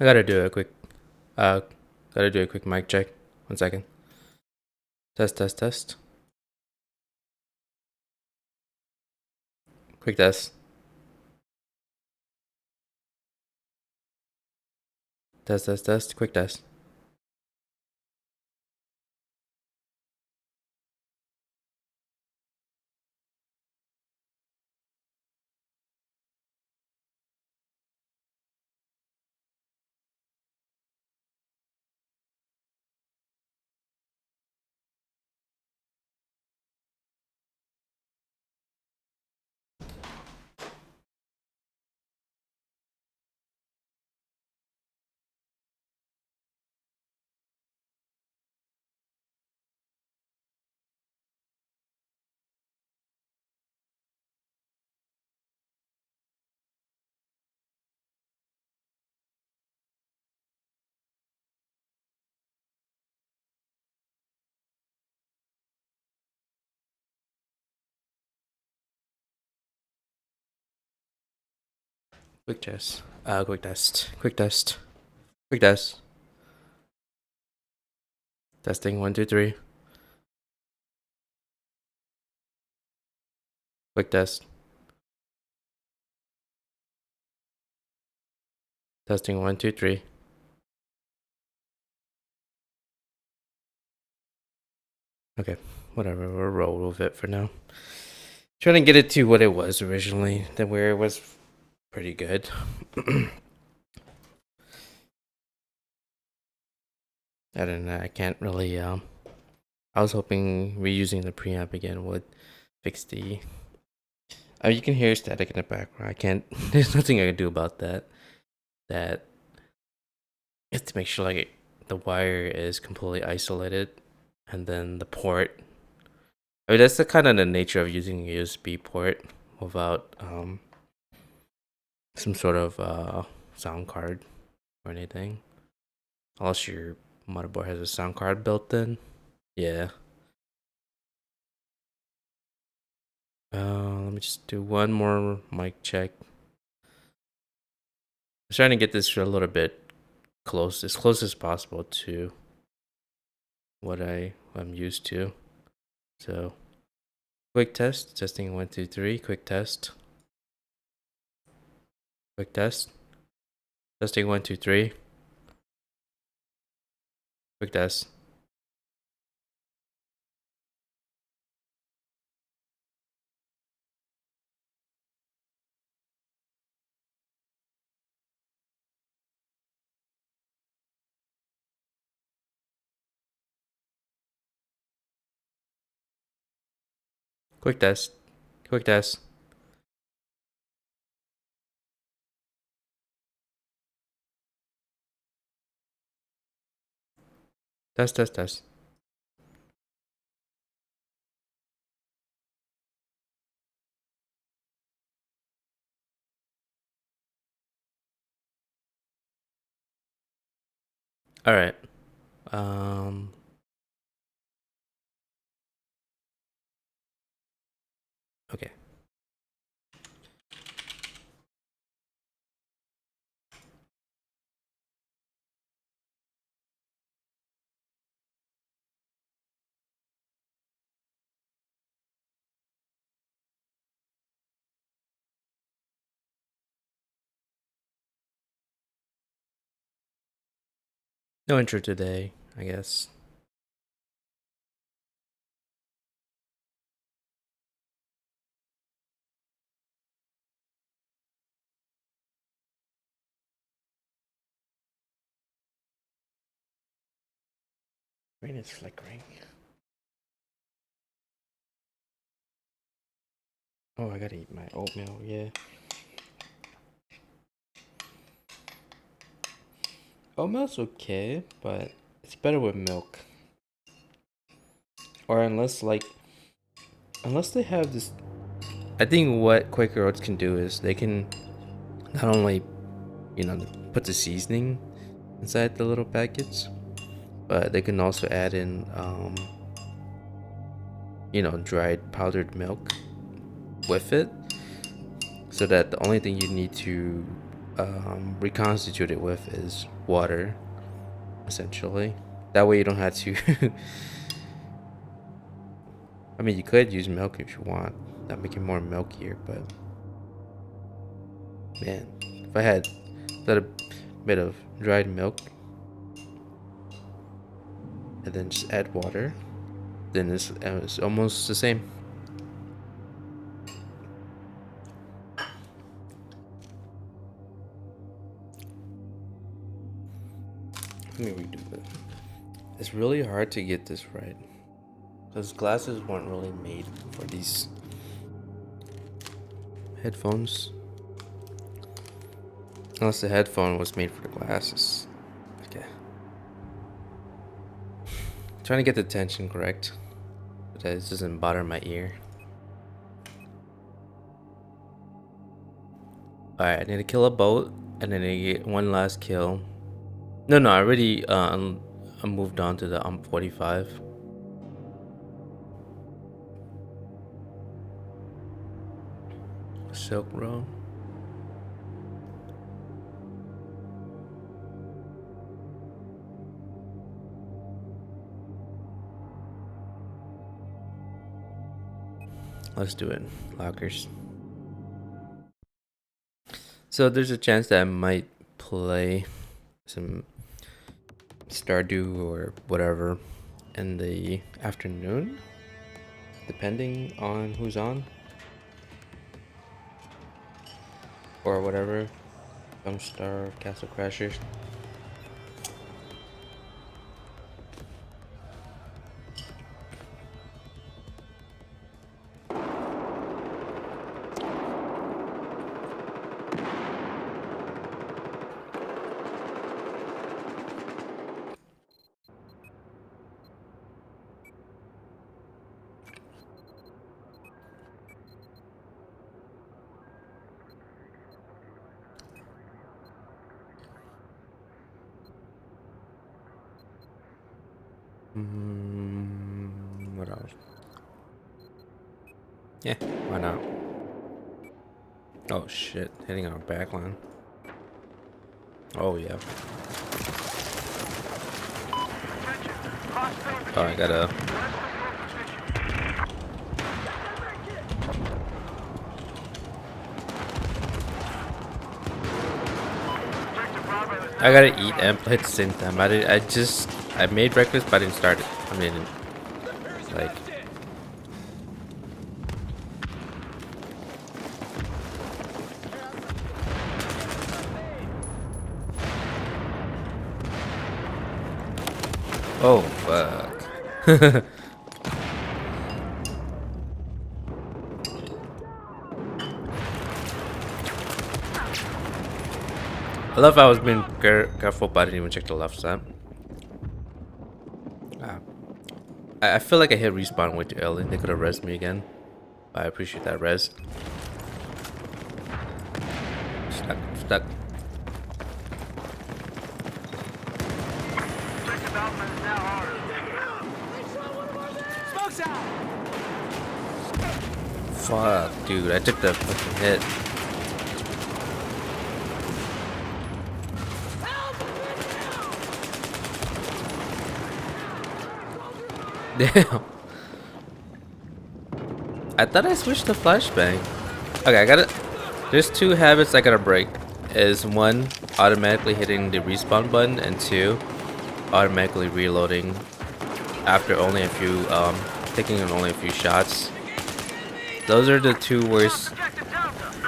I gotta do a quick, uh, gotta do a quick mic check. 1 second. Test, test, test. Quick test. Test, test, test. Quick test. Quick test. Quick test. Quick test. Quick test. Testing 1, 2, 3. Quick test. Testing 1, 2, 3. Okay, whatever. We'll roll with it for now. Trying to get it to what it was originally, then where it was pretty good. I don't know. I can't really. I was hoping reusing the preamp again would fix the. You can hear static in the background. I can't. There's nothing I can do about that. That. You have to make sure like the wire is completely isolated, and then the port. I mean, that's the kind of the nature of using a USB port without some sort of sound card or anything. Unless your motherboard has a sound card built in. Yeah. Let me just do one more mic check. I'm trying to get this a little bit close, as close as possible to what I'm used to. So, quick test, testing 1, 2, 3. Quick test. Quick test. Testing 1, 2, 3. Quick test. Quick test. Quick test. Test, test, test. All right. Um. Okay. No intro today, I guess. Rain is flickering. Oh, I gotta eat my oatmeal. Yeah. Oatmeal's okay, but it's better with milk. Or unless they have this. I think what Quaker Oats can do is they can not only, put the seasoning inside the little packets, but they can also add in, dried powdered milk with it, so that the only thing you need to reconstitute it with is water, essentially. That way you don't have to. I mean, you could use milk if you want. That make it more milkier, but man, if I had a little bit of dried milk and then just add water, then it's almost the same. Let me redo that. It's really hard to get this right because glasses weren't really made for these headphones, unless the headphone was made for the glasses. Okay, trying to get the tension correct, but that doesn't bother my ear. All right, I need to kill a boat, and then I get one last kill. No, I already I moved on to the 45. Silk Road. Let's do it. Lockers. So there's a chance that I might play some Stardew or whatever in the afternoon, depending on who's on or whatever. Star Castle Crashers. What else? Yeah, why not? Oh shit, hitting our backline. Oh yeah. Oh, I gotta. I gotta eat and play at the same time. I made breakfast, but I didn't start it. I mean, like. Oh fuck. I love how I was being careful, but I didn't even check the left side. I feel like I hit respawn way too early. They could have rezzed me again. I appreciate that res. Stuck. Fuck, dude, I took the fucking hit. Damn. I thought I switched to flashbang. Okay, I gotta. There's two habits I gotta break. Is one, automatically hitting the respawn button, and two, automatically reloading after only a few, taking only a few shots. Those are the two worst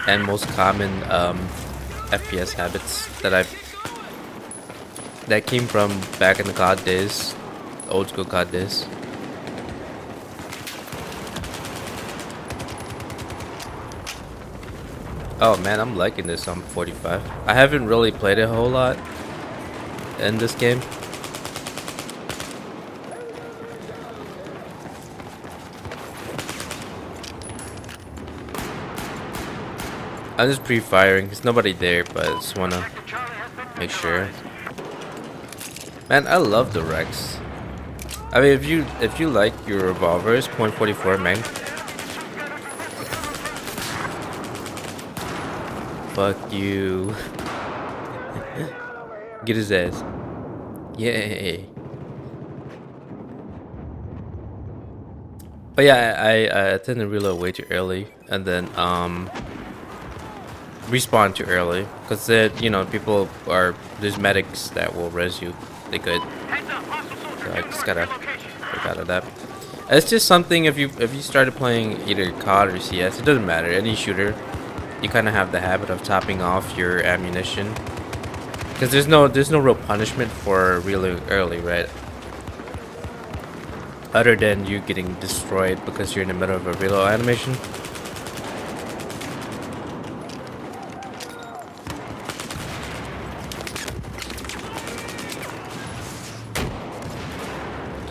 and most common FPS habits that came from back in the COD days, old school COD days. Oh man, I'm liking this on 45. I haven't really played it a whole lot in this game. I'm just pre-firing. There's nobody there, but I just wanna make sure. Man, I love the Rex. I mean, if you like your revolvers, .44 Mag. Fuck you. Get his ass. Yay. But yeah, I tend to reload way too early and then respawn too early because there's medics that will res you. They could. So I just gotta break out of that. It's just something if you started playing either COD or CS, it doesn't matter. Any shooter, you kind of have the habit of topping off your ammunition because there's no real punishment for reloading early, right? Other than you getting destroyed because you're in the middle of a reload animation.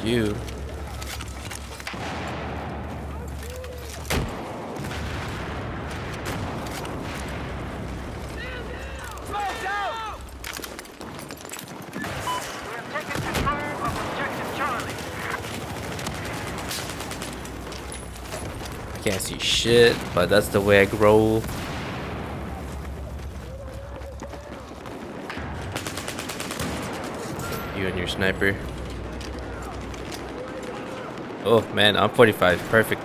You. Can't see shit, but that's the way I grow. You and your sniper. Oh man, I'm 45, perfect.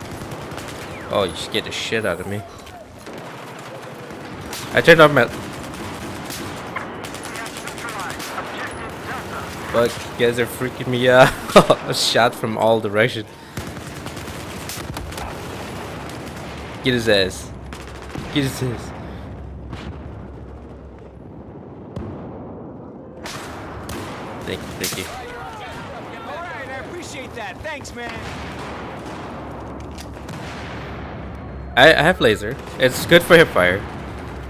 Oh, you scared the shit out of me. I turned off my... Fuck, you guys are freaking me out. A shot from all directions. Get his ass. Get his ass. Thank you. Alright, I appreciate that. Thanks, man. I have laser. It's good for hipfire.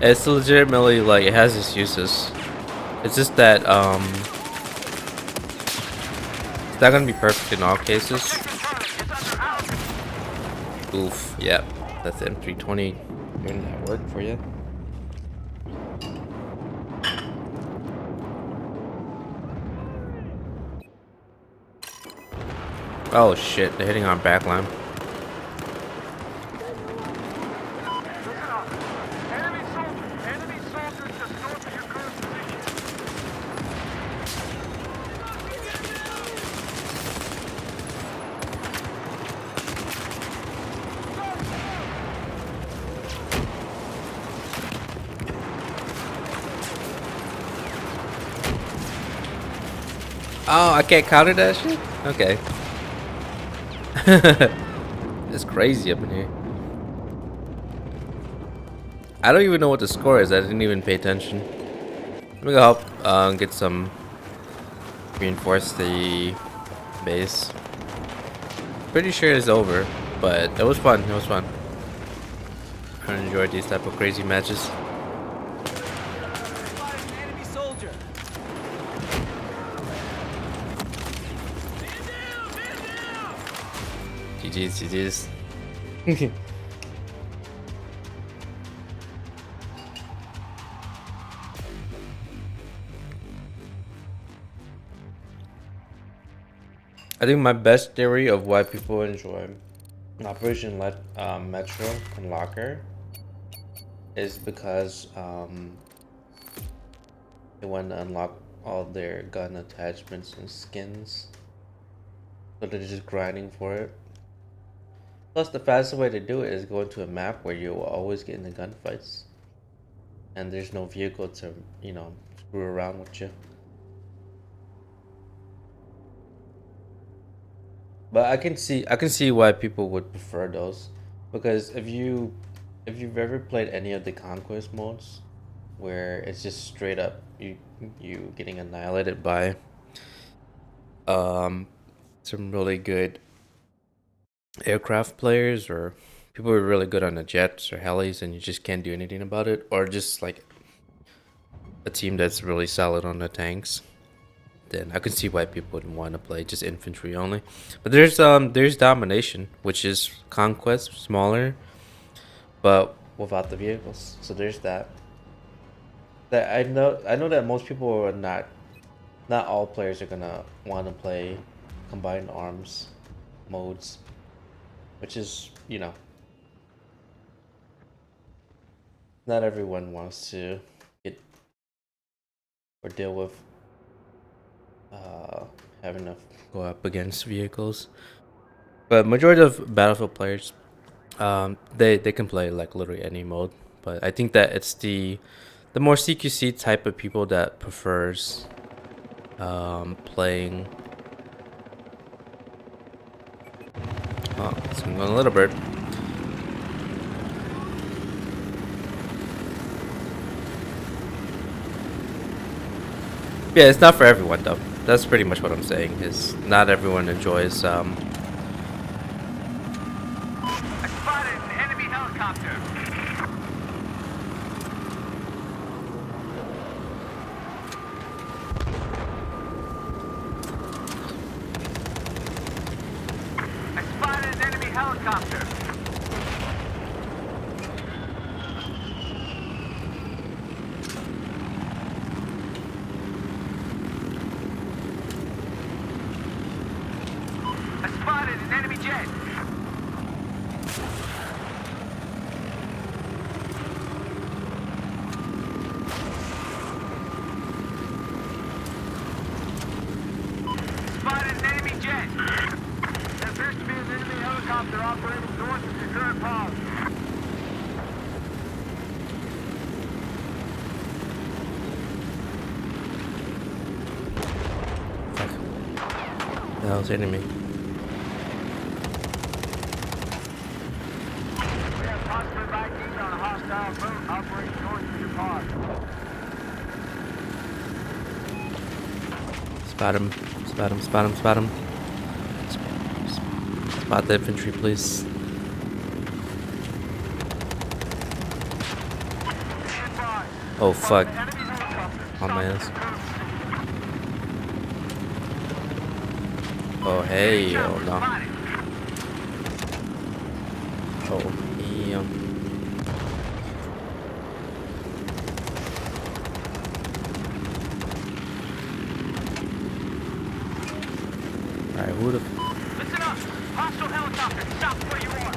It's legitimately like it has its uses. It's just that it's not gonna be perfect in all cases. Oof, yep. That's the M320 doing that work for you. Oh shit, they're hitting our backline. Oh, I can't counter that shit? Okay. It's crazy up in here. I don't even know what the score is. I didn't even pay attention. Let me go help get some reinforce the base. Pretty sure it's over, but it was fun. It was fun. I enjoyed these type of crazy matches. GG's. I think my best theory of why people enjoy Operation Metro and Locker is because they want to unlock all their gun attachments and skins, so they're just grinding for it. Plus, the fastest way to do it is go into a map where you will always get into gunfights, and there's no vehicle to, screw around with you. But I can see why people would prefer those, because if you've ever played any of the conquest modes, where it's just straight up you getting annihilated by some really good aircraft players or people who are really good on the jets or helis and you just can't do anything about it, or just like a team that's really solid on the tanks, then I can see why people would want to play just infantry only. But there's domination, which is conquest, smaller, but without the vehicles. So there's that. That I know that most people are not all players are gonna want to play combined arms modes, which is not everyone wants to get or deal with having to go up against vehicles. But majority of Battlefield players, they can play like literally any mode. But I think that it's the more CQC type of people that prefers playing. Oh, it's going a little bit. Yeah, it's not for everyone though. That's pretty much what I'm saying. Is not everyone enjoys I spotted an enemy helicopter. I spotted an enemy helicopter. I spotted an enemy jet. Spotted an enemy jet. There appears to be an enemy helicopter operating north of your current pause. the hell's hitting me. We have possibly backed on a hostile boat operating north of your pod. Spot him. Spot him. Spot him. Spot him. Spot the infantry, please. Oh fuck. On my ass. Oh hey, oh no. Oh yeah. Alright, who the Listen up! Hostile helicopter! Stop where you are!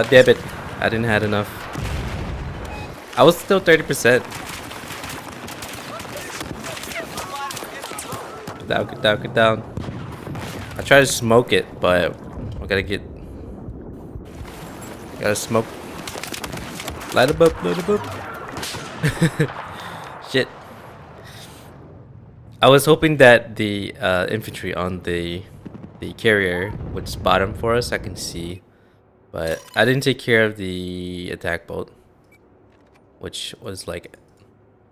damn it. I didn't have enough. I was still 30%. Get down, get down, get down. I tried to smoke it, but I gotta smoke. Light it up, light it up. Shit. I was hoping that the infantry on the carrier would spot him for us. I can see. But I didn't take care of the attack boat, which was like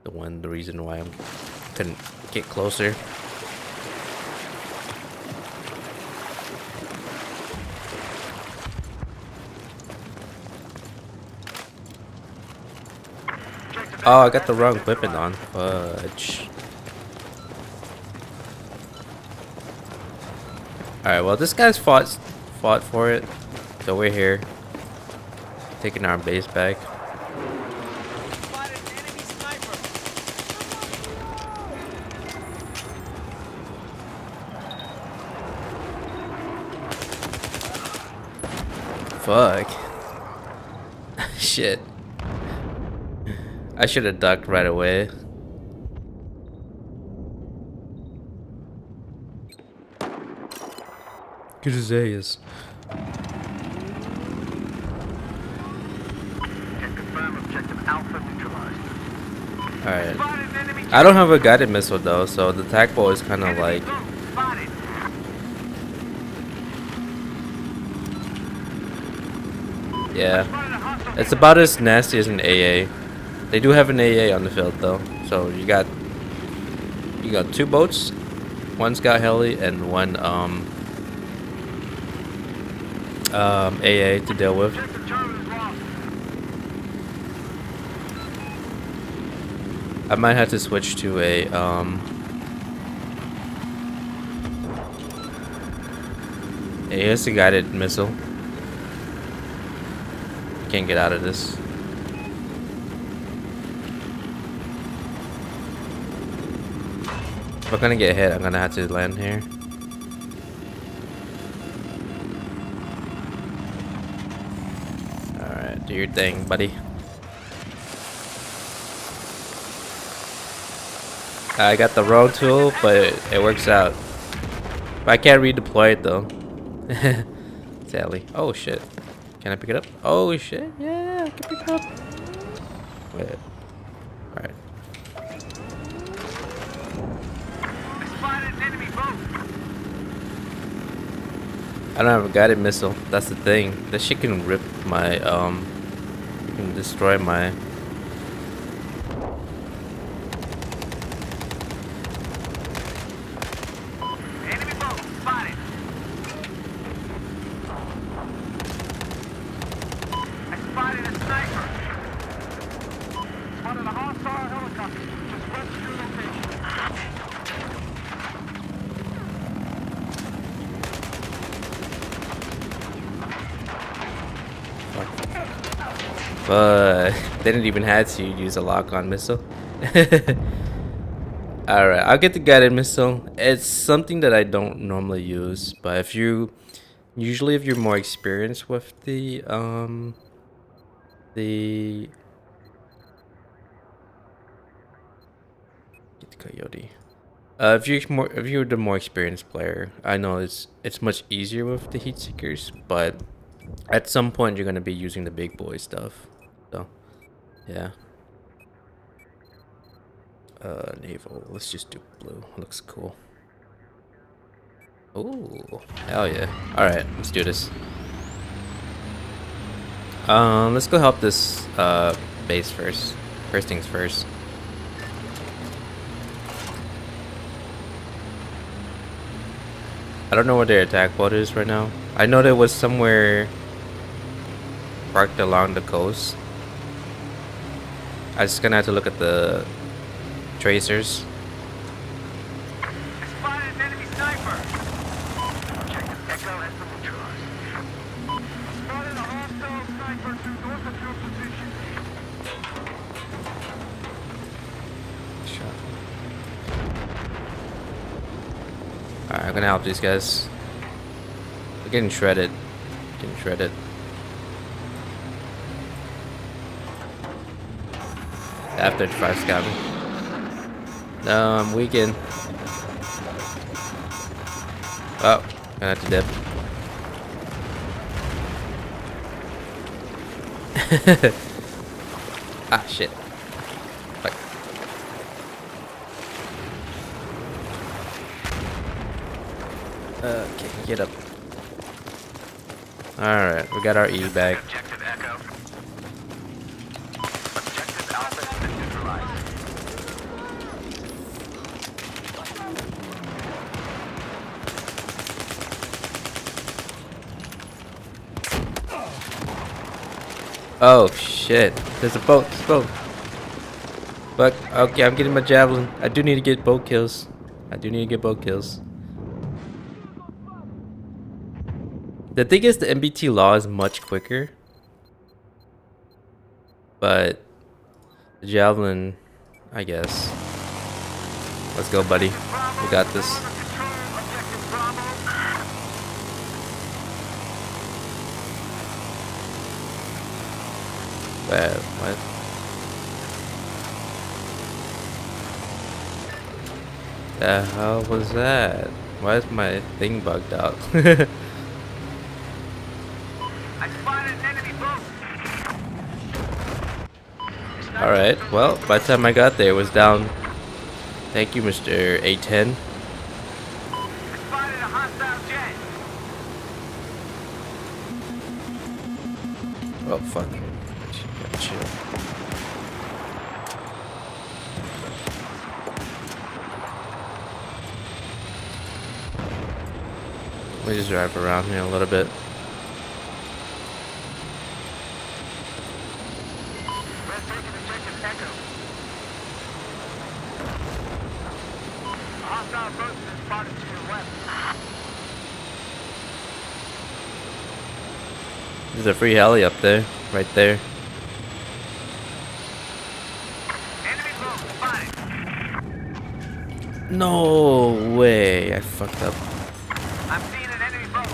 the reason why I couldn't get closer. Oh, I got the wrong weapon on. Fudge. Alright, well this guy's fought for it. So we're here, taking our base back. Fuck. Shit. I should have ducked right away. Good as is. Alright. I don't have a guided missile though, so the attack bolt is kind of like... Yeah. It's about as nasty as an AA. They do have an AA on the field though. So you got two boats. One's got heli and one AA to deal with. I might have to switch to a it's a guided missile. Can't get out of this. If I'm gonna get hit, I'm gonna have to land here. Alright, do your thing, buddy. I got the wrong tool, but it works out. But I can't redeploy it though. Sadly. Oh shit. Can I pick it up? Oh shit. Yeah, I can pick it up. Wait. Alright. Spotted an enemy boat. I don't have a guided missile. That's the thing. That shit can rip my can destroy my Enemy boat spotted. I spotted a sniper. Spotted a hostile helicopter. Just west of your location. but they didn't even have to use a lock-on missile. Alright, I'll get the guided missile. It's something that I don't normally use, but if you're more experienced with the get the coyote. If you're the more experienced player, I know it's much easier with the heat seekers, but at some point you're gonna be using the big boy stuff. So yeah. Naval. Let's just do blue. Looks cool. Ooh, hell yeah! All right, let's do this. Let's go help this base first. First things first. I don't know where their attack boat is right now. I know there was somewhere parked along the coast. I just gonna have to look at the tracers. I spotted an enemy sniper. Check the echo and the neutralize. Spotted a hostile sniper to north of your position. Shot. Alright, I'm gonna help these guys. They're getting shredded. Getting shredded. F-35's got me. No, I'm weakened. Oh, gonna have to dip. Ah, shit. Fuck. Okay, get up. Alright, we got our E back. Objective Echo. Objective Alpha has been neutralized. Oh shit, there's a boat, there's a boat. But okay, I'm getting my javelin. I do need to get boat kills. I do need to get boat kills. The thing is, the MBT law is much quicker, but the javelin, I guess. Let's go, buddy. We got this. What? The hell was that? Why is my thing bugged out? I spotted an enemy boat. Alright, well, by the time I got there, it was down. Thank you, Mr. A10. I spotted a hostile jet. Oh, fuck. Chill. Let me just drive around here a little bit. Red taking objective Echo. A hostile boat has been spotted to your west. There's a free heli up there, right there. Enemy boat spotted. No way, I fucked up. I'm seeing an enemy boat.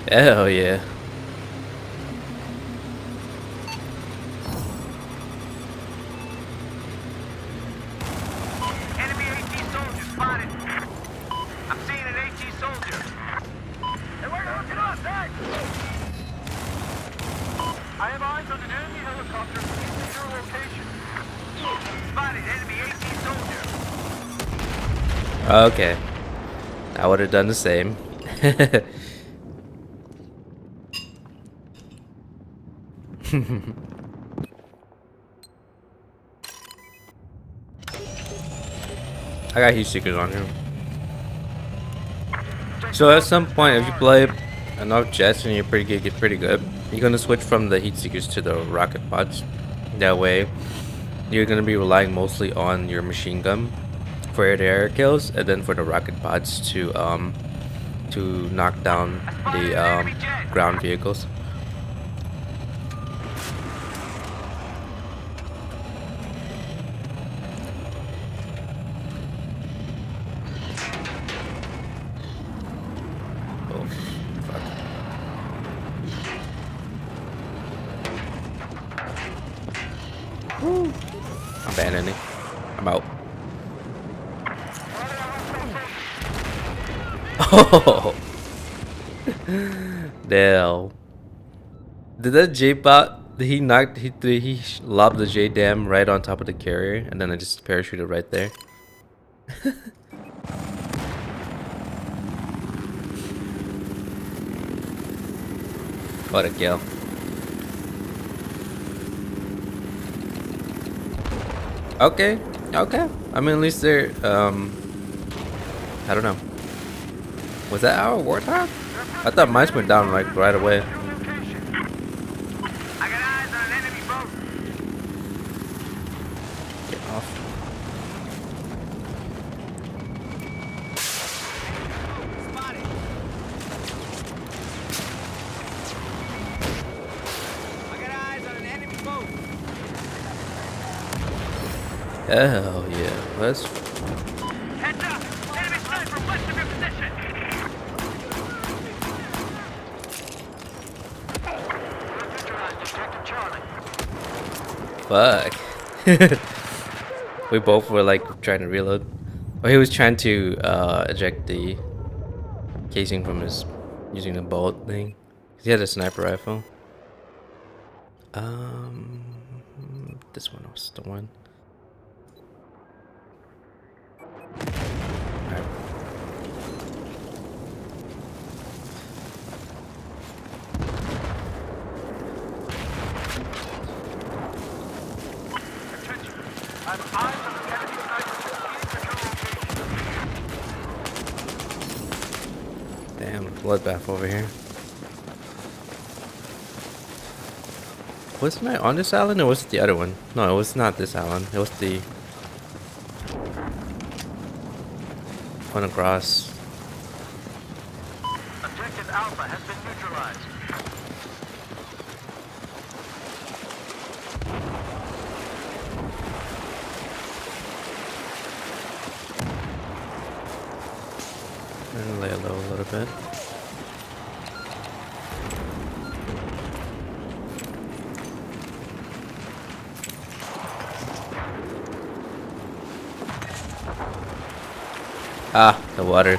Hell yeah. Enemy AT soldier spotted. I'm seeing an AT soldier. Hey, where to hook it up, thanks. I have eyes on an enemy helicopter in your location. Spotted enemy AT soldier. Okay. I would have done the same. I got heat seekers on here. So at some point, if you play enough jets and you're get pretty good, you're gonna switch from the heat seekers to the rocket pods. That way, you're gonna be relying mostly on your machine gun for air-to-air kills, and then for the rocket pods to knock down the ground vehicles. Oh, fuck. I'm abandoning. I'm out. Oh, damn. Did that J bot? He lobbed the J dam right on top of the carrier, and then I just parachuted right there. What a kill. Okay, okay. I mean, at least they're, I don't know. Was that our warthog? I thought mine went down like right away. I got eyes on an enemy boat. Get off. Spotted. I got eyes on an enemy boat. Hell yeah. Let's. Heads up! Enemy sniper west of your position! Neutralized objective Charlie. Fuck. We both were like trying to reload. Or he was trying to eject the casing from his using the bolt thing. He had a sniper rifle. This one was the one. Alright. Attention. I have eyes on an enemy sniper in your location. Damn, bloodbath over here. Wasn't I on this island or was it the other one? No, it was not this island. It was the one across. Objective Alpha has been neutralized. I'm gonna lay low a little bit. Ah, the water.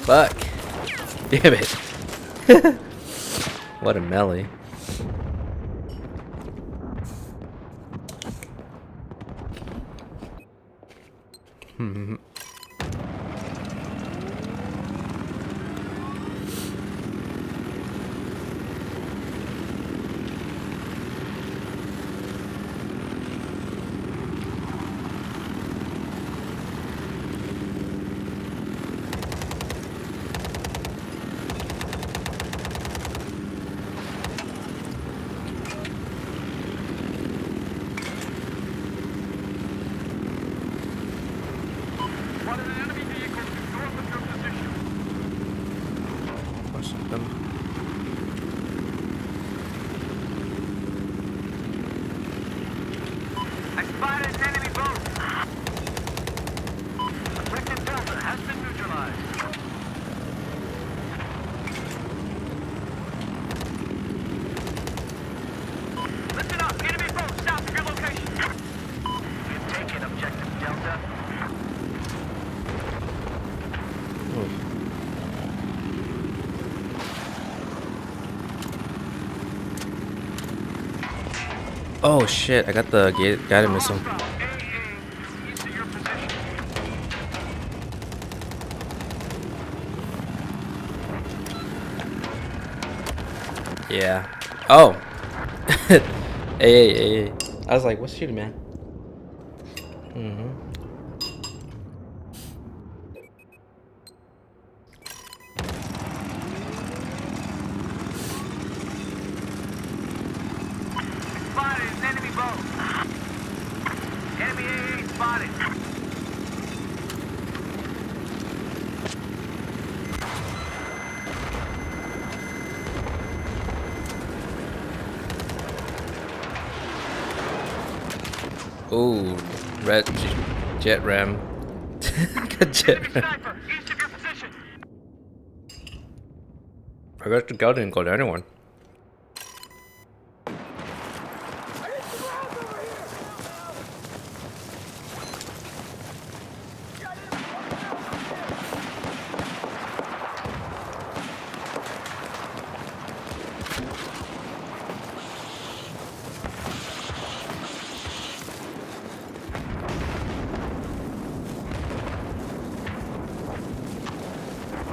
Fuck. Damn it. What a melee. One of the enemy vehicles is north of your position. Pushing them. I Spotted an enemy boat. Objective Delta has been neutralized. Listen up, enemy boat south of your location. We've taken objective Delta. Oh shit! I got the guided missile. Hostile AA east of your position. Yeah. Oh. Hey. I was like, what's shooting, man? Spotted an enemy boat. Enemy AA spotted. Ooh, red jet ram. Got jet Enemy ram. sniper east of your position. I got the gun didn't go to anyone.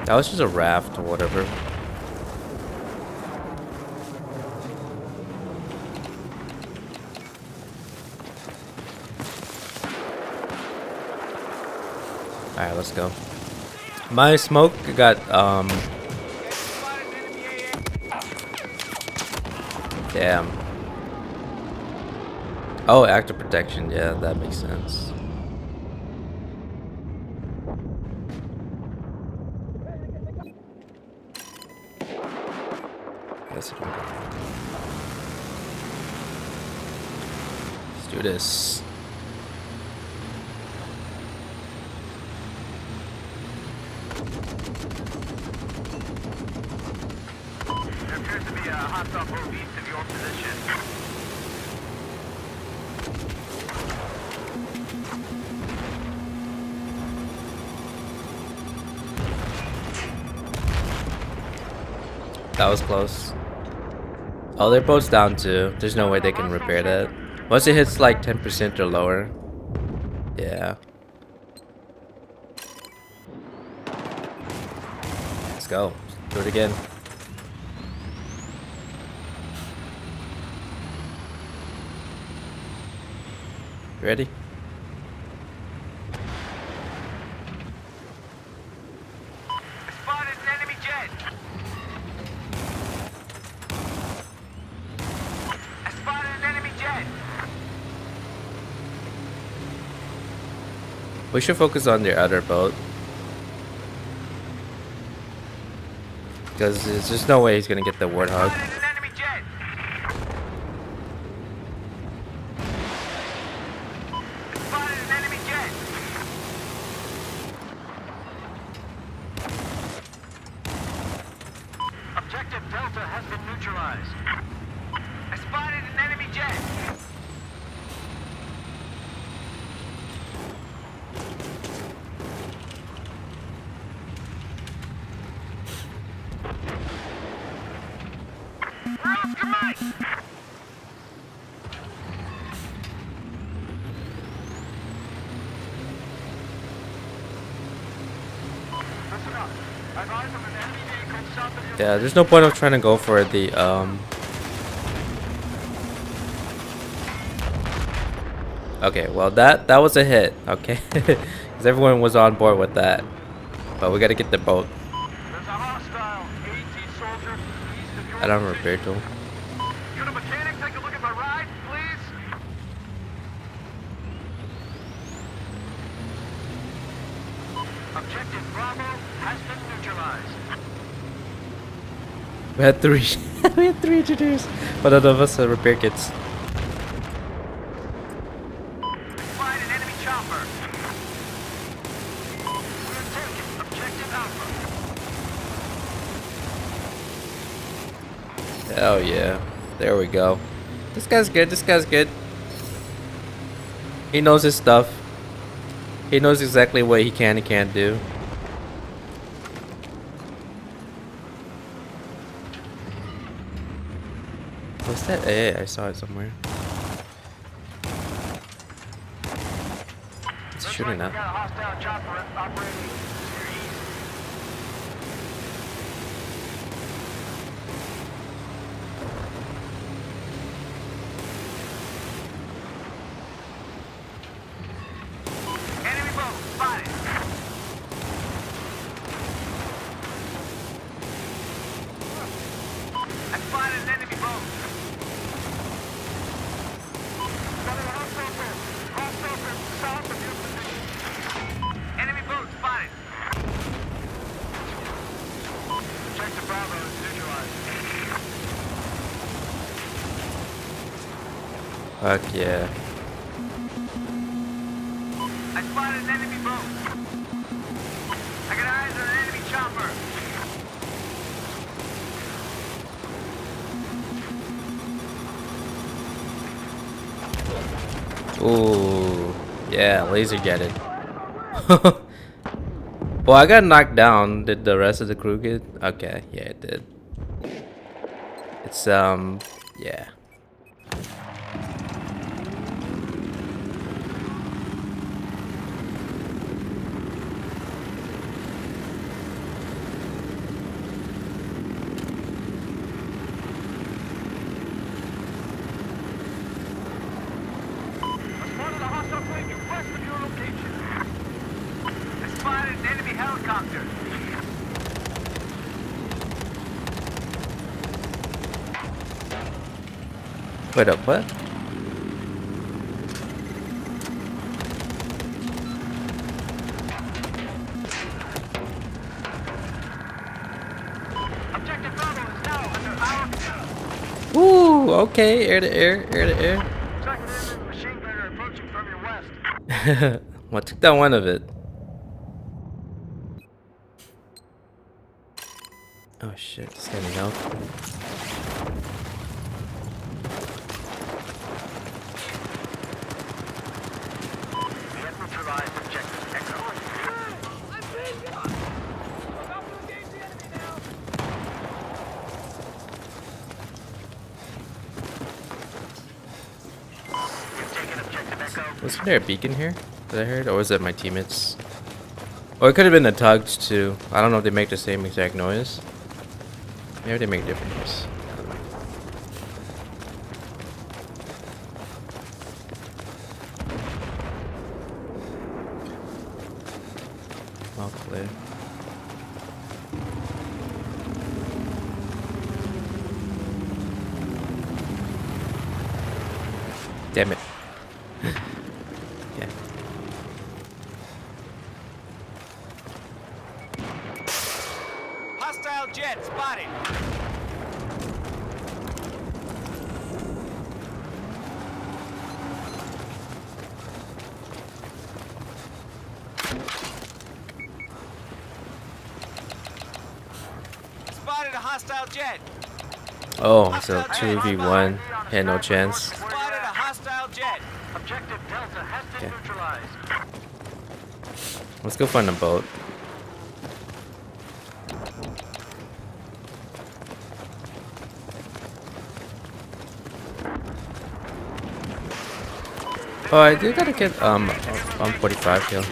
That was just a raft or whatever. Alright, let's go. My smoke got damn. Oh, active protection, yeah, that makes sense. Let's do this. There appears to be a hostile boat east of your position. That was close. Oh, their boat's down too. There's no way they can repair that. Once it hits like 10% or lower. Yeah. Let's go. Do it again. Ready? Spotted an enemy jet. I spotted an enemy jet. We should focus on their other boat. Because there's just no way he's gonna get the Warthog. Spotted an enemy jet. Spotted an enemy jet. Objective Delta has been neutralized. I spotted an enemy jet. We're Oscar Mike. Listen up. I've eyes on an enemy vehicle south of your Yeah, there's no point of trying to go for the Okay, well that was a hit, okay? Because everyone was on board with that. But we gotta get the boat. There's a hostile AT soldier east of your I don't have a position. repair tool. Could a mechanic take a look at my ride, please? Objective Bravo has been neutralized. We had three. We had three engineers, but none of us had repair kits. chopper. We're taking objective Alpha. Hell yeah. There we go. This guy's good. This guy's good. He knows his stuff. He knows exactly what he can and can't do. What's that? Hey, I saw it somewhere. It's shooting Looks like we up. got a hostile chopper operating to your east. Enemy boat spotted. I spotted an enemy boat. Spotted a hostile boat. Hostile boat south of your position. Enemy boat spotted. Objective Bravo is neutralized. Fuck yeah. I spotted an enemy boat. I got eyes on an enemy chopper. Ooh. Yeah, laser jetted. Well, I got knocked down. Did the rest of the crew get? Okay, yeah, it did. It's yeah. I spotted a hostile plane west of your location. I spotted an enemy helicopter. Wait up, what? Objective Bravo is now under our control. Ooh, okay, air to air, air to air. Second enemy machine gunner approaching from your west. Well, I took down one of it. Oh shit, this guy need help. We have neutralized objective Echo. We've taken objective Echo. Wasn't there a beacon here that I heard? Or was it my teammates? Or it could have been the tugs too. I don't know if they make the same exact noise. Maybe they make different noise. I don't know. All clear. Damn it. Yeah. Hostile jet spotted. Spotted a hostile jet. Oh, so 2v1. Had no chance. Spotted a hostile jet. Objective Delta has been Okay. neutralized. Let's go find a boat. Oh, I do gotta get 45 kill.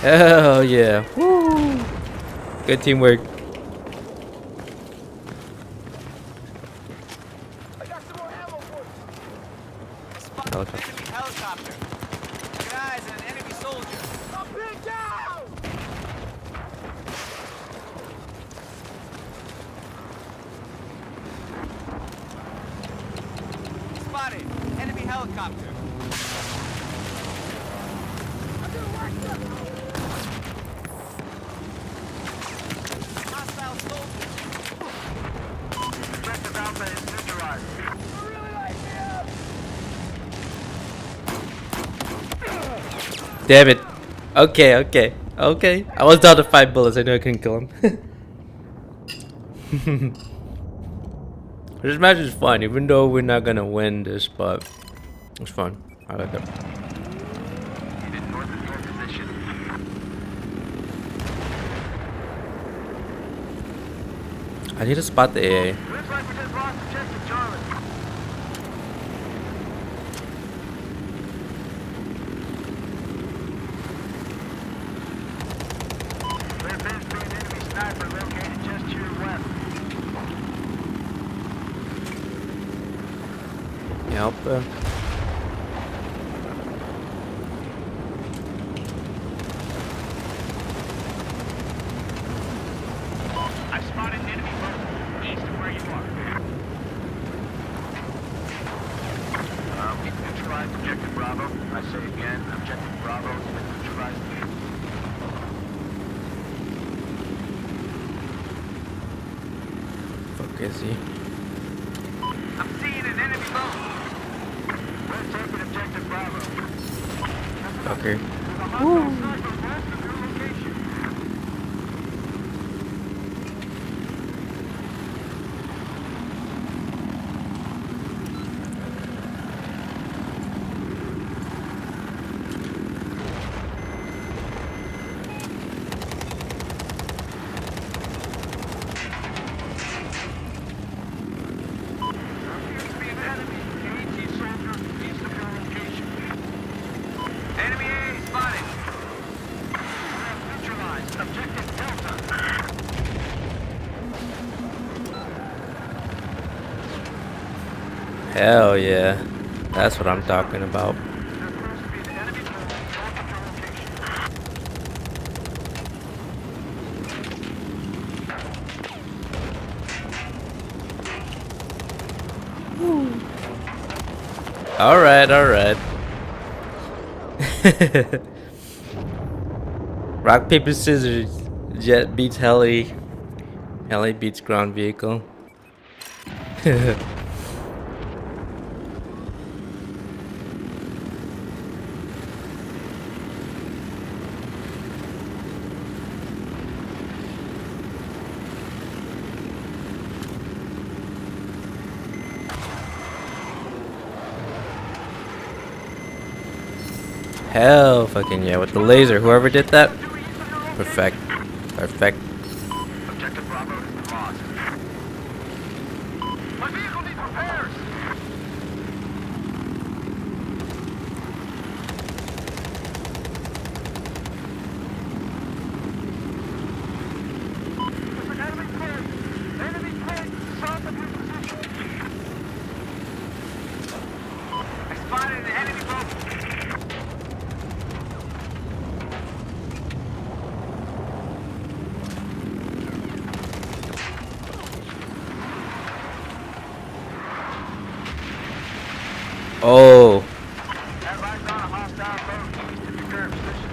Hell yeah. Woo! Good teamwork. I got some more ammo for you. Spotted an Helicopter. enemy helicopter. Got eyes on an enemy soldier. helicopter. Hostile soldiers. Objective Alpha is neutralized. Damn it. Okay. I was down to 5 bullets. I knew I couldn't kill him. This match is fun, even though we're not gonna win this, but it's fun. I like it. Unit north of your position. I need to spot the AA. Looks like we just lost objective Charlie. There appears to be an enemy sniper located just to your west. Yep. I spotted an enemy boat east of where you are. We've neutralized objective Bravo. I say again, objective Bravo has been neutralized. Fuck is he? I'm seeing an enemy boat. We're taking objective Bravo. Fucker. There's a hostile sniper west of your location. There appears to be an enemy AT soldier east of your location. Enemy AA spotted. We have neutralized objective Delta. Hell yeah. That's what I'm talking about. There appears to be an enemy boat north of your location. Alright. Rock, paper, scissors. Jet beats heli. Heli beats ground vehicle. Hell fucking yeah, with the laser. Whoever did that, perfect. Objective Bravo has been lost. My vehicle needs repairs. There's an enemy plane. Enemy plane south of your position. I spotted an enemy boat. Oh, Advise on a hostile boat east of your current position.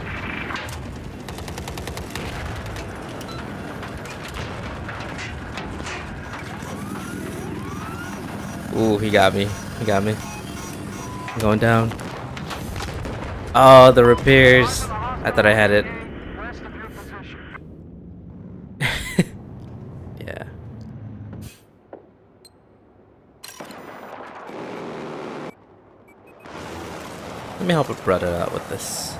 ooh, he got me. I'm going down. Oh, the repairs. I thought I had it. West of your position. Yeah. Let me help a brother out with this.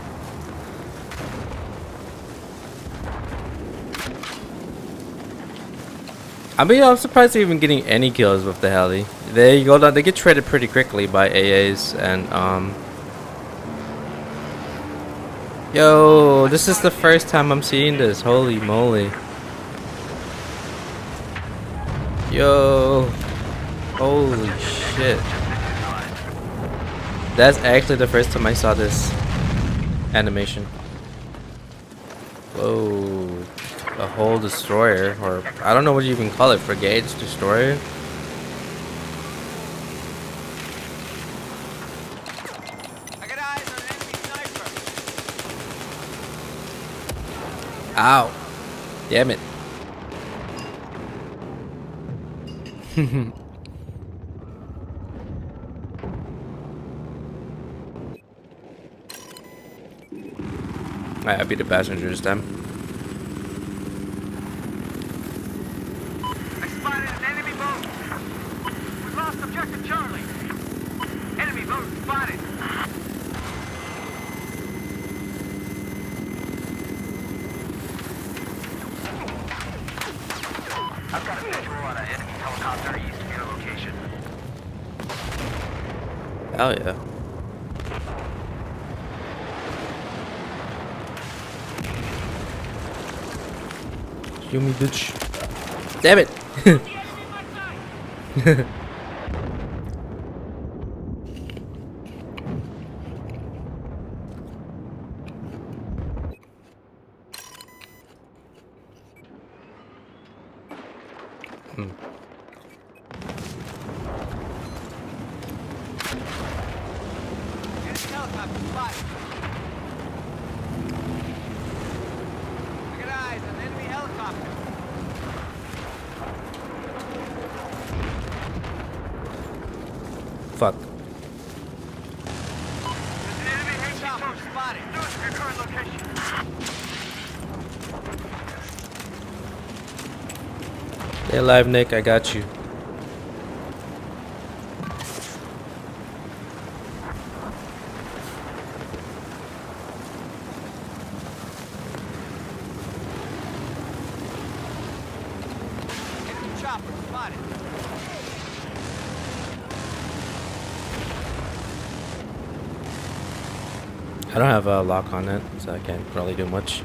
I mean, I'm surprised they're even getting any kills with the heli. They go down. They get shredded pretty quickly by AAs and Yo, this is the first time I'm seeing this. Holy moly. Yo. Holy shit. That's actually the first time I saw this animation. Whoa. A whole destroyer, or I don't know what you even call it, brigades, destroyer. Ow. Damn it. I'll be the passenger this time. I spotted an enemy boat. We lost objective Charlie. Enemy boat spotted. I've got a visual on an enemy helicopter east of your location. Hell yeah. Kill me, bitch. Damn it. Enemy helicopter spotted. I got eyes on enemy helicopter. Fuck. There's an enemy helicopter spotted. Notice your current location. Stay alive, Nick. I got you. Enemy chopper spotted. I don't have a lock on it, so I can't really do much.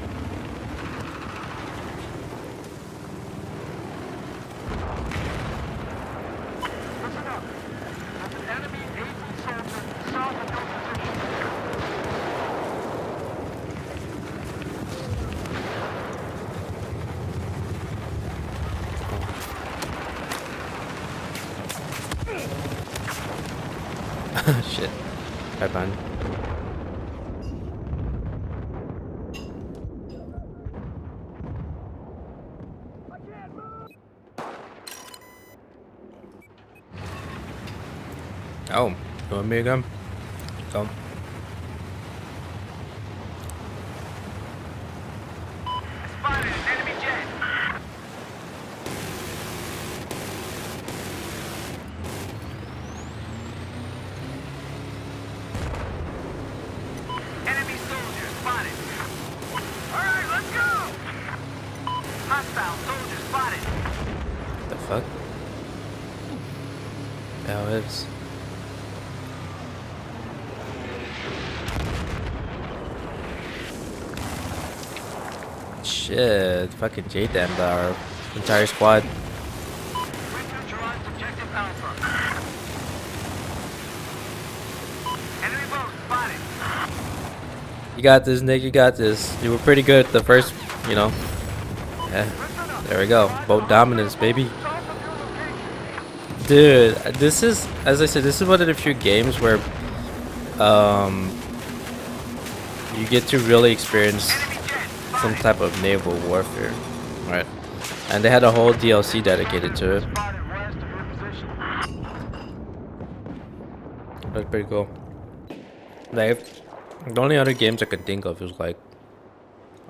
Listen up. There's an enemy AT soldier south of your position. Shit. Right behind. Oh, you want me to come? Come. Spotted an enemy jet. Enemy soldier spotted. All right, let's go. Hostile soldier spotted. The fuck? Now it's. Shit, fucking J-Damned our entire squad. We neutralized objective Alpha. Enemy boat spotted. You got this, Nick, you got this. You were pretty good the first, you know. Yeah, there we go. Boat dominance, baby. South of your location. Dude, this is, as I said, this is one of the few games where you get to really experience Enemy jet some spotted. type of naval warfare, right? And they had a whole DLC dedicated to it. Spotted west of your position. That's pretty cool. Like, the only other games I could think of is like,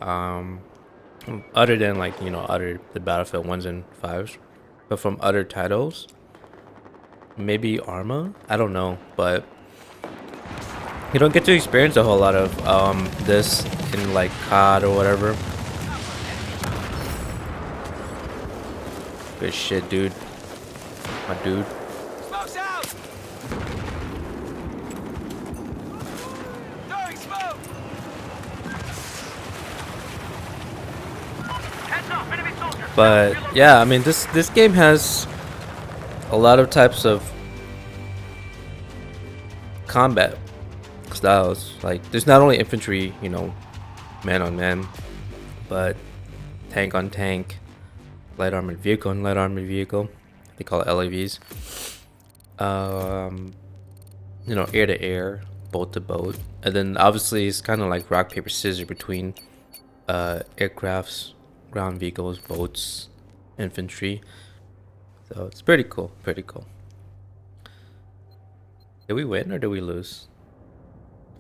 other than like, you know, other the Battlefield 1s and 5s, but from other titles, maybe Arma? I don't know, but you don't get to experience a whole lot of this in like COD or whatever. Good shit, dude. My dude. Smoke's out. Throwing smoke. Heads up, enemy soldier. But yeah, I mean this game has a lot of types of combat styles. Like there's not only infantry, you know, man on man, but tank on tank, light armored vehicle and light armored vehicle. They call it LAVs. You know, air to air, boat to boat, and then obviously it's kind of like rock paper scissors between aircrafts, ground vehicles, boats, infantry. So it's pretty cool. Pretty cool. Did we win or did we lose?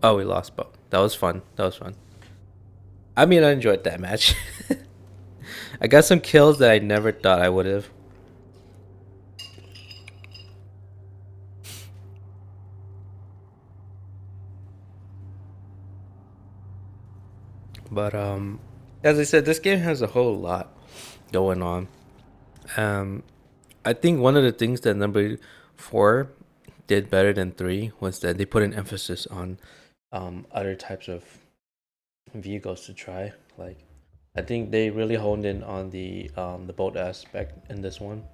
Oh, we lost both. That was fun. That was fun. I mean, I enjoyed that match. I got some kills that I never thought I would have. But as I said, this game has a whole lot going on. I think one of the things that number 4 did better than 3 was that they put an emphasis on other types of vehicles to try. Like, I think they really honed in on the boat aspect in this one,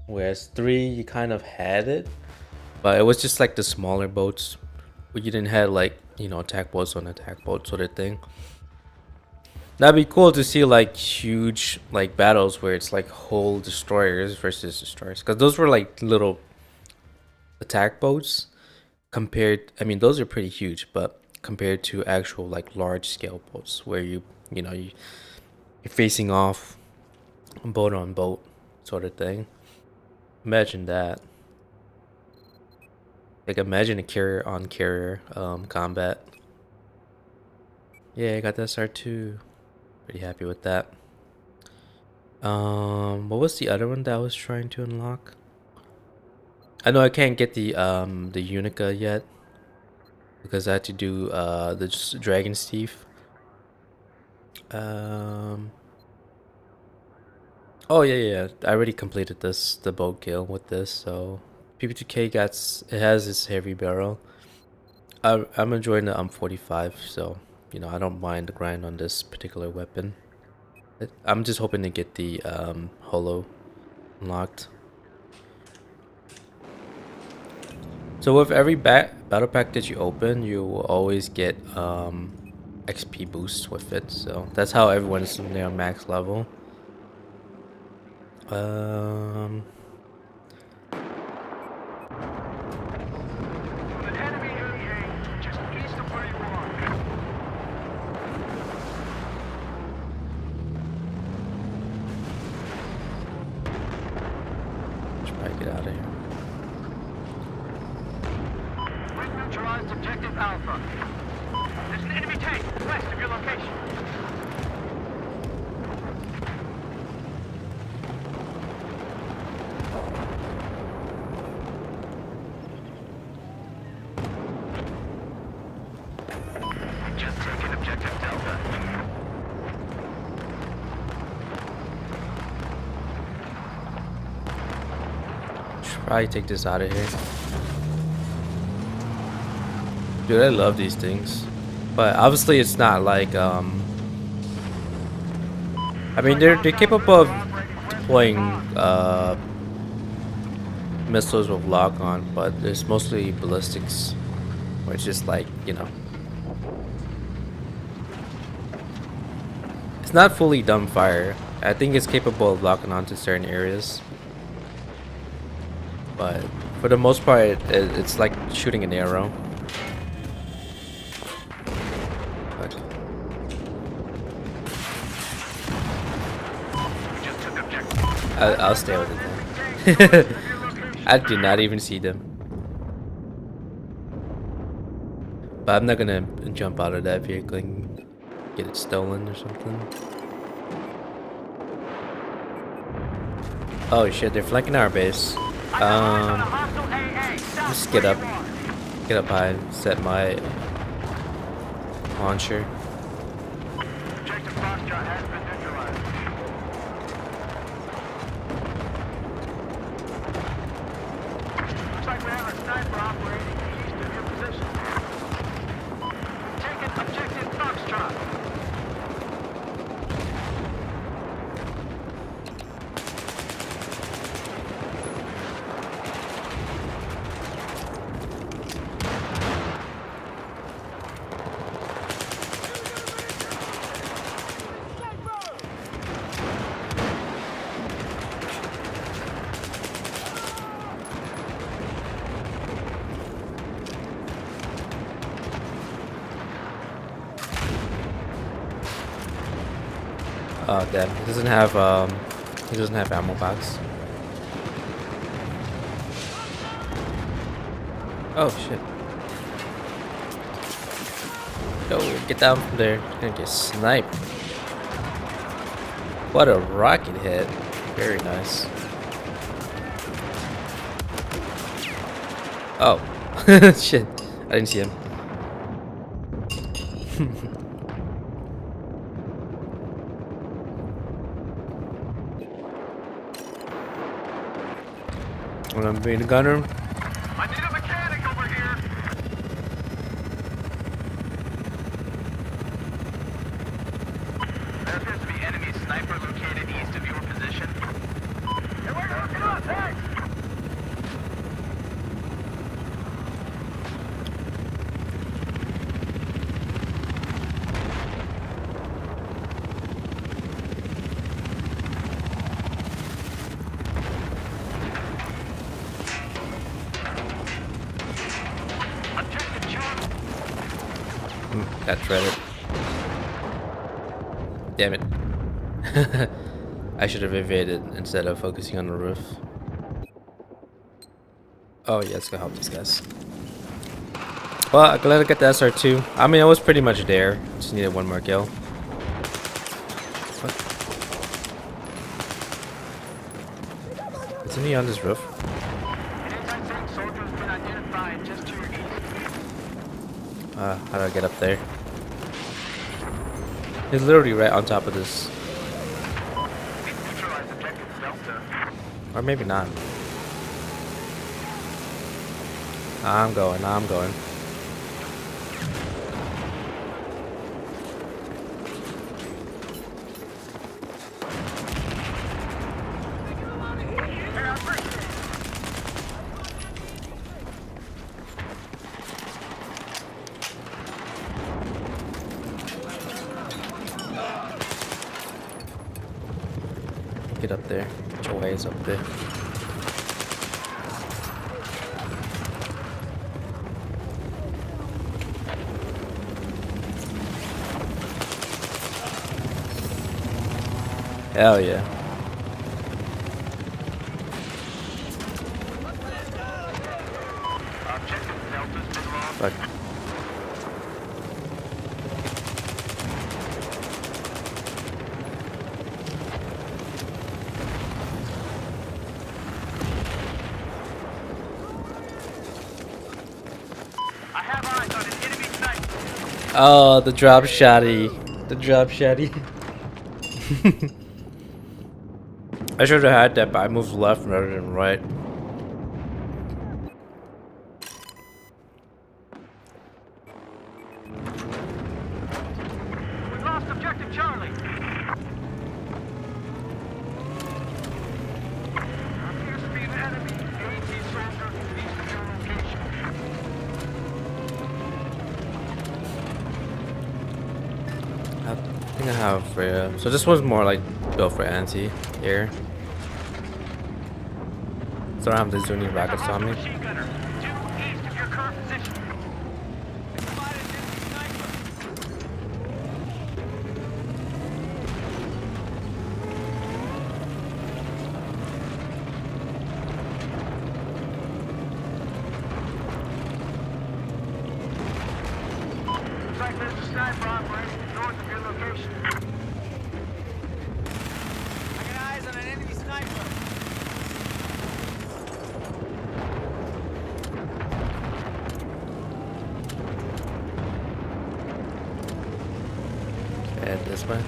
whereas 3 you kind of had it, but it was just like the smaller boats. You didn't have like, you know, attack boats on attack boats sort of thing. That'd be cool to see like huge like battles where it's like whole destroyers versus destroyers, because those were like little attack boats compared. I mean, those are pretty huge, but compared to actual like large scale boats where you're facing off boat on boat sort of thing. Imagine that. Like, imagine a carrier on carrier combat. Yeah, I got that SR2. Pretty happy with that. What was the other one that I was trying to unlock? I know I can't get the Unica yet because I had to do the Dragon's Teeth. Oh yeah, I already completed the boat kill with this. So PP2K it has its heavy barrel. I'm enjoying the 45, so you know I don't mind the grind on this particular weapon. I'm just hoping to get the holo unlocked. So with every battle pack that you open, you will always get XP boosts with it. So that's how everyone is near max level. An enemy AA just east of where you are. Should probably get out of here. We've neutralized objective Alpha. There's an enemy tank west of your location. Just taken objective Delta. Should probably take this out of here. Dude, I love these things. But obviously it's not like I mean they're capable of deploying missiles with lock on, but it's mostly ballistics, where it's just like, you know, it's not fully dumbfire. I think it's capable of locking onto certain areas, but for the most part it's like shooting an arrow. I'll stay with it then. I did not even see them. But I'm not gonna jump out of that vehicle and get it stolen or something. Oh shit, they're flanking our base. Just get up high and set my launcher. Objective Foxtrot has been neutralized. Looks like we have a sniper operating east of your position. Taking objective Foxtrot. Oh damn, he doesn't have ammo box. Oh shit. Yo, get down from there. You're gonna get sniped. What a rocket hit. Very nice. Oh. Shit. I didn't see him. When I'm being a gunner. I need a mechanic over here. There appears to be enemy sniper located east of your position. Hey, we're hooking up, hey! Objective Charlie. Got shredded. Damn it. I should have evaded instead of focusing on the roof. Oh yeah, it's gonna help these guys. Well, I'm glad I got the SR2. I mean, I was pretty much there. Just needed one more kill. What? Isn't he on this roof? Anti-tank soldier has been identified just to your east. How do I get up there? He's literally right on top of this. Neutralize objective Delta. Or maybe not. I'm going. Hey, I'm free. Get up there. Get your ways up there. Hell yeah. Objective Delta's been lost. Fuck. I have eyes on an enemy sniper. Oh, the drop shotty. The drop shotty. I should have had that, but I moved left rather than right. We lost objective Charlie. Appears to be an enemy AT soldier east of your location. I think I have so this was more like built for anti here. So I don't have to do any rockets on me. Machine gunner, due east of your current position. Spotted enemy sniper. Looks like there's a sniper operating north of your location. I got eyes on an enemy sniper. Head this way.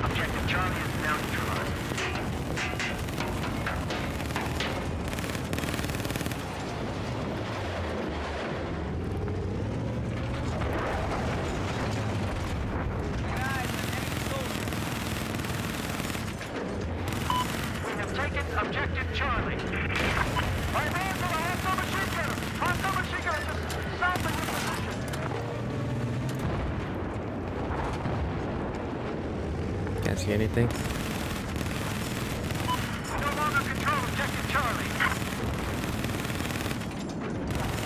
Objective Charlie is now neutralized. see anything. No longer control objective Charlie.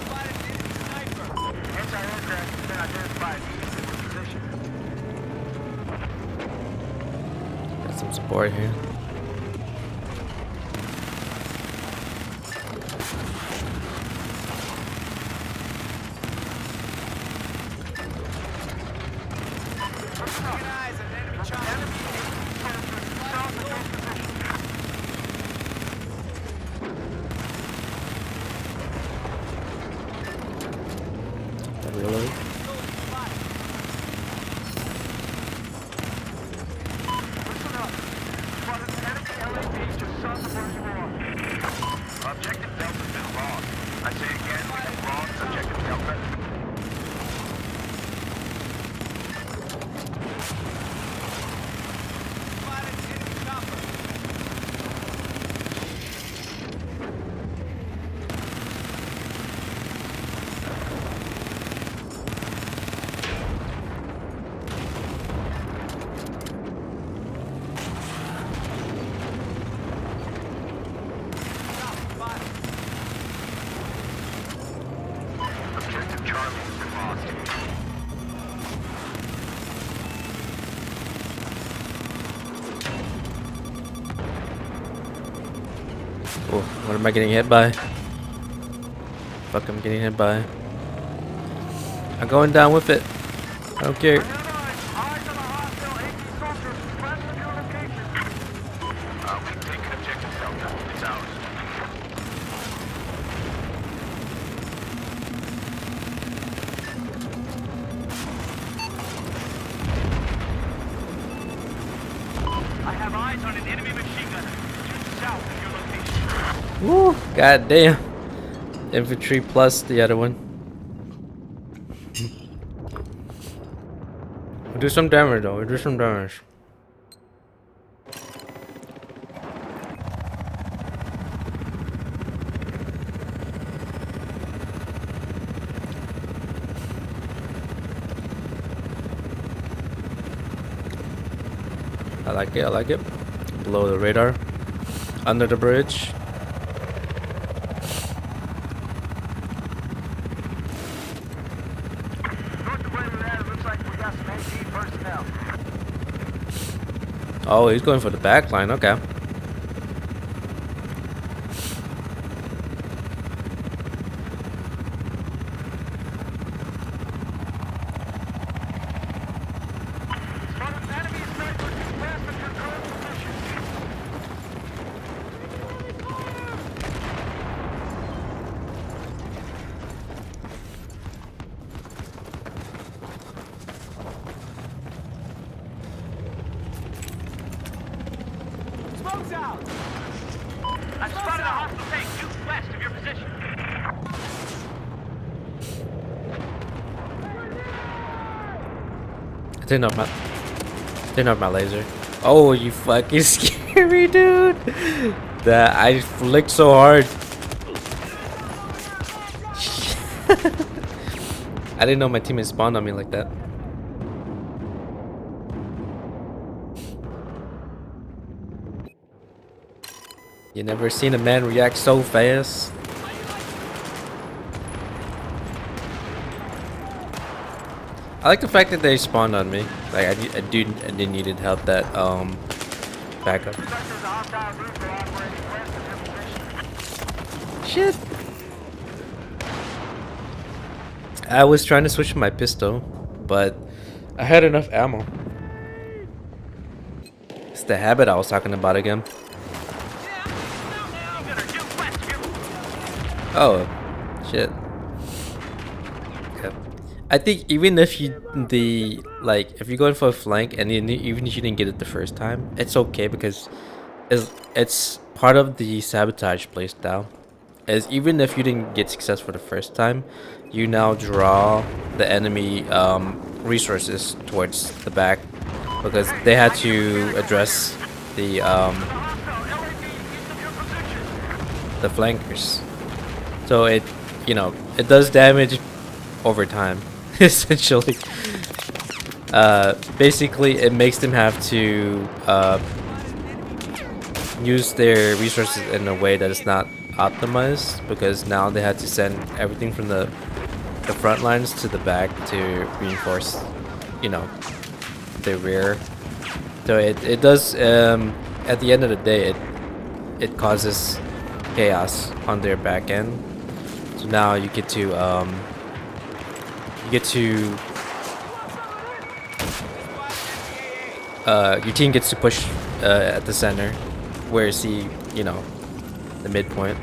Spotted enemy sniper. Anti-aircraft has been identified. Easy position. Got some support here. Reload. Objective Delta's been lost. I say again, we have lost Objective Delta. Spotted enemy chopper. Objective Charlie has been lost. Oh, what am I getting hit by? Fuck, I'm getting hit by. I'm going down with it. I don't care. Eyes on a hostile AT soldier. Friends of your location. We've taken Objective Delta. It's ours. I have eyes on an enemy machine gunner just south of your location. Woo, god damn. Infantry plus the other one. We'll do some damage though, we'll do some damage. I like it, I like it. Below the radar. Under the bridge. North of where we're at, it looks like we got some AT personnel. Oh, he's going for the back line, okay. Spotted enemy sniper just past the current position. Smoke's out! I spotted a hostile tank due west of your position. Turn off my laser. Oh, you fucking scary dude. That I flicked so hard. I didn't know my teammate spawned on me like that. You never seen a man react so fast. I like the fact that they spawned on me. Like I did needed help that backup. Looks like there's a hostile roofer operating west of your position. Shit. I was trying to switch to my pistol, but I had enough ammo. It's the habit I was talking about again. Oh, shit. Okay. I think even if you if you're going for a flank and even if you didn't get it the first time, it's okay because it's part of the sabotage playstyle. Is even if you didn't get success for the first time, you now draw the enemy resources towards the back because they had to address the flankers. So it does damage over time, essentially. Basically, it makes them have to use their resources in a way that is not optimized, because now they had to send everything from the front lines to the back to reinforce, you know, the rear. So it does, at the end of the day, it causes chaos on their back end. So now you get to your team gets to push at the center, where you see, you know, the midpoint.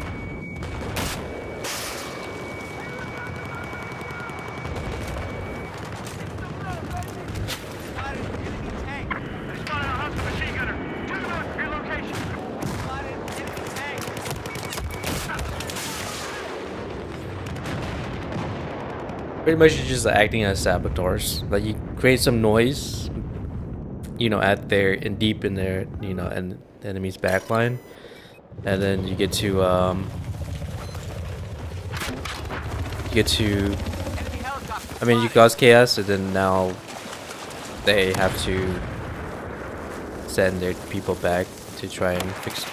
Pretty much you're just acting as saboteurs. Like, you create some noise, you know, at their and deep in their, you know, and the enemy's backline, and then you get to I mean, you cause chaos, and then now they have to send their people back to try and fix.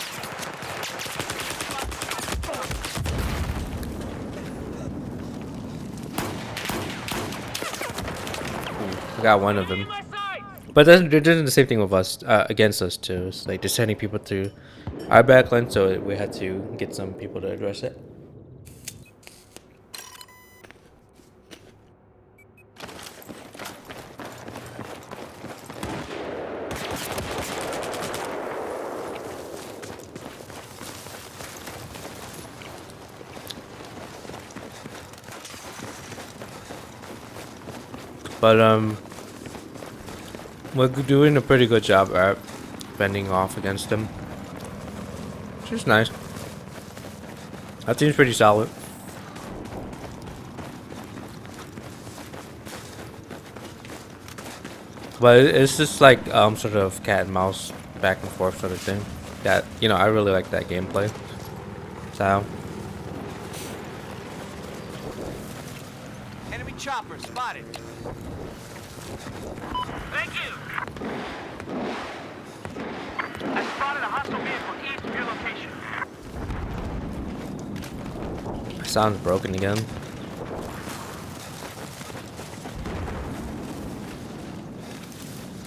I got one of them. But then they're doing the same thing with us, against us too. It's like they're sending people to our backline, so we had to get some people to address it. But we're doing a pretty good job at fending off against them, which is nice. Our team's pretty solid. But it's just like sort of cat and mouse, back and forth sort of thing. That, you know, I really like that gameplay style. Enemy chopper spotted. Thank you. I spotted a hostile vehicle east of your location. Sounds broken again.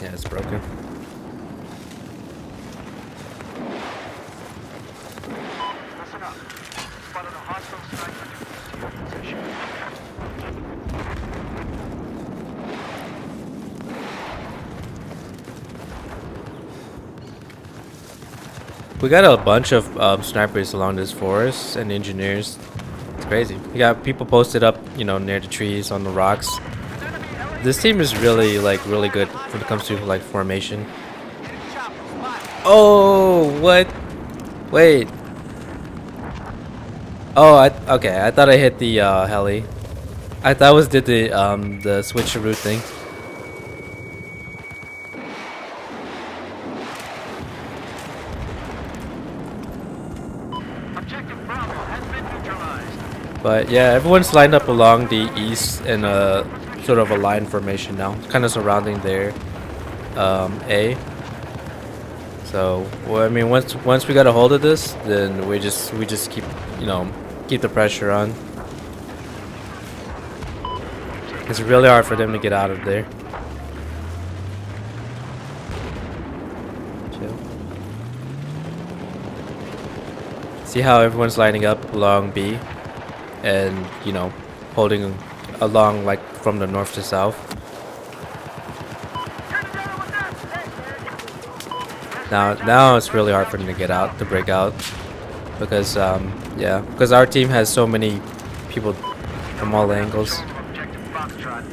Yeah, it's broken. Listen up. Spotted a hostile sniper to your position. We got a bunch of snipers along this forest and engineers. It's crazy. We got people posted up, you know, near the trees, on the rocks. This team is really, like, really good when it comes to, like, formation. Oh, what? Wait. Oh, okay. I thought I hit the heli. I thought I did the switcheroo thing. Objective Bravo has been neutralized. But yeah, everyone's lined up along the east in a sort of a line formation now, kind of surrounding their A. So, well, I mean, once we got a hold of this, then we just keep, you know, keep the pressure on. It's really hard for them to get out of there. Chill. See how everyone's lining up along B, and, you know, holding along, like, from the north to south. Now it's really hard for them to get out, to break out, because yeah, because our team has so many people from all angles. Objective Foxtrot.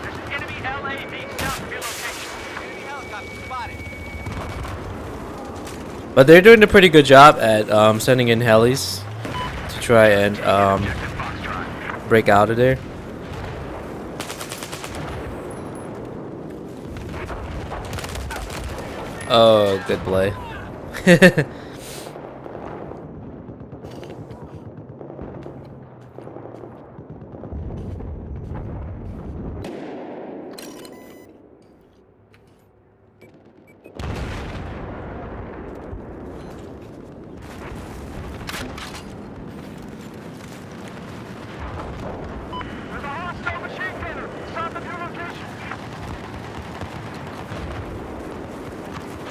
There's an enemy LAV south of your location. Enemy helicopter spotted. But they're doing a pretty good job at sending in helis to try and break out of there. Oh, good play.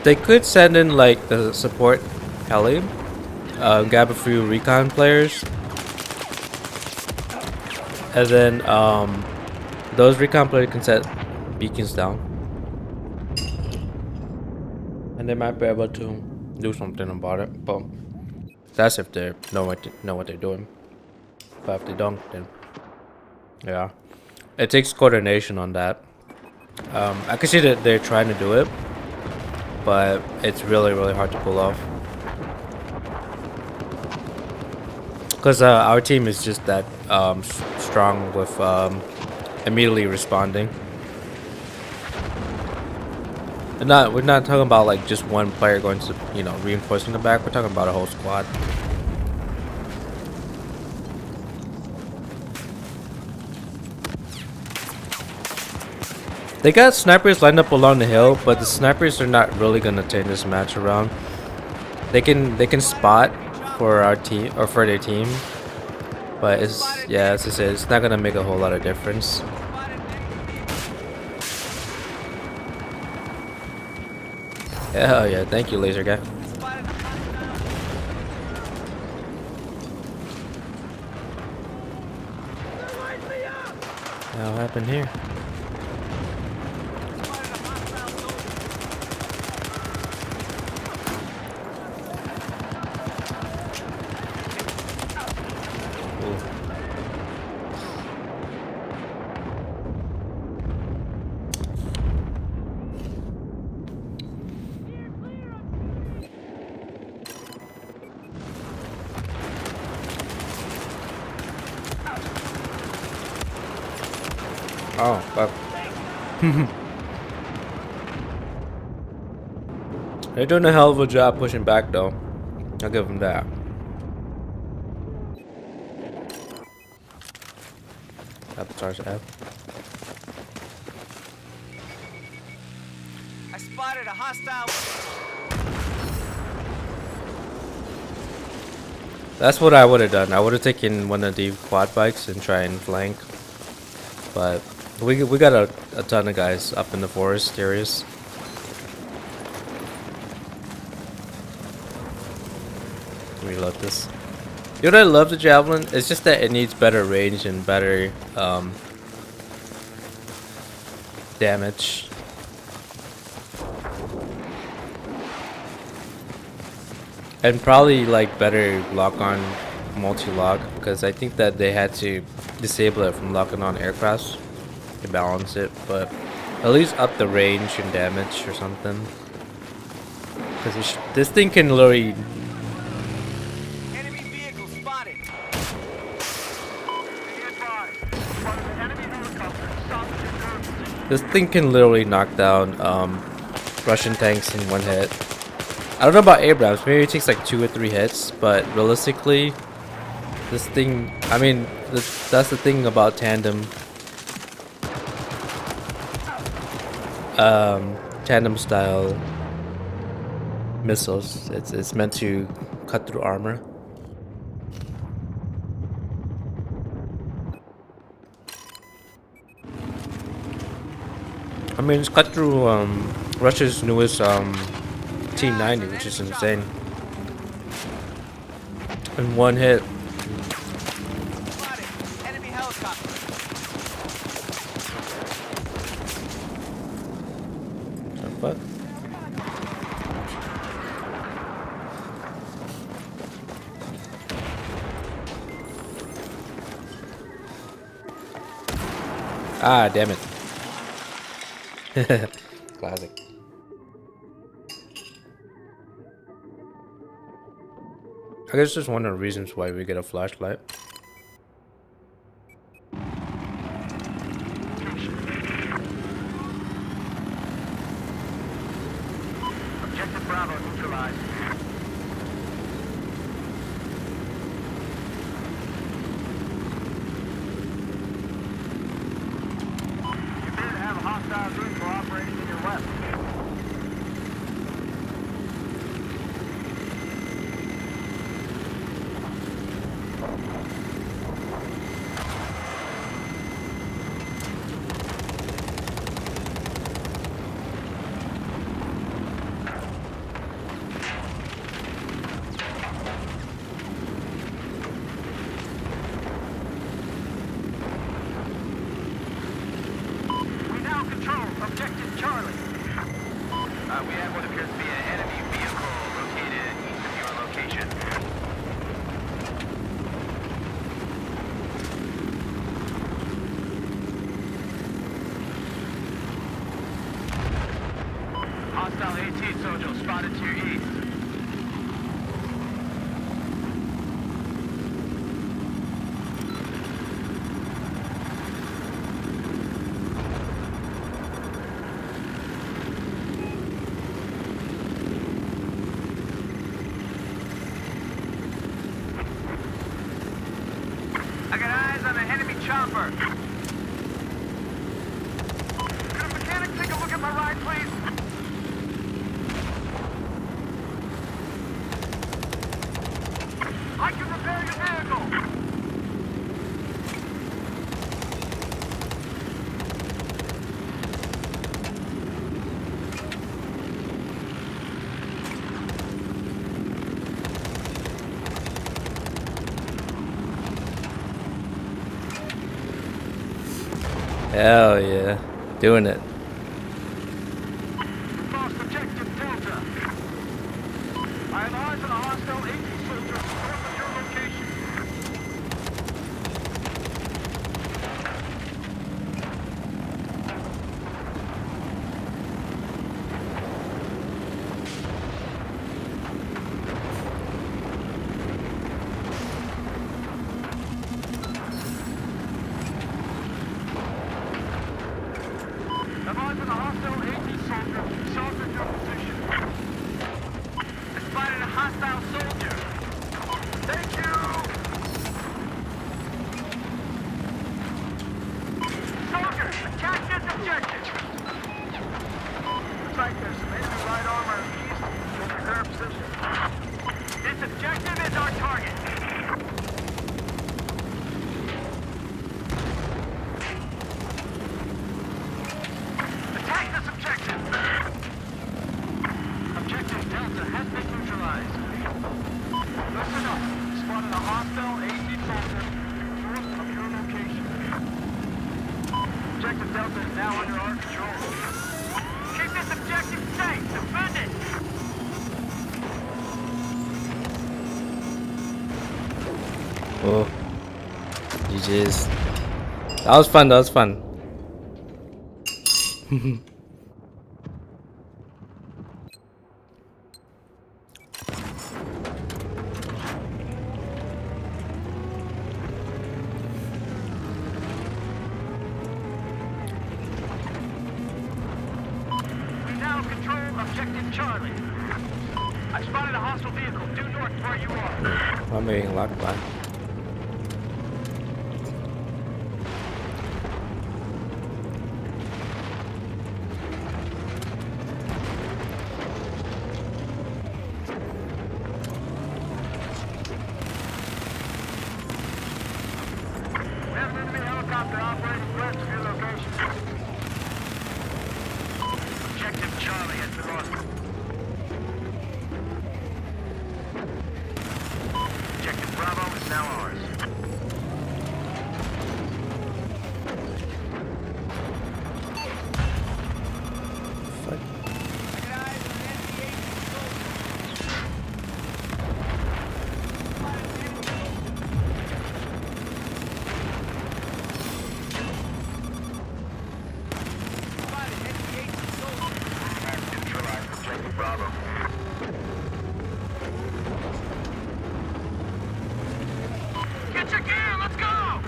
They could send in like the support heli, grab a few recon players, and then those recon players can set beacons down, and they might be able to do something about it. But that's if they know what they're doing. But if they don't, then yeah, it takes coordination on that. I can see that they're trying to do it, but it's really hard to pull off. Because our team is just that strong with immediately responding. And we're not talking about like just one player going to, you know, reinforcing the back. We're talking about a whole squad. They got snipers lined up along the hill, but the snipers are not really gonna turn this match around. They can spot for our team or for their team, but it's as I said, it's not gonna make a whole lot of difference. Hell yeah, thank you, laser guy. What happened here? Oh, fuck. They're doing a hell of a job pushing back, though. I'll give them that. Charge F. I spotted a hostile. That's what I would have done. I would have taken one of the quad bikes and try and flank. But we got a ton of guys up in the forest areas. Reload this. You know what I love the javelin? It's just that it needs better range and better damage. And probably like better lock on multi-lock, because I think that they had to disable it from locking on aircrafts to balance it, but at least up the range and damage or something. Because this thing can literally. Enemy vehicle spotted. Be advised. One of the enemy helicopters stopped at your current position. This thing can literally knock down Russian tanks in one hit. I don't know about Abrams, maybe it takes like 2 or 3 hits, but realistically, this thing, I mean, that's the thing about tandem style missiles. It's meant to cut through armor. I mean, it's cut through Russia's newest T-90, which is insane. In one hit. Spotted. Enemy helicopter. What? Ah, damn it. Classic. I guess just one of the reasons why we get a flashlight. Objective Bravo neutralized. You appear to have a hostile vehicle operating in your west. sniper. Could a mechanic take a look at my ride, please? I can repair your vehicle. Hell yeah. Doing it. Lost objective Delta. I have eyes on a hostile AT soldier north of your location. Have eyes on a hostile AT soldier south of your position. I spotted a hostile soldier. Thank you! Soldier, attack this objective! Looks like there's some enemy light armor east in your current position. This objective is our target. Attack this objective! Objective Delta has been neutralized. Listen up. Spotted a hostile AT soldier north of your location. Objective Delta is now under our control. Keep this objective safe. Defend it! Oh. GG's. That was fun. That was fun. We now control objective Charlie. I spotted a hostile vehicle due north of where you are. I'm being locked by. We have an enemy helicopter operating west of your location. Objective Charlie has been lost. Objective Bravo is now ours. Fuck. Neutralize Objective Bravo. Get your gear, let's go!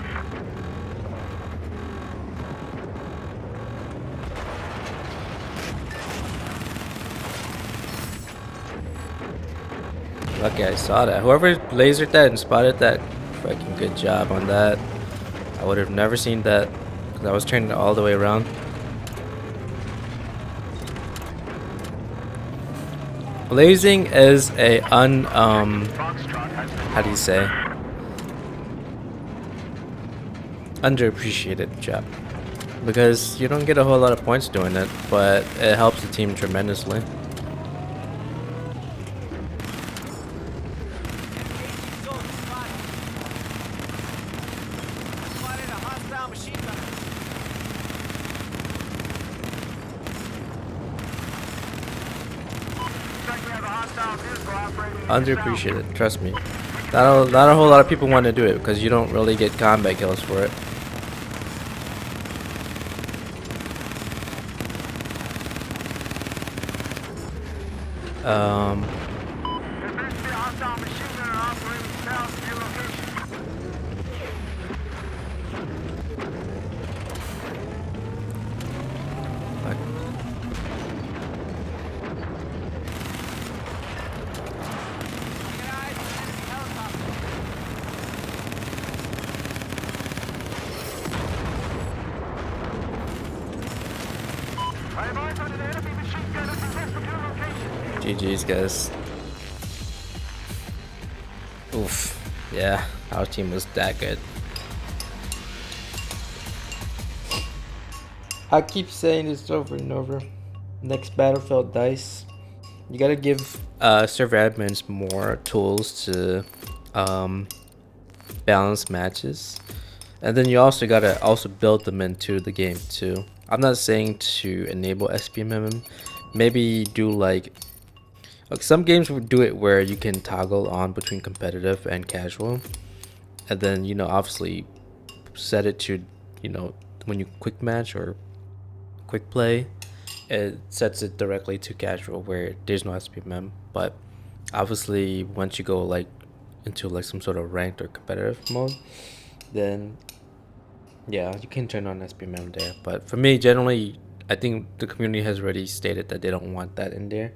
Lucky I saw that. Whoever lasered that and spotted that, fucking good job on that. I would have never seen that because I was turning it all the way around. Blazing is a Foxtrot has been how do you say, underappreciated job, because you don't get a whole lot of points doing it, but it helps the team tremendously. Underappreciated, trust me. Not a whole lot of people want to do it because you don't really get combat kills for it. There appears to be a hostile machine gunner operating south of your location. Fuck. GG's, guys. Oof. Yeah, our team was that good. I keep saying this over and over. Next Battlefield Dice, you gotta give server admins more tools to balance matches, and then you also gotta build them into the game too. I'm not saying to enable SPMM. Maybe do like some games would do it where you can toggle on between competitive and casual, and then obviously set it to when you quick match or quick play, it sets it directly to casual where there's no SPMM. But obviously once you go like into like some sort of ranked or competitive mode, then yeah, you can turn on SPMM there. But for me, generally, I think the community has already stated that they don't want that in there,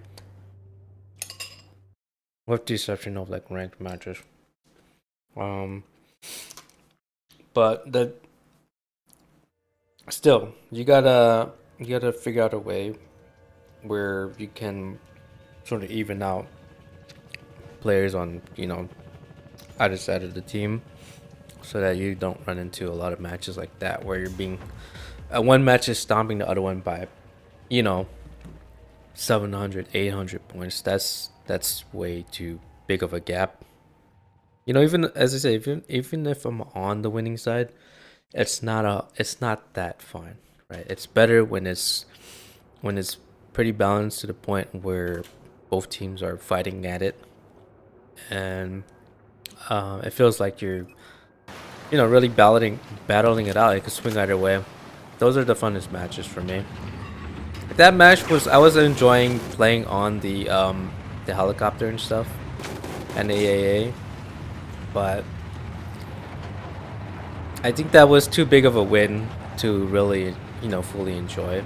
with the exception of like ranked matches. But the still, you gotta figure out a way where you can sort of even out players on either side of the team, so that you don't run into a lot of matches like that where you're being one match is stomping the other one by 700 800 points. That's way too big of a gap. Even as I say, even if I'm on the winning side, it's not that fun, right? It's better when it's pretty balanced to the point where both teams are fighting at it, and it feels like you're really battling it out. It could swing either way. Those are the funnest matches for me. That match I was enjoying playing on the helicopter and stuff and the AAA, but I think that was too big of a win to really fully enjoy it.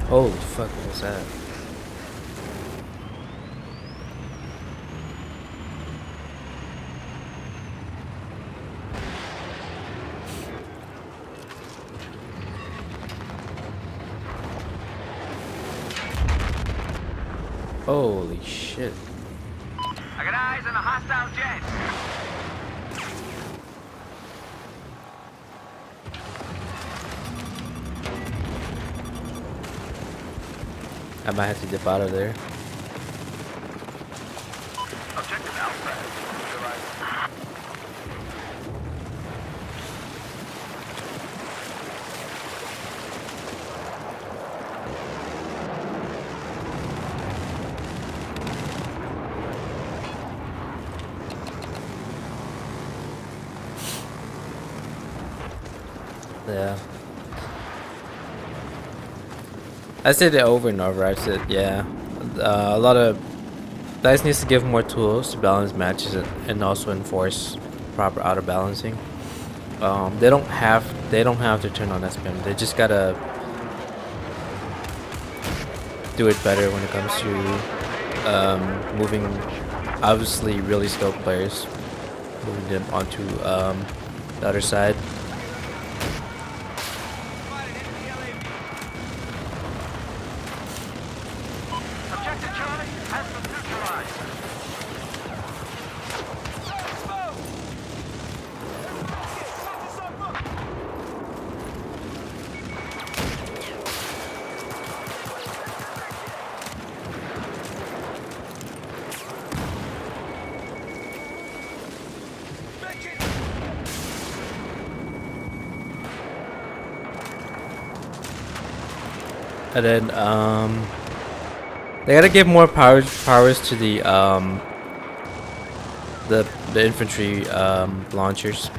Holy fuck, what was that? Holy shit. I got eyes on a hostile jet. I might have to dip out of there. Objective Alpha. Yeah. I said it over and over. I said, yeah, a lot of DICE needs to give more tools to balance matches and also enforce proper auto balancing. They don't have to turn on SPM. They just gotta do it better when it comes to moving obviously really skilled players, moving them onto the other side. And then they gotta give more powers to the infantry launchers.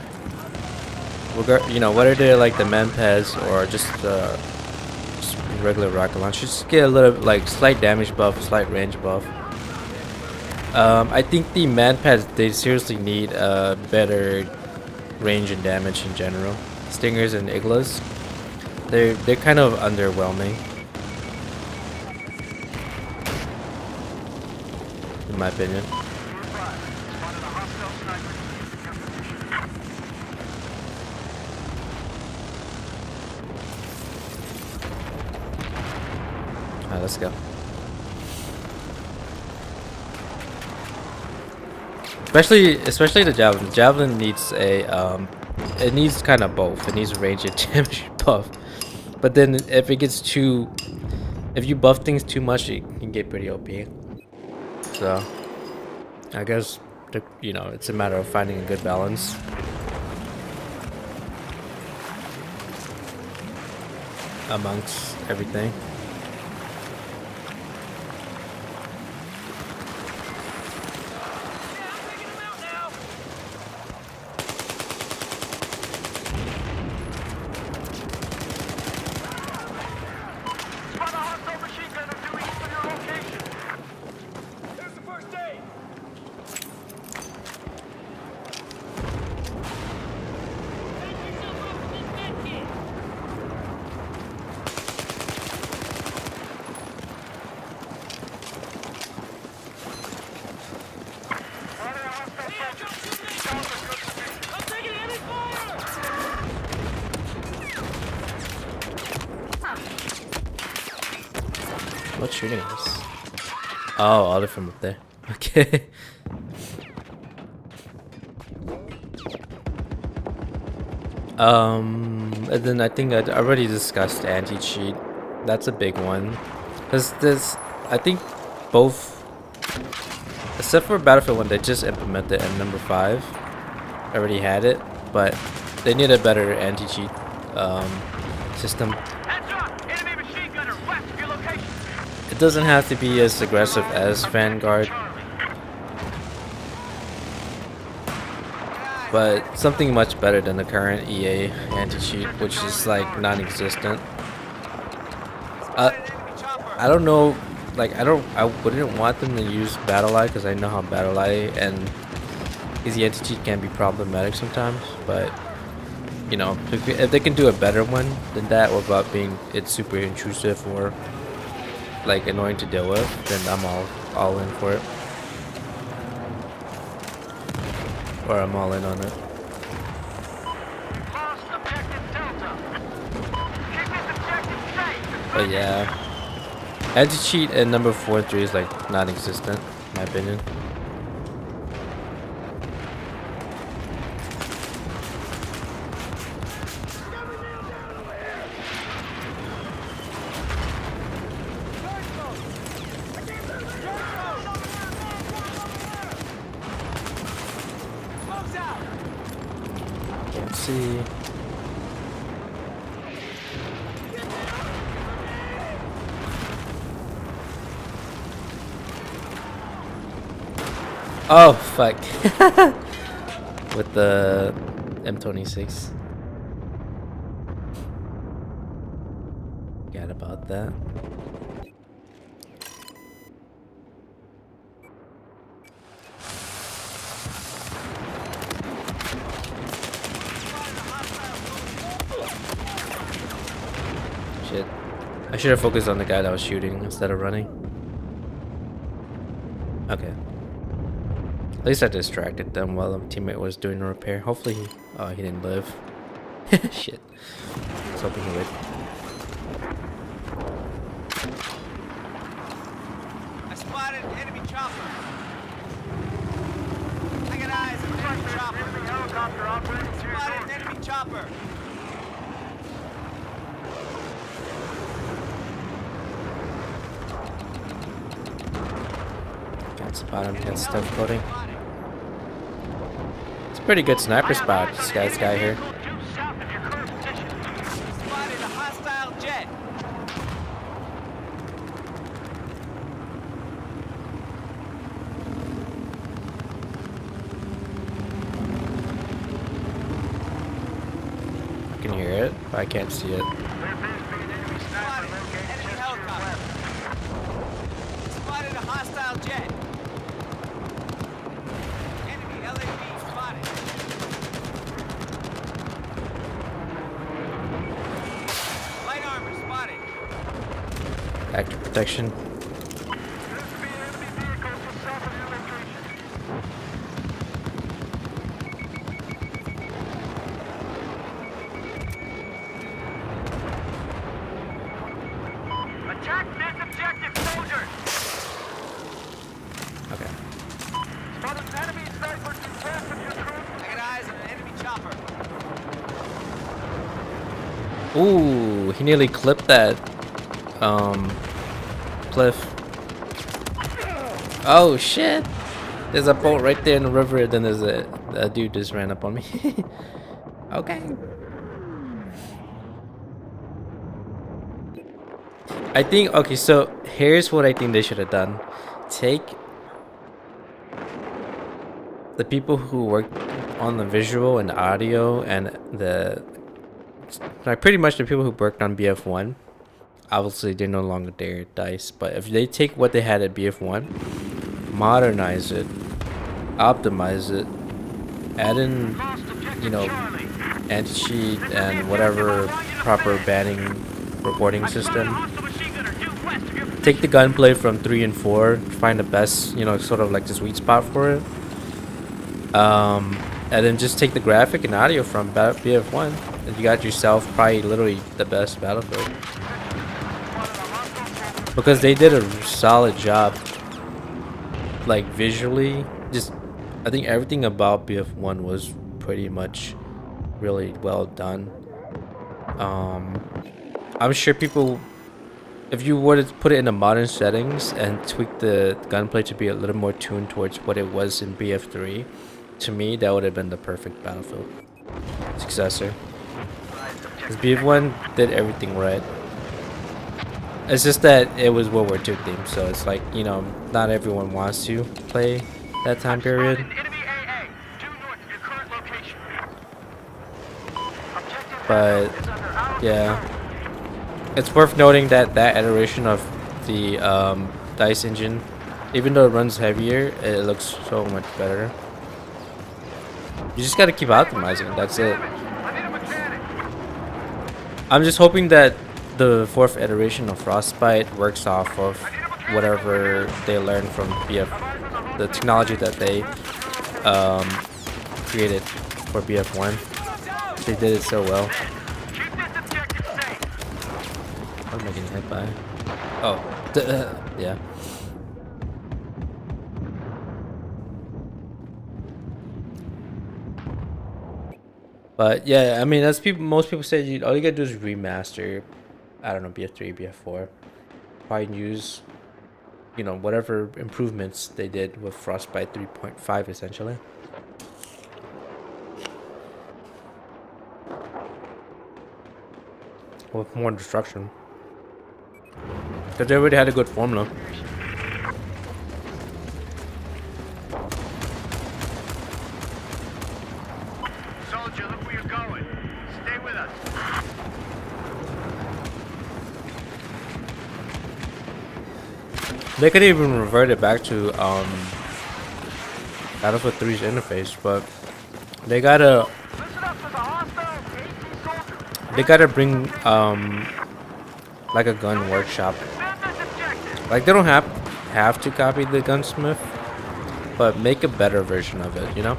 Whether they're like the Manpads or just regular rocket launchers, just get a little like slight damage buff, slight range buff. I think the Manpads, they seriously need better range and damage in general. Stingers and Iglas. They're kind of underwhelming, in my opinion. Alright, let's go. Especially the javelin. The javelin needs a it needs kind of both. It needs a range and damage buff. But then if you buff things too much, it can get pretty OP. So I guess it's a matter of finding a good balance. Amongst everything. What's shooting us? Oh, all of from up there. Okay. And then I think I already discussed anti-cheat. That's a big one. Cause I think both, except for Battlefield 1, they just implemented it, and number 5 already had it, but they need a better anti-cheat system. It doesn't have to be as aggressive as Vanguard, but something much better than the current EA anti-cheat, which is like non-existent. I don't know, like I wouldn't want them to use BattleEye because I know how BattleEye and easy anti-cheat can be problematic sometimes, but if they can do a better one than that without being super intrusive or like annoying to deal with, then I'm all in for it. Or I'm all in on it. But yeah, anti-cheat and number 4 and 3 is like non-existent, in my opinion. Can't see. Oh fuck. With the M26. Forgot about that. Shit. I should have focused on the guy that was shooting instead of running. Okay. At least I distracted them while a teammate was doing a repair. Hopefully he didn't live. Shit. I was hoping he would. I spotted an enemy chopper. I got eyes on an enemy chopper. Helicopter operating. Spotted an enemy chopper. Can't spot him, got stuff floating. It's a pretty good sniper spot, this guy here. Spotted a hostile jet. I can hear it, but I can't see it. Spotted enemy helicopter. Spotted a hostile jet. Enemy LAV spotted. active protection. Attack this objective, soldiers! Okay. Spotted an enemy sniper to west of your troops. I got eyes on an enemy chopper. Ooh, he nearly clipped that cliff. Oh shit! There's a boat right there in the river, then there's a dude just ran up on me. Okay. I think, okay, so here's what I think they should have done. Take the people who worked on the visual and audio and like pretty much the people who worked on BF1. Obviously they're no longer there at DICE, but if they take what they had at BF1, modernize it, optimize it, add in, you know, anti-cheat and whatever proper banning reporting system, take the gunplay from 3 and 4, find the best, you know, sort of like the sweet spot for it, and then just take the graphic and audio from BF1, and you got yourself probably literally the best Battlefield, because they did a solid job, like visually. Just I think everything about BF1 was pretty much really well done. I'm sure people, if you were to put it in the modern settings and tweak the gunplay to be a little more tuned towards what it was in BF3, to me that would have been the perfect Battlefield successor. Because BF1 did everything right. It's just that it was World War II themed, so it's like, you know, not everyone wants to play that time period. But yeah, it's worth noting that that iteration of the DICE engine, even though it runs heavier, it looks so much better. You just gotta keep optimizing, that's it. I'm just hoping that the 4th iteration of Frostbite works off of whatever they learned from BF, the technology that they created for BF1. They did it so well. What am I getting hit by? Oh, yeah. But yeah, I mean, as most people say, all you gotta do is remaster. I don't know, BF3, BF4. Probably use, you know, whatever improvements they did with Frostbite 3.5 essentially. With more destruction. Because they already had a good formula. Soldier, look where you're going. Stay with us. They could even revert it back to Battlefield 3's interface, but they gotta bring like a gun workshop. Like they don't have to copy the gunsmith, but make a better version of it, you know?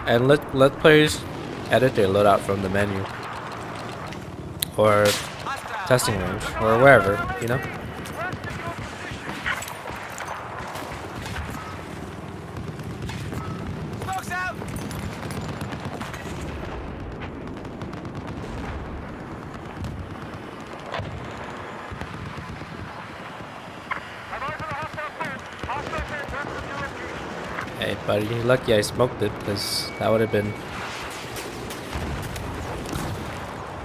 And let players edit their loadout from the menu or testing range or wherever, you know? Smoke's out! Hey buddy, you're lucky I smoked it, because that would have been...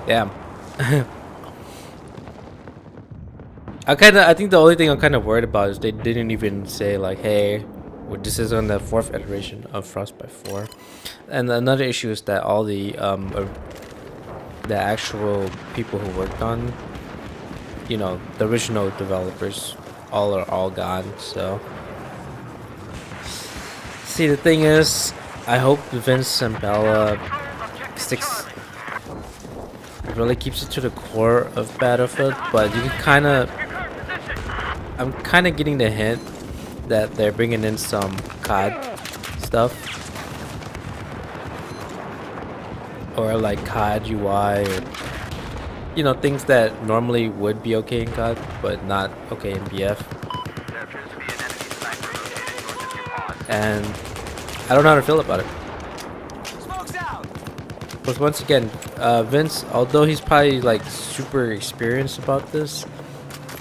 Damn. I think the only thing I'm kind of worried about is they didn't even say like, hey, well, this is on the 4th iteration of Frostbite 4. And another issue is that all the actual people who worked on, you know, the original developers, are all gone, so... See, the thing is, I hope Vince and Bella really keeps it to the core of Battlefield, but you can kind of I'm kind of getting the hint that they're bringing in some COD stuff, or like COD UI, or you know, things that normally would be okay in COD but not okay in BF. There appears to be an enemy sniper located north of your pause. And I don't know how to feel about it. Smoke's out. Because once again, Vince, although he's probably like super experienced about this,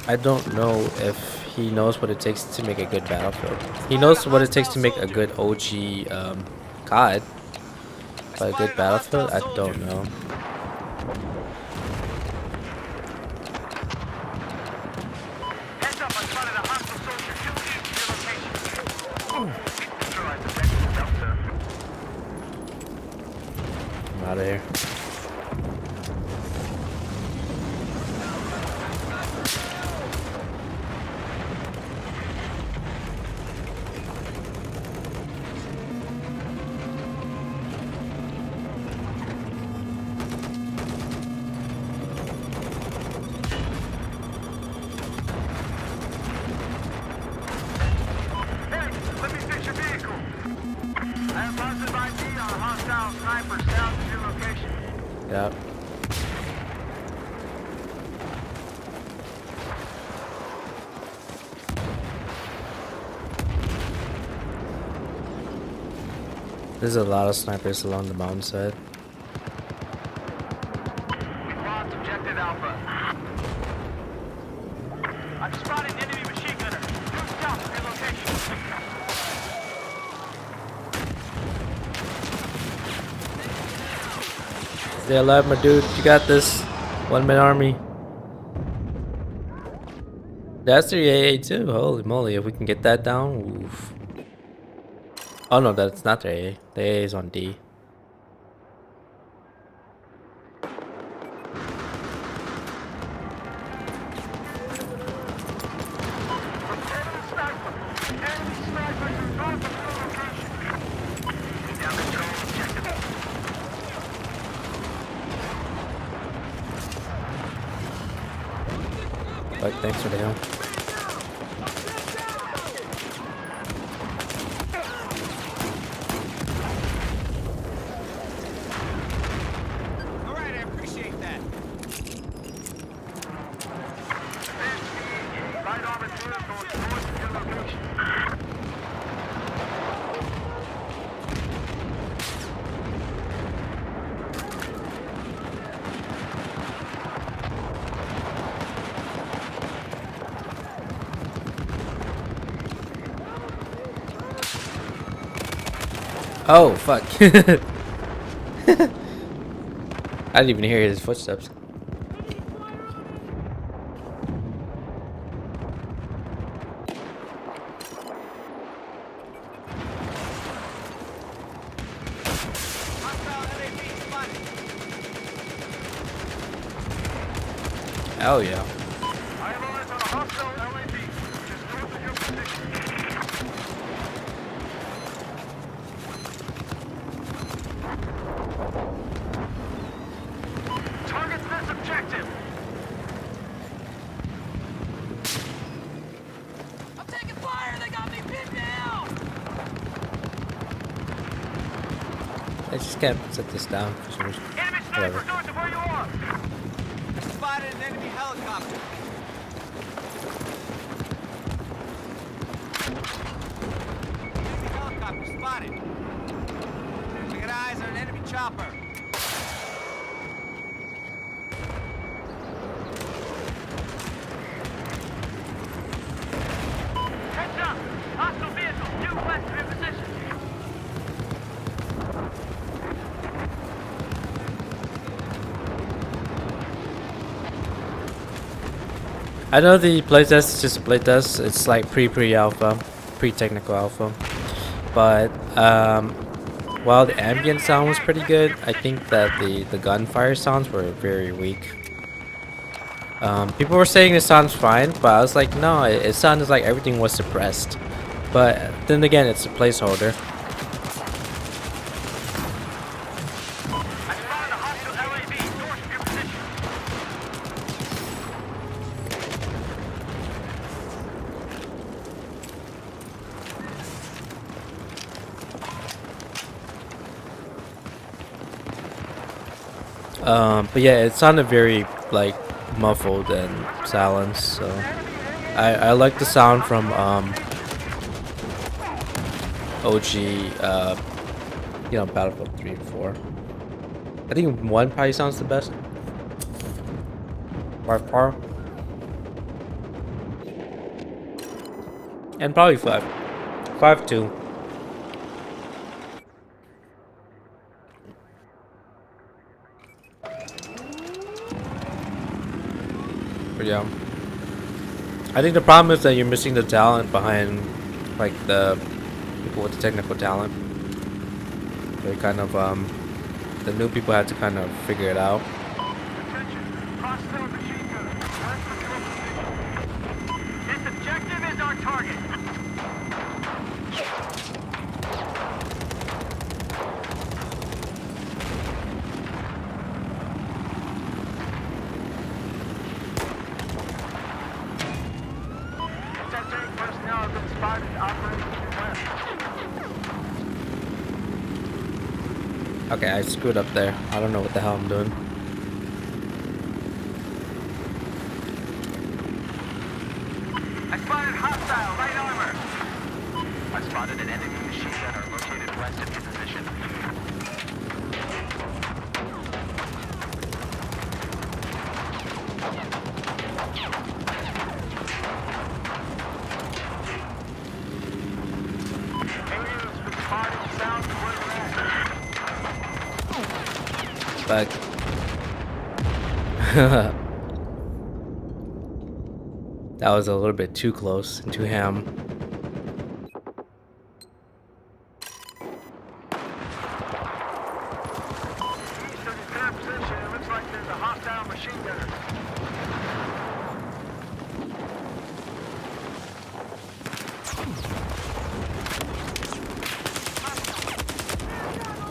I don't know if he knows what it takes to make a good Battlefield. He knows what it takes to make a good OG COD, but a good Battlefield, I don't know. Heads up, I spotted a hostile soldier 2 east of your location. Neutralize objective Delta. I'm out of here. Hey, let me fix your vehicle. I have positive ID on a hostile sniper south of your location. Yep. There's a lot of snipers along the mountainside. We've lost objective Alpha. I've spotted an enemy machine gunner. Due south of your location. Stay alive, my dude. You got this. One-man army. That's the AA too. Holy moly! If we can get that down, oof. Oh no, that's not the AA. The AA is on D. Enemy sniper. Enemy sniper is north of your location. We now control objective. But thanks for the help. All right, I appreciate that. Light armored vehicle north of your location. Oh fuck! I didn't even hear his footsteps. Hostile LAV spotted. Oh yeah. I have eyes on a hostile LAV, which is north of your position. Target this objective. I'm taking fire. They got me pinned down. I just can't set this down for some reason. Enemy Whatever. sniper north of where you are. Spotted an enemy helicopter. Enemy helicopter spotted. We got eyes on an enemy chopper. Heads up. Hostile vehicle due west of your position. I know the playtest is just a playtest. It's like pre-alpha, pre-technical alpha. But while the ambient sound was pretty good, I think that the gunfire sounds were very weak. People were saying it sounds fine, but I was like, no, it sounded like everything was suppressed. But then again, it's a placeholder. I spotted a hostile LAV north of your position. But yeah, it sounded very like muffled and silenced. So I like the sound from OG Battlefield 3 and 4. I think 1 probably sounds the best. By far. And probably 5. 5 too. But yeah. I think the problem is that you're missing the talent behind like the people with the technical talent. They kind of the new people had to kind of figure it out. Attention, hostile machine gunner. West of your position. This objective is our target. Sector personnel have been spotted operating to your west. Okay, I screwed up there. I don't know what the hell I'm doing. I spotted hostile light armor. I spotted an enemy machine gunner located west of your position. Aliens been spotted south of where you're at. But that was a little bit too close and too ham. East of your current position, it looks like there's a hostile machine gunner.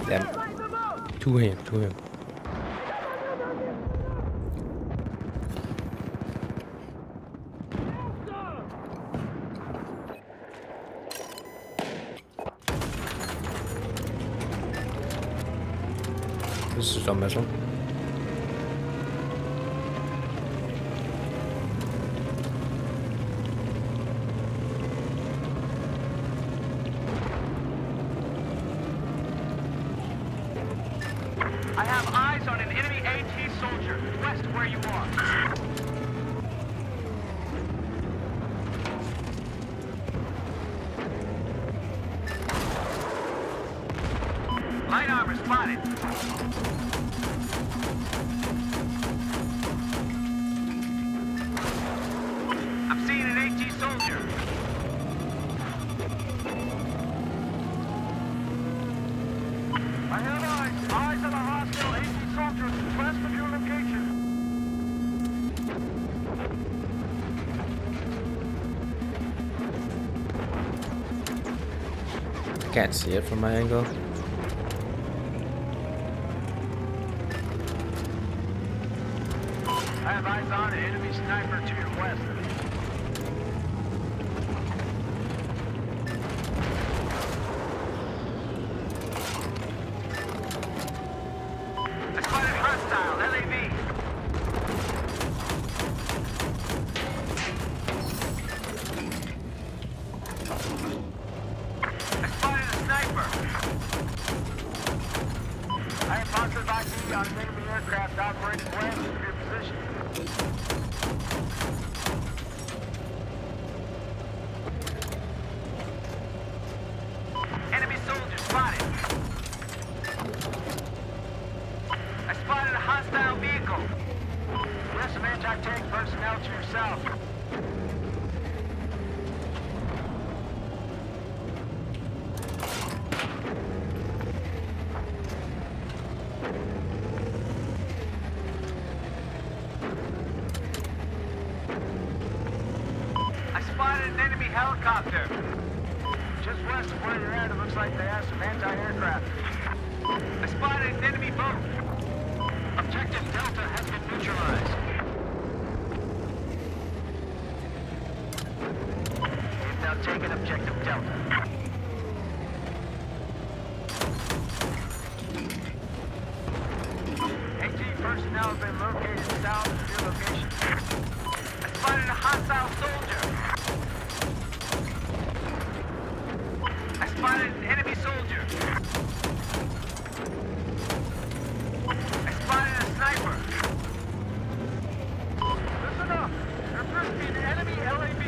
Damn. Two ham. This is a missile. I have eyes on an enemy AT soldier west of where you are. Light armor spotted. I'm seeing an AT soldier. I have eyes on a hostile AT soldier west of your location. Can't see it from my angle. I have eyes on an enemy sniper to your west. I spotted hostile LAV. I spotted a sniper. I have positive ID on an enemy aircraft operating west of your position. Enemy soldier spotted. I spotted a hostile vehicle. You have some anti-tank personnel to your south. I spotted an enemy helicopter. Just west of where you're at, it looks like they have some anti-aircraft. I spotted an enemy boat. Objective Delta has been neutralized. We've now taken Objective Delta. AT personnel have been located south of your location. I spotted a hostile soldier. I spotted an enemy soldier. I spotted a sniper. Listen up. There appears to be an enemy LAV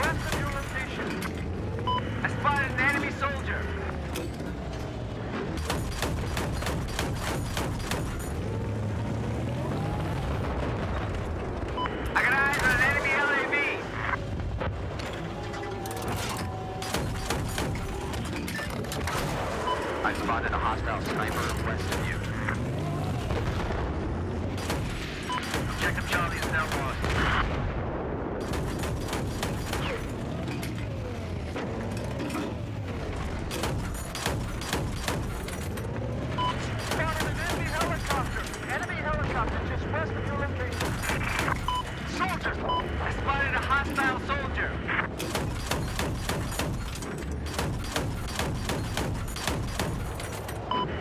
west of your location. I spotted an enemy soldier. I got eyes on an enemy LAV. I spotted a hostile sniper west of you. Objective Charlie is now lost. Spotted an enemy helicopter. Enemy helicopter just west of your location. Soldier! I spotted a hostile soldier.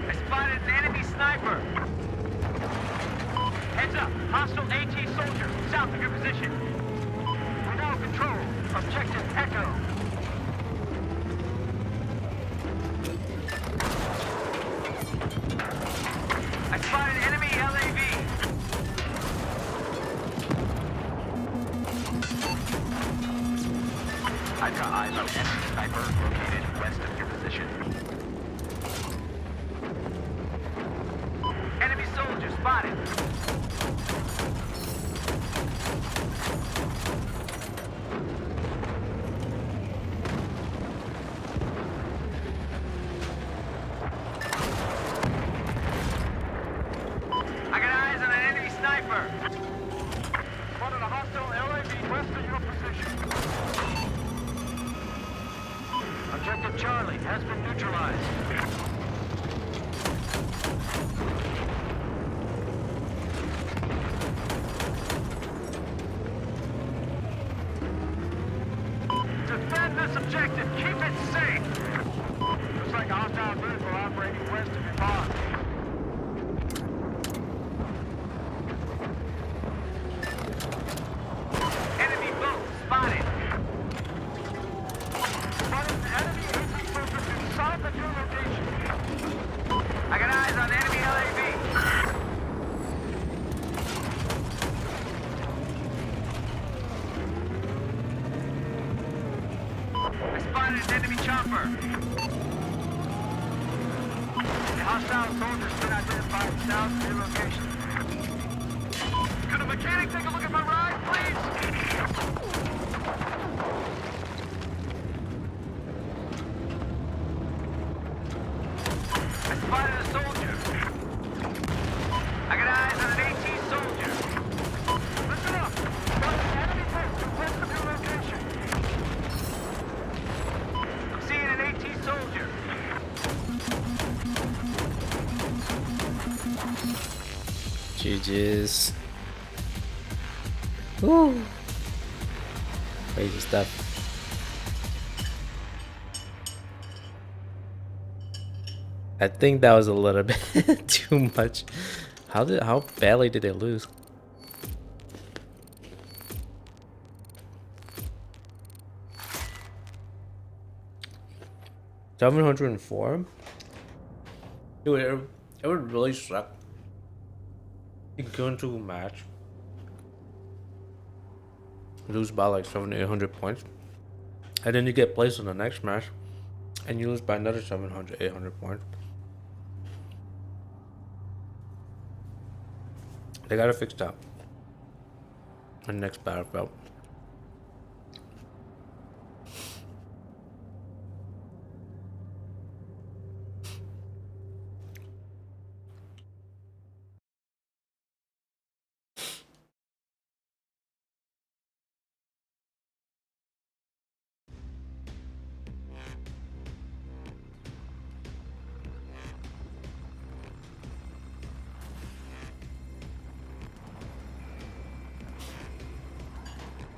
I spotted an enemy sniper. Heads up, hostile AT soldier, south of your position. We now control objective Echo. I spotted enemy LAV. I've got eyes on enemy sniper located west of your position. Enemy soldier spotted. I got eyes on an enemy sniper. Spotted a hostile LAV west of your position. Objective Charlie has been neutralized. Defend this objective. Keep it safe. Looks like a hostile vehicle operating west of your boss. Enemy boat spotted. Spotted an enemy AT soldier south of your location. I got eyes on enemy LAV. I spotted an enemy chopper. The hostile soldiers been identified south of your location. Could a mechanic take a look at my ride, please? I spotted a soldier. I got eyes on an AT soldier. Listen up. Spotted an enemy boat to west of your location. I'm seeing an AT soldier. GG's. Woo. Crazy stuff. I think that was a little bit too much. How badly did they lose? $704? Dude, it would really suck. You go into a match, lose by like 700-800 points, and then you get placed in the next match, and you lose by another 700-800 points. They gotta fix that in the next Battlefield.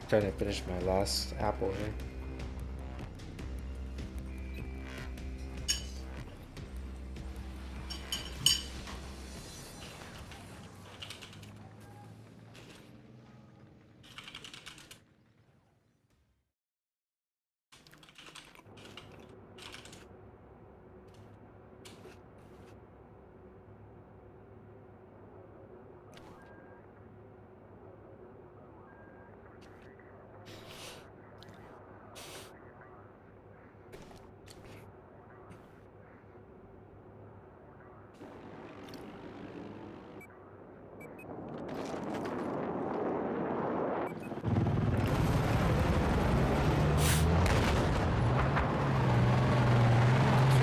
Trying to finish my last apple here.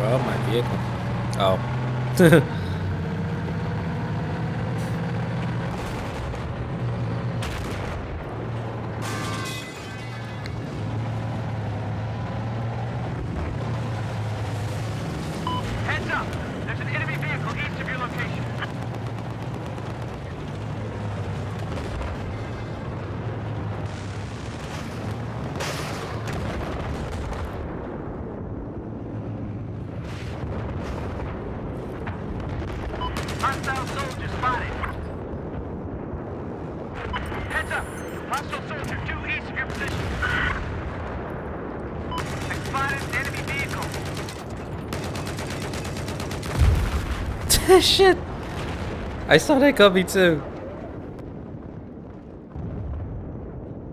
Oh, my vehicle. Oh. Heads up! There's an enemy vehicle east of your location. Hostile soldier spotted. Heads up! Hostile soldier due east of your position. I spotted an enemy vehicle. Shit. I saw that coming too.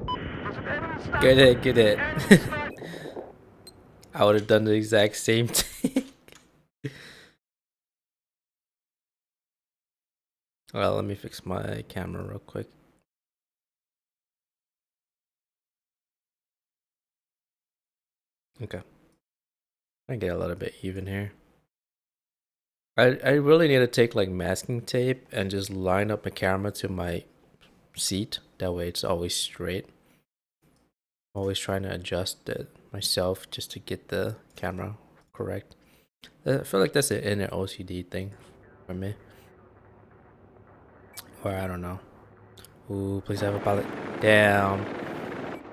There's an enemy stop. Get it, get it. Enemy sniper. I would have done the exact same thing. Well, let me fix my camera real quick. Okay. I get a little bit even here. I really need to take like masking tape and just line up my camera to my seat. That way it's always straight. Always trying to adjust it myself just to get the camera correct. I feel like that's an inner OCD thing for me. Or I don't know. Ooh, please have a pilot. Damn.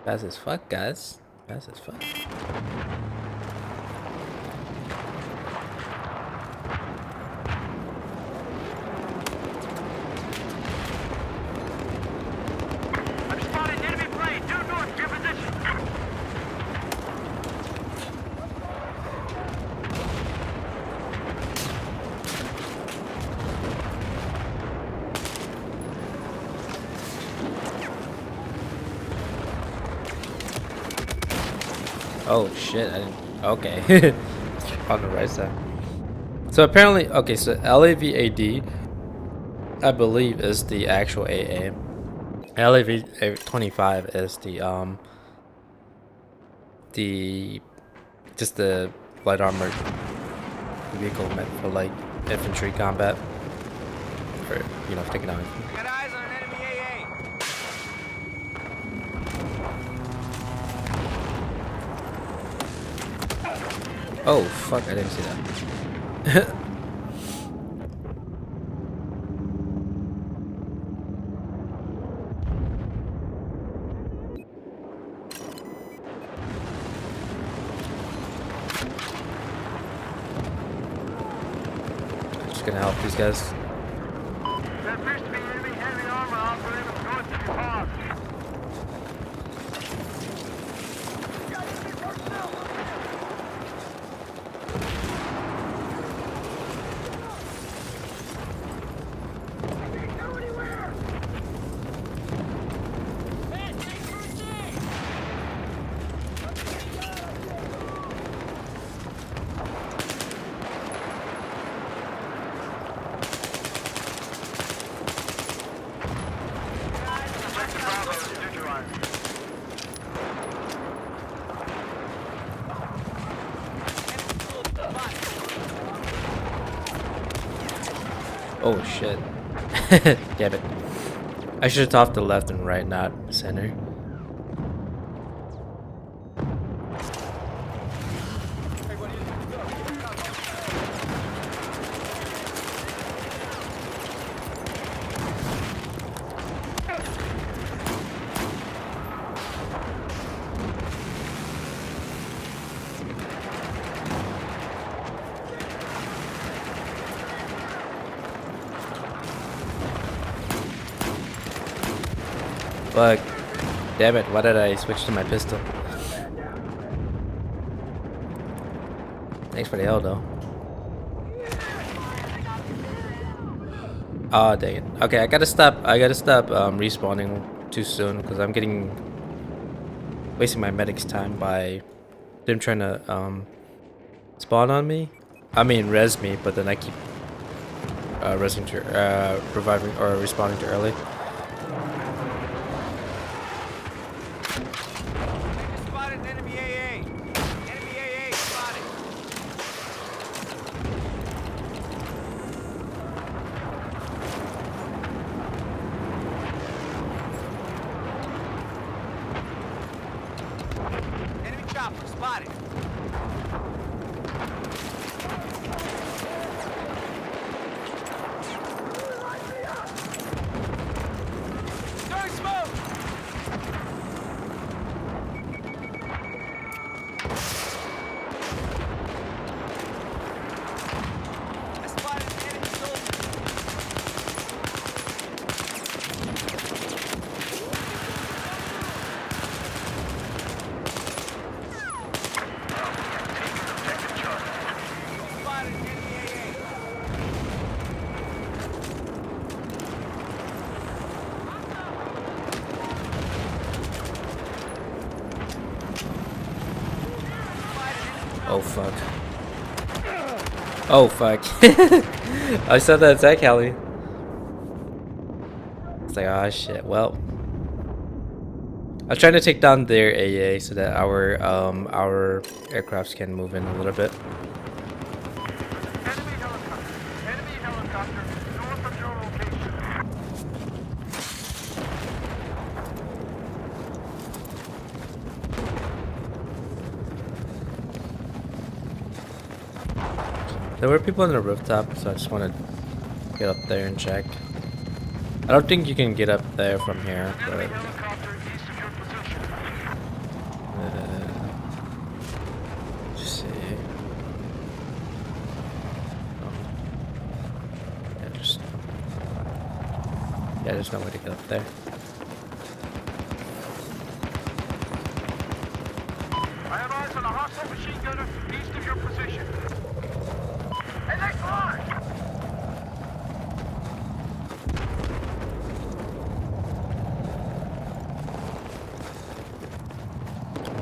Fast as fuck, guys. Fast as fuck. I've spotted an enemy plane due north of your position. Oh shit, I didn't. Okay. On the right side. So apparently, okay, so LAVAD, I believe, is the actual AA. LAV 25 is the just the light armored vehicle meant for like infantry combat, or you know, taking on. We got eyes on an enemy AA. Oh fuck, I didn't see that. Just gonna help these guys. There appears to be enemy heavy armor operating north of your hog. Objective Bravo is neutralized. Oh shit. Damn it. I should have topped the left and right, not center. Fuck. Damn it, why did I switch to my pistol? Thanks for the help though. Oh dang it. Okay, I gotta stop respawning too soon because I'm wasting my medic's time by them trying to spawn on me. I mean res me, but then I keep reviving or respawning too early. Spotted an enemy AA. Enemy AA spotted. Chopper spotted. Throwing smoke! I spotted an enemy soldier. Spotted an enemy AA. Oh fuck. Oh fuck. I saw that attack heli. It's like, oh shit. Well, I'm trying to take down their AA so that our aircrafts can move in a little bit. Enemy helicopter. Enemy helicopter north of your location. There were people on the rooftop, so I just want to get up there and check. I don't think you can get up there from here, Enemy but helicopter east of your position. let's see. Oh. Yeah, there's no way to get up there. I have eyes on a hostile machine gunner east of your position. Hey, they fly!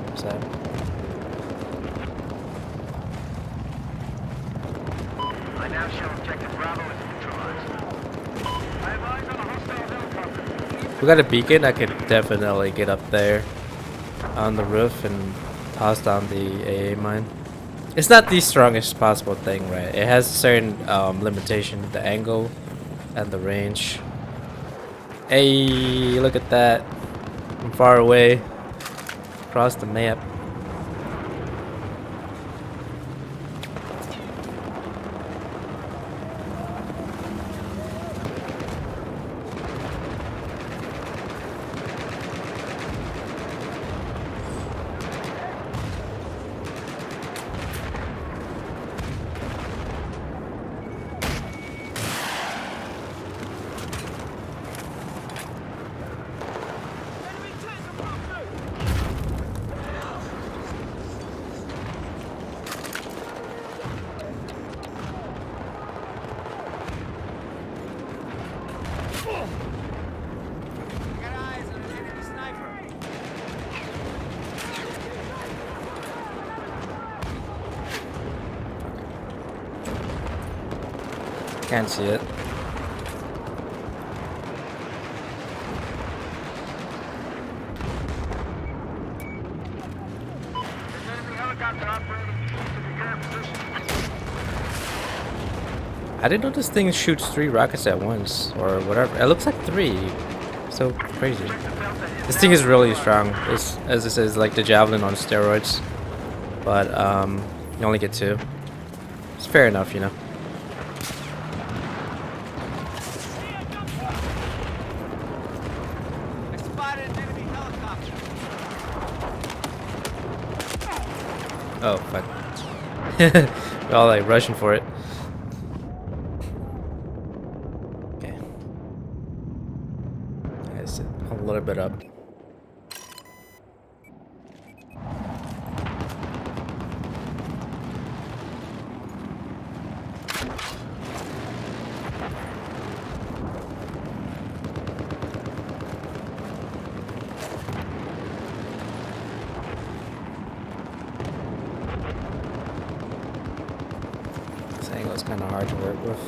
What's that? I now show objective Bravo as neutralized. I have eyes on a hostile helicopter. If we got a beacon, I could definitely get up there on the roof and toss down the AA mine. It's not the strongest possible thing, right? It has a certain limitation, the angle and the range. Hey, look at that. From far away, across the map. I got eyes on an enemy sniper. Can't see it. There's enemy helicopter operating east of your current position. I didn't know this thing shoots 3 rockets at once, or whatever. It looks like 3. So crazy. This thing is really strong. It's, as it says, like the Javelin on steroids. But you only get 2. It's fair enough, you know. I spotted an enemy helicopter. Oh fuck. We're all like rushing for it. Okay. It's a little bit up. This angle is kind of hard to work with.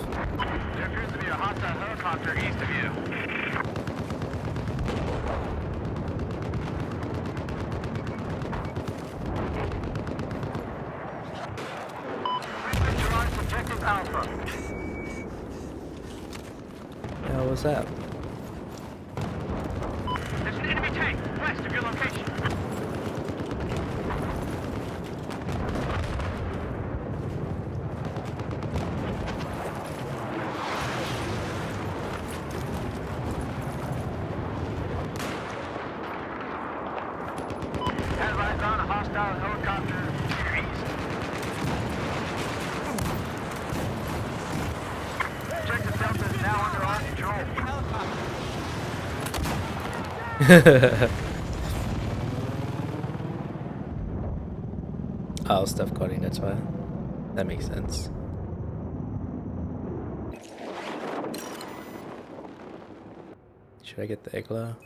There appears to be a hostile helicopter east of you. Neutralize objective Alpha. The hell was that? There's an enemy tank west of your location. hostile helicopter east. Objective Delta is now under our control. Enemy helicopter. Oh, stuff coding, that's why. That makes sense. Should I get the igla?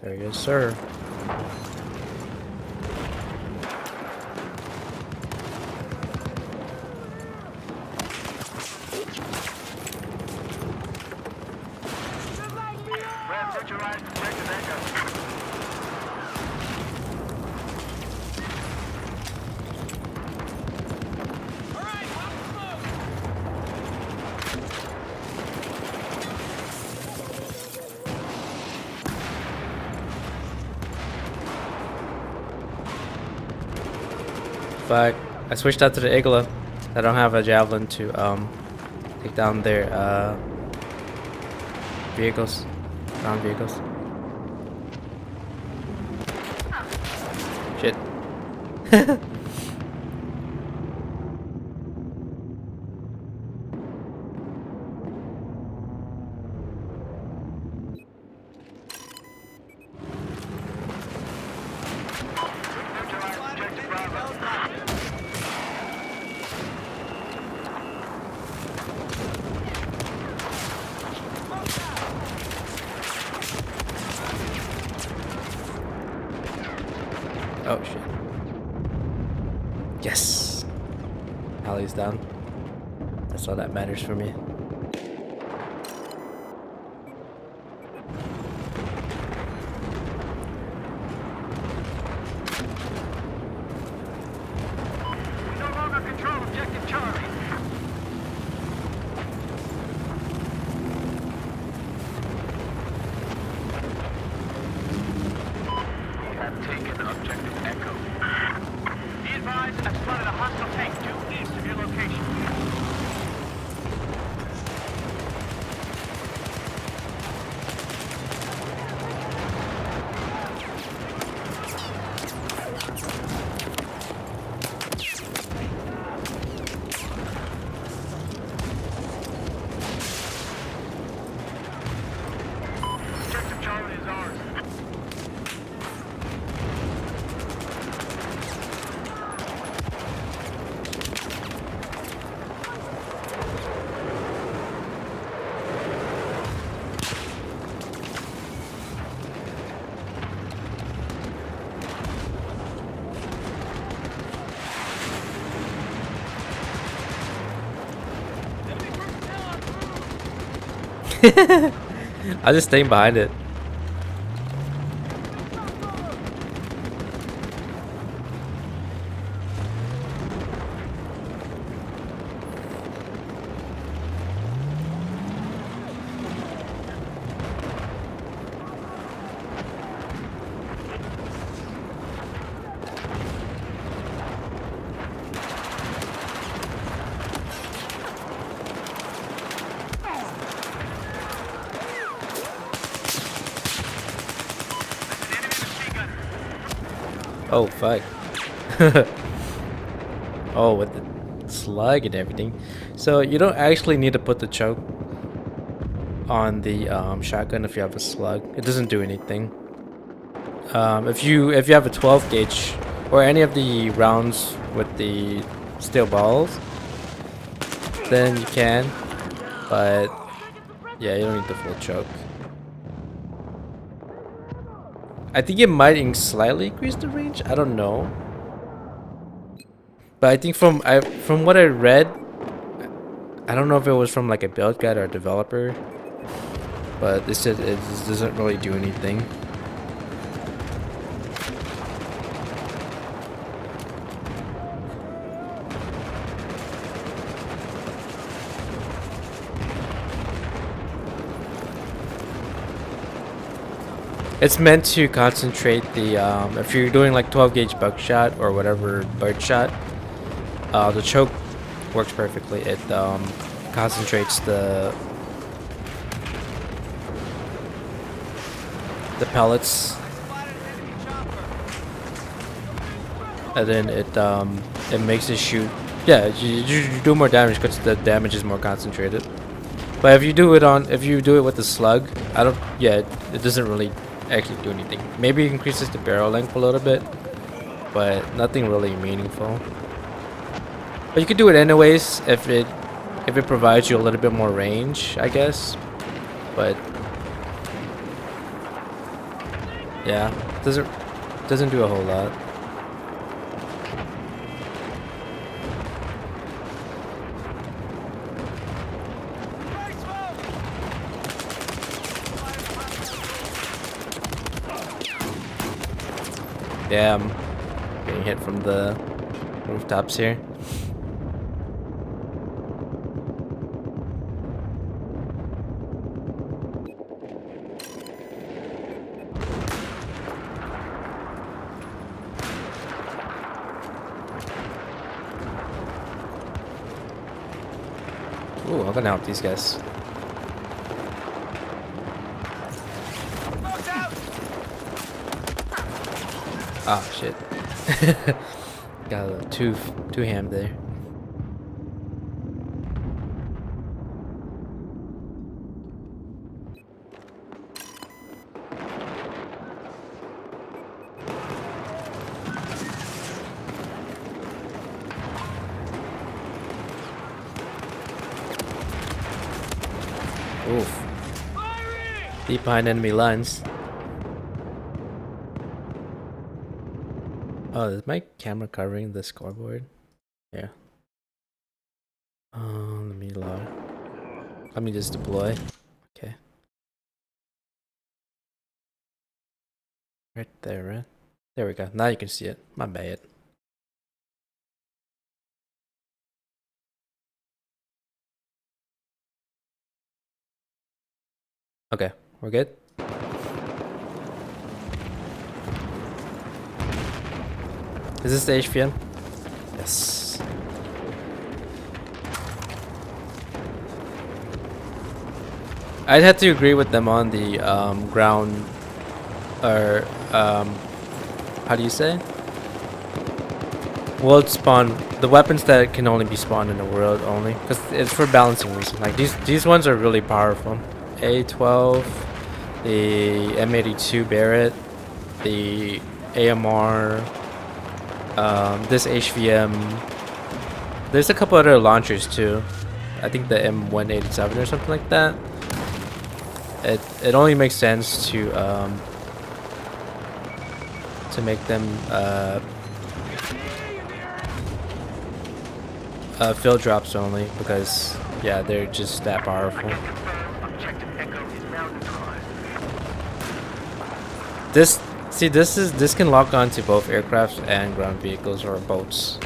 There he is, sir. Red neutralized objective Echo. Fuck. I switched out to the igla. I don't have a javelin to take down their vehicles. Ground vehicles. Shit. Neutralized objective Bravo. Oh shit. Yes. Alley's down. That's all that matters for me. We no longer control objective Charlie. We have taken objective Echo. Be advised, I've spotted a hostile tank due east of your location. Objective Charlie is ours. I was just staying behind it. Oh fuck. Oh, with the slug and everything. So you don't actually need to put the choke on the shotgun if you have a slug. It doesn't do anything. If you have a 12 gauge or any of the rounds with the steel balls, then you can. But yeah, you don't need the full choke. I think it might slightly increase the range. I don't know, but I think from what I read, I don't know if it was from like a build guide or a developer, but they said it just doesn't really do anything. It's meant to concentrate the if you're doing like 12 gauge buckshot or whatever birdshot, the choke works perfectly. It concentrates the pellets. I spotted an enemy chopper. and then it makes it shoot. Yeah, you do more damage because the damage is more concentrated. But if you do it with the slug, it doesn't really actually do anything. Maybe it increases the barrel length a little bit, but nothing really meaningful. But you could do it anyways if it provides you a little bit more range, I guess. But yeah, doesn't do a whole lot. Yeah, I'm getting hit from the rooftops here. Ooh, I'm gonna help these guys. Ah, shit. Got a two ham there. Oof. Deep behind enemy lines. Oh, is my camera covering the scoreboard? Yeah. Let me log. Let me just deploy. Okay. Right there, right? There we go. Now you can see it. My bad. Okay, we're good. Is this the HVM? Yes. I'd have to agree with them on the ground, or how do you say? World spawn, the weapons that can only be spawned in the world only, because it's for balancing reasons. Like these ones are really powerful. A12, the M82 Barrett, the AMR. This HVM. There's a couple other launchers too. I think the M187 or something like that. It only makes sense to make them field drops only, because yeah, they're just that powerful. This can lock onto both aircrafts and ground vehicles or boats.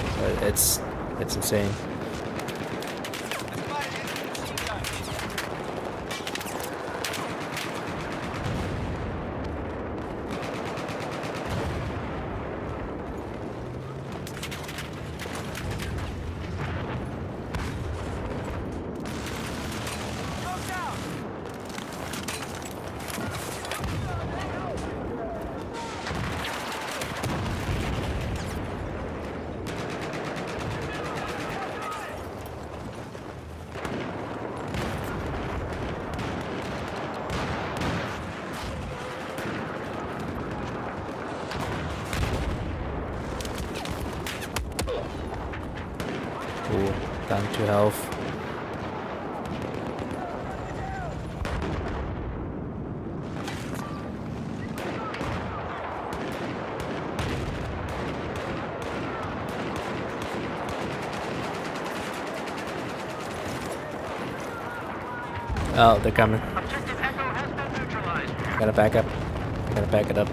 It's insane. Ooh, down to health. Oh, they're coming. Objective Echo has been neutralized. Gotta back up. Gotta back it up.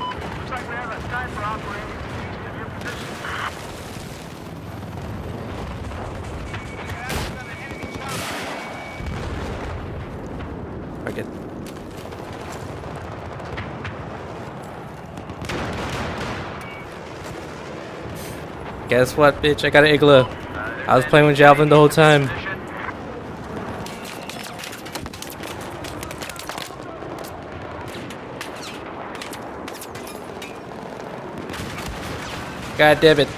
Looks like we have a sniper operating east of your position. Target. Guess what, bitch? I got an igloo. I was playing with Javelin the whole time. God damn it.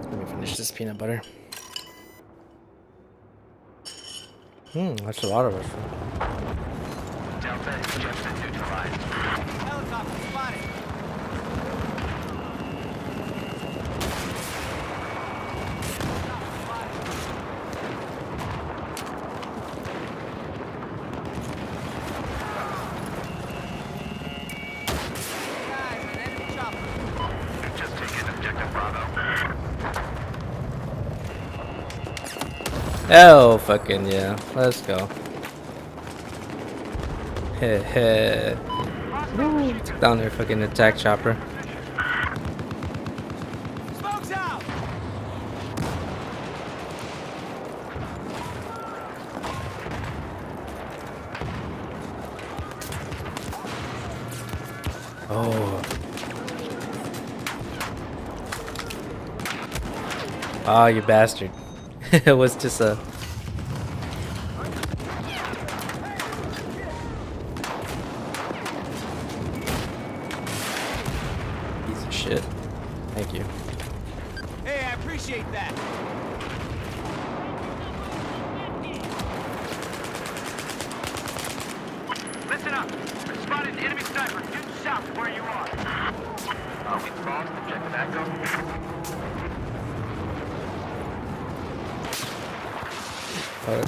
Let me finish this peanut butter. That's a lot of us. Delta has just been neutralized. Helicopter spotted. Guys, an enemy chopper. We've just taken objective Bravo. Oh, fucking yeah. Let's go. Heh heh. Took down their fucking attack chopper. Smoke's out. Oh. Oh, you bastard. It was just a... piece of shit. Thank you. Hey, I appreciate that. Listen up. We've spotted an enemy sniper due south of where you are. We've lost objective Echo. Fuck.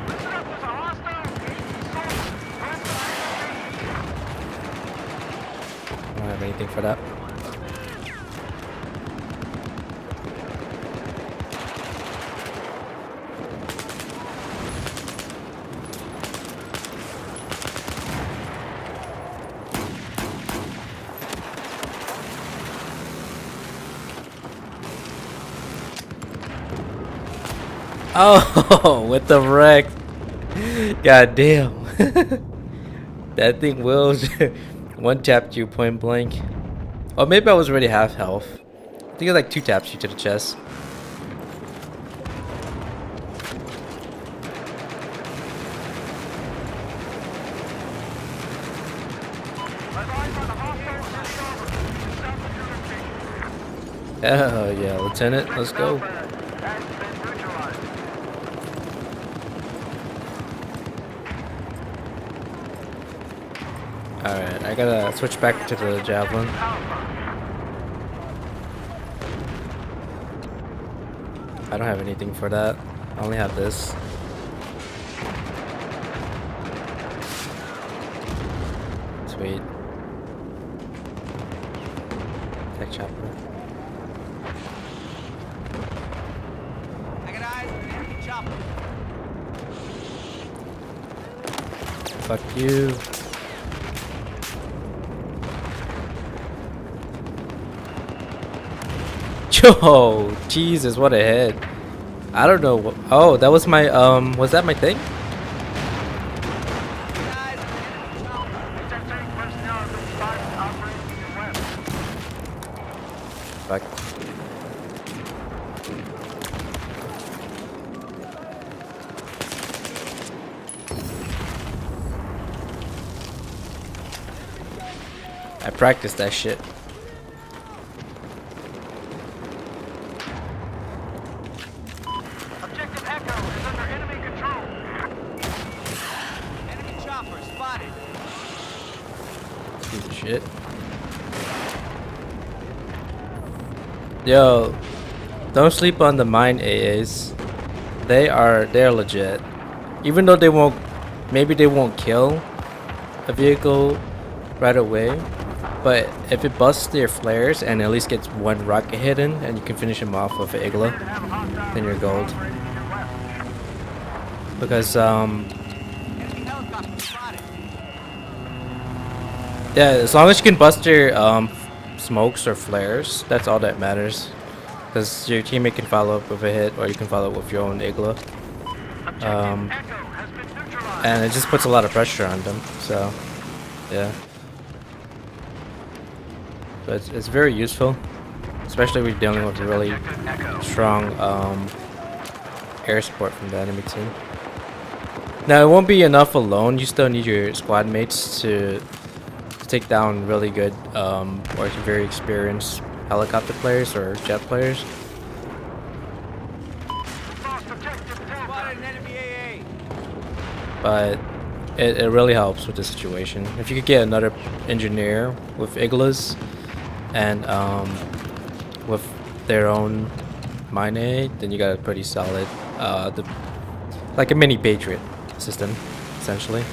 Listen up, there's a hostile I don't have anything for that. Oh, with the wreck. God damn. That thing will one tapped you point blank. Oh, maybe I was already half health. I think it like 2 taps you to the chest. Oh yeah, Lieutenant, let's go. Alright, I gotta switch back to the Javelin. I don't have anything for that. I only have this. Sweet. Tech chopper. I got eyes on an enemy chopper. Fuck you. Yo, Jesus, what a hit. I don't know what, oh, that was my, was that my thing? Guys, an enemy chopper. Fuck. I practiced that shit. Objective Echo is under enemy control. Enemy chopper spotted. Piece of shit. Yo, don't sleep on the mine AAs. They're legit. Even though maybe they won't kill a vehicle right away, but if it busts their flares and at least gets one rocket hidden and you can finish him off with an igloo, then you're gold. Because Enemy helicopter spotted. yeah, as long as you can bust their smokes or flares, that's all that matters. because your teammate can follow up with a hit, or you can follow up with your own igloo. Objective Echo has been neutralized. And it just puts a lot of pressure on them. So, yeah. But it's very useful, especially when you're dealing with really Objective Echo. strong air support from the enemy team. Now, it won't be enough alone. You still need your squad mates to take down really good or very experienced helicopter players or jet players. Lost objective Delta. Spotted an enemy AA. But it really helps with the situation. If you could get another engineer with igloos and with their own mine aid, then you got a pretty solid, like a mini Patriot system, essentially.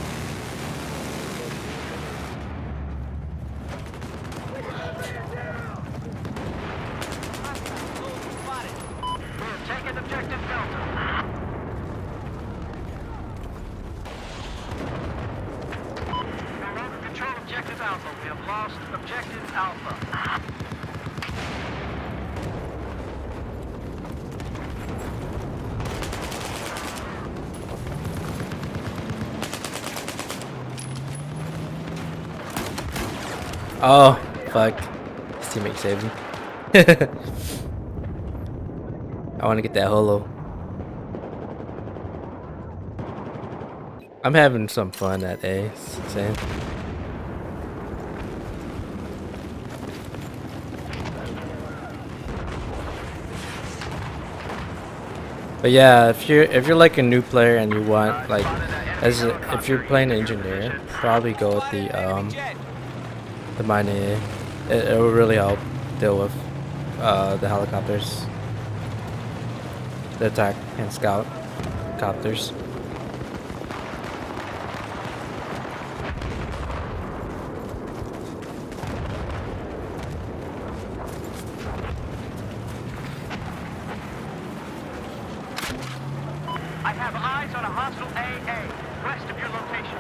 Spotted. We're taking objective Delta. No longer control objective Alpha. We have lost objective Alpha. Oh, fuck. His teammate saved him. I want to get that holo. I'm having some fun at A. It's insane. But yeah, if you're like a new player and you want like if you're playing an engineer, probably go with the mine A. It will really help deal with the helicopters, the attack and scout copters. I have eyes on a hostile AA west of your location.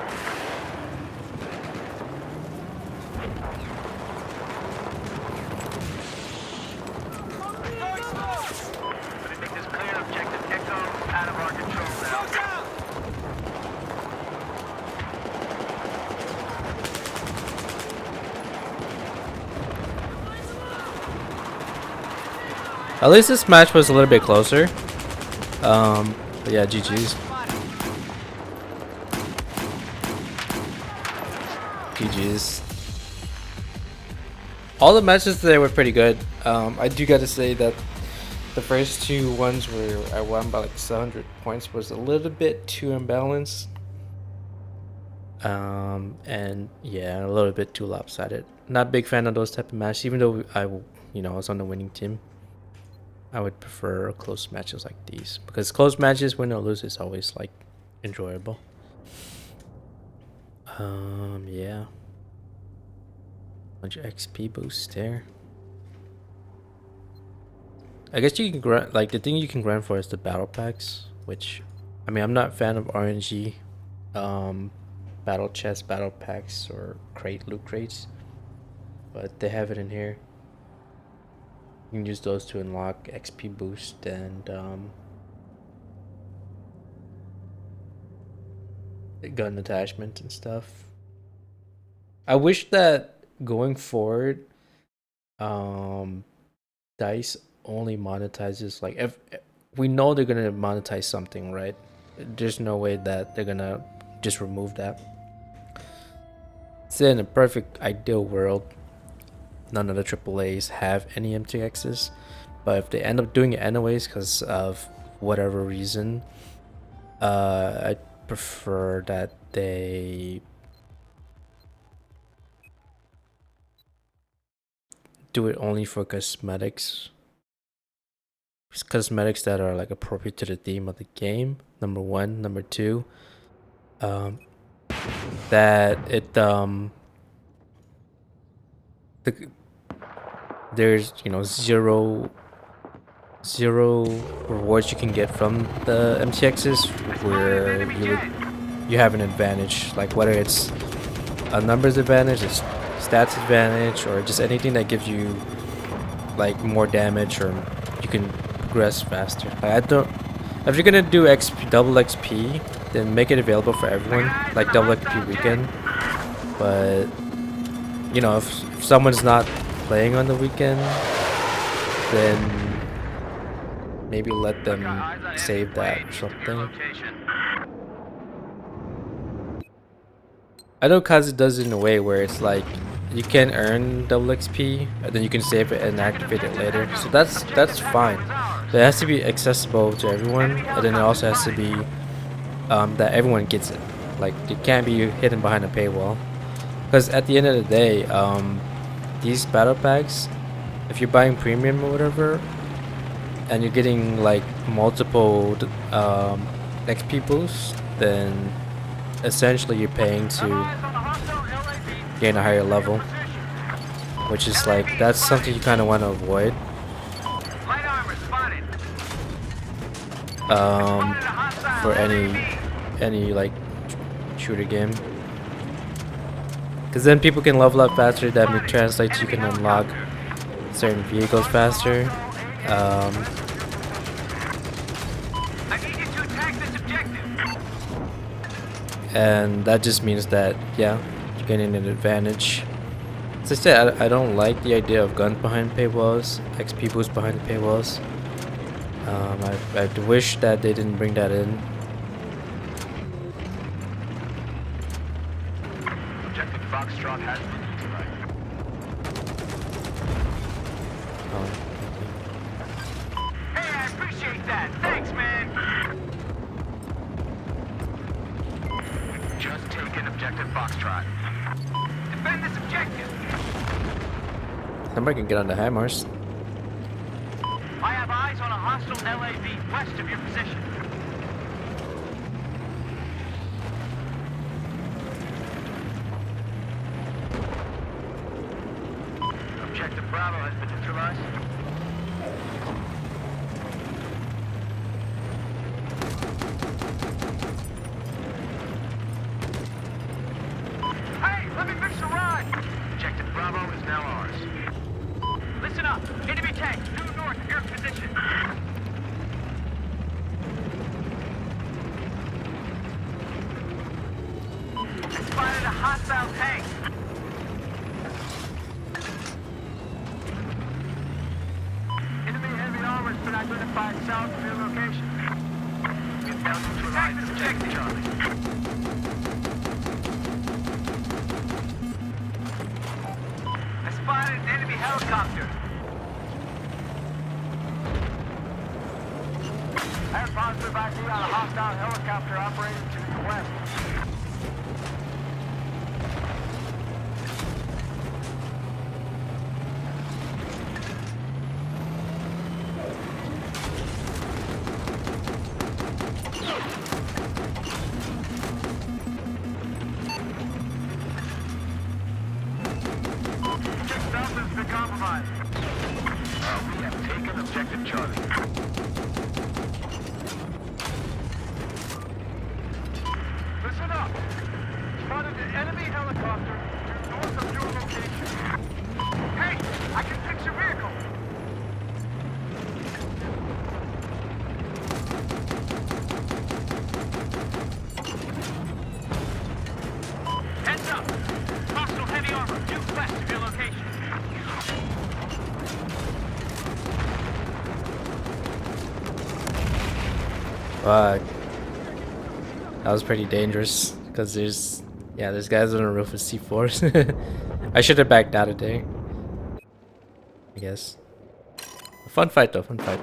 But I think this clear objective Echo out of our control now. Go down. At least this match was a little bit closer. But yeah, GG's. GG's. All the matches today were pretty good. I do gotta say that the first two ones where I won by like 700 points was a little bit too imbalanced. And yeah, a little bit too lopsided. Not a big fan of those type of matches, even though I was on the winning team. I would prefer close matches like these because close matches, win or lose, is always like enjoyable. Yeah. Bunch of XP boost there. I guess you can grant, like, the thing you can grant for is the battle packs, which, I mean, I'm not a fan of RNG, battle chest, battle packs, or loot crates, but they have it in here. You can use those to unlock XP boost and gun attachment and stuff. I wish that going forward, DICE only monetizes, like, if we know they're gonna monetize something, right? There's no way that they're gonna just remove that. So in a perfect ideal world, none of the AAAs have any MTXs, but if they end up doing it anyways because of whatever reason, I prefer that they do it only for cosmetics that are like appropriate to the theme of the game, number one. Number two, that it there's zero rewards you can get from the MTXs where you have an advantage, like whether it's a numbers advantage, a stats advantage, or just anything that gives you like more damage or you can progress faster. Like, I don't. If you're gonna do double XP, then make it available for everyone, like double XP weekend. But you know, if someone's not playing on the weekend, then maybe let them save that or something. I know Kazu does it in a way where it's like you can earn double XP and then you can save it and activate it later. So that's fine. But it has to be accessible to everyone, and then it also has to be that everyone gets it. Like it can't be hidden behind a paywall. Because at the end of the day, these battle packs, if you're buying premium or whatever, and you're getting like multiple XP boosts, then essentially you're paying to gain a higher level, which is like that's something you kind of want to avoid. For any like shooter game, because then people can level up faster. That may translate to you can unlock certain vehicles faster. And that just means that, yeah, you're getting an advantage. As I said, I don't like the idea of guns behind paywalls, XP boosts behind the paywalls. I wish that they didn't bring that in. Objective Foxtrot has been neutralized. Hey, I appreciate that. Thanks, man. Just taken objective Foxtrot. Defend this objective. Somebody can get on the hammers. I have eyes on a hostile LAV west of your position. Objective Bravo has been neutralized. Hey, let me fix the ride! Objective Bravo is now ours. Listen up! Enemy tank, due north of your position. I spotted a hostile tank. Enemy heavy armor has been identified south of your location. We've now neutralized this objective, Charlie. I spotted an enemy helicopter. I have positive ID on a hostile helicopter operating to the west. Objective Delta has been compromised. We have taken objective Charlie. Listen up! Spotted an enemy helicopter north of your location. Hey, I can fix your vehicle! Heads up! Hostile heavy armor due west of your location. Fuck. That was pretty dangerous because there's guys on the roof with C4s. I should have backed out today, I guess. Fun fight though, fun fight.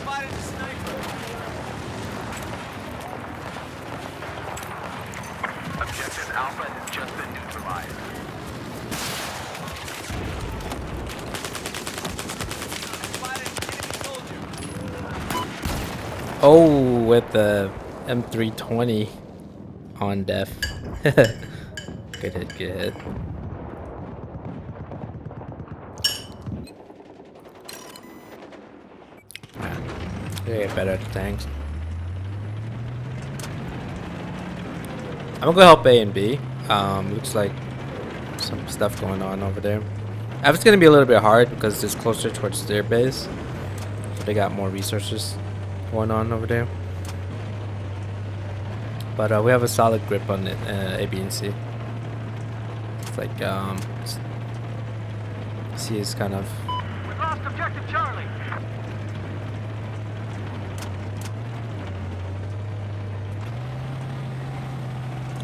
Spotted a sniper. Objective Alpha has just been neutralized. Spotted enemy soldier. Oh, with the M320 on def. Good hit, good hit. They get better at the tanks. I'm gonna go help A and B. Looks like some stuff going on over there. It's gonna be a little bit hard because it's closer towards their base. So they got more resources going on over there. But we have a solid grip on it, A, B, and C. It's like C is kind of. We've lost objective Charlie.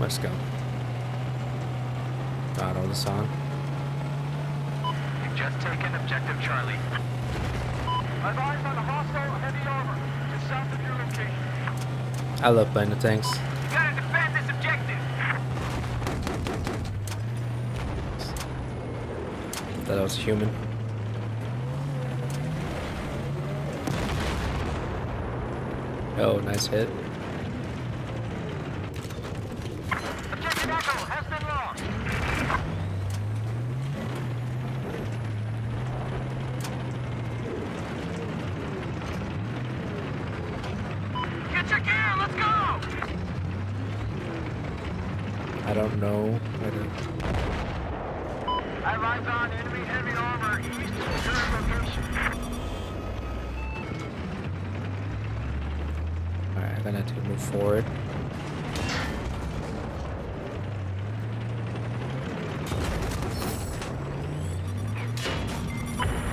Let's go. Got all this on. You've just taken objective Charlie. I've eyes on a hostile heavy armor just south of your location. I love playing the tanks. You gotta defend this objective. That was human. Oh, nice hit. Objective Echo has been lost. Get your gear, let's go! I don't know. I rise on enemy heavy armor east of the current location. Alright, I'm gonna have to move forward.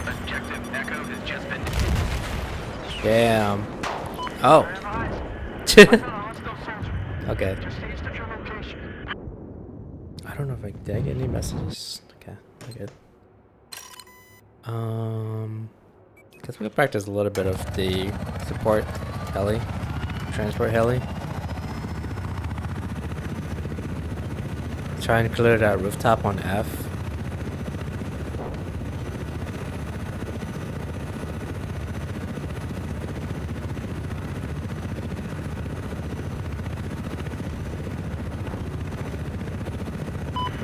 Objective Echo has just been. Damn. Oh. Hostile soldier. Okay. Just east of your location. I don't know if did I get any messages. Okay, we're good. Guess we could practice a little bit of the support heli, transport heli. Try and clear that rooftop on F.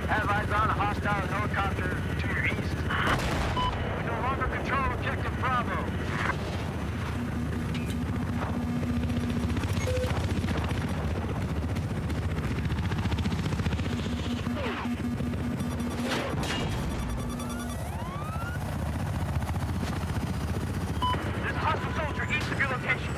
Have eyes on a hostile helicopter to your east. We no longer control objective Bravo. There's a hostile soldier east of your location.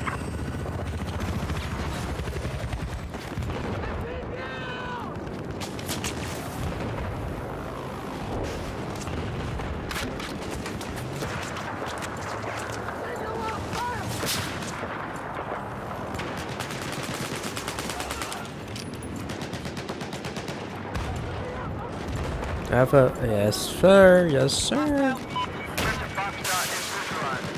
I have a yes sir, yes sir. Objective Foxtrot is neutralized.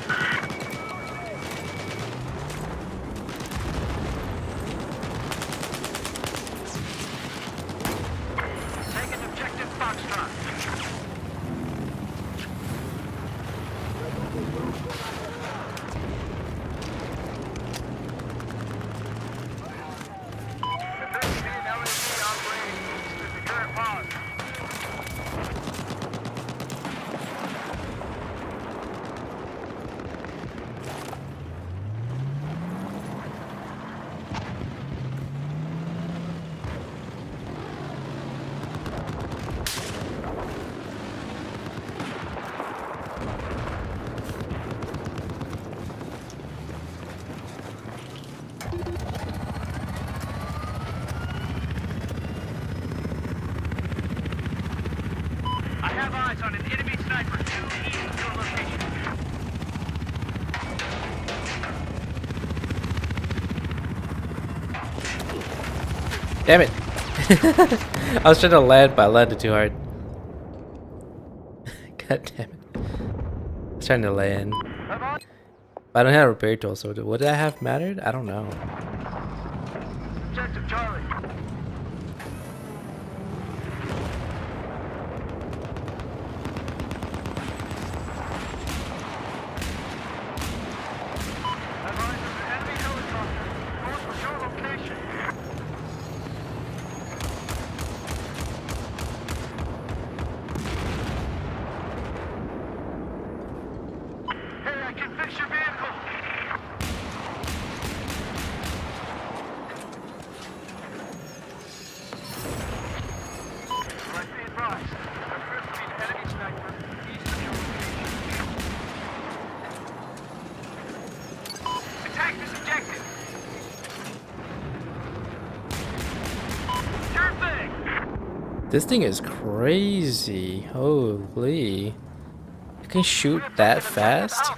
Taking objective Foxtrot. There appears to be an LAV operating east of the current pause. I have eyes on an enemy sniper due east of your location. Damn it! I was trying to land, but I landed too hard. God damn it! I was trying to land. Have eyes. I don't have a repair tool, so would that have mattered? I don't know. Objective Charlie. Have eyes on an enemy helicopter north of your location. Hey, I can fix your vehicle. This thing is crazy. Holy. It can shoot that fast?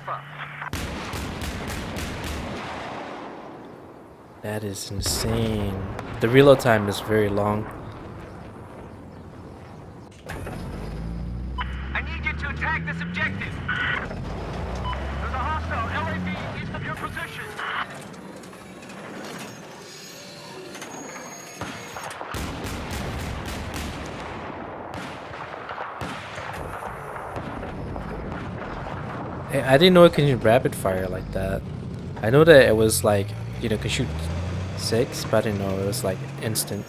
That is insane. The reload time is very long. I need you to attack this objective. There's a hostile LAV east of your position. Hey, I didn't know it can rapid fire like that. I know that it was like, you know, could shoot 6, but I didn't know it was like instant.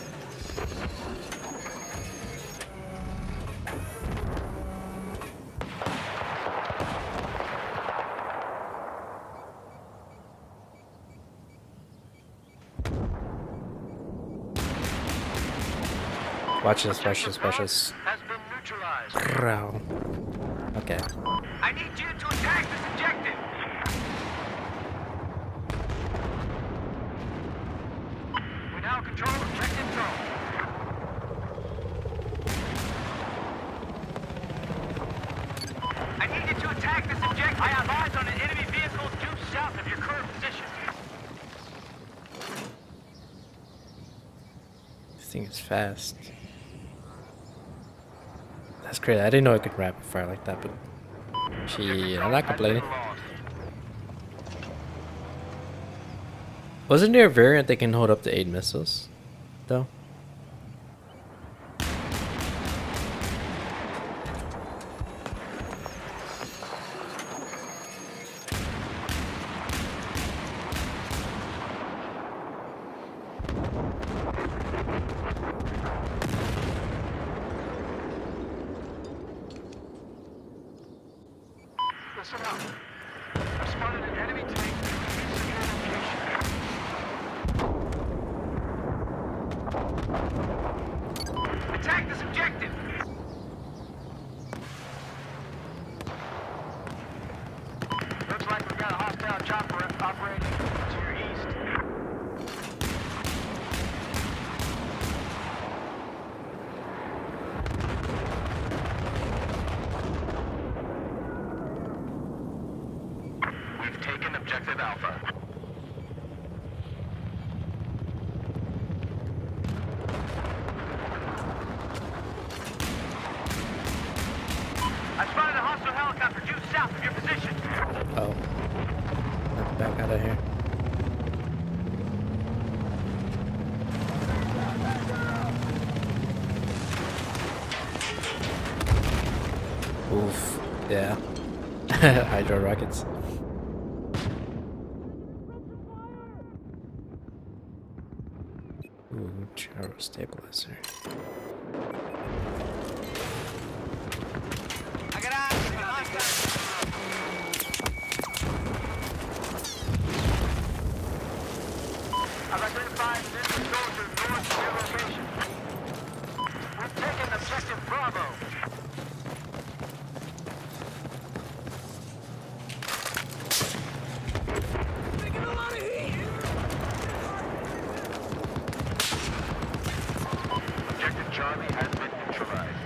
Watch this, watch this, watch this. Has been neutralized. Wow. Okay. I need you to attack this objective. We now control objective zone. I need you to attack this objective. I have eyes on an enemy vehicle due south of your current position. This thing is fast. That's crazy. I didn't know it could rapid fire like that, but gee, I'm not complaining. Wasn't there a variant that can hold up to 8 missiles, though? Listen up. I've spotted an enemy tank in your location. Attack this objective! Looks like we've got a hostile chopper operating to your east. We've taken objective Alpha. I spotted a hostile helicopter due south of your position. Oh. Let's back out of here. Oof. Yeah. Hydro rockets. Ooh, gyro stabilizer. I got eyes on a hostile. I've identified an enemy soldier north of your location. We've taken objective Bravo. Objective Charlie has been neutralized.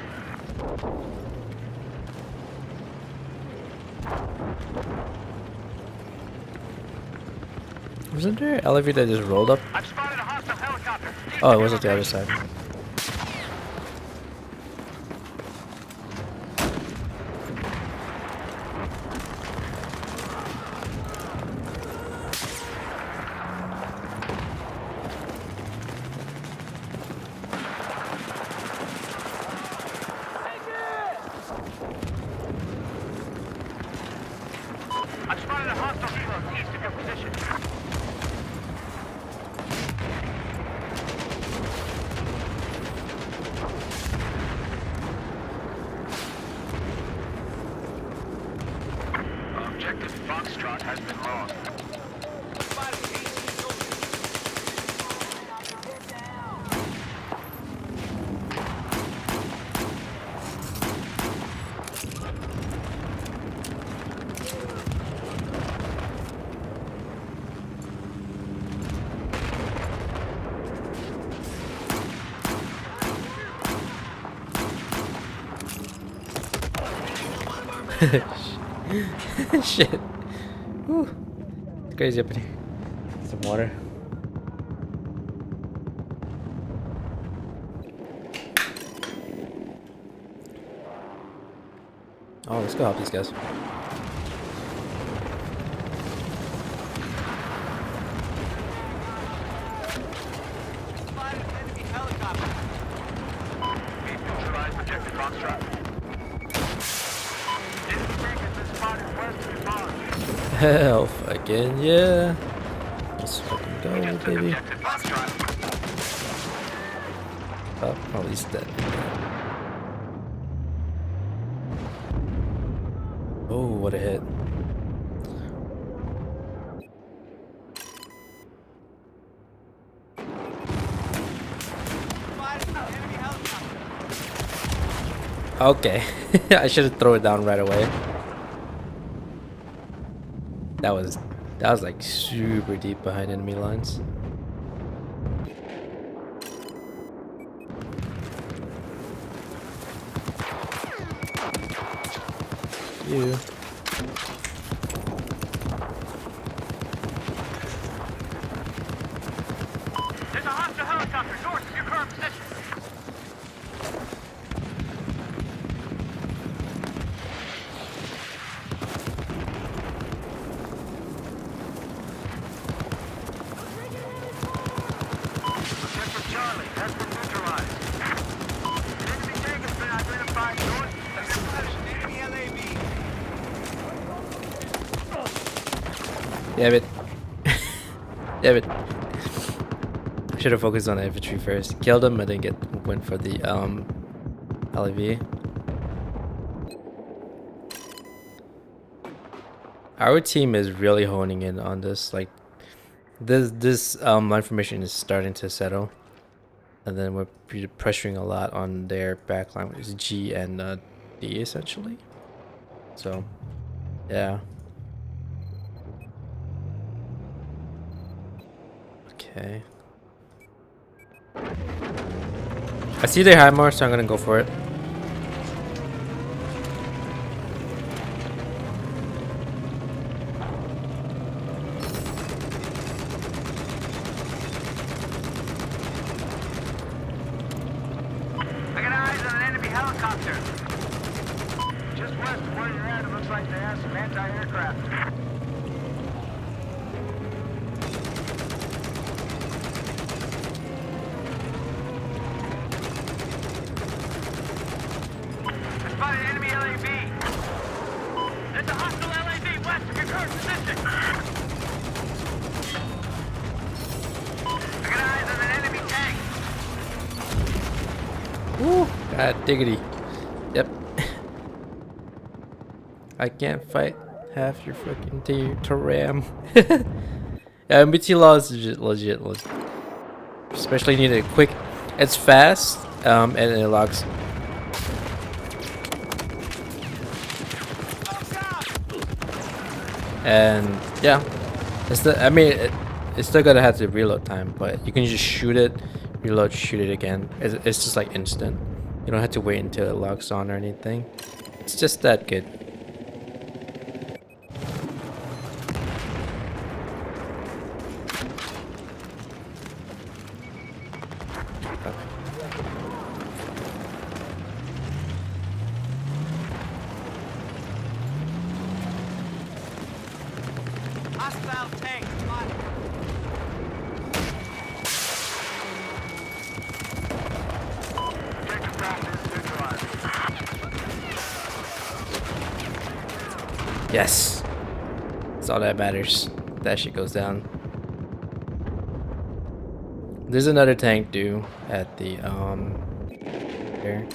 Wasn't there an elevator that just rolled up? I've spotted a hostile helicopter. Oh, it was at the other side. I've spotted a hostile helo east of your position. Objective Foxtrot has been lost. Spotted AC soldier. Shit. Whew. It's crazy up in here. Some water. Oh, let's go help these guys. Spotted an enemy helicopter. Neutralized objective Foxtrot. Enemy tank has been spotted west of your pond. Hell fucking yeah. Let's fucking go, baby. Objective Foxtrot. Oh, at least dead. Oh, what a hit. Spotted an enemy helicopter. Okay. I should have thrown it down right away. That was like super deep behind enemy lines. You. There's a hostile helicopter north of your current position. Objective Charlie has been neutralized. An enemy tank has been identified north of your position. Enemy LAV. Damn it. Damn it. I should have focused on the infantry first. Killed him and then went for the LAV. Our team is really honing in on this. Like this information is starting to settle. And then we're pressuring a lot on their backline, which is G and D essentially. So yeah. Okay. I see they have more, so I'm gonna go for it. I got eyes on an enemy helicopter. Just west of where you're at, it looks like they have some anti-aircraft. I spotted an enemy LAV. There's a hostile LAV west of your current position. I got eyes on an enemy tank. Woo! God diggity. Yep. I can't fight half your freaking team to ram. Yeah, MBT law is legit. Especially need it quick. It's fast, and it locks. And yeah, it's still gonna have the reload time, but you can just shoot it, reload, shoot it again. It's just like instant. You don't have to wait until it locks on or anything. It's just that good. Hostile tank spotted. Objective Brown is neutralized. Yes, that's all that matters. That shit goes down. There's another tank due at the here.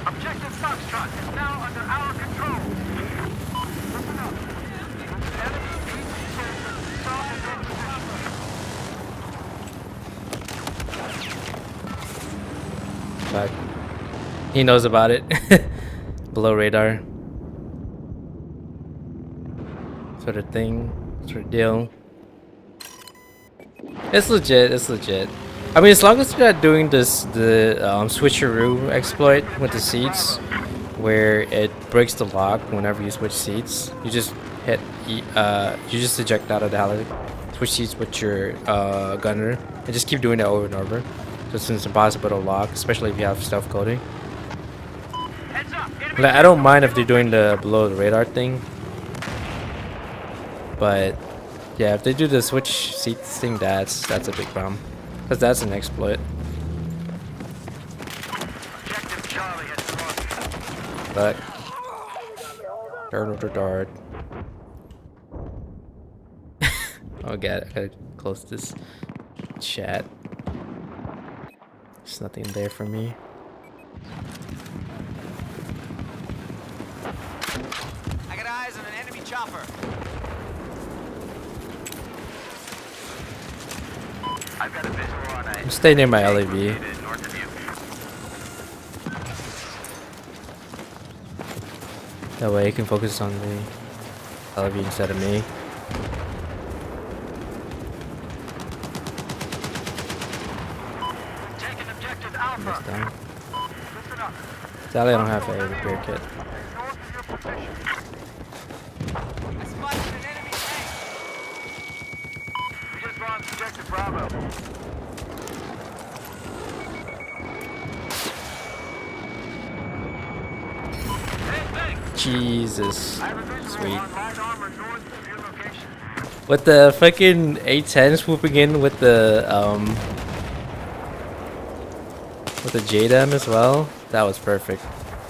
Objective Foxtrot is now under our control. Listen up. Enemy beach south of your position. But he knows about it. Below radar. Sort of thing. Sort of deal. It's legit. I mean, as long as you're not doing the switcheroo exploit with the seats, where it breaks the lock whenever you switch seats. You just you just eject out of the heli, switch seats with your gunner, and just keep doing that over and over. So it's impossible to lock, especially if you have stealth coding. Like, I don't mind if they're doing the below the radar thing, but yeah, if they do the switch seats thing, that's a big problem, because that's an exploit. Objective Charlie has lost. But turn the dart. Oh god, I gotta close this chat. There's nothing there for me. I got eyes on an enemy chopper. I've got a visual on a Stay near my LAV. north of you. That way you can focus on the LAV instead of me. Taking objective That's Alpha. down. Listen up. Sadly, I don't have a repair kit. North of your position. I spotted an enemy tank. We just lost objective Bravo. Hey, thanks. Jesus. I have a visual Sweet. on light armor north of your location. With the fucking A10 swooping in with the JDAM as well, that was perfect.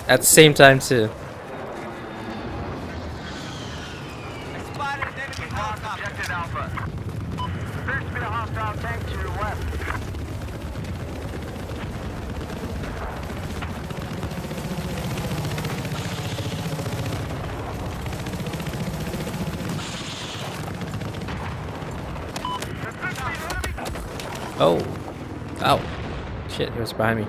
At the same time too. I spotted an enemy Lost helicopter. objective Alpha. Appears to be a hostile tank to your west. Oh. Ow. Shit, he was behind me.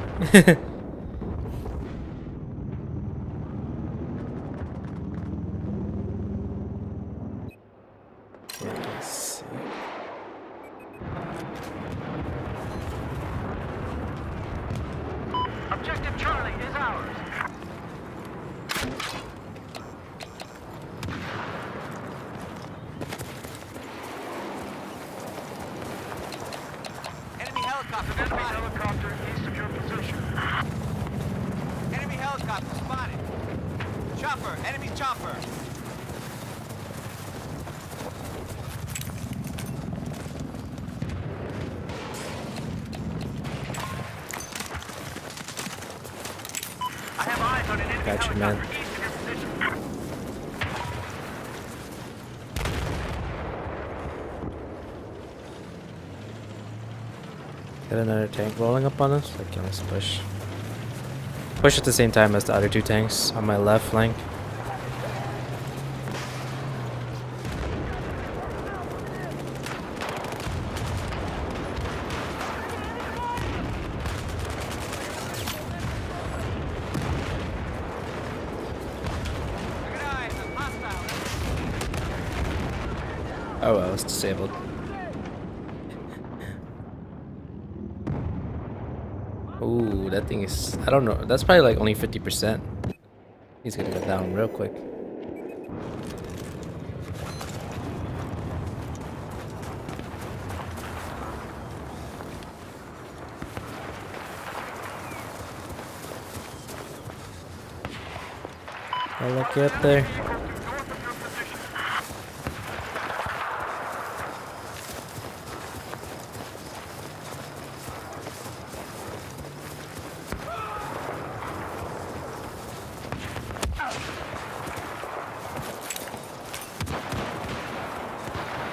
Let's see. Objective Charlie is ours. Enemy helicopter Enemy spotted. helicopter east of your position. Enemy helicopter spotted. Chopper. Enemy chopper. I have eyes on an enemy Gotcha, helicopter man. east of your position. Got another tank rolling up on us. Okay, let's push. Push at the same time as the other two tanks on my left flank. I got eyes on hostile. Oh well, it's disabled. Ooh, that thing is... I don't know. That's probably like only 50%. He's gonna go down real quick. Oh, look up there. North of your position.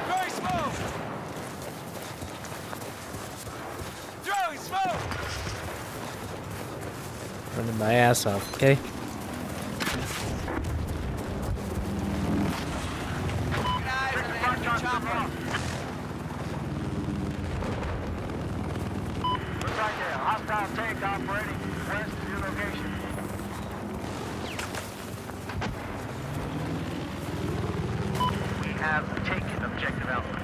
Throwing smoke. Throwing smoke. Running my ass off, okay? I got eyes on an enemy chopper. Looks like a hostile tank operating west of your location. We have taken objective Alpha.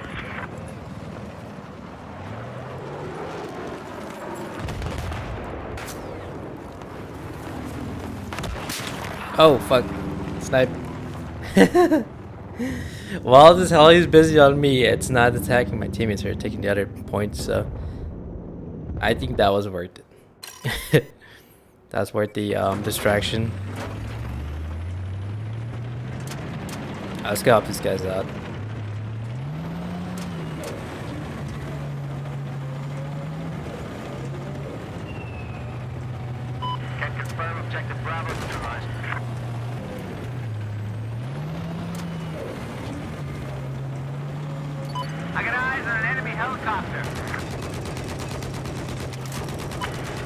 Oh, fuck. Snipe. While this heli is busy on me, it's not attacking my teammates or taking the other points, so I think that was worth it. That's worth the distraction. Let's go help these guys out. Can confirm objective Bravo neutralized. I got eyes on an enemy helicopter.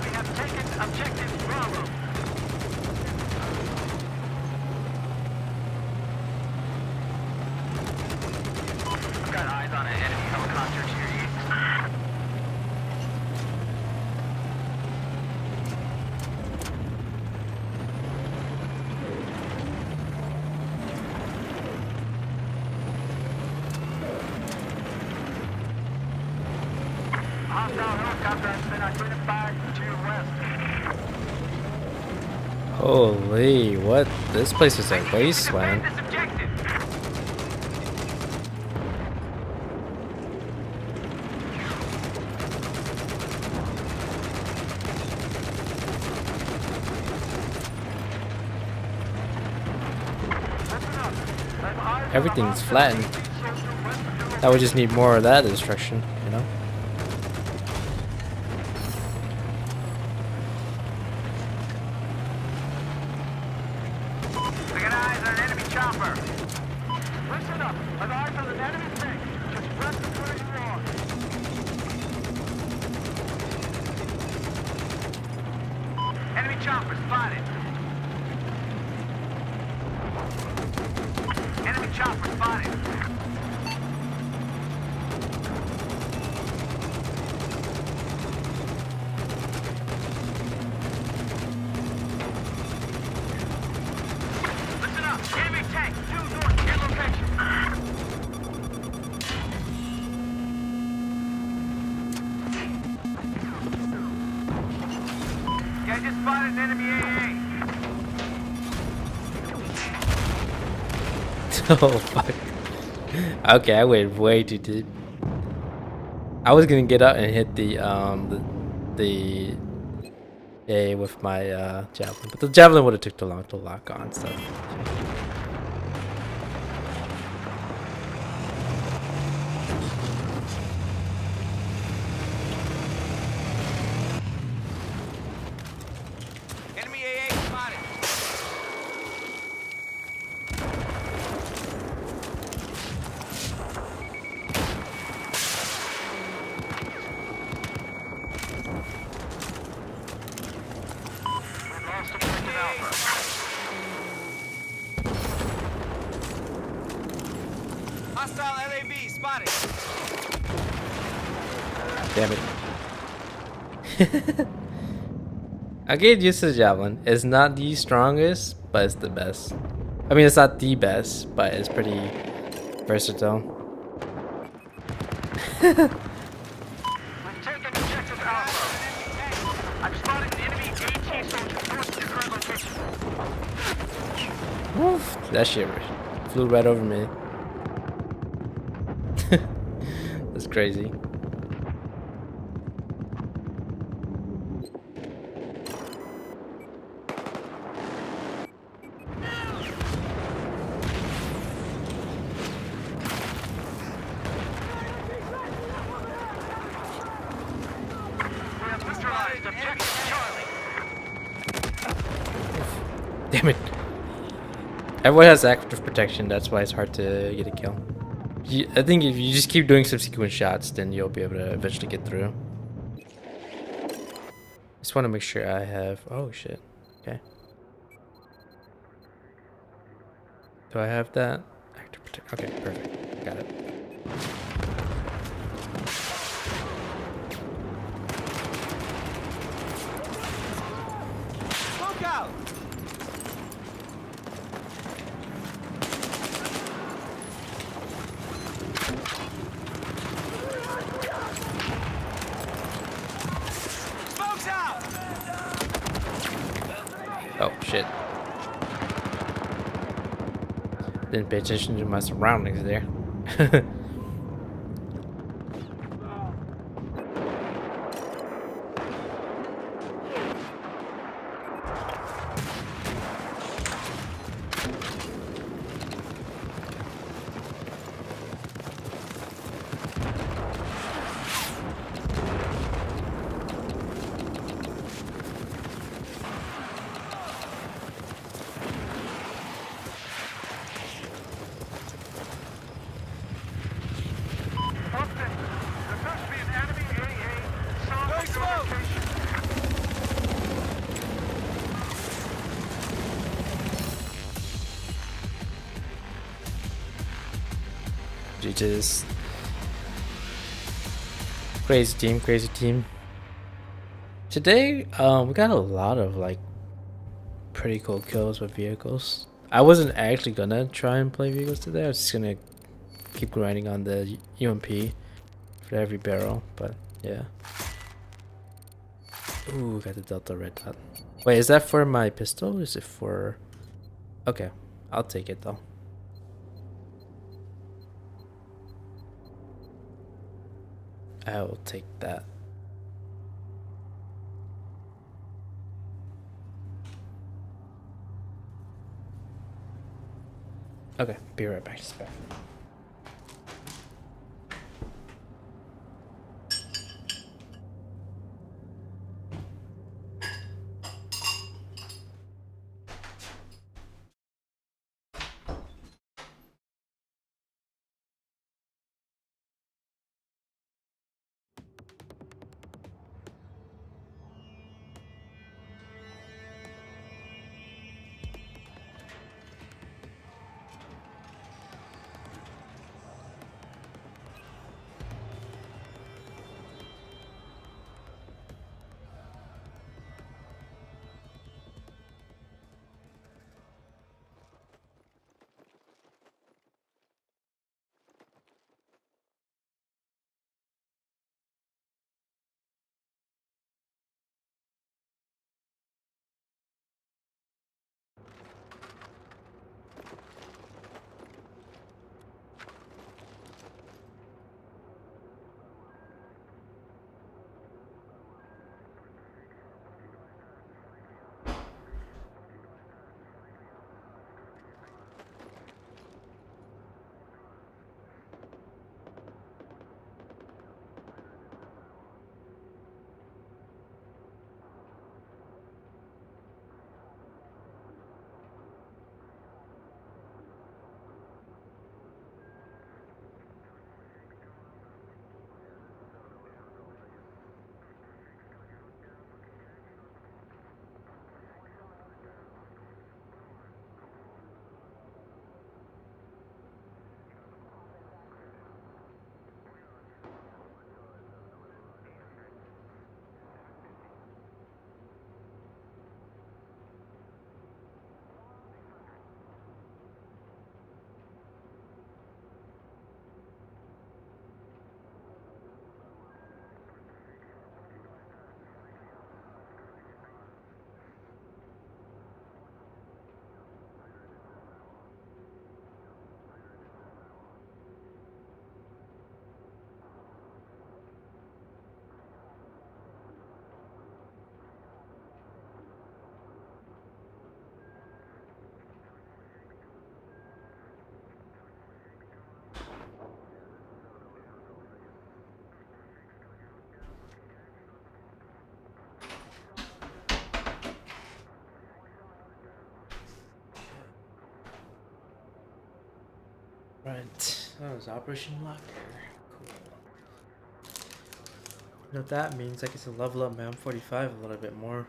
We have taken objective Bravo. I've got eyes on an enemy helicopter to your east. Hostile helicopter has been identified to your west. Holy, what? This place is a wasteland. Defend this objective. Everything's flattened. That would just need more of that destruction, you know? I got eyes on an enemy chopper. Listen up. I got eyes on an enemy tank. Just west of where you are. Enemy chopper spotted. Enemy chopper spotted. Listen up. Enemy tank due north to your location. Yeah, I just spotted an enemy AA. Oh, fuck. Okay, I went way too deep. I was gonna get up and hit the A with my javelin, but the javelin would have took too long to lock on, so. Enemy AA spotted. We've lost objective Alpha. Hostile LAV spotted. Damn it. I get used to the javelin. It's not the strongest, but it's the best. I mean, it's not the best, but it's pretty versatile. We've taken objective Alpha. I've spotted an enemy AT soldier north of your current location. Woof, that shit flew right over me. That's crazy. We have neutralized objective Charlie. Damn it. Everyone has active protection, that's why it's hard to get a kill. I think if you just keep doing subsequent shots, then you'll be able to eventually get through. Just want to make sure I have... Oh, shit. Okay. Do I have that? Active protection. Okay, perfect. Got it. Smoke out. Smoke's out. Oh, shit. Didn't pay attention to my surroundings there. Austin, there appears to be an enemy AA south Go of your slow. location. GG's. Crazy team, crazy team. Today, we got a lot of like pretty cool kills with vehicles. I wasn't actually gonna try and play vehicles today. I was just gonna keep grinding on the UMP for every barrel, but yeah. Ooh, got the Delta red dot. Wait, is that for my pistol? Is it for... Okay, I'll take it though. I will take that. Okay, be right back. Just back. Right, that was Operation Locker. Cool. You know what that means? I get to level up my M45 a little bit more.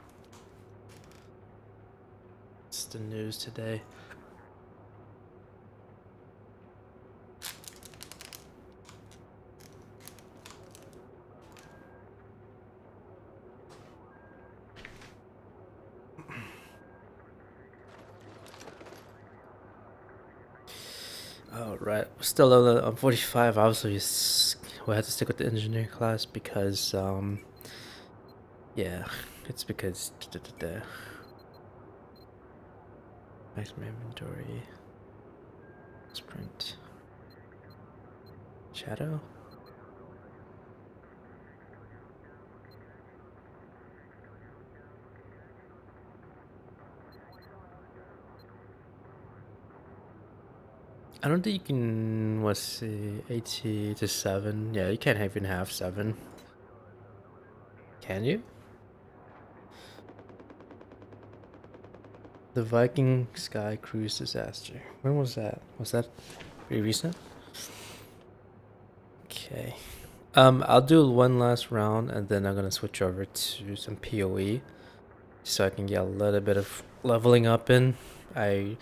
It's the news today. Alright, still on 45. Obviously, we had to stick with the engineering class because, yeah, it's because maximum inventory. Sprint. Shadow. I don't think you can. Let's see, 80 to 7. Yeah, you can't even have 7. Can you? The Viking Sky Cruise disaster. When was that? Was that pretty recent? Okay. I'll do one last round and then I'm gonna switch over to some PoE so I can get a little bit of leveling up in. I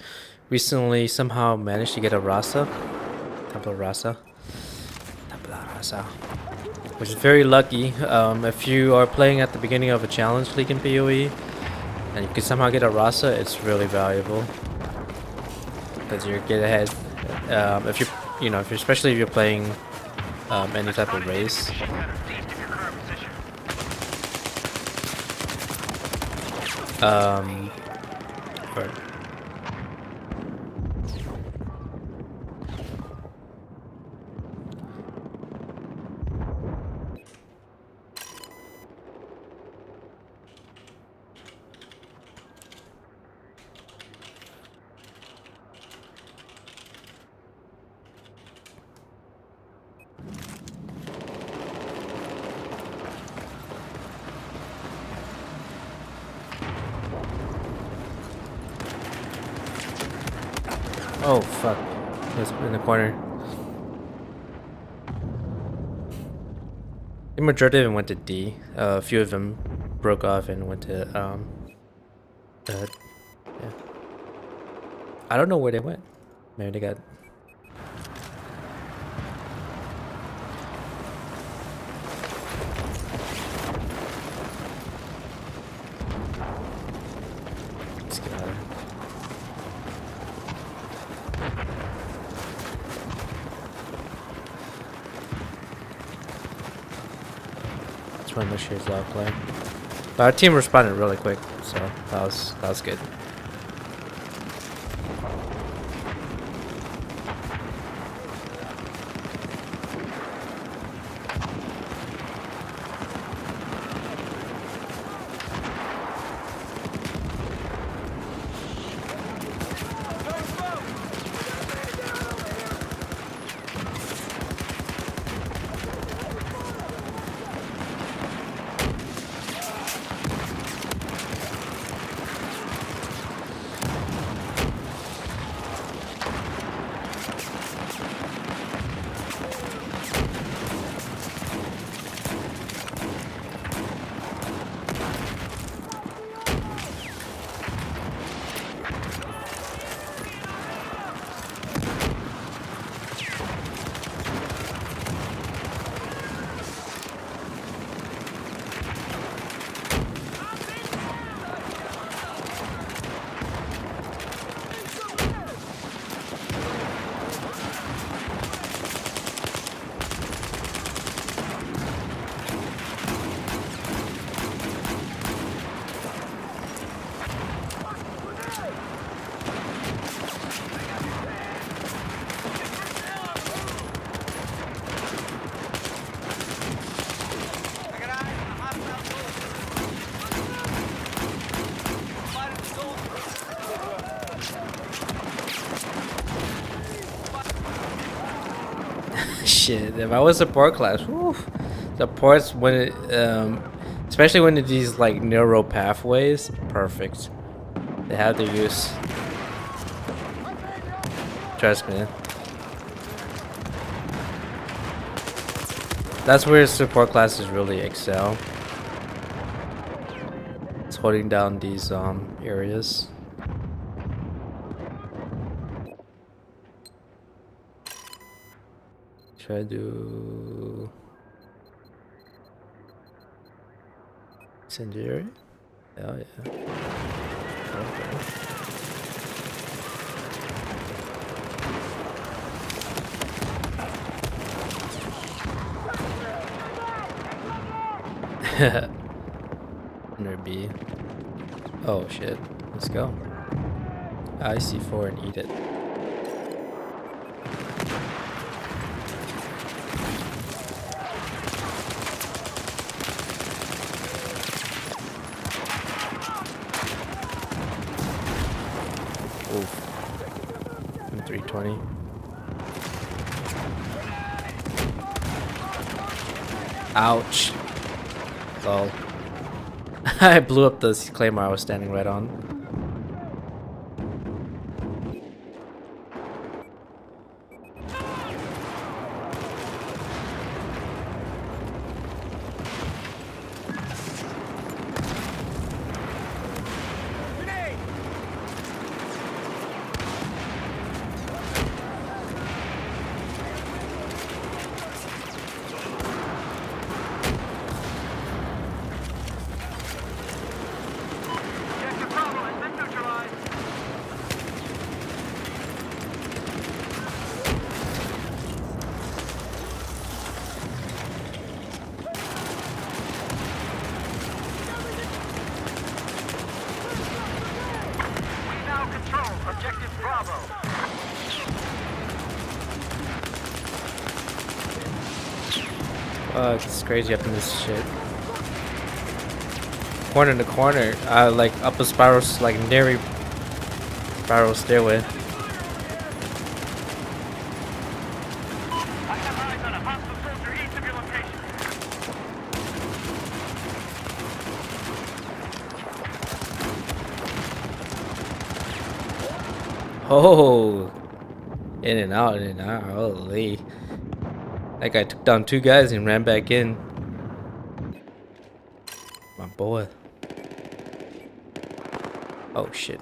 recently somehow managed to get a Rasa. Tabla Rasa. Which is very lucky. If you are playing at the beginning of a challenge league in PoE and you can somehow get a Rasa, it's really valuable because you get ahead. If you're, especially if you're playing any type of race. Right. Oh fuck! He's in the corner. The majority of them went to D. A few of them broke off and went to yeah. I don't know where they went. Maybe they got. Let's get out of here. Just want to make sure he's loud play. But our team responded really quick, so that was good. Shit, if I was support class, whew, supports when it, especially when it's these like neural pathways, perfect. They have their use. Trust me. That's where support classes really excel. It's holding down these areas. Try to do incendiary. Hell yeah. Okay. Under B. Oh shit. Let's go. IC4 and eat it. 20. Ouch. Lol. I blew up the claymore I was standing right on. Objective Bravo has been neutralized. We now control Objective Bravo. It's crazy up in this shit. Corner to corner, like up a spiral, like narrow spiral stairway. I have eyes on a hostile soldier east of your location. Oh, in and out, in and out. Holy. That guy took down 2 guys and ran back in. My boy. Oh shit.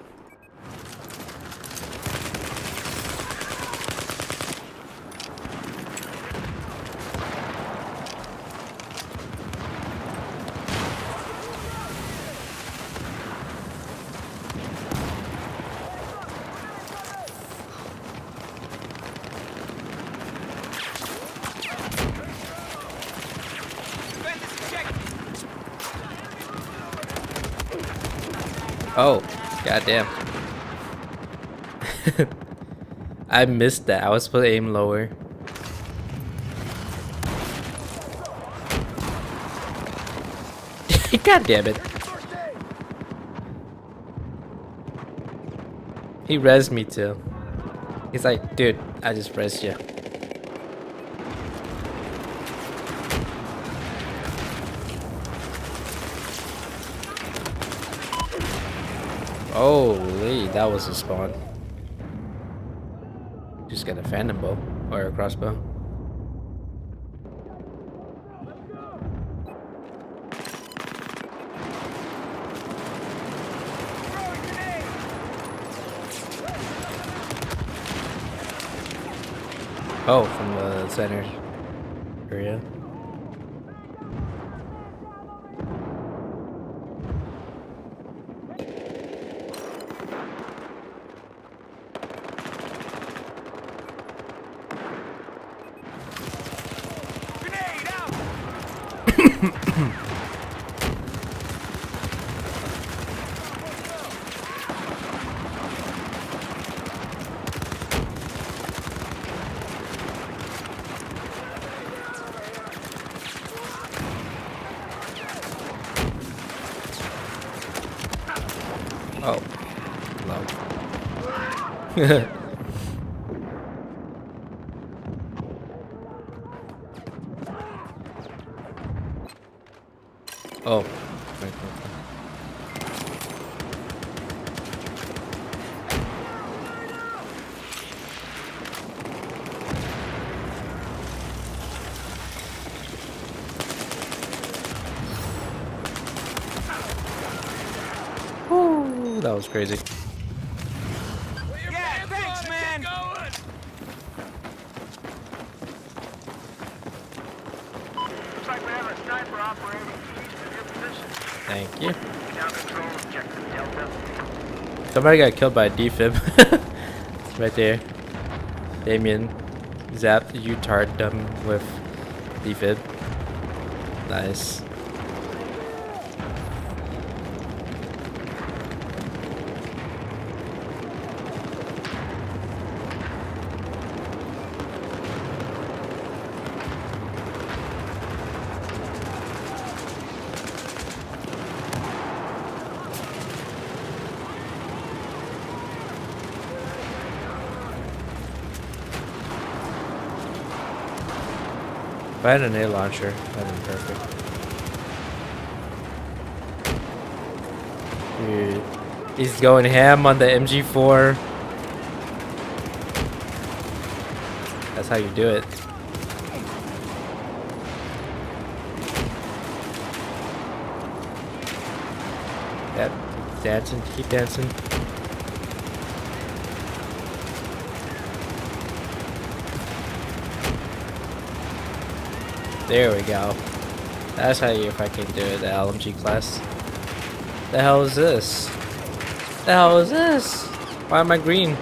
Defend this objective. Oh, goddamn. I missed that. I was supposed to aim lower. God damn it. He rezzed me too. He's like, dude, I just rezzed you. Holy, that was a spawn. Just got a phantom bow or a crossbow. Oh, from the center area. Grenade out. Oh, low. Oh, right. Ooh, that was crazy. Yeah, thanks, man. Looks like we have a sniper operating east of your position. Thank you. Now control Objective Delta. Somebody got killed by a defib. Right there. Damien zapped U-tard them with defib. Nice. I had an air launcher, that'd been perfect. Dude, he's going ham on the MG4. That's how you do it. Yep, dancing, keep dancing. There we go. That's how you fucking do it, the LMG class. The hell is this? The hell is this? Why am I green?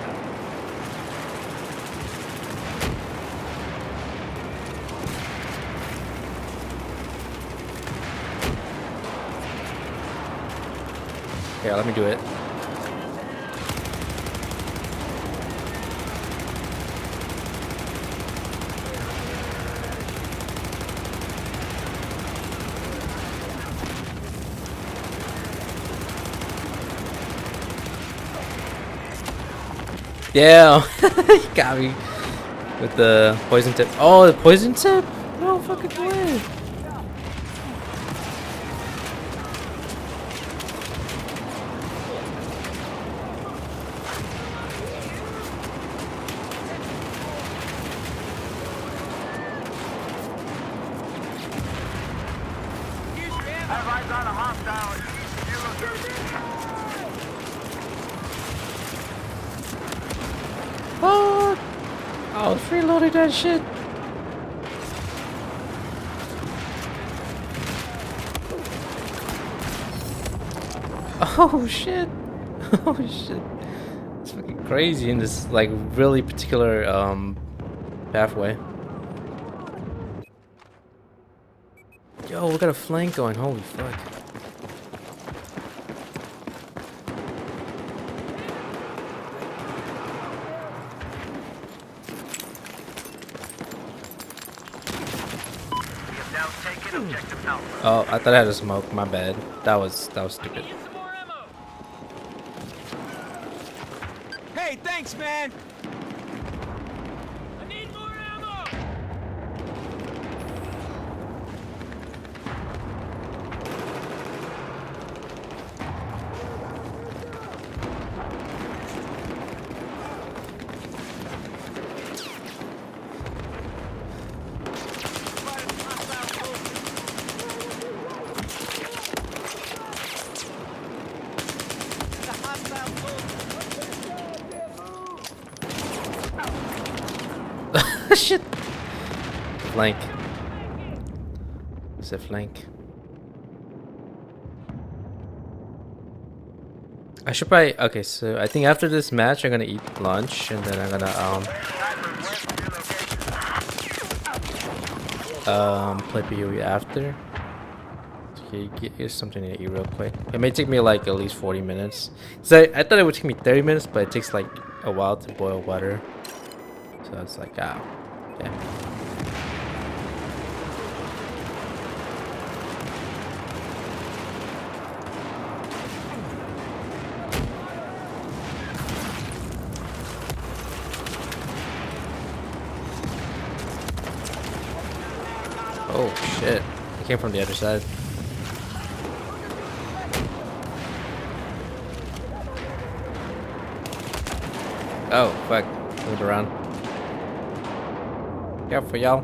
Here, let me do it. Yeah, you got me with the poison tip. Oh, the poison tip? No fucking way. Have eyes on a hostile. You Oh, I was freeloading that shit. Oh shit. Oh shit. It's fucking crazy in this like really particular pathway. Yo, we got a flank going, holy fuck. have now taken objective Alpha. Oh, I thought I had a smoke, my bad. That was stupid. Hey, thanks, man. I need more ammo. Shit. Flank. It's a flank. I should probably, okay, so I think after this match I'm gonna eat lunch and then I'm gonna play PoE after. Okay, get something to eat real quick. It may take me like at least 40 minutes. So I thought it would take me 30 minutes, but it takes like a while to boil water. So it's like, ah, yeah. Oh shit, it came from the other side. Oh fuck, moved around. Careful, y'all.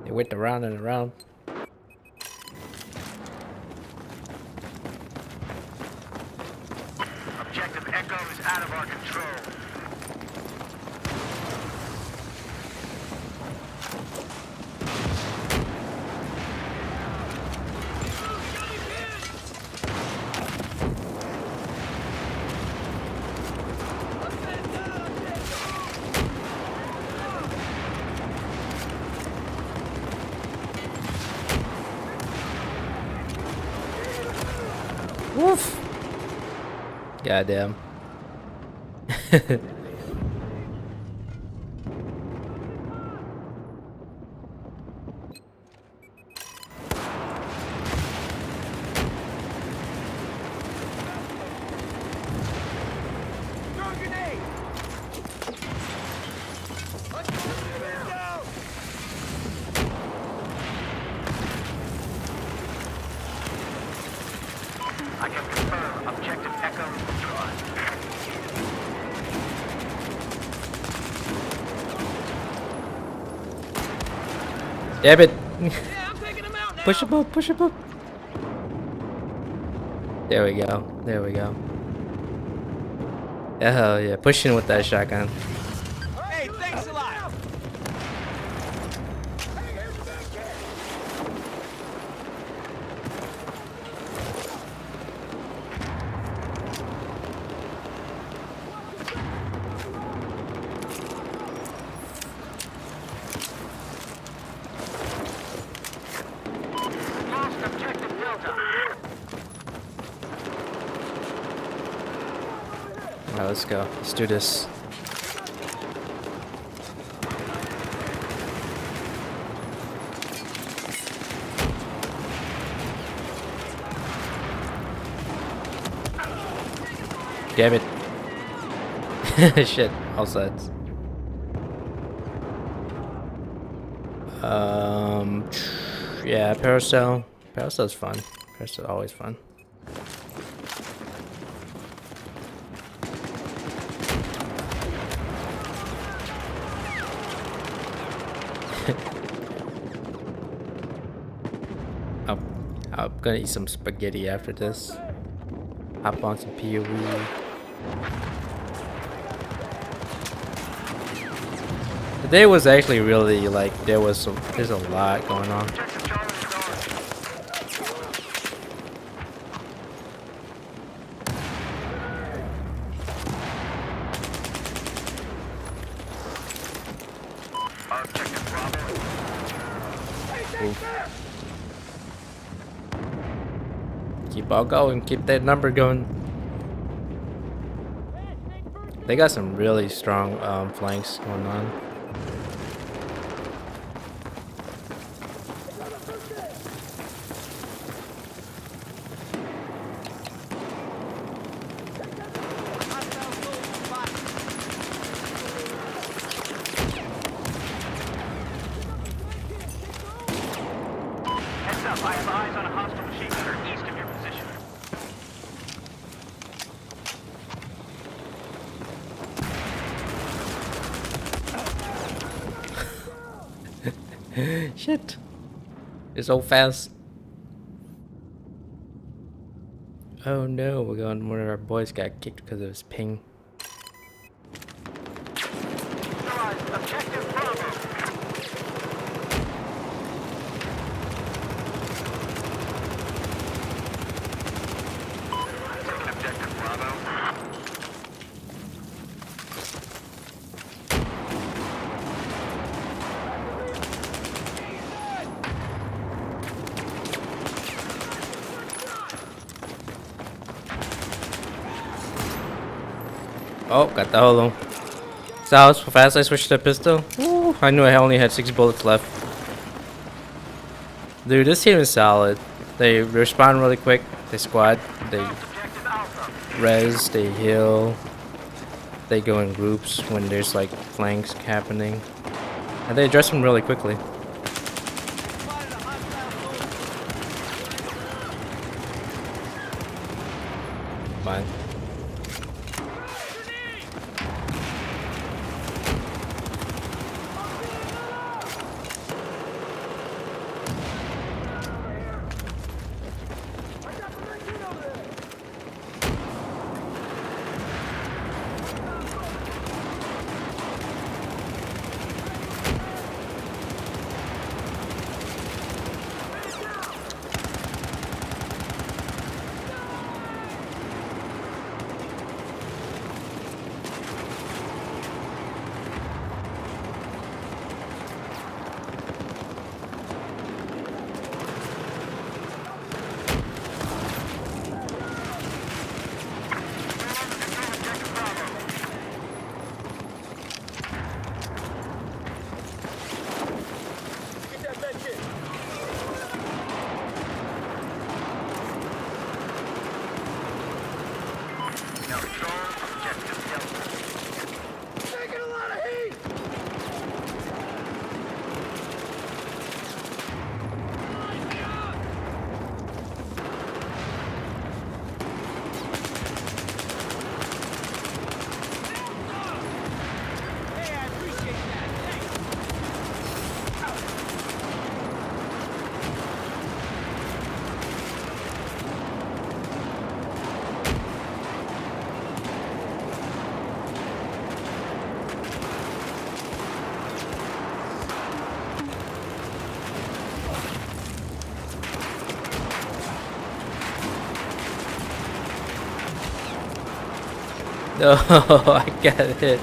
They went around and around. Objective Echo is out of our control. Woof. Goddamn. Damn it! Yeah, I'm taking him out now. Push him up, push him up. There we go. There we go. Yeah, hell yeah. Pushing with that shotgun. Hey, thanks a lot. Lost objective Delta. Alright, let's go. Let's do this. Damn it. Shit, all sides. Yeah, Paracel. Paracel's fun. Paracel's always fun. I'm gonna eat some spaghetti after this. Hop on some POE. Today was actually really like there's a lot going on. Objective Charlie is ours. Objective Bravo. Keep on going, keep that number going. They got some really strong flanks going on. Heads up, I have eyes on a hostile machine gunner east of your position. Shit. It's so fast. Oh no, one of our boys got kicked because of his ping. Neutralize objective Bravo. Taking objective Bravo. Oh, got the holo. So how fast I switched to pistol? Ooh, I knew I only had 6 bullets left. Dude, this team is solid. They respond really quick. They squad. They Objective Alpha. res. They heal. They go in groups when there's like flanks happening. And they address them really quickly. Spotted a hostile soldier. Fine. No, I got it.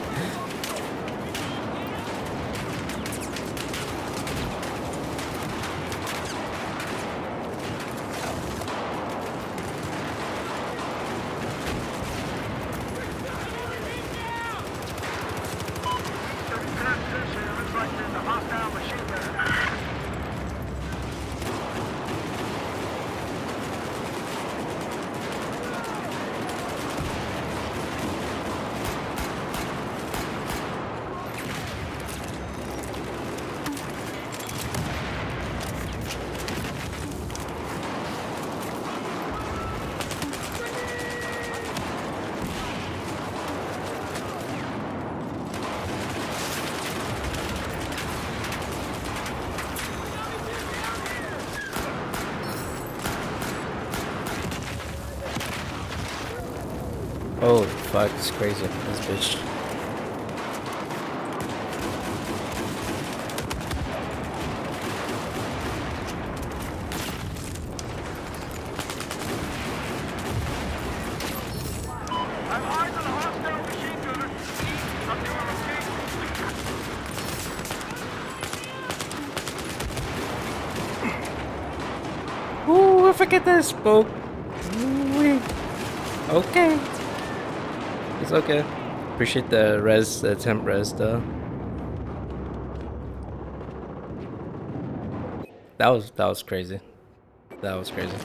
Looks like there's a hostile machine gunner. Holy fuck, it's crazy. This bitch. I'm eyes on a hostile machine gunner. I'm doing okay. Ooh, I forget that spoke. Ooh-wee. Okay. It's okay. Appreciate the res, the temp res though. That was crazy. That was crazy.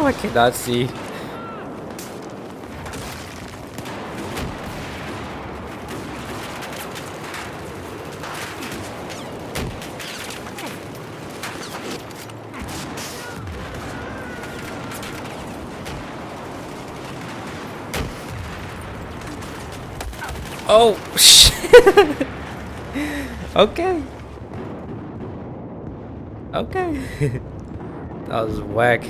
I cannot see. Oh shit. Okay. Okay. That was whack.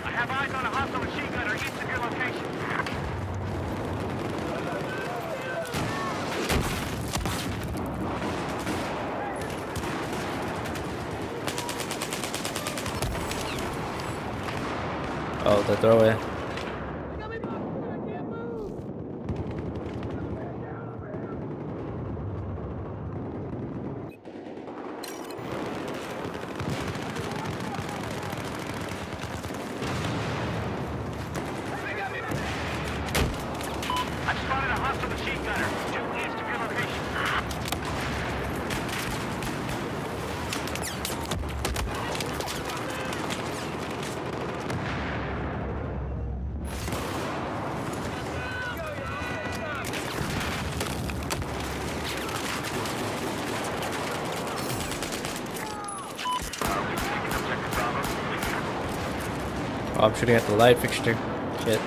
I have eyes on a hostile machine gunner east of your location. Oh, the throwaway. I've spotted a hostile machine gunner due east of your location. Oh, I'm shooting at the light fixture. Shit.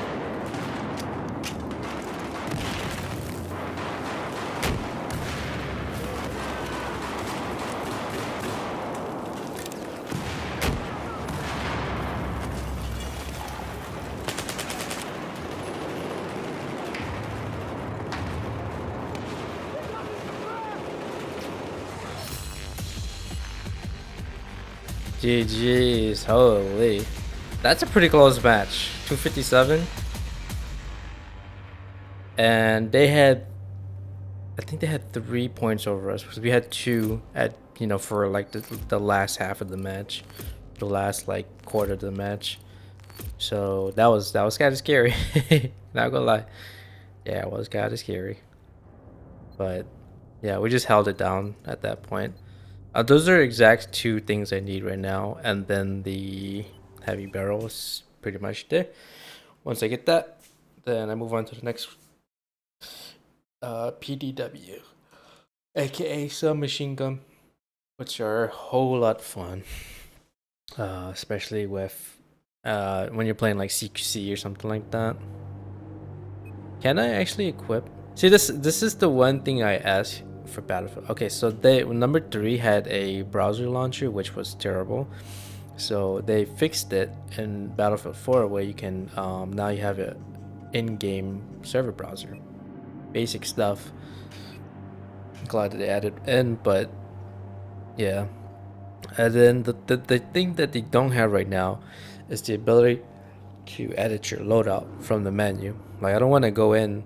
GG's, holy. That's a pretty close match. 257. And they had, I think they had 3 points over us because we had 2 at you know, for like the last half of the match, the last like quarter of the match. So that was kind of scary. Not gonna lie, yeah, it was kind of scary. But yeah, we just held it down at that point. Those are exact two things I need right now, and then the heavy barrel is pretty much there. Once I get that, then I move on to the next PDW, aka submachine gun, which are a whole lot fun, especially with when you're playing like CQC or something like that. Can I actually equip? See, this is the one thing I asked for Battlefield. Okay, so they number 3 had a browser launcher which was terrible. So they fixed it in Battlefield 4 where you can now you have a in-game server browser. Basic stuff. Glad that they added in, but yeah. And then the thing that they don't have right now is the ability to edit your loadout from the menu. Like I don't want to go in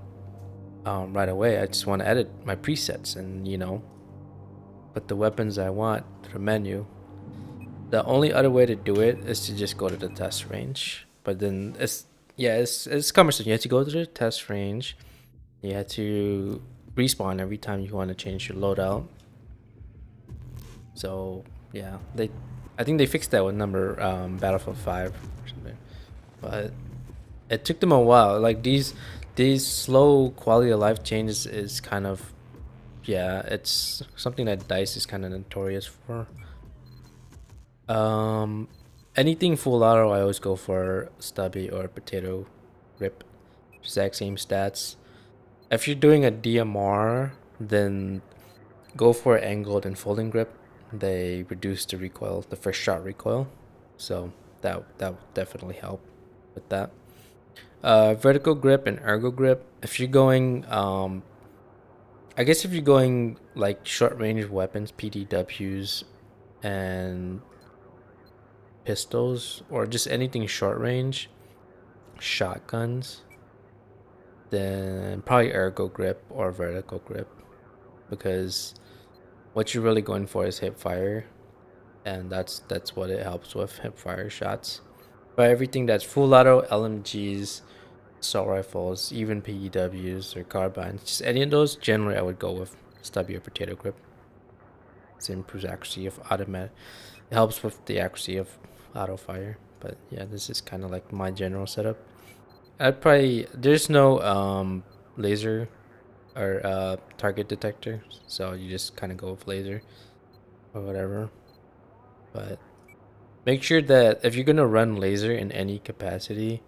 right away. I just want to edit my presets and, you know, put the weapons I want to the menu. The only other way to do it is to just go to the test range. But then it's cumbersome. You have to go to the test range. You have to respawn every time you want to change your loadout. So yeah, I think they fixed that with Battlefield 5 or something. But it took them a while. Like these slow quality of life changes is kind of, yeah, it's something that DICE is kind of notorious for. Anything full auto, I always go for stubby or potato grip. Exact same stats. If you're doing a DMR, then go for angled and folding grip. They reduce the recoil, the first shot recoil, so that would definitely help with that. Vertical grip and ergo grip. If you're going, I guess if you're going like short range weapons, PDWs, and pistols, or just anything short range, shotguns, then probably ergo grip or vertical grip, because what you're really going for is hip fire, and that's what it helps with, hip fire shots. But everything that's full auto, LMGs, assault rifles, even PEWs or carbines, just any of those, generally I would go with stubby or potato grip. It improves accuracy of automatic. It helps with the accuracy of auto fire. But yeah, this is kind of like my general setup. There's no laser or target detector, so you just kind of go with laser or whatever. But make sure that if you're gonna run laser in any capacity,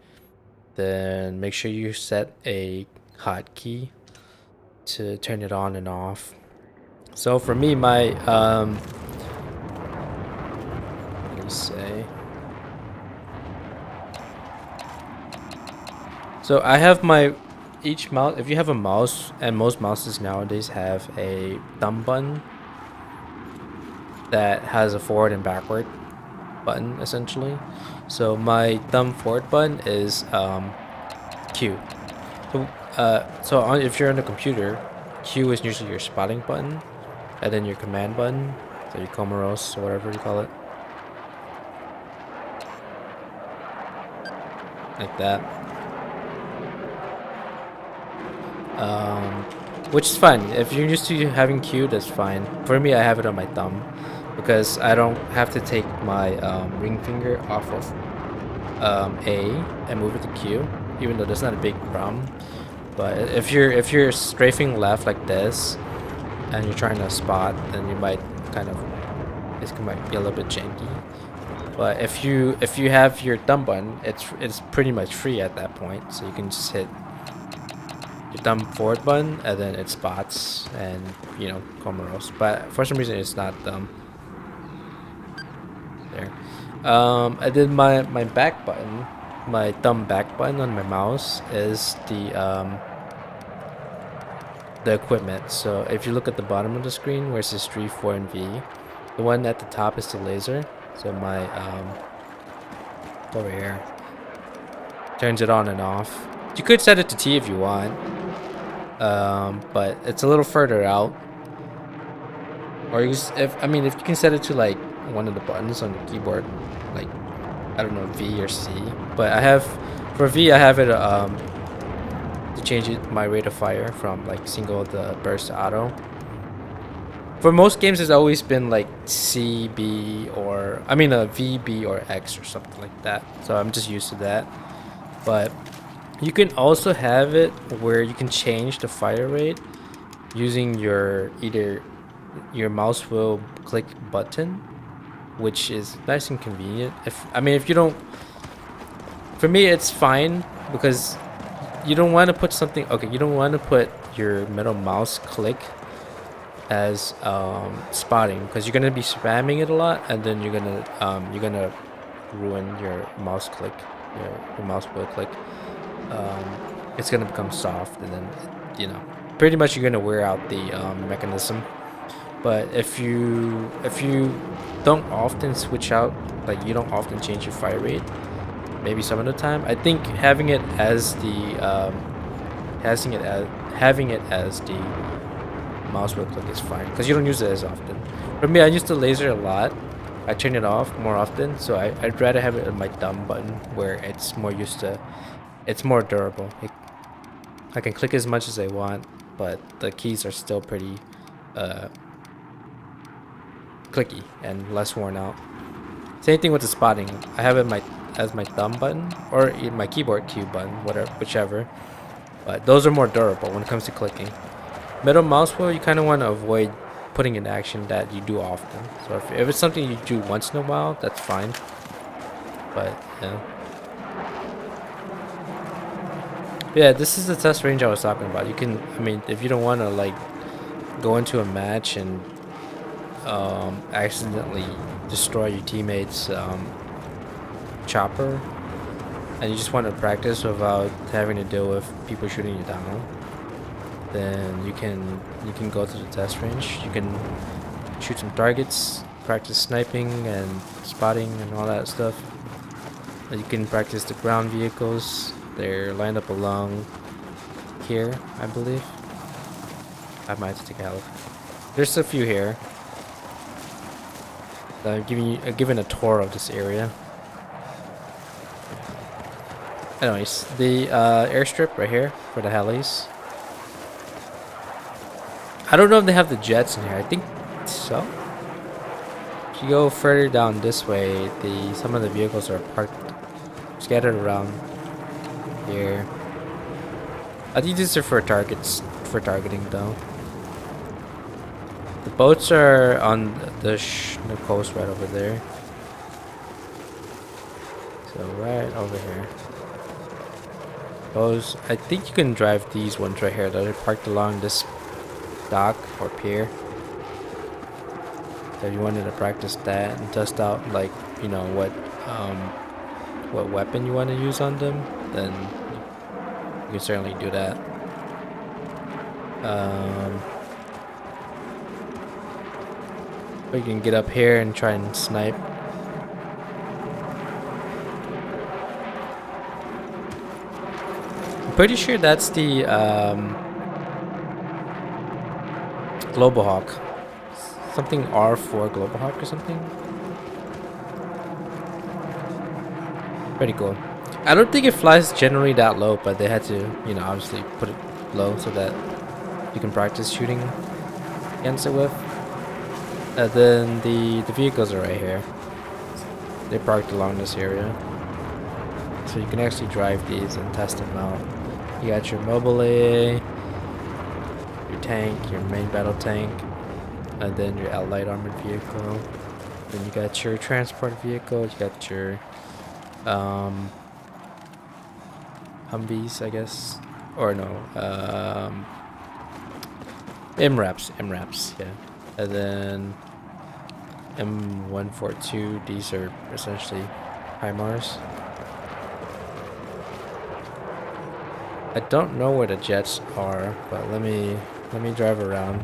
then make sure you set a hotkey to turn it on and off. So for me, my let me say. So I have each mouse. If you have a mouse, and most mouses nowadays have a thumb button that has a forward and backward button essentially. So my thumb forward button is Q. So if you're on a computer, Q is usually your spotting button, and then your command button, so your Comoros or whatever you call it, like that. Which is fine. If you're used to having Q, that's fine. For me, I have it on my thumb because I don't have to take my ring finger off of A and move it to Q, even though that's not a big problem. But if you're strafing left like this and you're trying to spot, then you might it might be a little bit janky. But if you have your thumb button, it's pretty much free at that point, so you can just hit your thumb forward button and then it spots and, you know, Comoros. But for some reason it's not there. And then my back button, my thumb back button on my mouse is the equipment. So if you look at the bottom of the screen where it says 3, 4, and V, the one at the top is the laser. So my over here turns it on and off. You could set it to T if you want, but it's a little further out. Or you just, if I mean if you can set it to like one of the buttons on the keyboard, like I don't know, V or C. But I have for V I have it to change it my rate of fire from like single to burst to auto. For most games, it's always been like C, B, or I mean a V, B, or X or something like that. So I'm just used to that. But you can also have it where you can change the fire rate using your either your mouse wheel click button, which is nice and convenient. If you don't, for me it's fine because you don't want to put something. Okay, you don't want to put your middle mouse click as spotting because you're gonna be spamming it a lot, and then you're gonna ruin your mouse click, your mouse wheel click. It's gonna become soft, and then pretty much you're gonna wear out the mechanism. But if you don't often switch out, like you don't often change your fire rate, maybe some of the time, I think having it as the mouse wheel click is fine because you don't use it as often. For me, I use the laser a lot. I turn it off more often, so I'd rather have it on my thumb button where it's more used to. It's more durable. I can click as much as I want, but the keys are still pretty clicky and less worn out. Same thing with the spotting. I have it as my thumb button or my keyboard Q button, whichever. But those are more durable when it comes to clicking. Middle mouse wheel, you kind of want to avoid putting in action that you do often. So if it's something you do once in a while, that's fine. But yeah, this is the test range I was talking about. You can, if you don't want to like go into a match and accidentally destroy your teammates' chopper, and you just want to practice without having to deal with people shooting you down, then you can go to the test range. You can shoot some targets, practice sniping and spotting and all that stuff. You can practice the ground vehicles. They're lined up along here, I believe. I might have to take a look. There's a few here. I'm giving a tour of this area. Anyways, the airstrip right here for the helis. I don't know if they have the jets in here. I think so. If you go further down this way, some of the vehicles are parked, scattered around here. I think these are for targeting though. The boats are on the coast right over there. So right over here. Those, I think you can drive these ones right here. They're parked along this dock or pier. So if you wanted to practice that and test out, like, what weapon you want to use on them, then you can certainly do that. Or you can get up here and try and snipe. I'm pretty sure that's the Global Hawk. Something R4 Global Hawk or something. Pretty cool. I don't think it flies generally that low, but they had to, obviously put it low so that you can practice shooting against it with. And then the vehicles are right here. They're parked along this area. So you can actually drive these and test them out. You got your mobile A, your tank, your main battle tank, and then your light armored vehicle. Then you got your transport vehicle, you got your Humvees, I guess. Or no, MRAPs, yeah. And then M142, these are essentially HIMARS. I don't know where the jets are, but let me drive around.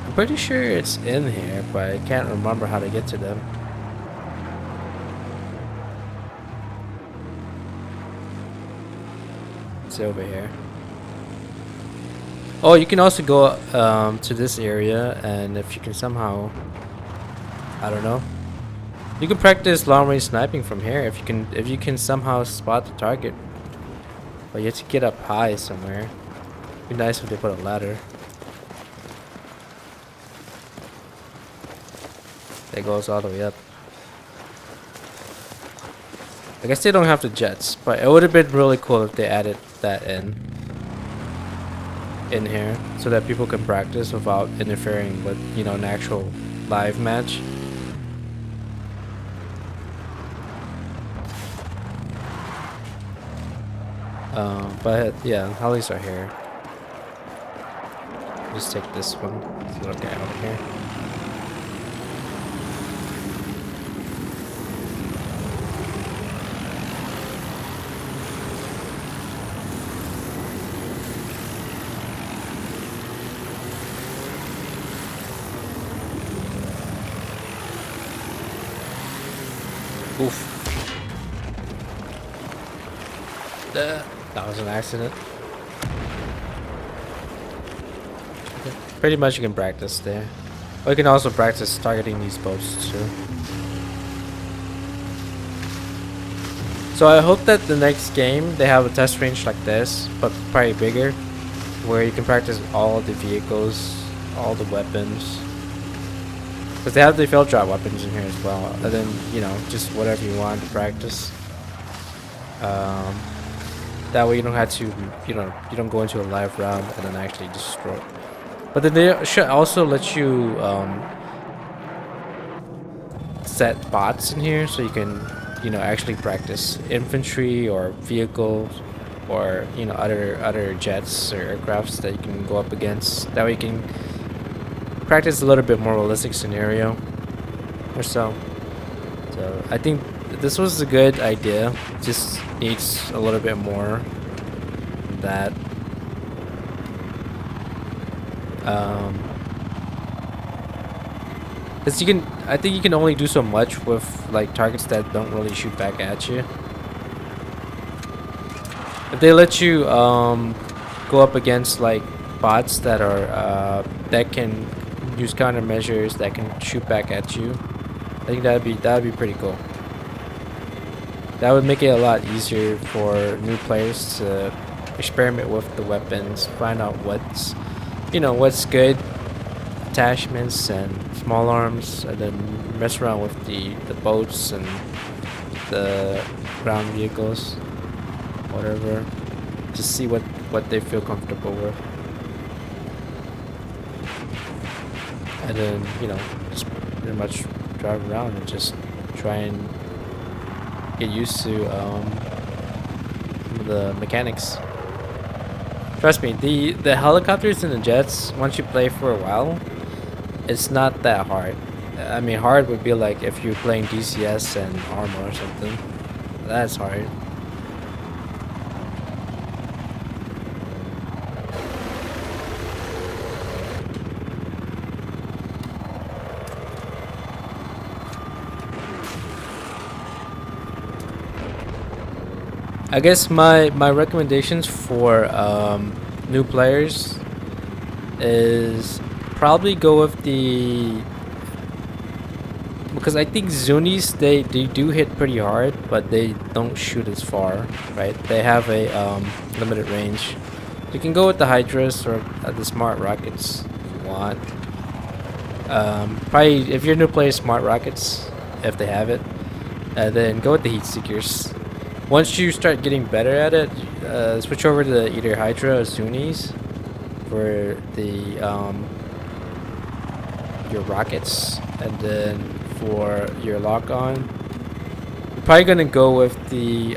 I'm pretty sure it's in here, but I can't remember how to get to them. It's over here. Oh, you can also go to this area, and if you can somehow, I don't know, you can practice long range sniping from here if you can somehow spot the target. But you have to get up high somewhere. It'd be nice if they put a ladder. That goes all the way up. I guess they don't have the jets, but it would have been really cool if they added that in here so that people can practice without interfering with, you know, an actual live match. But yeah, helis are here. Just take this one. This little guy over here. Oof. That was an accident. Pretty much you can practice there. Or you can also practice targeting these boats too. So I hope that the next game they have a test range like this, but probably bigger, where you can practice all the vehicles, all the weapons. Because they have the field drop weapons in here as well. And then, you know, just whatever you want to practice. That way you don't have to, you know, you don't go into a live round and then actually destroy. But then they should also let you set bots in here so you can, you know, actually practice infantry or vehicles or, you know, other jets or aircrafts that you can go up against. That way you can practice a little bit more realistic scenario or so. So I think this was a good idea. Just needs a little bit more than that. Cause you can, I think you can only do so much with like targets that don't really shoot back at you. If they let you go up against like bots that are that can use countermeasures that can shoot back at you, I think that'd be pretty cool. That would make it a lot easier for new players to experiment with the weapons, find out what's, you know, what's good attachments and small arms, and then mess around with the boats and the ground vehicles, whatever. Just see what they feel comfortable with, and then, you know, just pretty much drive around and just try and get used to the mechanics. Trust me, the helicopters and the jets, once you play for a while, it's not that hard. I mean, hard would be like if you're playing DCS and Arma or something. That's hard. I guess my recommendations for new players is probably go with the, because I think Zunis they do hit pretty hard, but they don't shoot as far, right? They have a limited range. You can go with the Hydras or the smart rockets if you want. Probably if you're a new player, smart rockets if they have it, and then go with the heat seekers. Once you start getting better at it, switch over to either Hydra or Zunis for the your rockets, and then for your lock-on, you're probably gonna go with the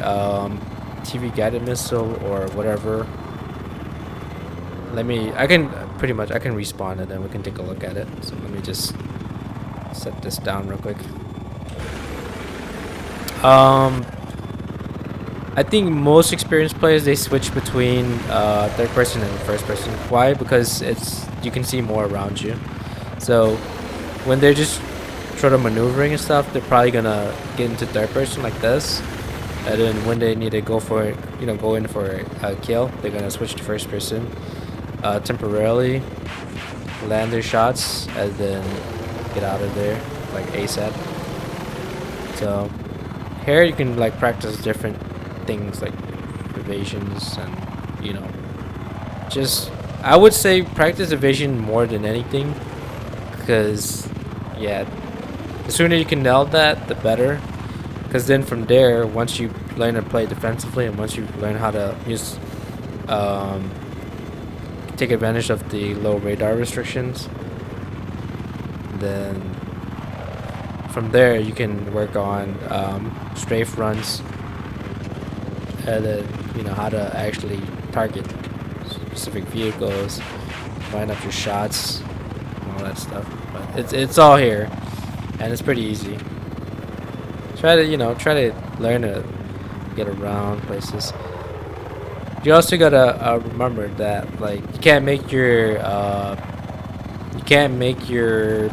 TV guided missile or whatever. I can respawn it and we can take a look at it. So let me just set this down real quick. I think most experienced players, they switch between third person and first person. Why? Because you can see more around you. So when they're just sort of maneuvering and stuff, they're probably gonna get into third person like this. And then when they need to go in for a kill, they're gonna switch to first person. temporarily land their shots and then get out of there like ASAP. So here you can like practice different things like evasions and just I would say practice evasion more than anything, because yeah, the sooner you can nail that, the better. Because then from there, once you learn to play defensively and once you learn how to use take advantage of the low radar restrictions, then from there you can work on strafe runs and then how to actually target specific vehicles, line up your shots and all that stuff. But it's all here and it's pretty easy. Try to learn to get around places. You also gotta remember that like you can't make your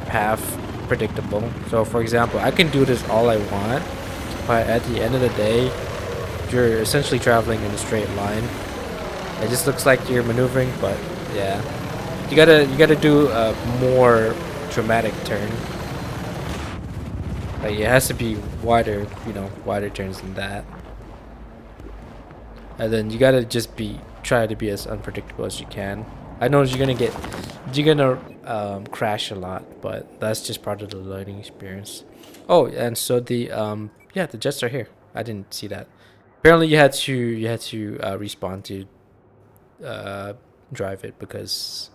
path predictable. So for example, I can do this all I want, but at the end of the day, you're essentially traveling in a straight line. It just looks like you're maneuvering, but yeah, you gotta do a more dramatic turn. Like it has to be wider, wider turns than that. And then you gotta just try to be as unpredictable as you can. I know you're gonna crash a lot, but that's just part of the learning experience. Oh, and so the jets are here. I didn't see that. Apparently you had to respawn to drive it, because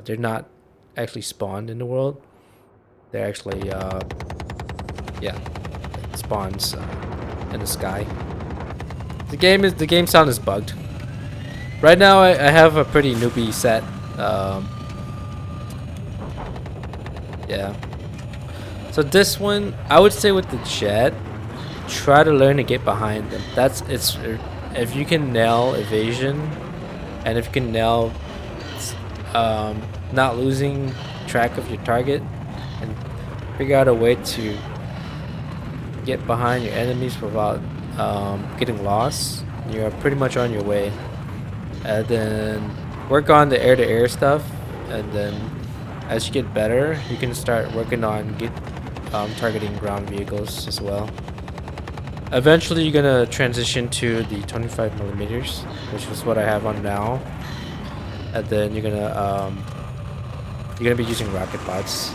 they're not actually spawned in the world. They're actually spawns in the sky. The game sound is bugged. Right now I have a pretty newbie set. Yeah. So this one, I would say with the jet, try to learn to get behind them. If you can nail evasion, and if you can nail not losing track of your target, and figure out a way to get behind your enemies without getting lost, you're pretty much on your way. And then work on the air-to-air stuff, and then as you get better, you can start working on targeting ground vehicles as well. Eventually you're gonna transition to the 25 millimeters, which is what I have on now, and then you're gonna be using rocket bots.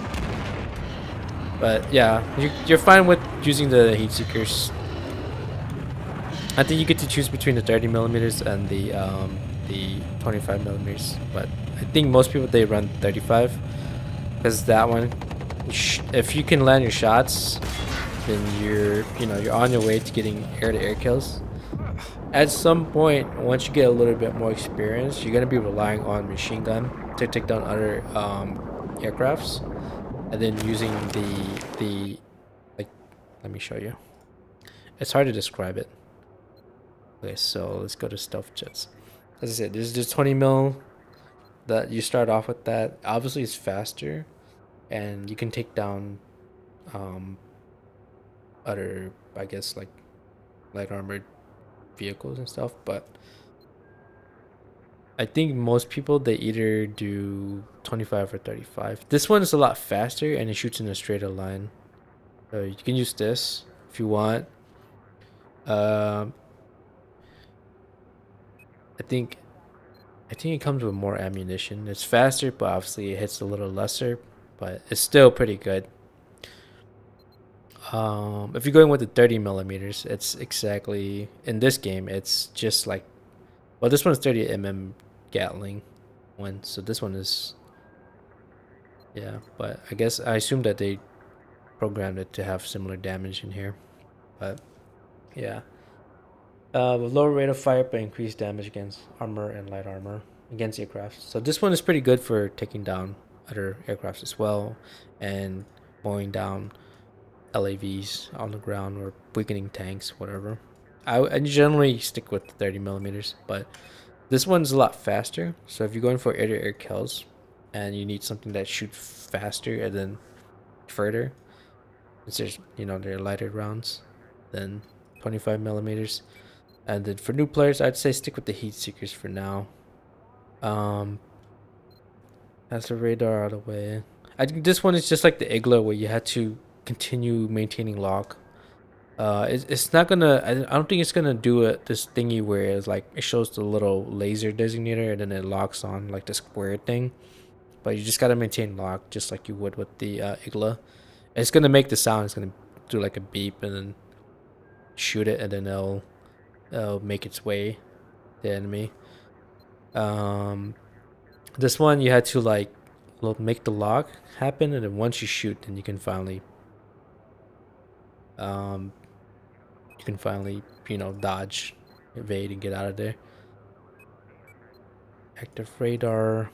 But yeah, you're fine with using the heat seekers. I think you get to choose between the 30 millimeters and the 25 millimeters, but I think most people they run 35, because that one, if you can land your shots, then you're on your way to getting air-to-air kills. At some point, once you get a little bit more experience, you're gonna be relying on machine gun to take down other aircrafts, and then using the like, let me show you. It's hard to describe it. Okay, so let's go to stealth jets. As I said, there's 20 mil that you start off with. That obviously is faster, and you can take down other, I guess, like light armored vehicles and stuff. But I think most people, they either do 25 or 35. This one is a lot faster and it shoots in a straighter line. So you can use this if you want. I think it comes with more ammunition. It's faster, but obviously it hits a little lesser, but it's still pretty good. If you're going with the 30 millimeters, it's exactly, in this game, it's just like, well, this one's 30 Gatling one, so this one is, yeah, but I assume that they programmed it to have similar damage in here, but yeah. With lower rate of fire but increased damage against armor and light armor against aircraft. So this one is pretty good for taking down other aircrafts as well, and mowing down LAVs on the ground or weakening tanks, whatever. I generally stick with 30 millimeters, but this one's a lot faster. So if you're going for air-to-air kills and you need something that shoots faster and then further, since there's they're lighter rounds than 25 millimeters. And then for new players, I'd say stick with the heat seekers for now. That's the radar out of the way. I think this one is just like the Igla where you had to continue maintaining lock. It's not gonna. I don't think it's gonna do it this thingy where it's like it shows the little laser designator and then it locks on like the square thing. But you just gotta maintain lock just like you would with the Igla. It's gonna make the sound. It's gonna do like a beep and then shoot it and then it'll make its way to the enemy. Um, this one you had to like make the lock happen and then once you shoot, then um you can finally dodge, evade, and get out of there. Active radar.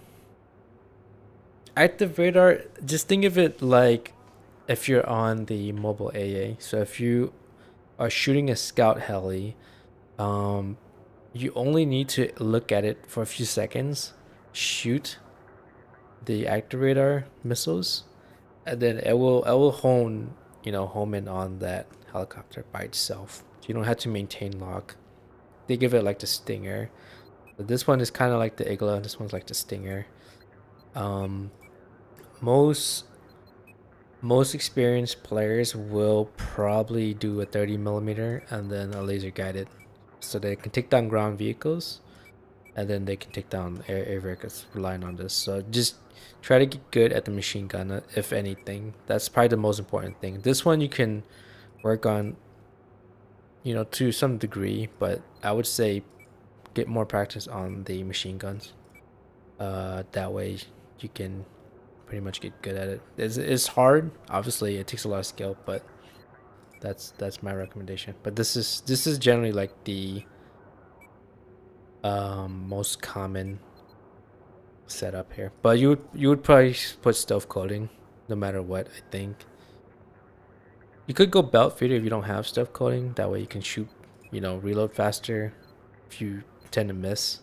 Active radar. Just think of it like if you're on the mobile AA. So if you are shooting a scout heli, um, you only need to look at it for a few seconds, shoot the active radar missiles, and then it will home in on that helicopter by itself. You don't have to maintain lock. They give it like the Stinger. But this one is kind of like the Igla. This one's like the Stinger. Um, most most experienced players will probably do a 30 millimeter and then a laser guided, so they can take down ground vehicles, and then they can take down air vehicles relying on this. So just try to get good at the machine gun, if anything. That's probably the most important thing. This one you can work on, to some degree, but I would say get more practice on the machine guns. That way you can pretty much get good at it. It's hard. Obviously, it takes a lot of skill, but that's my recommendation. But this is generally like the most common setup here. But you would probably put stealth coating no matter what. I think you could go belt feeder if you don't have stealth coating. That way you can shoot, reload faster if you tend to miss.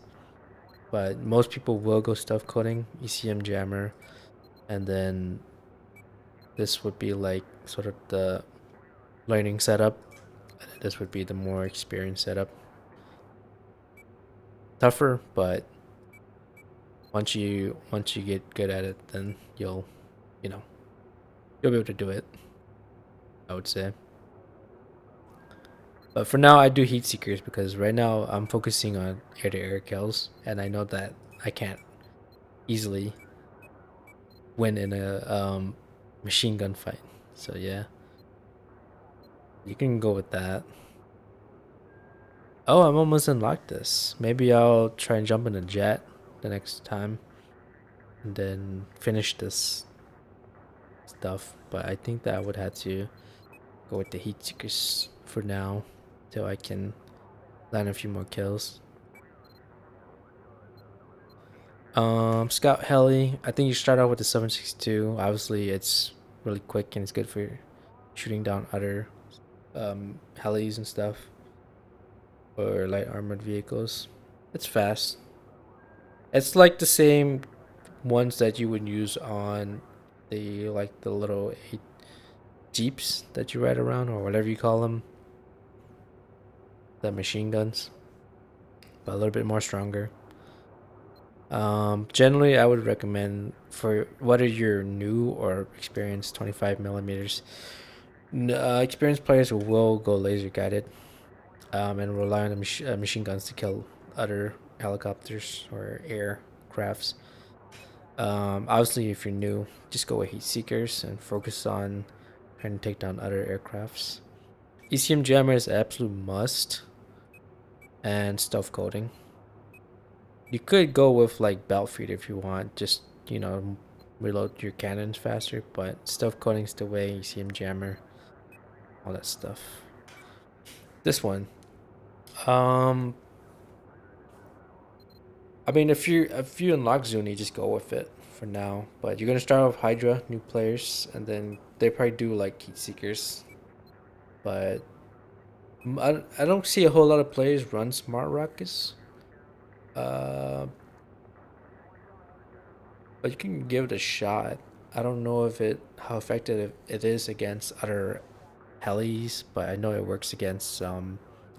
But most people will go stealth coating, ECM jammer, and then this would be like sort of the learning setup. This would be the more experienced setup. Tougher, but once you get good at it, then you'll be able to do it, I would say. But for now, I do heat seekers because right now I'm focusing on air-to-air kills, and I know that I can't easily win in a machine gun fight. So yeah, you can go with that. Oh, I'm almost unlocked this. Maybe I'll try and jump in a jet the next time and then finish this stuff. But I think that I would have to go with the heat seekers for now till I can land a few more kills. Scout heli. I think you start out with the 762. Obviously, it's really quick and it's good for shooting down other helis and stuff, or light armored vehicles. It's fast. It's like the same ones that you would use on the little jeeps that you ride around, or whatever you call them, the machine guns, but a little bit more stronger. Generally, I would recommend, for whether you're new or experienced, 25 millimeters. Experienced players will go laser guided, and rely on the machine guns to kill other helicopters or aircrafts. Obviously, if you're new, just go with heat seekers and focus on trying to take down other aircrafts. ECM jammer is an absolute must, and stealth coating. You could go with like belt feeder if you want, just reload your cannons faster, but stealth coating's the way. ECM jammer, all that stuff. This one, I mean, if you unlock Zuni, just go with it for now. But you're gonna start with Hydra, new players, and then they probably do like heat seekers. But I don't see a whole lot of players run smart rockets. But you can give it a shot. I don't know how effective it is against other helis, but I know it works against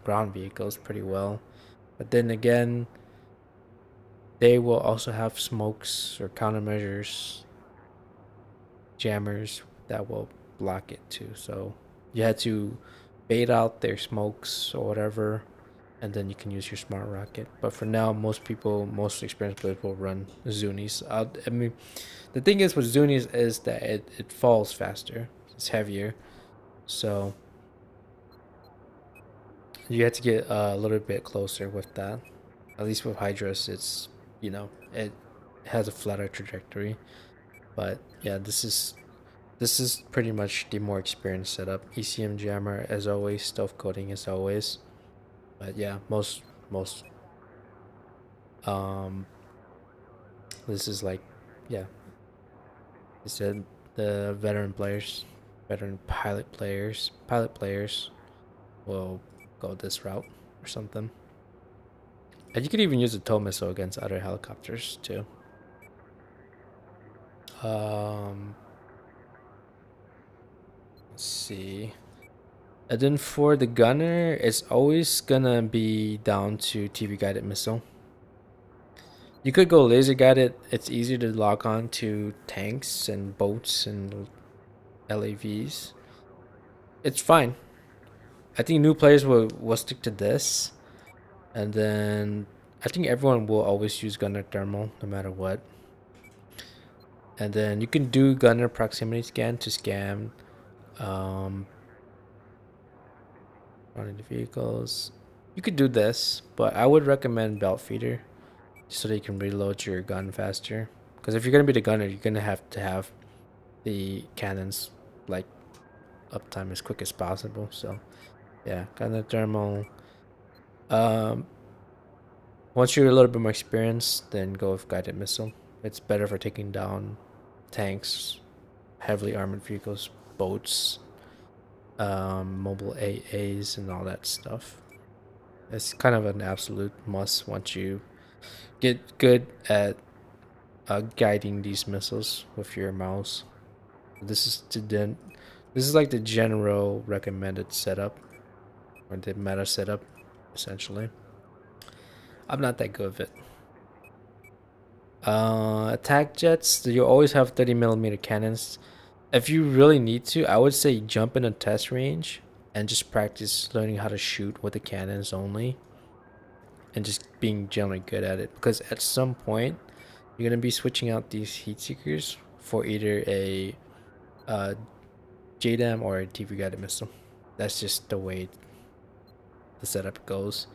ground vehicles pretty well. But then again, they will also have smokes or countermeasures, jammers that will block it too. So you had to bait out their smokes or whatever, and then you can use your smart rocket. But for now, most experienced players will run Zunis. I mean, the thing is with Zunis is that it falls faster. It's heavier, so you have to get a little bit closer with that. At least with Hydras, it's it has a flatter trajectory. But yeah, this is pretty much the more experienced setup. ECM jammer as always, stealth coding as always. But yeah, most um this is like yeah, I said the veteran pilot players will go this route or something. And you could even use a tow missile against other helicopters too. Um, let's see. And then for the gunner, it's always gonna be down to TV guided missile. You could go laser guided. It's easier to lock on to tanks and boats and LAVs. It's fine. I think new players will stick to this, and then I think everyone will always use gunner thermal no matter what. And then you can do gunner proximity scan to scan running the vehicles. You could do this, but I would recommend belt feeder so that you can reload your gun faster. Because if you're gonna be the gunner, you're gonna have to have the cannons like uptime as quick as possible. So yeah, gunner thermal. Um, Once you're a little bit more experienced, then go with guided missile. It's better for taking down tanks, heavily armored vehicles, boats, mobile AAs, and all that stuff. It's kind of an absolute must once you get good at guiding these missiles with your mouse. This is like the general recommended setup or the meta setup, essentially. I'm not that good with it. Attack jets. You always have 30mm cannons. If you really need to, I would say jump in a test range and just practice learning how to shoot with the cannons only, and just being generally good at it. Because at some point, you're gonna be switching out these heat seekers for either a JDAM or a TV guided missile. That's just the way the setup goes.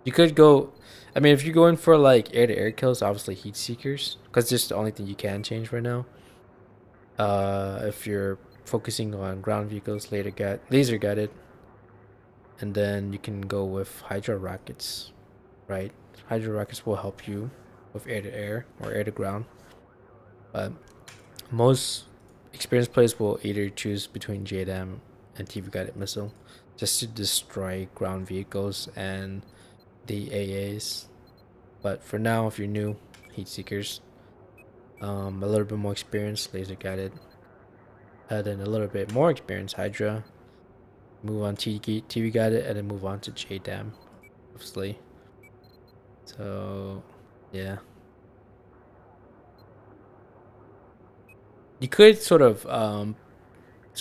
You could go. I mean, if you're going for like air-to-air kills, obviously heat seekers, because it's the only thing you can change right now. If you're focusing on ground vehicles, laser guided, and then you can go with hydro rockets, right? Hydro rockets will help you with air-to-air or air-to-ground, but most experienced players will either choose between JDAM and TV guided missile just to destroy ground vehicles and the AAs. But for now, if you're new, heat seekers, a little bit more experience, laser guided, and then a little bit more experience, Hydra, move on TV guided, and then move on to JDAM, obviously. So, yeah. You could sort of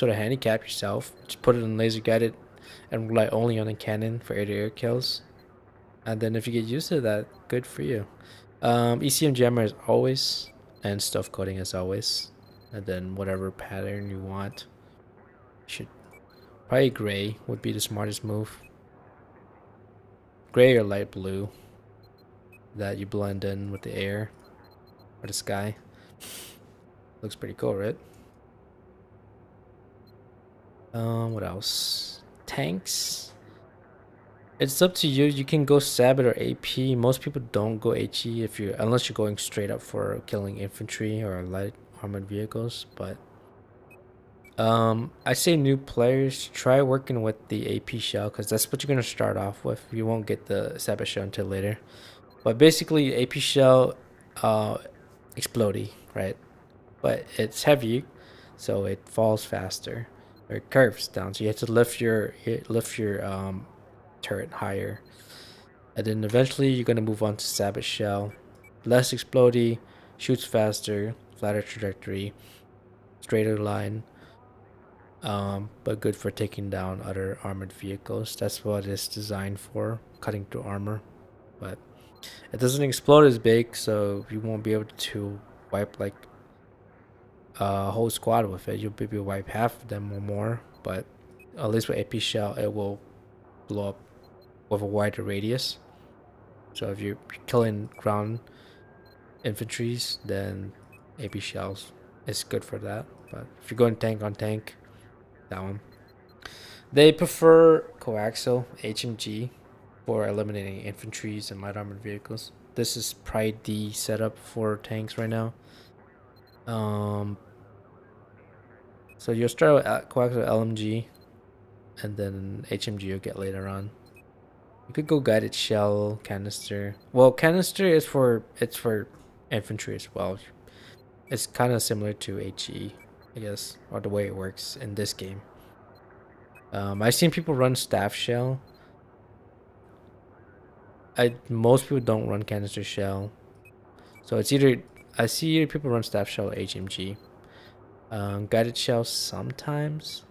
handicap yourself, just put it in laser guided and rely only on a cannon for air-to-air kills. And then if you get used to that, good for you. ECM jammer as always, and stuff coding as always. And then whatever pattern you want. Should probably gray would be the smartest move. Gray or light blue. That you blend in with the air or the sky. Looks pretty cool, right? What else? Tanks. It's up to you. You can go Sabot or AP. Most people don't go HE unless you're going straight up for killing infantry or light armored vehicles. But I say new players try working with the AP shell because that's what you're gonna start off with. You won't get the Sabot shell until later. But basically, AP shell, explodey, right? But it's heavy, so it falls faster. Or it curves down, so you have to lift your turret higher, and then eventually you're gonna move on to Sabot shell, less explodey, shoots faster, flatter trajectory, straighter line, but good for taking down other armored vehicles. That's what it's designed for, cutting through armor. But it doesn't explode as big, so you won't be able to wipe like a whole squad with it. You'll maybe wipe half of them or more, but at least with AP shell, it will blow up with a wider radius. So if you're killing ground infantries, then AP shells is good for that. But if you're going tank on tank, that one. They prefer coaxial HMG for eliminating infantries and light armored vehicles. This is probably the setup for tanks right now. So you'll start with coaxial LMG, and then HMG you'll get later on. You could go guided shell, canister. Well, canister is for infantry as well. It's kind of similar to HE, I guess, or the way it works in this game. I've seen people run staff shell. Most people don't run canister shell, so it's either I see either people run staff shell or HMG. Guided shell sometimes,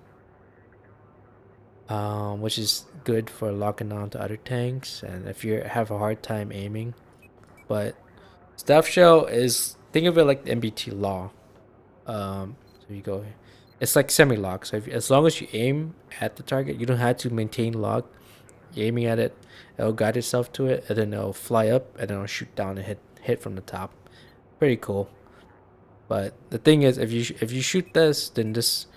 which is good for locking on to other tanks and if you have a hard time aiming. But staff shell is, think of it like the MBT law. So you go, it's like semi-lock. So as long as you aim at the target, you don't have to maintain lock. You're aiming at it, it'll guide itself to it, and then it'll fly up, and then it'll shoot down and hit from the top. Pretty cool. But the thing is, if you shoot this, then this,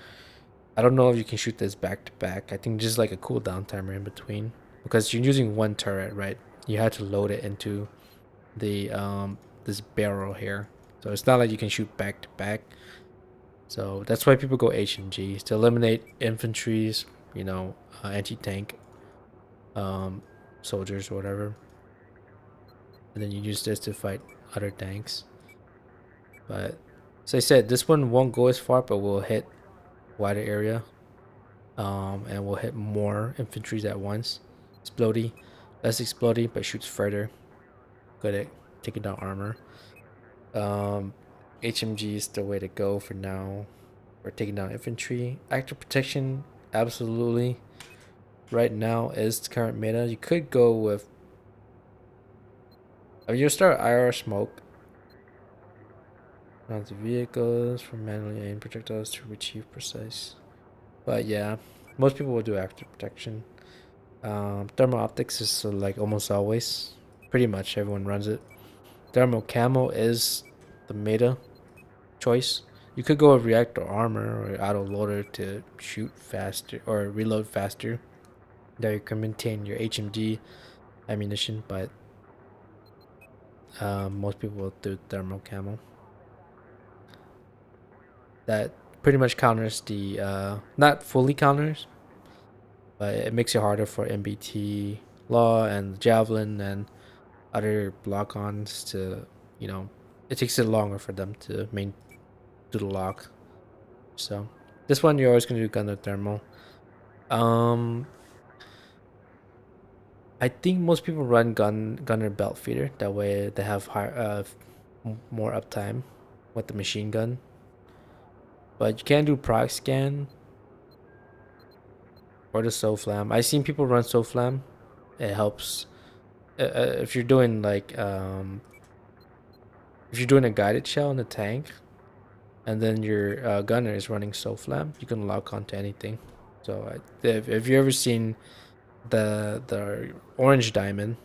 I don't know if you can shoot this back to back. I think just like a cooldown timer in between, because you're using one turret, right? You have to load it into the this barrel here, so it's not like you can shoot back to back. So that's why people go HMGs to eliminate infantries, anti-tank soldiers or whatever, and then you use this to fight other tanks. But as I said, this one won't go as far, but will hit wider area, and will hit more infantries at once. Explodey, less explodey, but shoots further. Good at taking down armor. HMG is the way to go for now. We're taking down infantry. Active protection, absolutely. Right now is the current meta. You could go with, you'll start IR smoke. Mount the vehicles for manually aim projectiles to achieve precise. But yeah, most people will do active protection. Thermal optics is like almost always. Pretty much everyone runs it. Thermal camo is the meta choice. You could go with reactor armor or auto loader to shoot faster or reload faster. There you can maintain your HMG ammunition, but most people will do thermal camo. That pretty much counters the not fully counters, but it makes it harder for MBT law and javelin and other block-ons to, it takes it longer for them to do the lock. So this one you're always gonna do gunner thermal. I think most people run gunner belt feeder. That way they have more uptime with the machine gun. But you can do proc scan or the SOFLAM. I've seen people run SOFLAM. It helps if you're doing like if you're doing a guided shell in the tank, and then your gunner is running SOFLAM, you can lock onto anything. So if you ever seen the orange diamond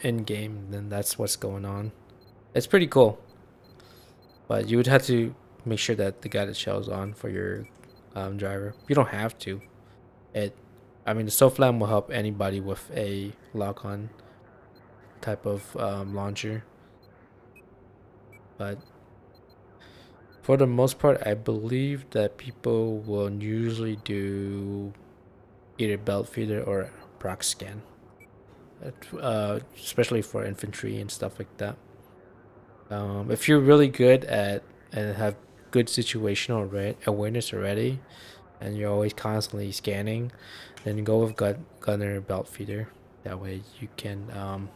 in game, then that's what's going on. It's pretty cool, but you would have to make sure that the guided shell is on for your driver. You don't have to. The SOFLAM will help anybody with a lock-on type of launcher. But for the most part, I believe that people will usually do either belt feeder or proc scan, especially for infantry and stuff like that. If you're really good at and have good situational awareness already, and you're always constantly scanning, then you go with gunner belt feeder. That way you can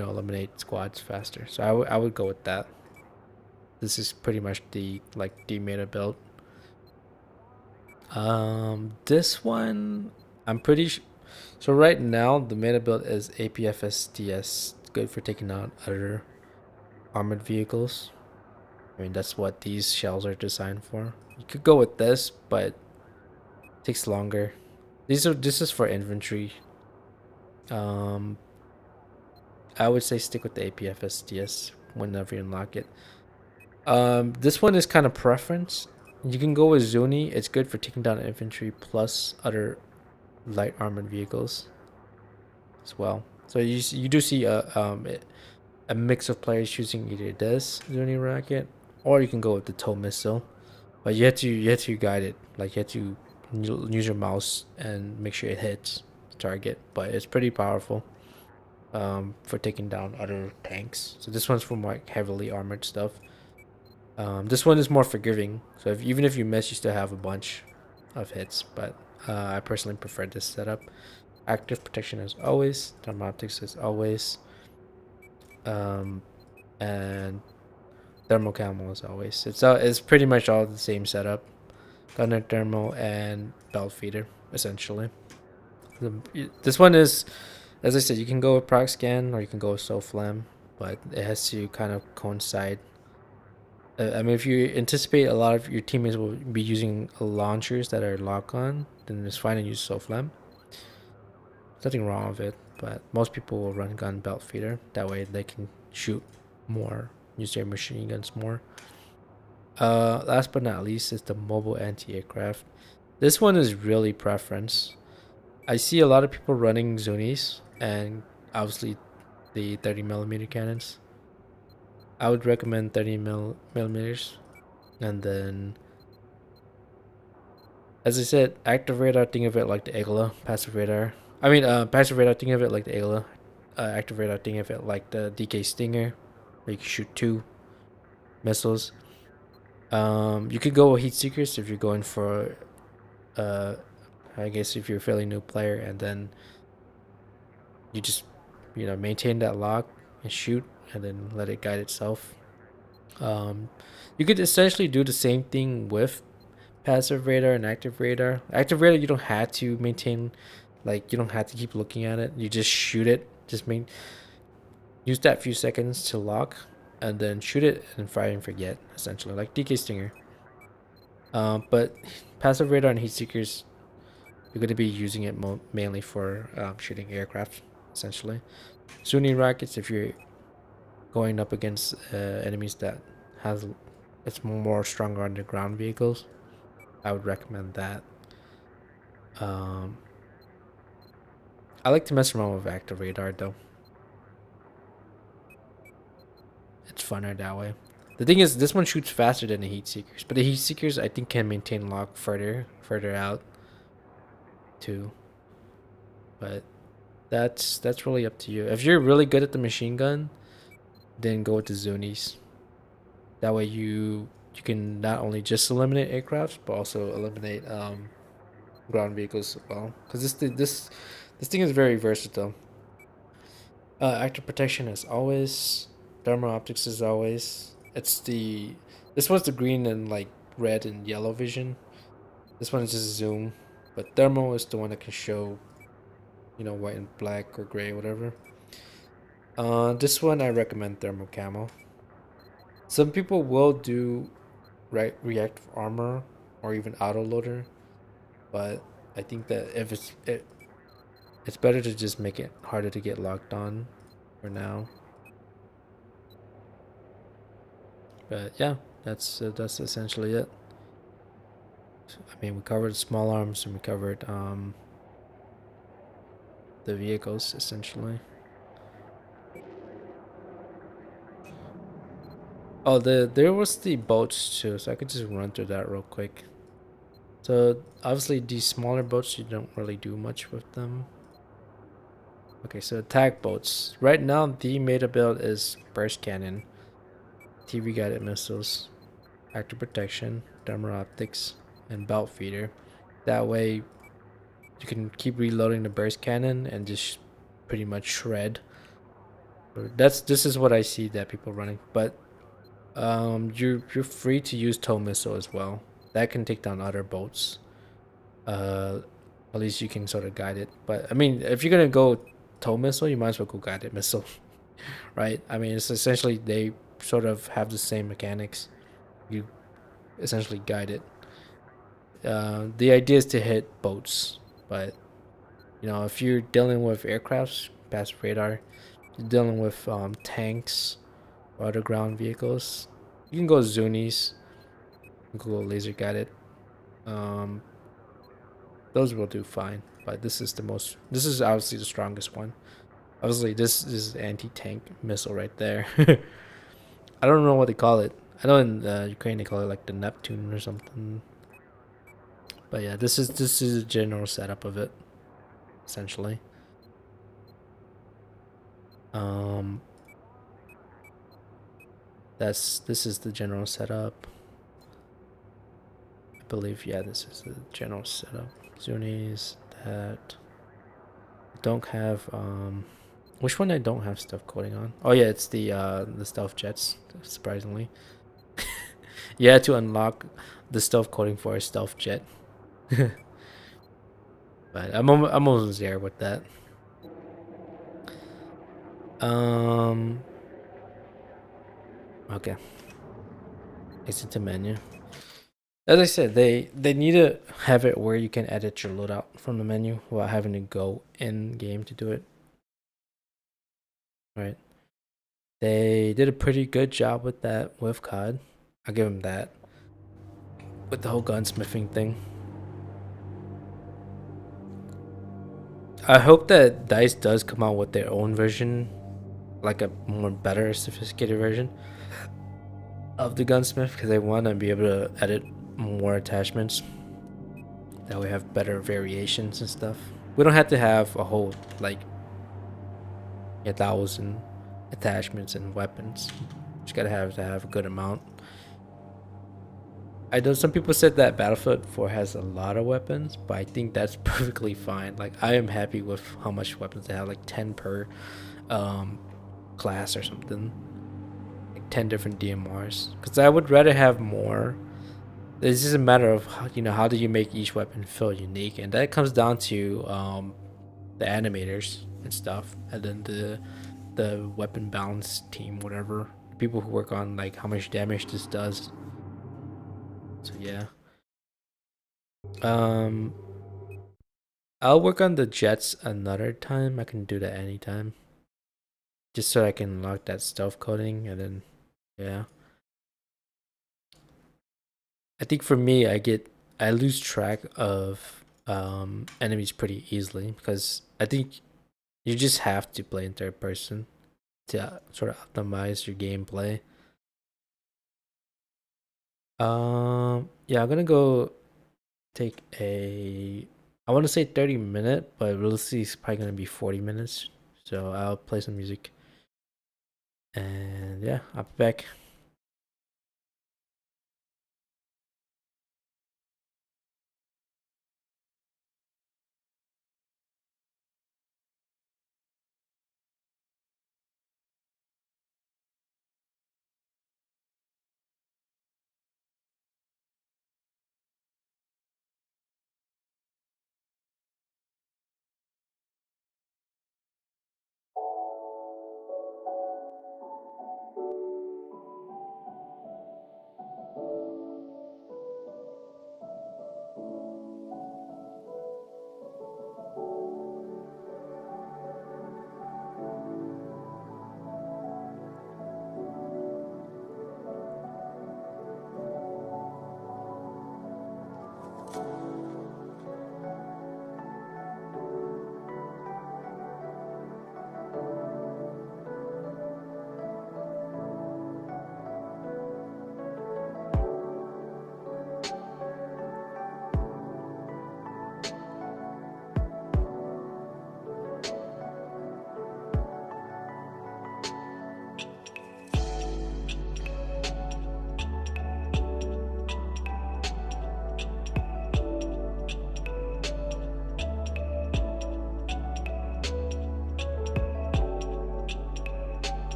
eliminate squads faster. So I would go with that. This is pretty much the meta build. This one I'm pretty so right now the meta build is APFSDS, good for taking out other armored vehicles. I mean that's what these shells are designed for. You could go with this, but it takes longer. This is for infantry. Um, I would say stick with the APFSDS whenever you unlock it. This one is kind of preference. You can go with Zuni. It's good for taking down infantry plus other light armored vehicles as well. So you do see a mix of players using either this Zuni rocket or you can go with the tow missile. But you have to guide it. Like you have to use your mouse and make sure it hits the target. But it's pretty powerful for taking down other tanks. So this one's from like heavily armored stuff. This one is more forgiving. So even if you miss, you still have a bunch of hits. But I personally prefer this setup. Active protection as always. Thermal optics as always. And thermal camo as always. It's pretty much all the same setup. Gunner thermal and belt feeder essentially. This one is, as I said, you can go with proc scan or you can go with SoFlam, but it has to kind of coincide. I mean, if you anticipate a lot of your teammates will be using launchers that are lock on, then it's fine to use SoFlam. There's nothing wrong with it, but most people will run gun belt feeder. That way they can shoot more, use their machine guns more. Last but not least is the mobile anti-aircraft. This one is really preference. I see a lot of people running Zunis and obviously the 30mm cannons. I would recommend 30mm, and then, as I said, active radar. Think of it like the Agla. Passive radar. Passive radar. Think of it like the Agla. Active radar. Think of it like the DK Stinger, where you can shoot 2 missiles. You could go with heat seekers if you're going for, I guess if you're a fairly new player, and then you just, maintain that lock and shoot, and then let it guide itself. You could essentially do the same thing with passive radar and active radar. Active radar, you don't have to maintain, you don't have to keep looking at it. You just shoot it. Use that few seconds to lock, and then shoot it and fire and forget, essentially, like DK Stinger. But passive radar and heat seekers, you're going to be using it mainly for shooting aircraft, essentially. Sunni rockets, if you're going up against enemies that it's more stronger on the ground vehicles, I would recommend that. I like to mess around with active radar though. It's funner that way. The thing is, this one shoots faster than the heat seekers, but the heat seekers I think can maintain lock further out too. But that's really up to you. If you're really good at the machine gun, then go with the Zunis. That way you can not only just eliminate aircraft, but also eliminate ground vehicles as well. Because this thing is very versatile. Active protection as always. Thermal optics as always. This one's the green and red and yellow vision. This one is just zoom, but thermal is the one that can show, white and black or gray, whatever. This one I recommend thermal camo. Some people will do reactive armor or even auto loader, but I think that if it's better to just make it harder to get locked on for now. But yeah, that's essentially it. I mean, we covered small arms and we covered the vehicles essentially. Oh, there was the boats too, so I could just run through that real quick. So obviously these smaller boats, you don't really do much with them. Okay, so attack boats. Right now the meta build is burst cannon, TV guided missiles, active protection, thermal optics, and belt feeder. That way you can keep reloading the burst cannon and just pretty much shred This is what I see that people running, but you're free to use tow missile as well. That can take down other boats. Uh, at least you can sort of guide it. But I mean, if you're gonna go tow missile, you might as well go guided missile, right? I mean, it's essentially they sort of have the same mechanics. You essentially guide it. The idea is to hit boats, but if you're dealing with aircrafts past radar, you're dealing with tanks or other ground vehicles. You can go Zunis, you can go laser guided. Um, those will do fine, but this is the most. This is obviously the strongest one. Obviously, this is anti-tank missile right there. I don't know what they call it. I know in Ukraine they call it like the Neptune or something. But yeah, this is a general setup of it, essentially. Um, this is the general setup. I believe, yeah, this is the general setup. Zunis that don't have which one I don't have stealth coating on? Oh yeah, it's the stealth jets, surprisingly. You had to unlock the stealth coating for a stealth jet. But I'm almost there with that. Um okay. Exit to menu. As I said, they need to have it where you can edit your loadout from the menu without having to go in game to do it. Right. They did a pretty good job with that with COD. I'll give them that. With the whole gunsmithing thing. I hope that DICE does come out with their own version, like a more better, sophisticated version of the gunsmith, because they want to be able to edit more attachments. That we have better variations and stuff. We don't have to have a whole like 1,000 attachments and weapons. Just gotta have a good amount. I know some people said that Battlefield 4 has a lot of weapons, but I think that's perfectly fine. Like I am happy with how much weapons they have, like 10 per um, class or something, like 10 different DMRs. Because I would rather have more. It's just a matter of how do you make each weapon feel unique, and that comes down to the animators and stuff, and then the weapon balance team, whatever people who work on like how much damage this does. So yeah. Um, I'll work on the jets another time. I can do that anytime. Just so I can lock that stealth coding and then yeah. I think for me I lose track of enemies pretty easily because I think you just have to play in third person to sort of optimize your gameplay. Yeah, I'm gonna go take a I want to say 30-minute, but realistically it's probably gonna be 40 minutes. So I'll play some music and yeah, I'll be back.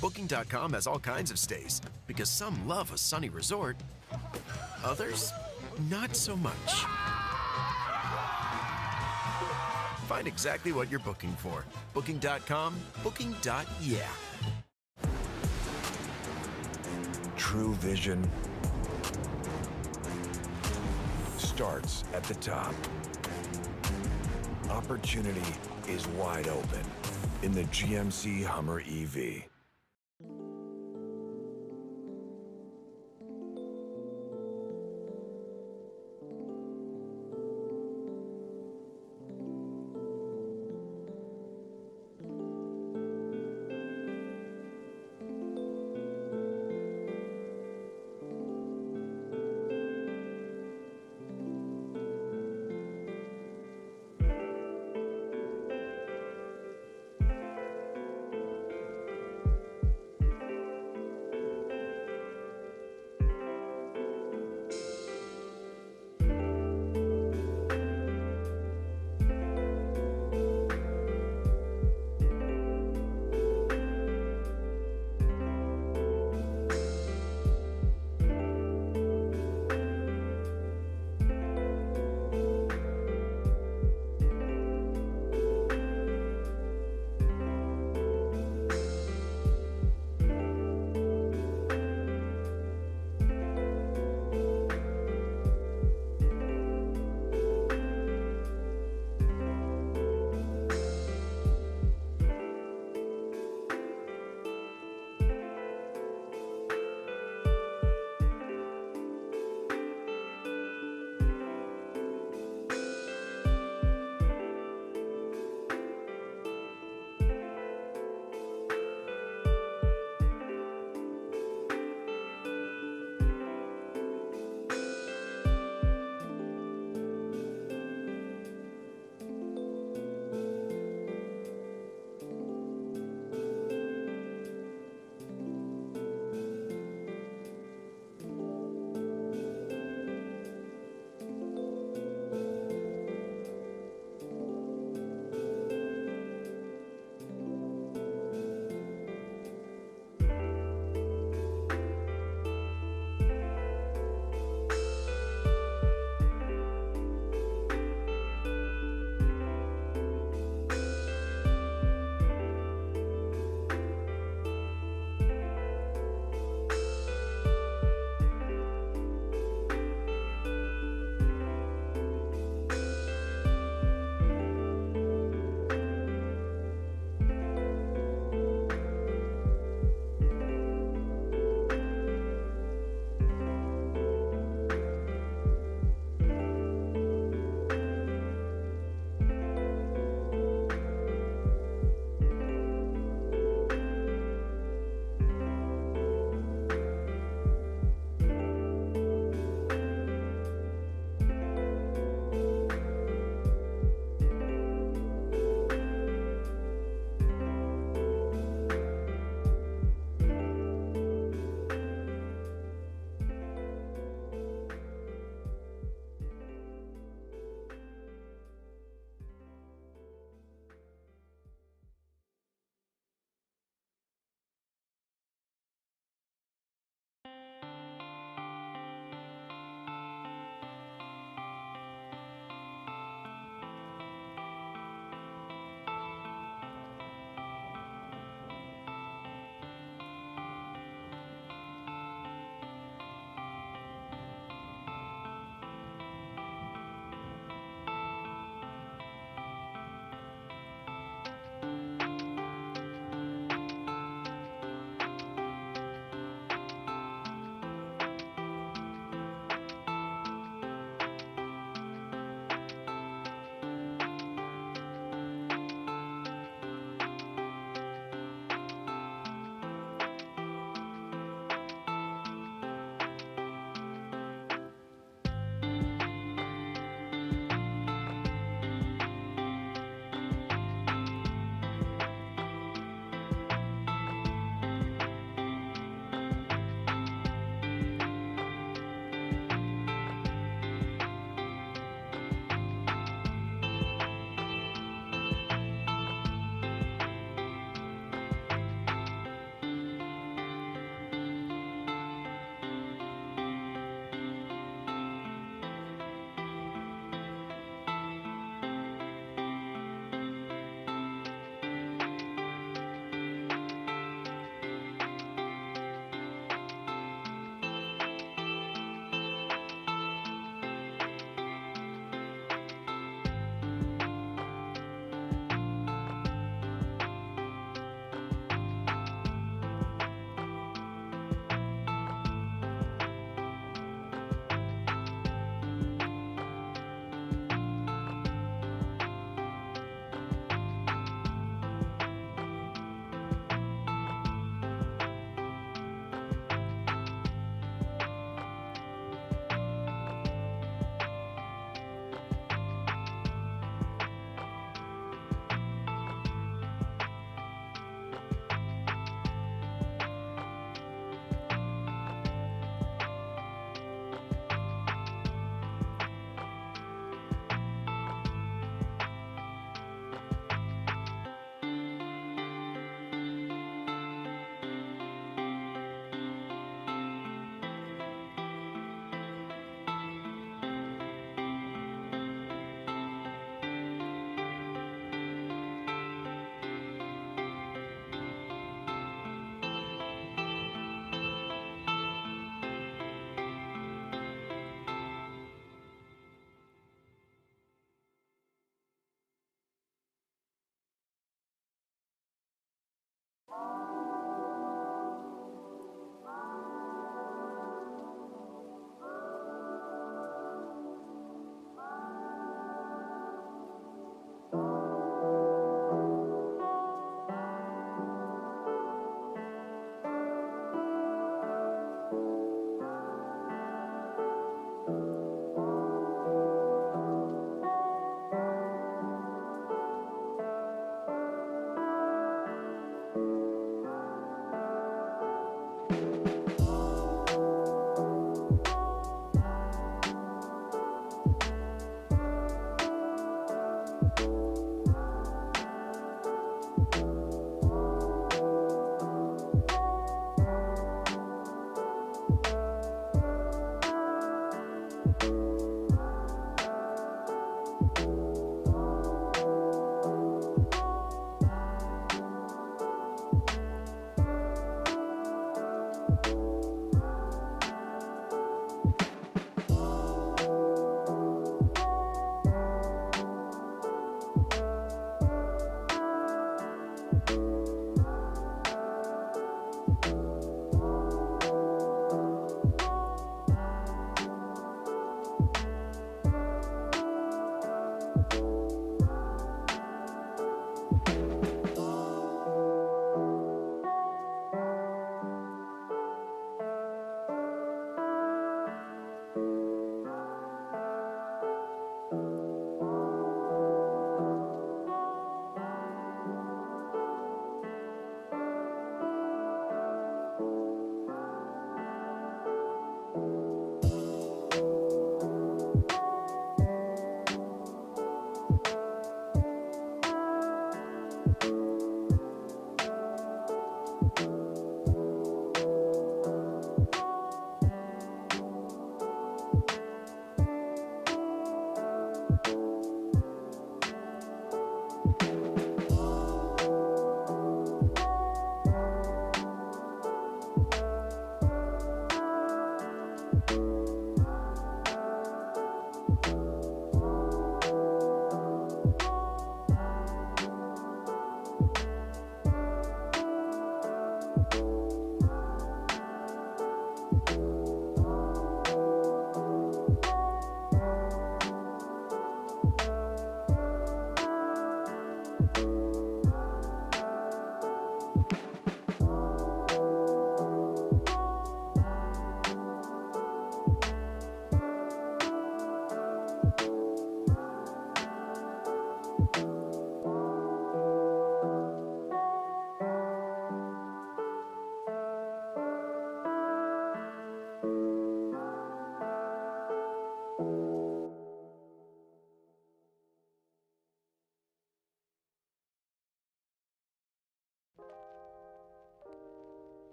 Booking.com has all kinds of stays because some love a sunny resort, others not so much. Find exactly what you're booking for. Booking.com, booking.yeah. True vision starts at the top. Opportunity is wide open in the GMC Hummer EV.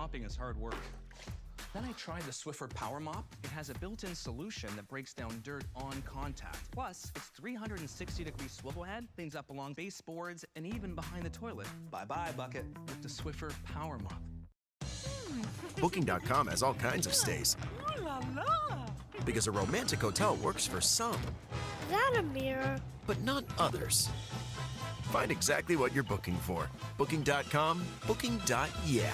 Mopping is hard work. Then I tried the Swiffer Power Mop. It has a built-in solution that breaks down dirt on contact. Plus, its 360-degree swivel head cleans up along baseboards and even behind the toilet. Bye-bye, bucket, with the Swiffer Power Mop. Booking.com has all kinds of stays. Ooh la la! Because a romantic hotel works for some, Is that a mirror? but not others. Find exactly what you're booking for. Booking.com, booking.yeah.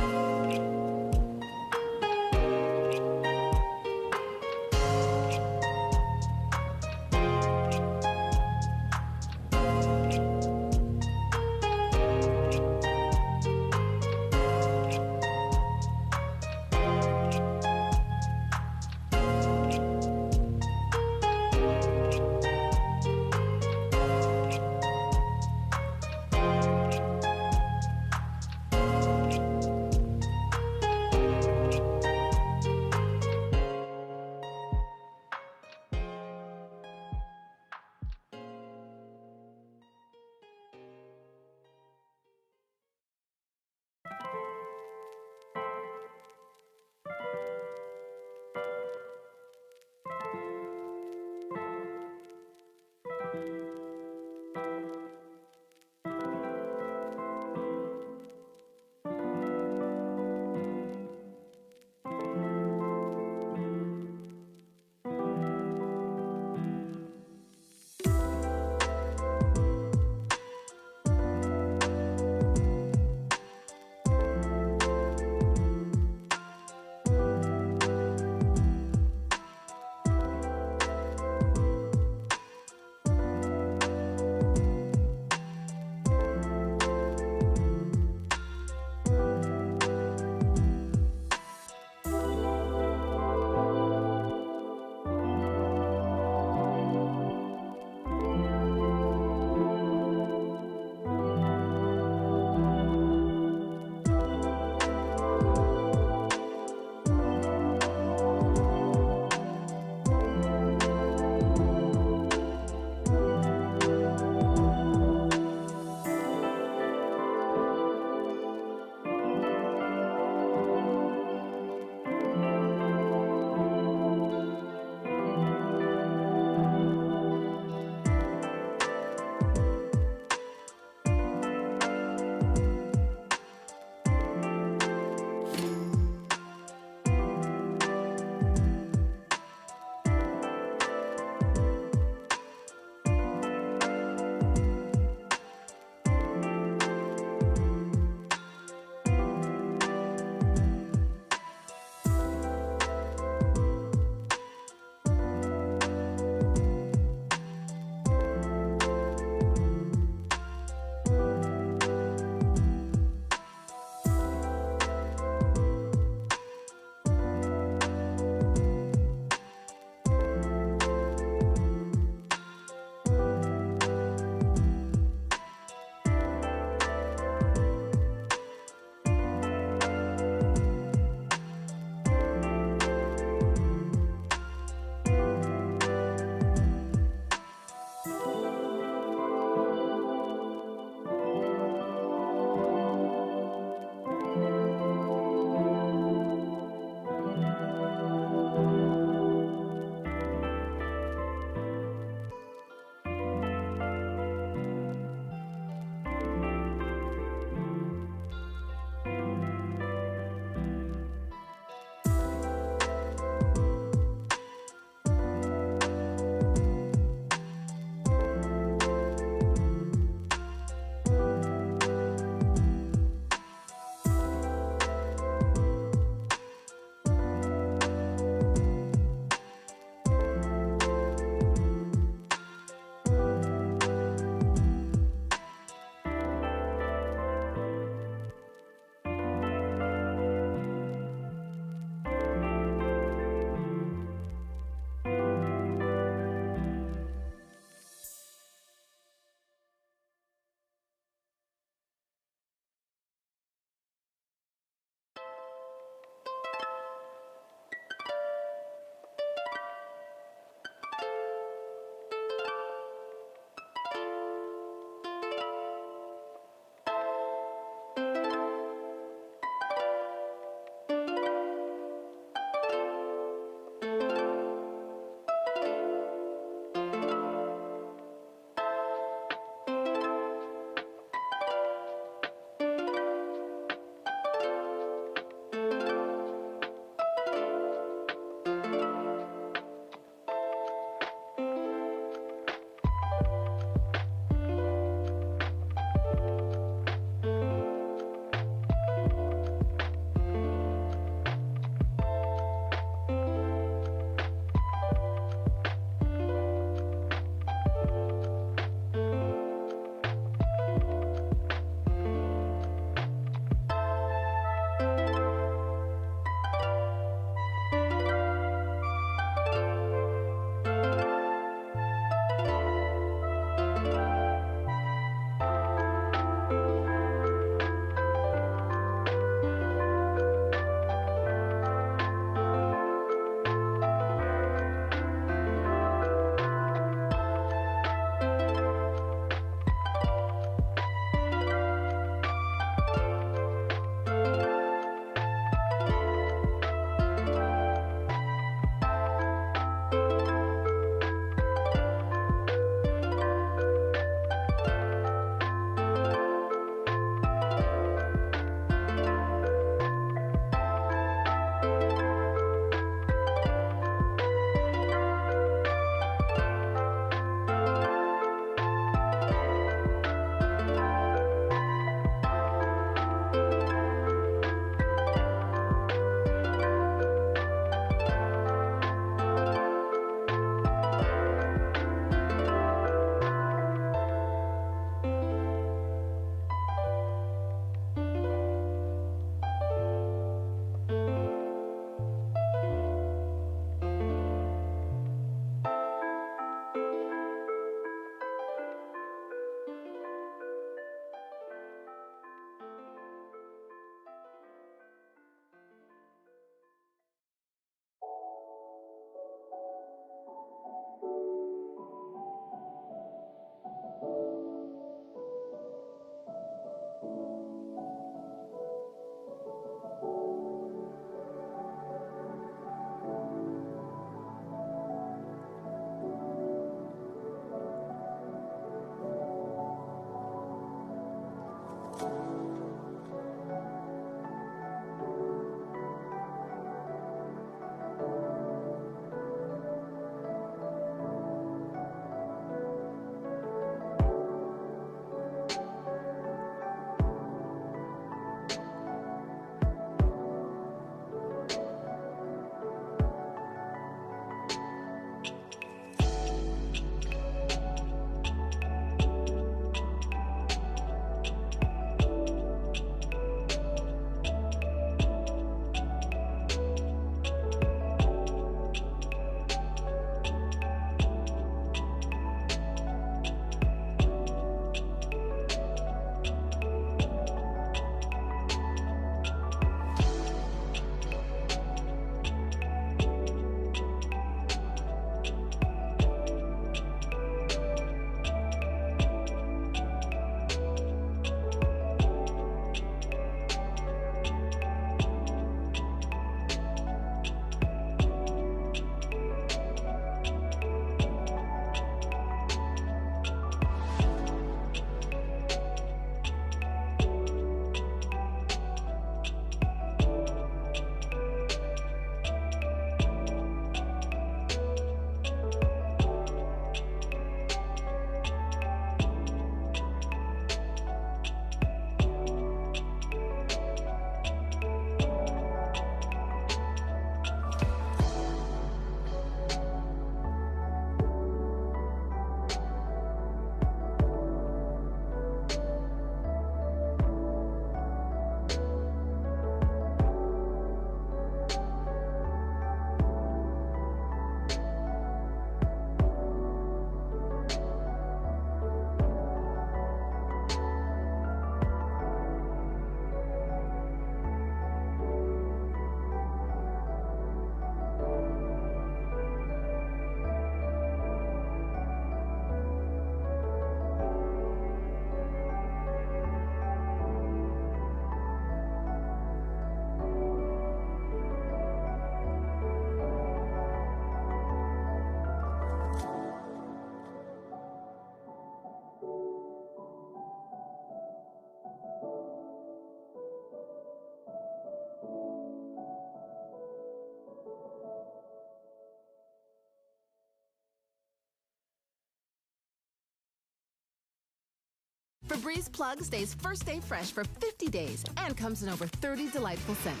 Febreze Plug stays first day fresh for 50 days and comes in over 30 delightful scents.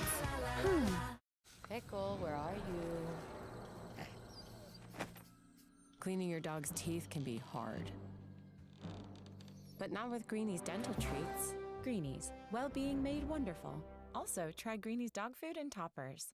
Pickle, where are you? Cleaning your dog's teeth can be hard. But not with Greenie's dental treats. Greenies, well-being made wonderful. Also, try Greenies dog food and toppers.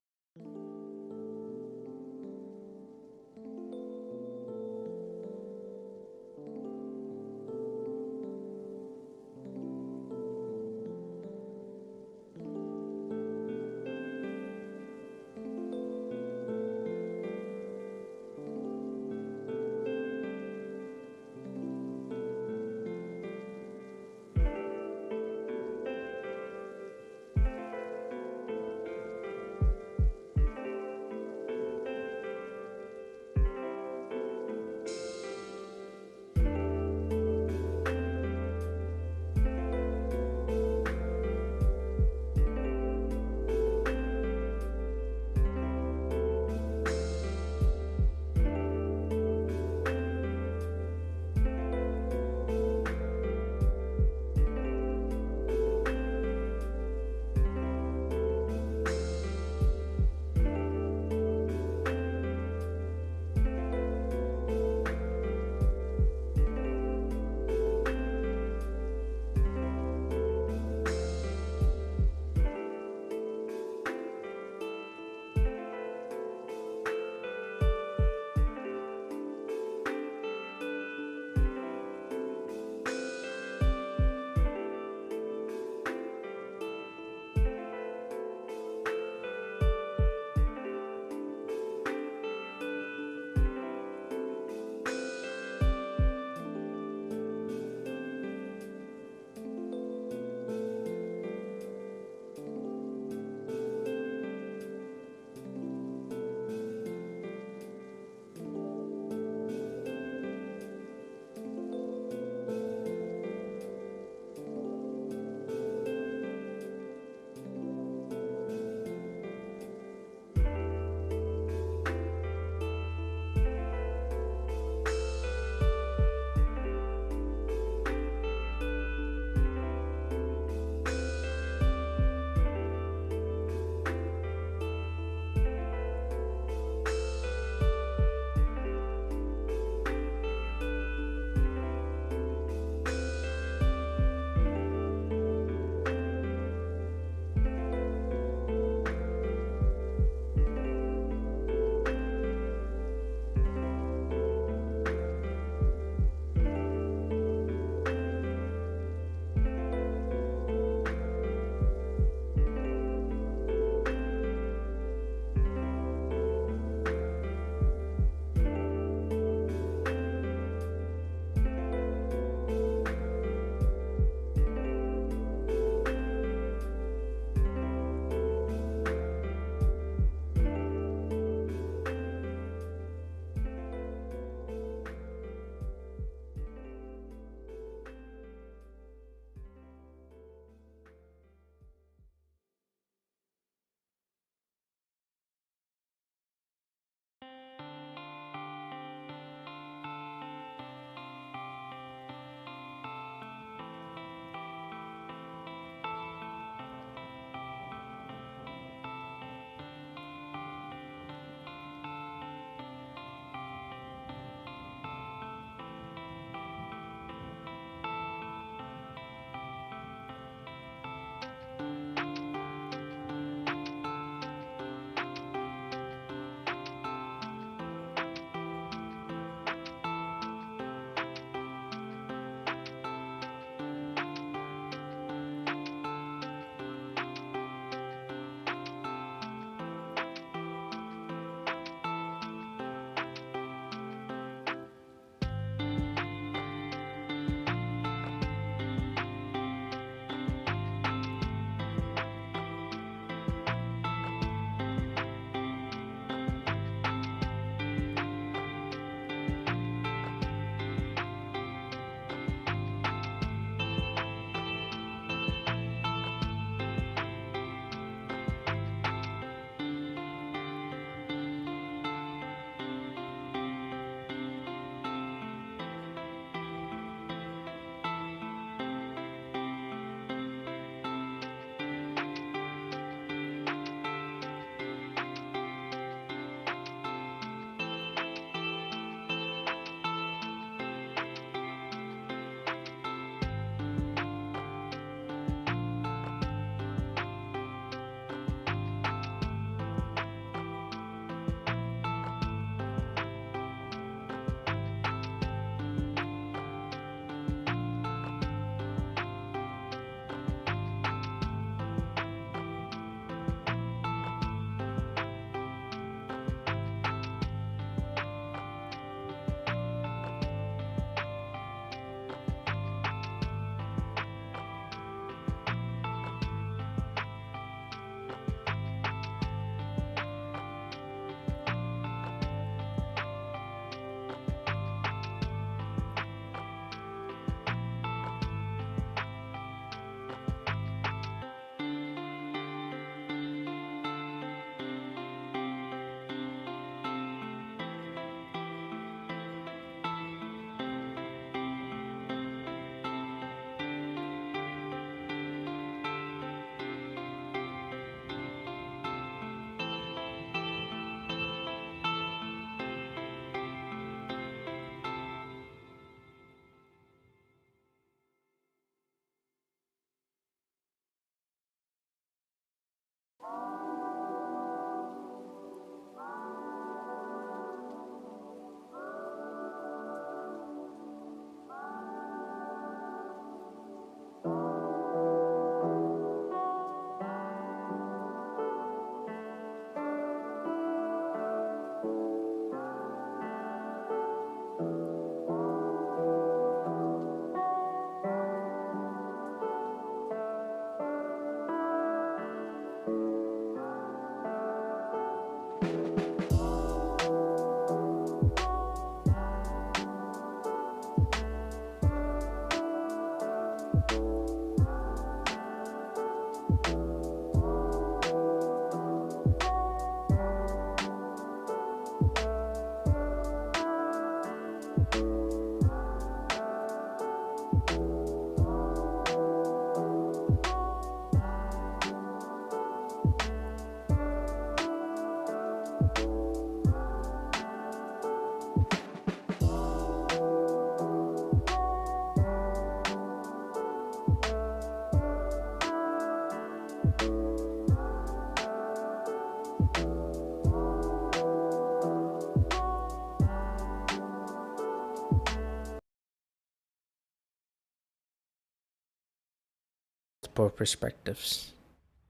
multiple perspectives.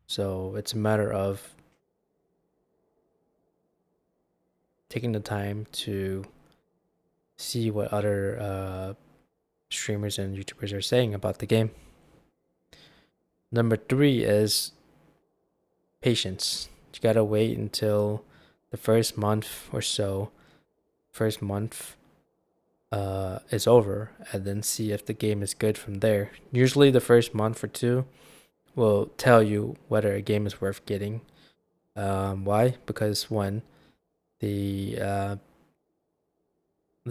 So it's a matter of taking the time to see what other streamers and YouTubers are saying about the game. Number 3 is patience. You gotta wait until the first month or so, is over, and then see if the game is good from there. Usually the first month or two will tell you whether a game is worth getting. Why? Because one, the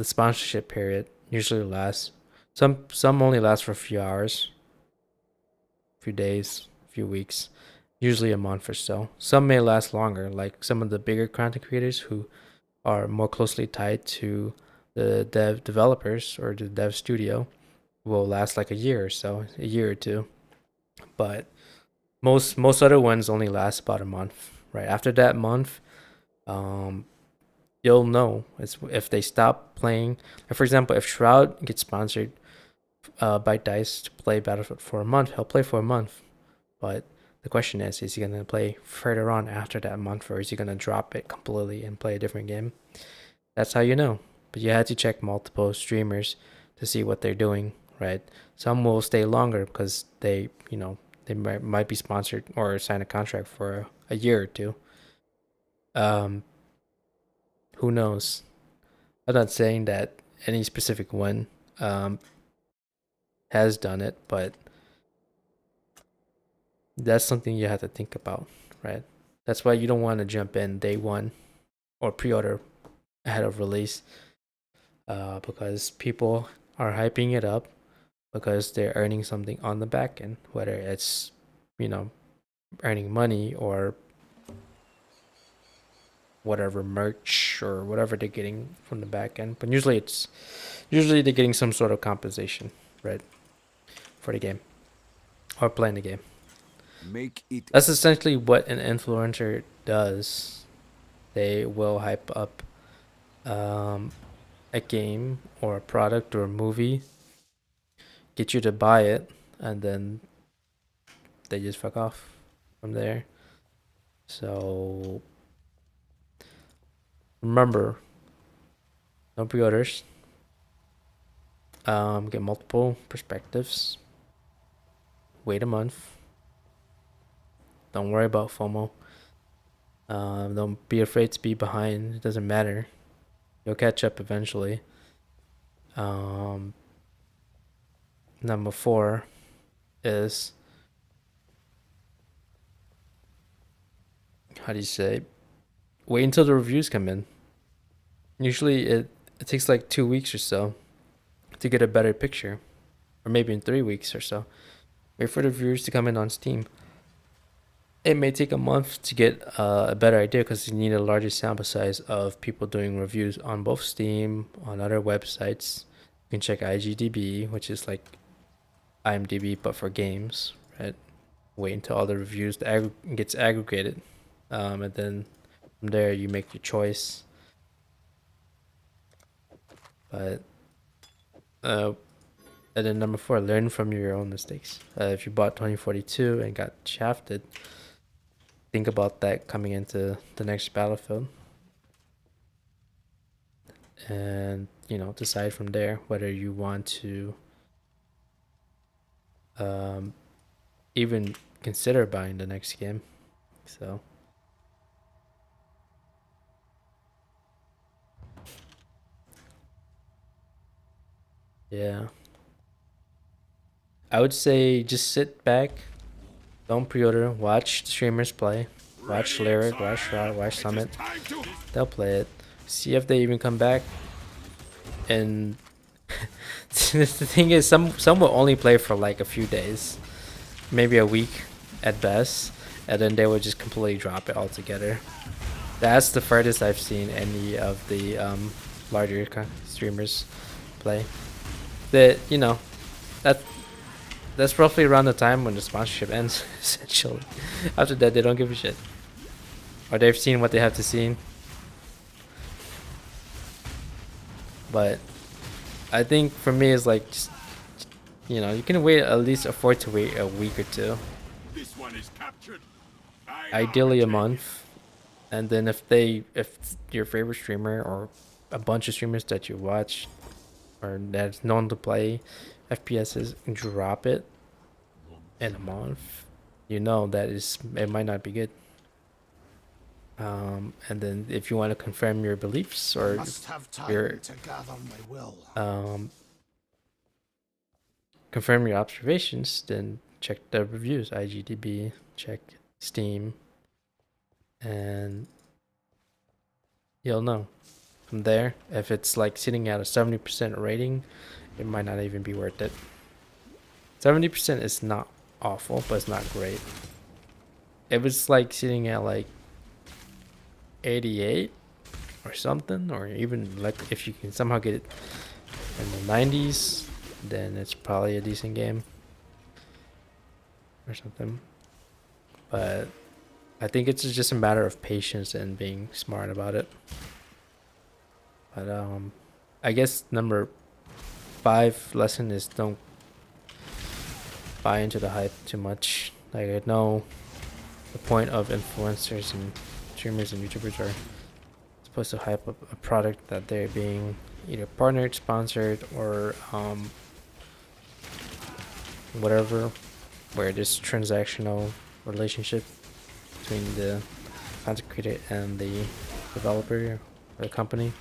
sponsorship period usually lasts. Some only last for a few hours, few days, few weeks, usually a month or so. Some may last longer, like some of the bigger content creators who are more closely tied to the developers or the dev studio will last like a year or so, a year or two. But most other ones only last about a month. Right after that month, you'll know if they stop playing. Like for example, if Shroud gets sponsored by Dice to play Battlefield for a month, he'll play for a month. But the question is he going to play further on after that month, or is he going to drop it completely and play a different game? That's how you know. But you had to check multiple streamers to see what they're doing, right? Some will stay longer because they might be sponsored or sign a contract for a year or two. Who knows? I'm not saying that any specific one has done it, but that's something you have to think about, right? That's why you don't want to jump in day one or pre-order ahead of release, because people are hyping it up because they're earning something on the back end, whether it's earning money or whatever merch or whatever they're getting from the back end. But usually they're getting some sort of compensation, right, for the game or playing the game. That's essentially what an influencer does. They will hype up a game or a product or a movie, get you to buy it, and then they just fuck off from there. So remember, no pre-orders. Get multiple perspectives. Wait a month. Don't worry about FOMO. Don't be afraid to be behind. It doesn't matter. You'll catch up eventually. Number 4 is, how do you say, wait until the reviews come in. Usually it takes like 2 weeks or so to get a better picture, or maybe in 3 weeks or so. Wait for the reviews to come in on Steam. It may take a month to get a better idea because you need a larger sample size of people doing reviews on both Steam, on other websites. You can check IGDB, which is like IMDb but for games, right? Wait until all the reviews gets aggregated, and then from there you make your choice. But and then number 4, learn from your own mistakes. If you bought 2042 and got shafted, think about that coming into the next Battlefield, and decide from there whether you want to even consider buying the next game. So yeah, I would say just sit back, don't pre-order, watch streamers play, watch Lyric, watch Shroud, watch Summit. They'll play it, see if they even come back. And the thing is, some will only play for like a few days, maybe a week at best, and then they will just completely drop it altogether. That's the furthest I've seen any of the larger streamers play. That's roughly around the time when the sponsorship ends, essentially. After that, they don't give a shit, or they've seen what they have to see. But I think for me, it's like you know, you can wait, at least afford to wait a week or two. This one is captured. Ideally a month. And then if your favorite streamer or a bunch of streamers that you watch or that's known to play FPSs drop it in a month, you know that it might not be good. And then if you want to confirm your beliefs or your confirm your observations, then check the reviews, IGDB, check Steam, and you'll know. From there, if it's like sitting at a 70% rating, it might not even be worth it. 70% is not awful, but it's not great. If it's like sitting at like 88 or something, or even like if you can somehow get it in the 90s, then it's probably a decent game or something. But I think it's just a matter of patience and being smart about it. But I guess number 5 lesson is don't buy into the hype too much. Like, I know the point of influencers and streamers and YouTubers are supposed to hype up a product that they're being either partnered, sponsored, or whatever, where there's transactional relationship between the content creator and the developer or the company.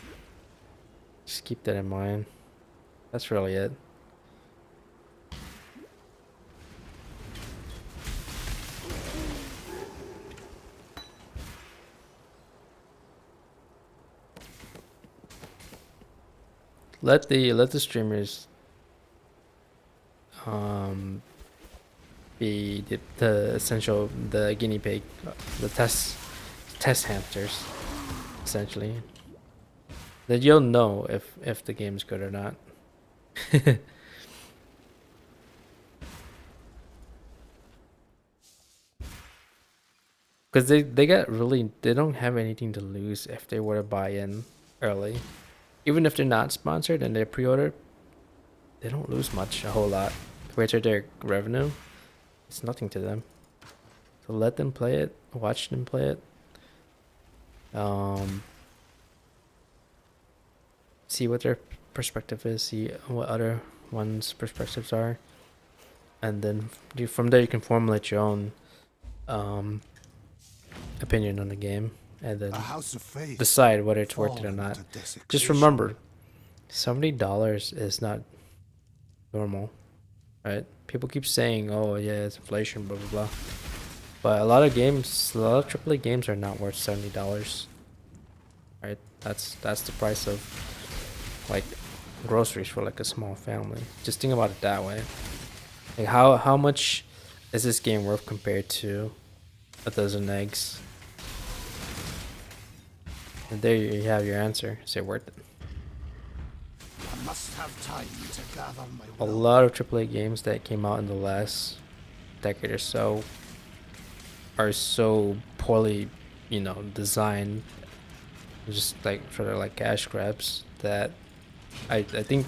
Just keep that in mind. That's really it. Let the streamers be the essential, the guinea pig, the test hamsters, essentially. That you'll know if the game's good or not. Because they don't have anything to lose if they were to buy in early. Even if they're not sponsored and they're pre-ordered, they don't lose much, a whole lot. Compared to their revenue, it's nothing to them. So let them play it, watch them play it. See what their perspective is, see what other ones' perspectives are. And then from there you can formulate your own opinion on the game, and then decide whether it's worth it or not. Just remember, $70 is not normal, right? People keep saying, "Oh yeah, it's inflation," blah blah blah. But a lot of AAA games are not worth $70, right? That's the price of like groceries for like a small family. Just think about it that way. Like how much is this game worth compared to a dozen eggs? And there you have your answer. Is it worth it? I must have time to gather my A lot of AAA games that came out in the last decade or so are so poorly, designed, just like sort of like cash grabs, that I think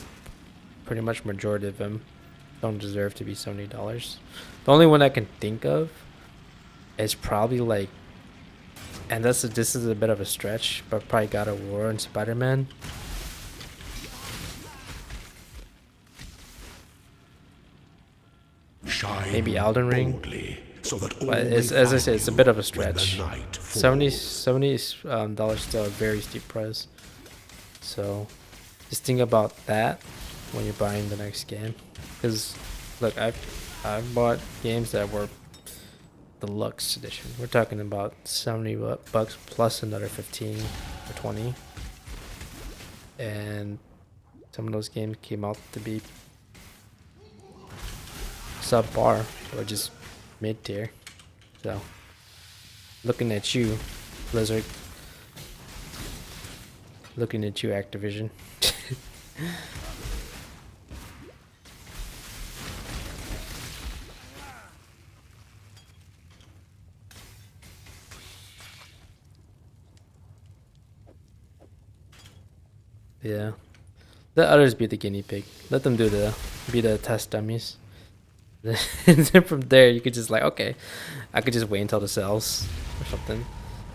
pretty much majority of them don't deserve to be $70. The only one I can think of is probably like, and this is a bit of a stretch, but probably God of War and Spider-Man. Maybe Elden Ring. So that but it's, as I said, it's a bit of a stretch. $70 dollars still a very steep price. So just think about that when you're buying the next game. Because look, I've bought games that were deluxe edition. We're talking about $70 plus another 15 or 20, and some of those games came out to be subpar or just mid-tier. So looking at you, Blizzard. Looking at you, Activision. Yeah. Let others be the guinea pig. Let them be the test dummies. And then from there, you could just like, okay, I could just wait until the sales or something.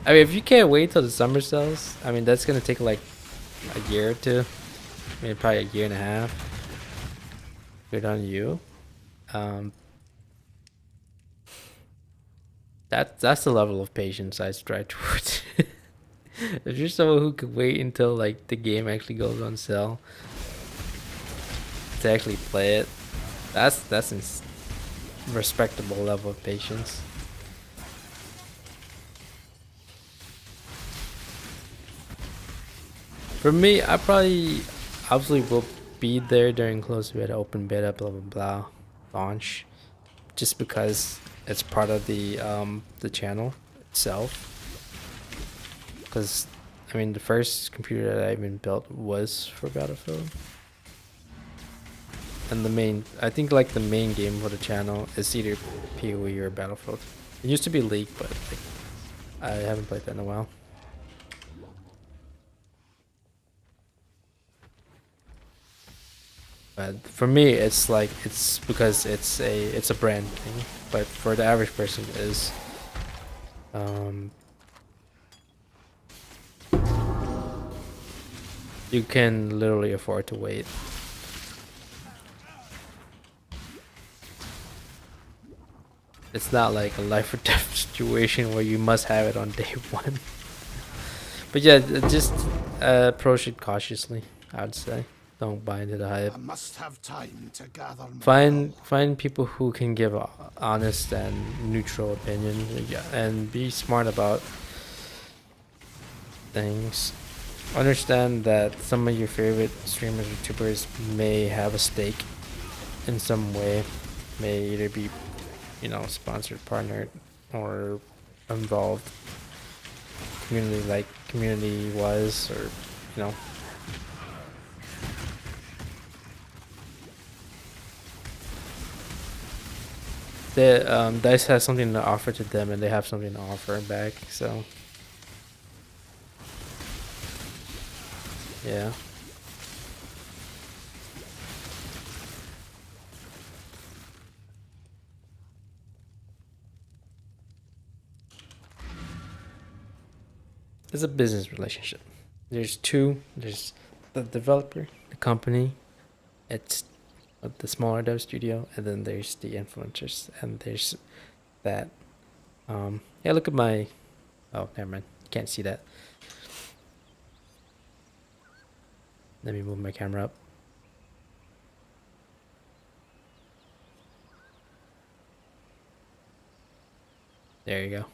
I mean, if you can't wait till the summer sales, I mean, that's gonna take like a year or two. I mean, probably a year and a half. Good on you. That's the level of patience I strive towards. If you're someone who could wait until like the game actually goes on sale to actually play it, that's a respectable level of patience. For me, I probably obviously will be there during closed beta, open beta, blah blah blah, launch, just because it's part of the channel itself. Because I mean, the first computer that I even built was for Battlefield, and I think like the main game for the channel is either PoE or Battlefield. It used to be League, but like I haven't played that in a while. But for me, it's because it's a brand thing. But for the average person, it is you can literally afford to wait. It's not like a life or death situation where you must have it on day one. But yeah, just approach it cautiously, I would say. Don't buy into the hype. I must have time to gather Find people who can give a honest and neutral opinion, and be smart about things. Understand that some of your favorite streamers or YouTubers may have a stake in some way, may either be, sponsored, partnered, or involved community wise, or DICE has something to offer to them, and they have something to offer back. So yeah. It's a business relationship. There's the developer, the company, it's the smaller dev studio, and then there's the influencers, and there's that. Yeah, look at my. Oh, never mind. You can't see that. Let me move my camera up. There you go.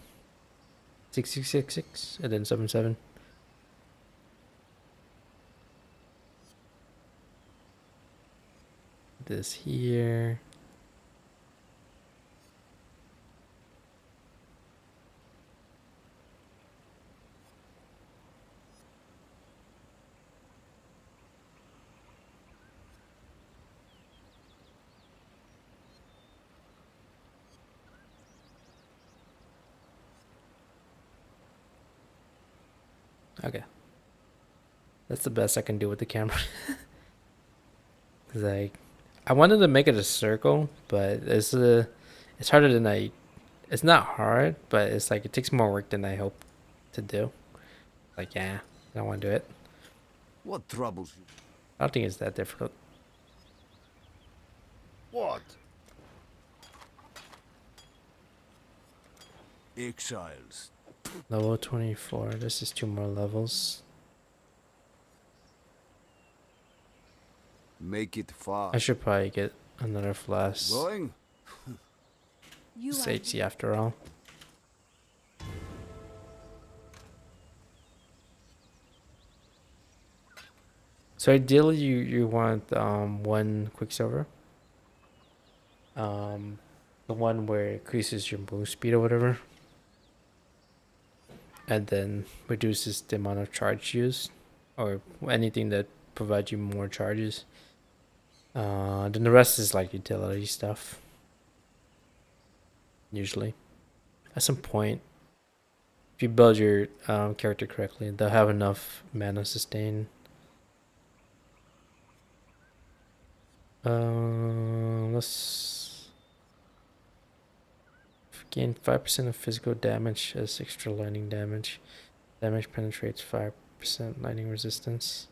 6666 and then 77. This here. Okay. That's the best I can do with the camera. Cause I wanted to make it a circle, but it's harder than it's not hard, but it's like it takes more work than I hope to do. Like, yeah, I don't want to do it. What troubles you? I don't think it's that difficult. What? Exiles. Level 24. This is 2 more levels. Make it fast. I should probably get another flask. Going? It's HC after all. So ideally you want one Quicksilver. The one where it increases your move speed or whatever. And then reduces the amount of charge used, or anything that provides you more charges. Then the rest is like utility stuff. Usually, at some point, if you build your character correctly, they'll have enough mana sustain Let's gain 5% of physical damage as extra lightning damage. Damage penetrates 5% lightning resistance.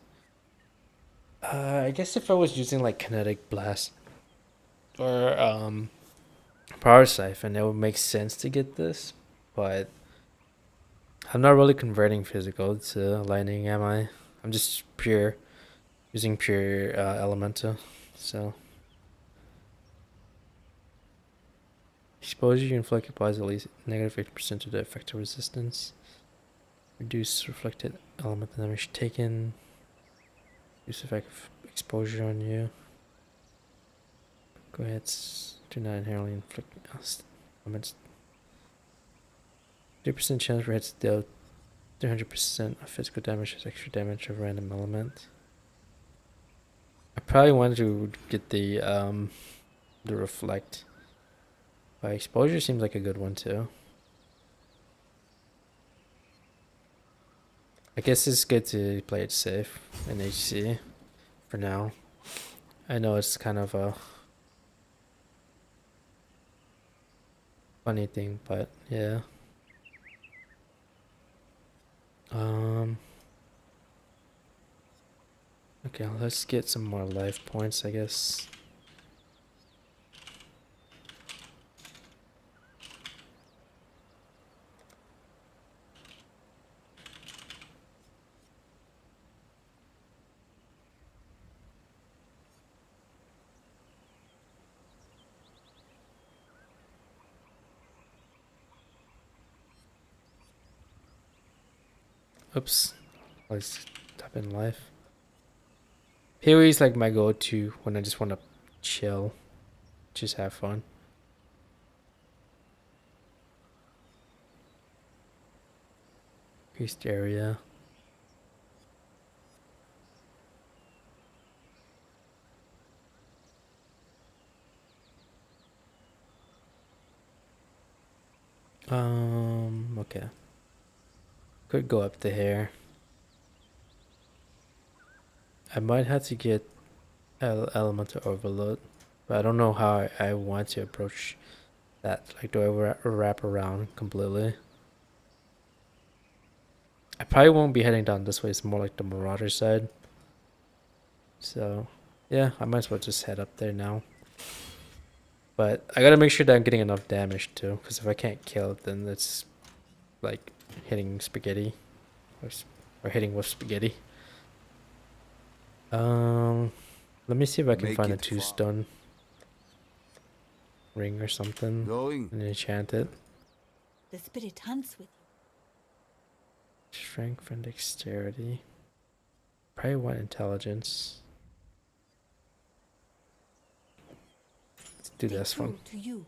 I guess if I was using like kinetic blast or power siphon, it would make sense to get this, but I'm not really converting physical to lightning, am I? I'm just using pure elemental, so. Exposure you inflict applies at least negative 50% to the effective resistance. Reduce reflected element damage taken. Reduce effective exposure on you. Go ahead, do not inherently inflict elements. 3% chance for hits deal 300% of physical damage as extra damage of random element. I probably wanted to get the reflect. But exposure seems like a good one too. I guess it's good to play it safe in HC for now. I know it's kind of a funny thing, but yeah. Okay, let's get some more life points, I guess. Oops. Let's type in life. Pee-wee is like my go-to when I just want to chill. Just have fun. Increased area. Okay. Could go up to here. I might have to get elemental overload, but I don't know how I want to approach that. Like, do I wrap around completely? I probably won't be heading down this way. It's more like the Marauder side. So, yeah, I might as well just head up there now. But I gotta make sure that I'm getting enough damage too, because if I can't kill it, then it's like hitting spaghetti, or hitting with spaghetti. Let me see if I can find a 2-stone ring or something and enchant it. The spirit hunts with you. Strength and dexterity. Probably want intelligence. Let's do this one. To you.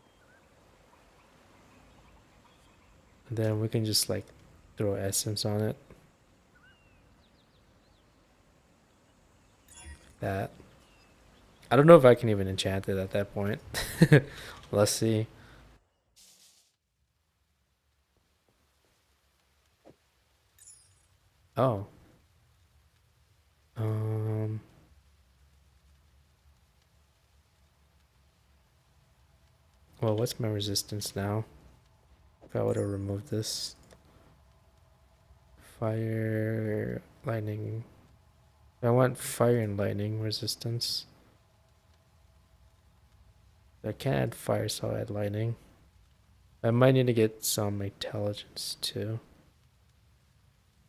And then we can just like throw essence on it. That. I don't know if I can even enchant it at that point. Let's see. Oh. Well, what's my resistance now? If I were to remove this. Fire, lightning. I want fire and lightning resistance. I can't add fire, so I'll add lightning. I might need to get some intelligence too.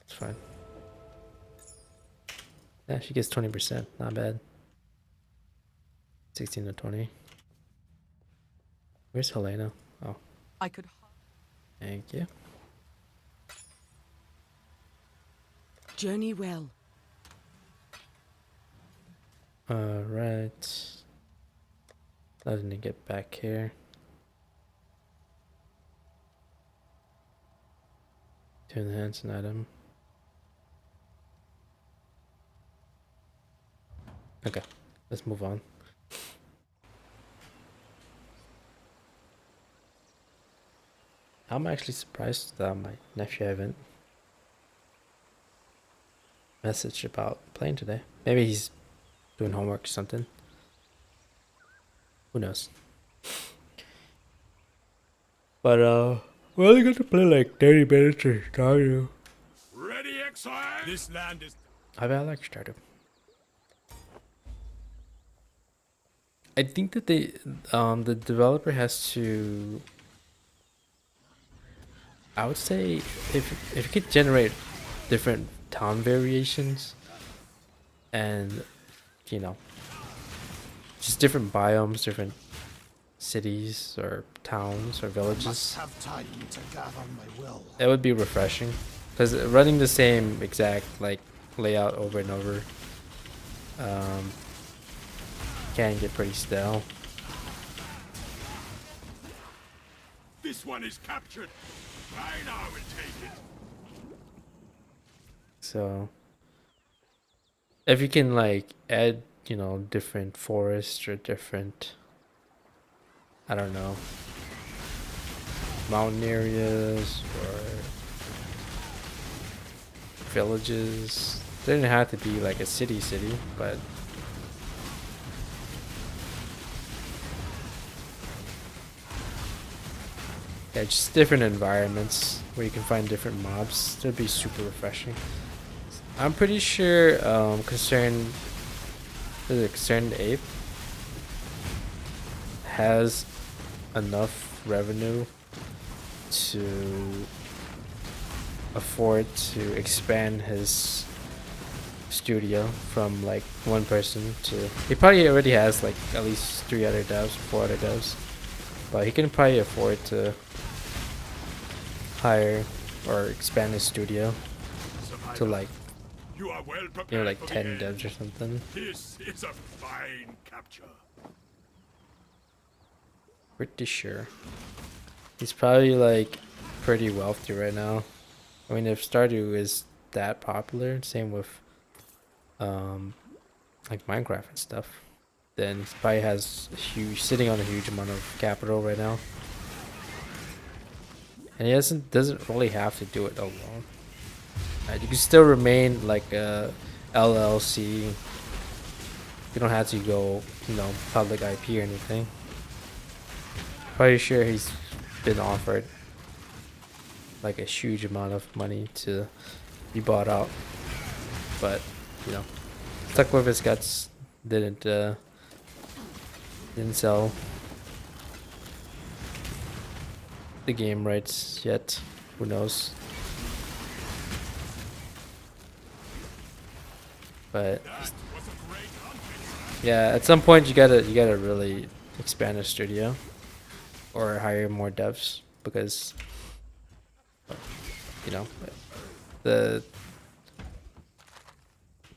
It's fine. Yeah, she gets 20%. Not bad. 16 to 20. Where's Helena? Oh. I could. Thank you. Journey well. Alright. I need to get back here. To enhance an item. Okay, let's move on. I'm actually surprised that my nephew haven't messaged about playing today. Maybe he's doing homework or something. Who knows? But we're only gonna play like 30 minutes or Stardew. Ready, exile? This land is. I bet I like Stardew. I think that the developer has to. I would say if you could generate different town variations and you know just different biomes, different cities or towns or villages, Have time to gather my will. it would be refreshing. Because running the same exact like layout over and over can get pretty stale. This one is captured. I now will take it. So if you can like add, you know, different forests or different, I don't know, mountain areas or villages. They didn't have to be like a city, but yeah, just different environments where you can find different mobs. That'd be super refreshing. I'm pretty sure Concerned Ape has enough revenue to afford to expand his studio from like one person to, he probably already has like at least 3 other devs, 4 other devs, but he can probably afford to hire or expand his studio to like, You are well prepared, you know, like for 10 the end. devs or something. This is a fine capture. Pretty sure he's probably like pretty wealthy right now. I mean, if Stardew is that popular, same with like Minecraft and stuff, then he probably has sitting on a huge amount of capital right now, and he doesn't really have to do it alone. You can still remain like a LLC. You don't have to go, you know, public IP or anything. Pretty sure he's been offered like a huge amount of money to be bought out, but you know, stuck with his guts. Didn't sell the game rights yet. Who knows? But yeah, at some point you gotta really expand the studio or hire more devs, because you know the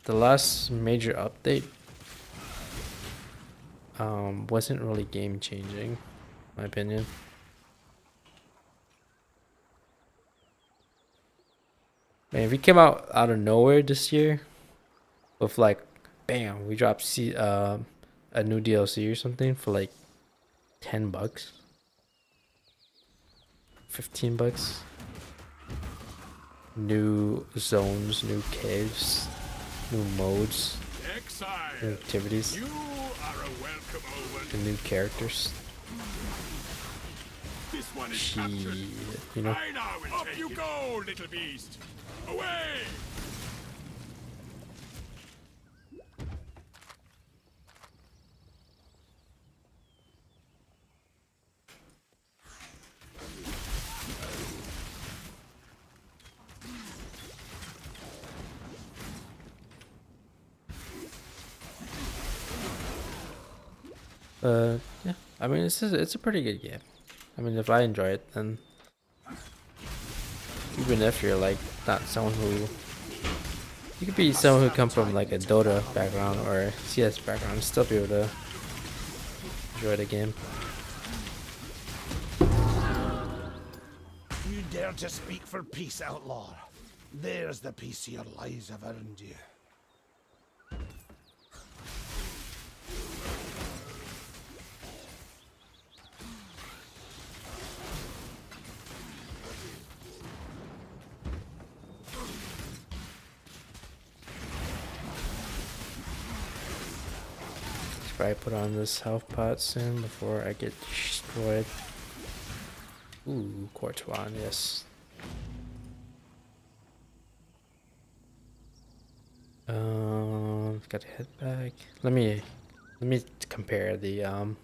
last major update wasn't really game changing, in my opinion. Man, if we came out of nowhere this year with like, bam, we dropped a new DLC or something for like $10, $15, new zones, new caves, new modes, new activities, and new characters. This one is Shit, captured. you know. I now will Up you go, little beast. Away! Yeah, I mean, it's a pretty good game. I mean, if I enjoy it, then even if you're like not someone who, you could be someone who come from like a Dota background or a CS background and still be able to enjoy the game. You dare to speak for peace, outlaw? There's the peace your lies have earned you. probably put on this health pot soon before I get destroyed. Ooh, quartz wand, yes. Gotta head back. Let me compare the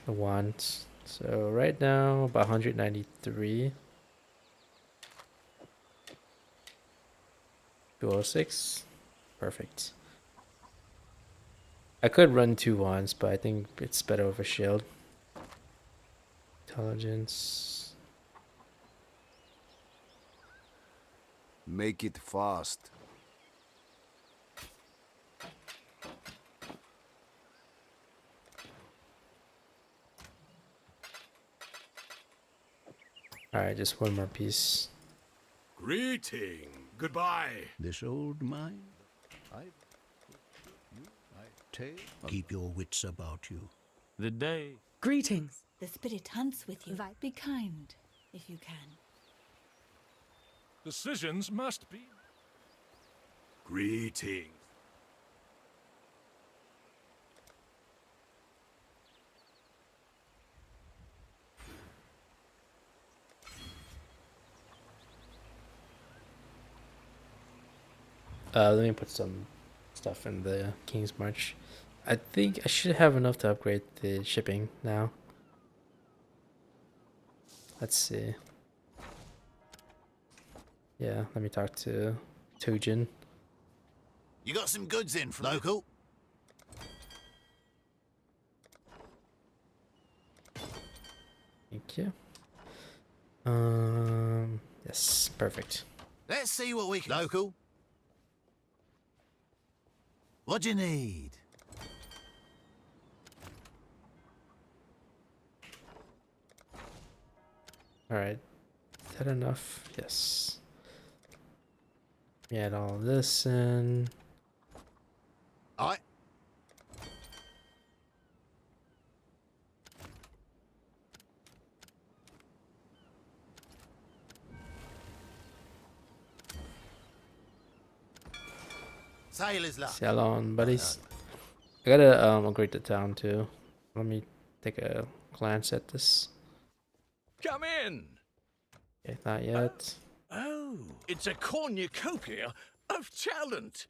wands. So right now about 193. 206. Perfect. I could run 2 wands, but I think it's better with a shield. Intelligence. Make it fast. Alright, just one more piece. Greeting. Goodbye. This old mine. Keep your wits about you. The day. Greetings. The spirit hunts with you. Be kind, if you can. Decisions must be. Greeting. Let me put some stuff in the King's March. I think I should have enough to upgrade the shipping now. Let's see. Yeah, let me talk to Tujin. You got some goods in from local? Thank you. Yes, perfect. Let's see what we can. Local? What do you need? Alright. Is that enough? Yes. Add all this in. Alright. Sailor's luck. Sell on, buddies. I gotta upgrade the town too. Let me take a glance at this. Come in. Okay, not yet. Oh, it's a cornucopia of talent.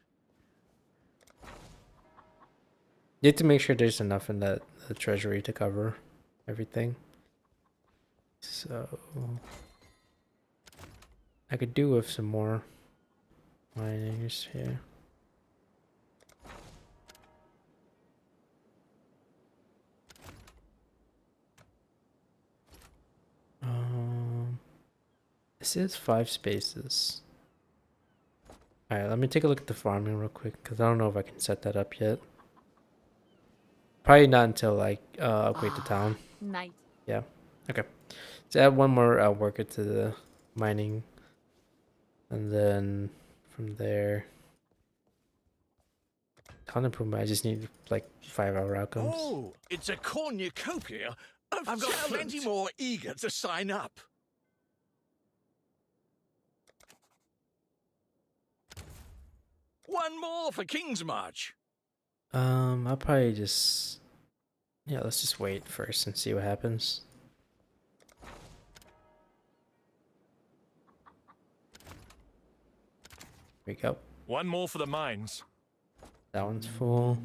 You have to make sure there's enough in the treasury to cover everything. So I could do with some more miners here. This is 5 spaces. Alright, let me take a look at the farming real quick, because I don't know if I can set that up yet. Probably not until I upgrade the town. Night. Yeah. Okay. So add one more worker to the mining. And then from there, town improvement, I just need like 5-hour outcomes. Oh, it's a cornucopia of I've got plenty more eager to sign up. One more for King's March. I'll probably just, yeah, let's just wait first and see what happens. Here we go. One more for the mines. That one's full.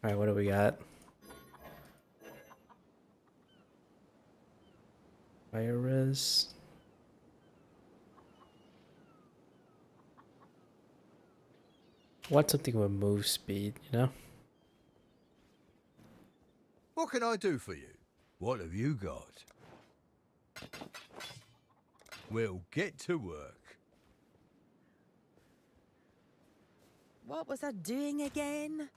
Alright, what do we got? Fire res. Want something with move speed, you know? What can I do for you? What have you got? We'll get to work. What was I doing again?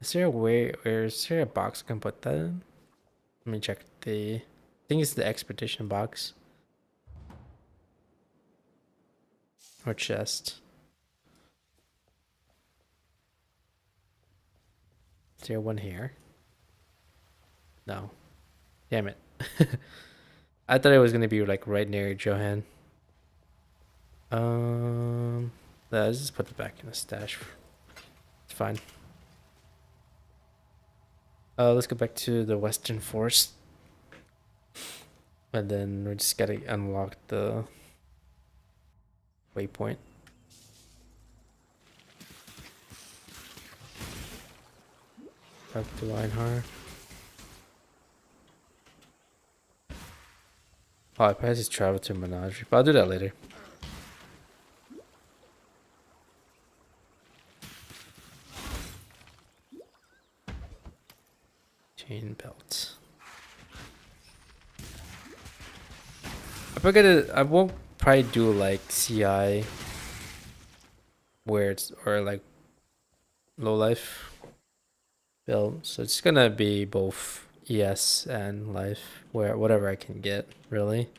Is there a way, or is there a box I can put that in? Let me check the, I think it's the expedition box. Or chest. Is there one here? No. Damn it. I thought it was gonna be like right near Johan. Let's just put it back in the stash. It's fine. Let's go back to the Western Forest. And then we just gotta unlock the waypoint. Back to Einhar. Oh, I probably just travel to Menagerie, but I'll do that later. Chain belt. I won't probably do like CI where it's or like low life build. So it's gonna be both ES and life, where whatever I can get, really.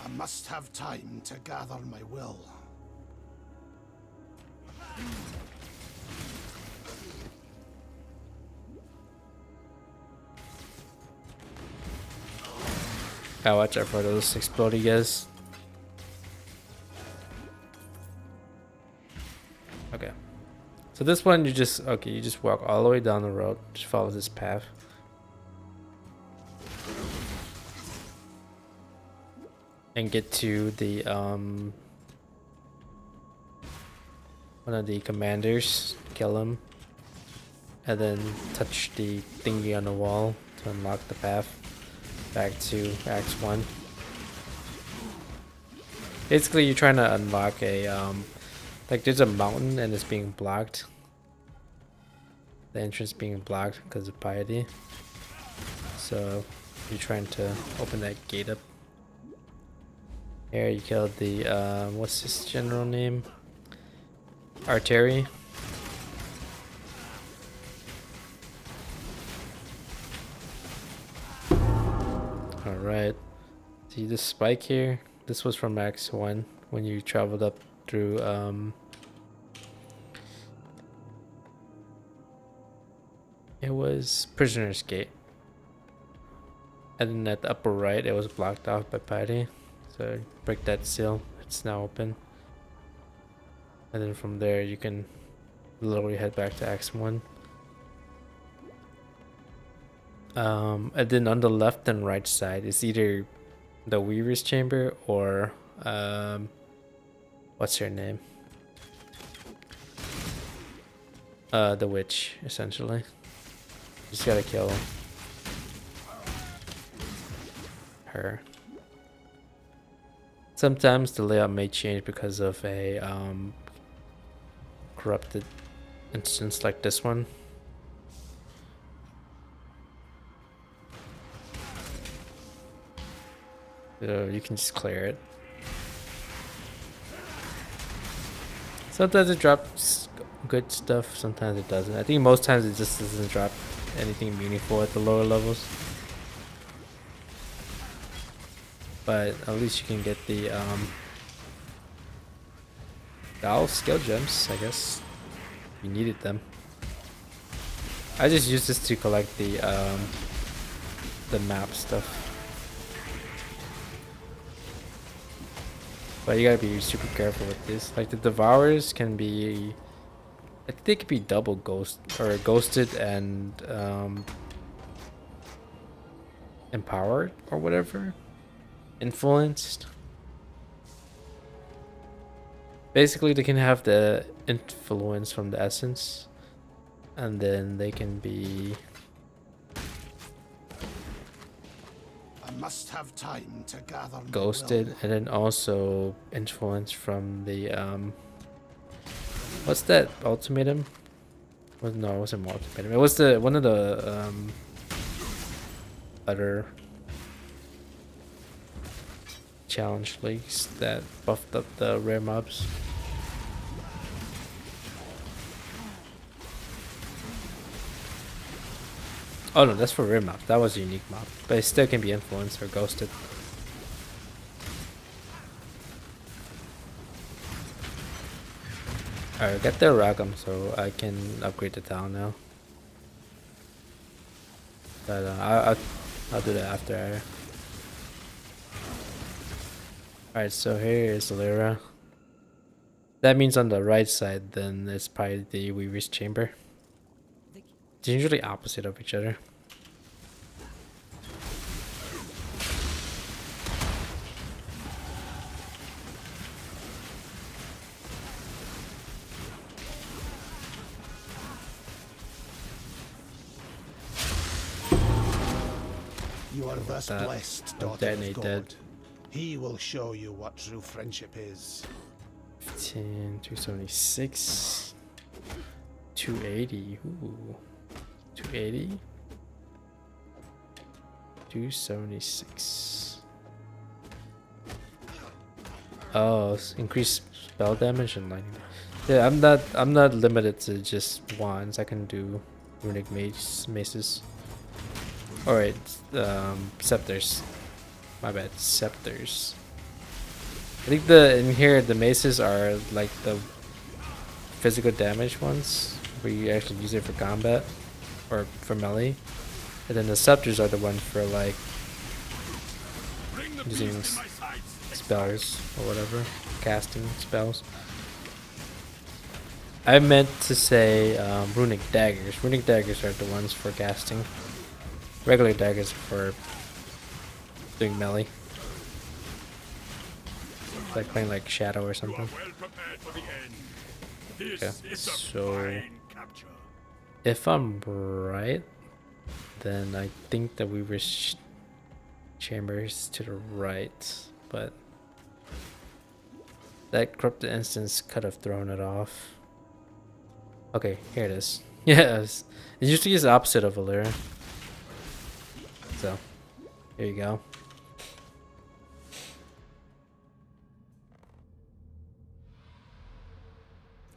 I must have time to gather my will. Gotta watch out for those exploding guys. Okay. So this one you just walk all the way down the road, just follow this path. And get to the one of the commanders, kill him, and then touch the thingy on the wall to unlock the path back to Act 1. Basically, you're trying to unlock a like there's a mountain and it's being blocked. The entrance being blocked because of piety. So you're trying to open that gate up. Here you killed the what's his general name? Artillery. Alright. See this spike here? This was from Act 1 when you traveled up through it was Prisoner's Gate. And then at the upper right it was blocked off by piety. So break that seal, it's now open. And then from there you can literally head back to Act 1. And then on the left and right side is either the Weaver's Chamber or what's her name? The witch, essentially. You just gotta kill her. Sometimes the layout may change because of a corrupted instance like this one. So you can just clear it. Sometimes it drops good stuff, sometimes it doesn't. I think most times it just doesn't drop anything meaningful at the lower levels. But at least you can get the Gal skill gems, I guess. You needed them. I just use this to collect the map stuff. But you gotta be super careful with this. Like the Devourers can be, I think they could be double ghosted and empowered or whatever. Influenced. Basically they can have the influence from the essence, and then they can be Must have time to gather ghosted, and then also influence from the what's that ultimatum? Well, no, it wasn't ultimatum. It was the one of the other challenge leagues that buffed up the rare mobs. Oh no, that's for rare mobs. That was a unique mob, but it still can be influenced or ghosted. Alright, get the Ragam so I can upgrade the town now. But I'll do that after. Alright, so here is Lyra. That means on the right side, then it's probably the Weaver's Chamber. They're usually opposite of each other. You are thus That. blessed, I'll daughter of detonate God. that. He will show you what true friendship is. 15, 276, 280. Ooh, 280, 276. Oh, increased spell damage and lightning. Yeah, I'm not limited to just wands. I can do runic maces. Alright, scepters. My bad, scepters. I think in here the maces are like the physical damage ones, where you actually use it for combat or for melee, and then the scepters are the ones for like using spells or whatever, casting spells. I meant to say runic daggers. Runic daggers are the ones for casting. Regular daggers for doing melee. Like playing like Shadow or something. Okay, so if I'm right, then I think that Weaver's Chamber is to the right, but that corrupted instance could have thrown it off. Okay, here it is. Yes, it usually is the opposite of Valyria. So, here you go.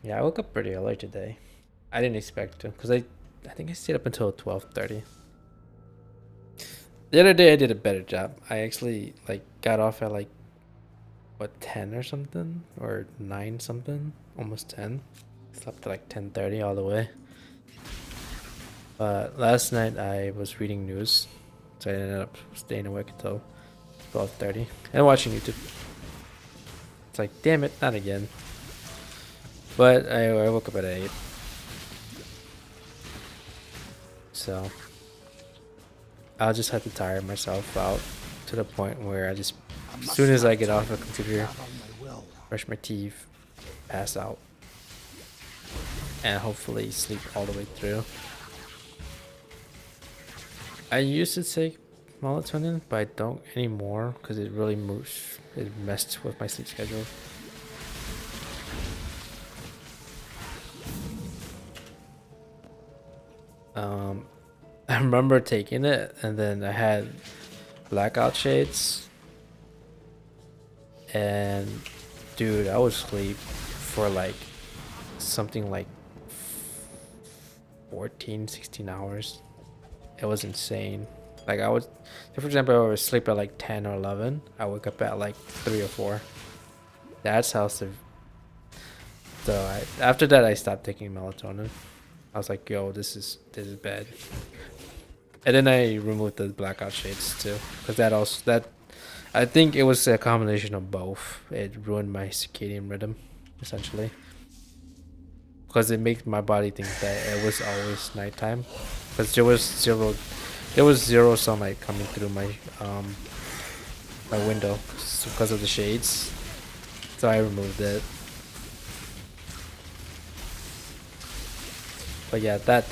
Yeah, I woke up pretty early today. I didn't expect to, because I think I stayed up until 12:30. The other day I did a better job. I actually like got off at like what 10 or something, or 9 something, almost 10. Slept at like 10:30 all the way. But last night I was reading news, so I ended up staying awake until 12:30 and watching YouTube. It's like, damn it, not again. But I woke up at 8. So I'll just have to tire myself out to the point where I just, as soon as I get off the computer, brush my teeth, pass out, and hopefully sleep all the way through. I used to take melatonin, but I don't anymore because it really moves. It messed with my sleep schedule. I remember taking it, and then I had blackout shades, and dude, I would sleep for like something like 14, 16 hours. It was insane. Like I would, for example, I would sleep at like 10 or 11. I wake up at like 3 or 4. That's how severe. So after that, I stopped taking melatonin. I was like, yo, this is bad. And then I removed the blackout shades too, because I think it was a combination of both. It ruined my circadian rhythm, essentially, because it makes my body think that it was always nighttime, because there was zero sunlight coming through my my window because of the shades. So I removed it. But yeah, that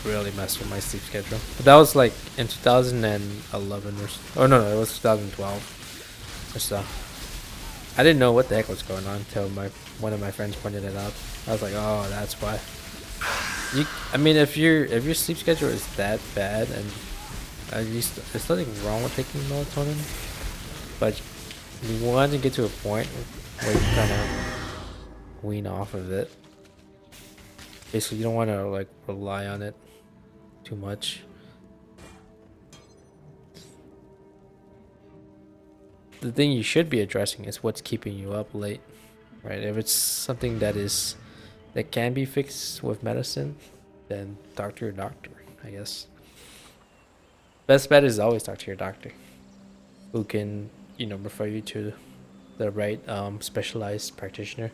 really messed with my sleep schedule. But that was like in 2011 or so. Oh no, it was 2012 or so. I didn't know what the heck was going on until one of my friends pointed it out. I was like, oh, that's why. I mean, if your sleep schedule is that bad, and at least there's nothing wrong with taking melatonin, but you want to get to a point where you kind of wean off of it. Basically, you don't want to like rely on it too much. The thing you should be addressing is what's keeping you up late, right? If it's something that can be fixed with medicine, then talk to your doctor, I guess. Best bet is always talk to your doctor, who can, refer you to the right specialized practitioner.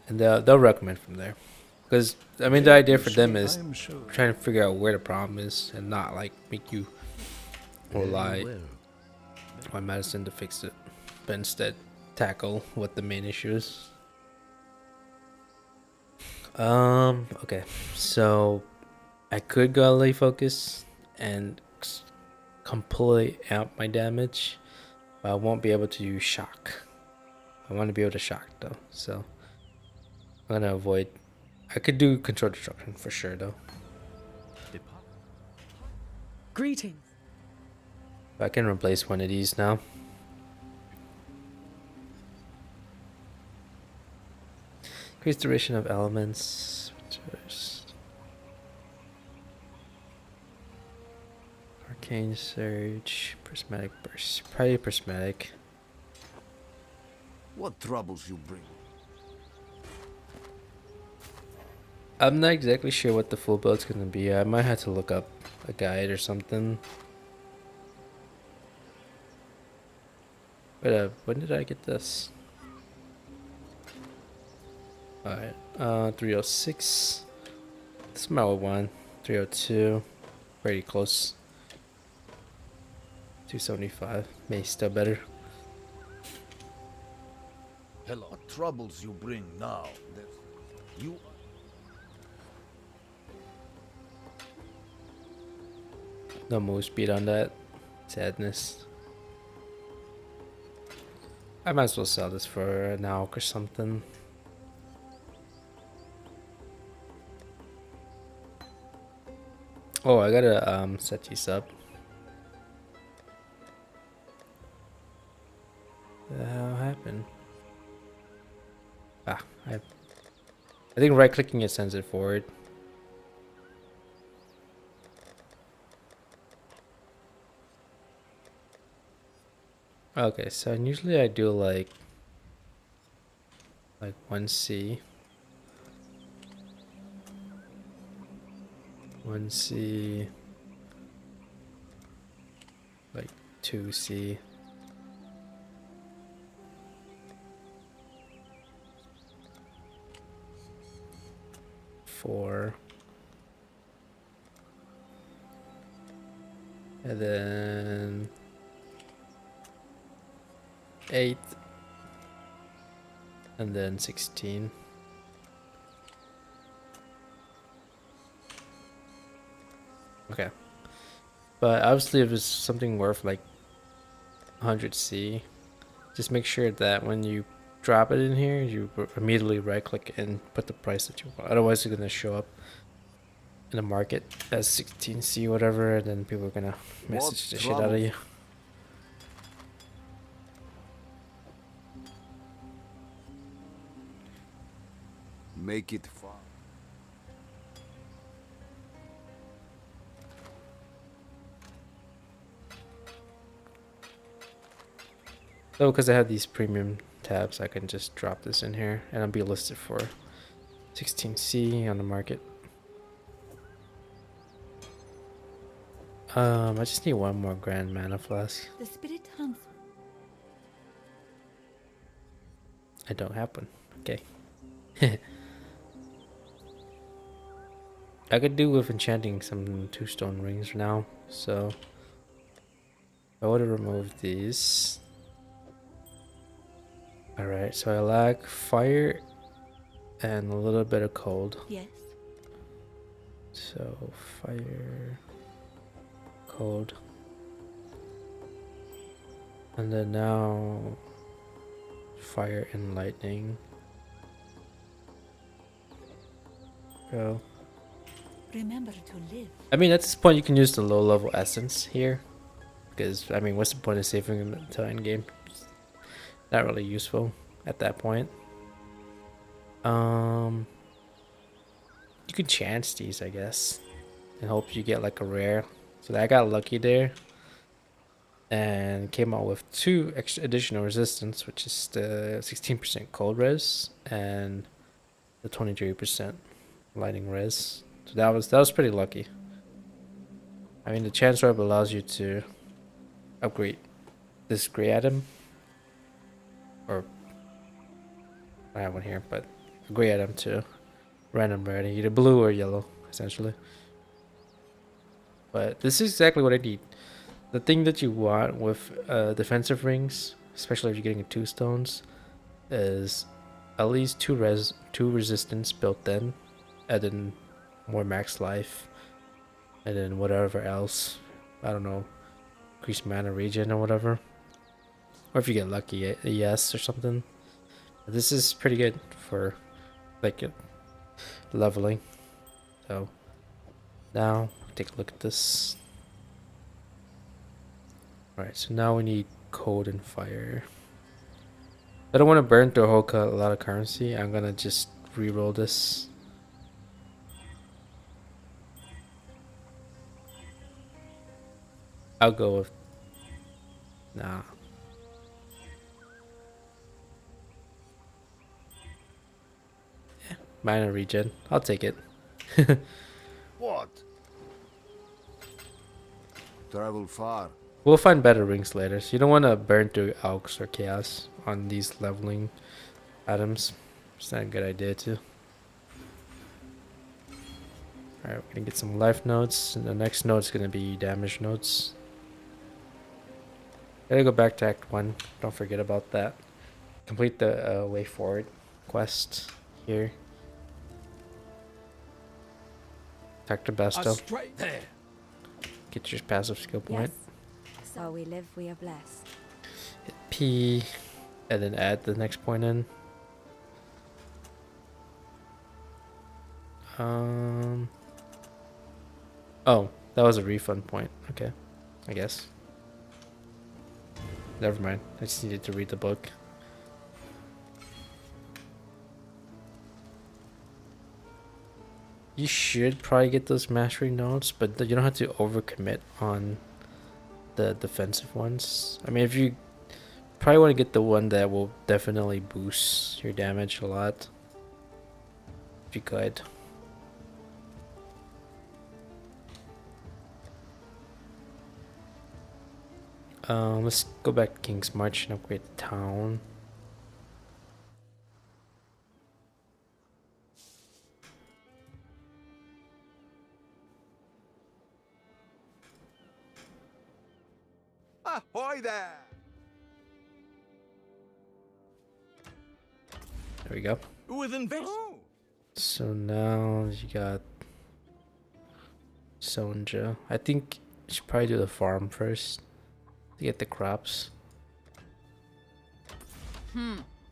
And they'll recommend from there, because I mean the idea for them is trying to figure out where the problem is and not like make you rely on medicine to fix it, but instead tackle what the main issue is. Okay, so I could go LA focus and completely amp my damage, but I won't be able to use shock. I want to be able to shock though, so I'm gonna avoid. I could do control destruction for sure though. Greetings. I can replace one of these now. Increase duration of elements. Arcane surge, prismatic burst. Probably prismatic. What troubles you bring? I'm not exactly sure what the full build's gonna be. I might have to look up a guide or something. But when did I get this? Alright, 306. This is my old one. 302. Pretty close. 275. Maybe still better. Hello. What troubles you bring now? You. No move speed on that. Sadness. I might as well sell this for an AUK or something. Oh, I gotta set these up. What the hell happened? I think right clicking it sends it forward. Okay, so usually I do like 1C. 1C, like 2C. Four. And then 8. And then 16. Okay. But obviously if it's something worth like 100C, just make sure that when you drop it in here, you immediately right click and put the price that you want. Otherwise it's gonna show up in the market as 16C whatever, and then people are gonna message the shit out of you. Make it fun. So because I have these premium tabs, I can just drop this in here and I'll be listed for 16C on the market. I just need one more grand mana flask. The spirit hunts. I don't have one. Okay. I could do with enchanting some 2 stone rings now, so I would have removed these. Alright, so I lack fire and a little bit of cold. Yes. So fire, cold, and then now fire and lightning. Go. Remember to live. I mean, at this point, you can use the low level essence here, because I mean, what's the point of saving them until end game? not really useful at that point. You can chance these, I guess, and hope you get like a rare. So I got lucky there, and came out with 2 extra additional resistance, which is the 16% cold res and the 23% lightning res. So that was pretty lucky. I mean, the chance orb allows you to upgrade this gray item, or I have one here, but a gray item to random rarity, either blue or yellow, essentially. But this is exactly what I need. The thing that you want with defensive rings, especially if you're getting 2 stones, is at least 2 resistance built in, and then more max life, and then whatever else. I don't know, increase mana regen or whatever. Or if you get lucky, a yes or something. This is pretty good for like leveling. So now take a look at this. Alright, so now we need cold and fire. I don't want to burn through a lot of currency. I'm gonna just re-roll this. I'll go with nah. Yeah, minor regen. I'll take it. What? Travel far. We'll find better rings later, so you don't want to burn through Alks or Chaos on these leveling items. It's not a good idea too. Alright, we're gonna get some life notes, and the next note's gonna be damage notes. Gotta go back to Act 1, don't forget about that. Complete the Way Forward quest here. Attack the Basto. Straight there. Get your passive skill point. So we live, we are blessed. Hit P, and then add the next point in. Oh, that was a refund point. Okay, I guess. Never mind. I just needed to read the book. You should probably get those mastery notes, but you don't have to overcommit on the defensive ones. I mean, if you probably want to get the one that will definitely boost your damage a lot, if you could. Let's go back to King's March and upgrade the town. Ahoy there! There we go. With investment. So now you got Sonja. I think you should probably do the farm first to get the crops.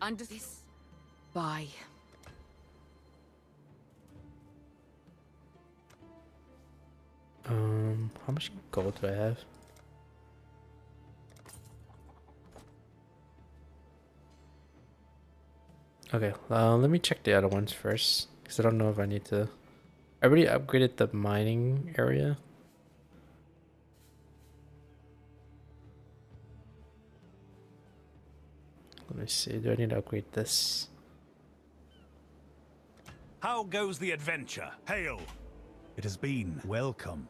Under this. Bye. How much gold do I have? Okay, let me check the other ones first, because I don't know if I need to. I already upgraded the mining area. Let me see, do I need to upgrade this? How goes the adventure? Hail! It has been welcome.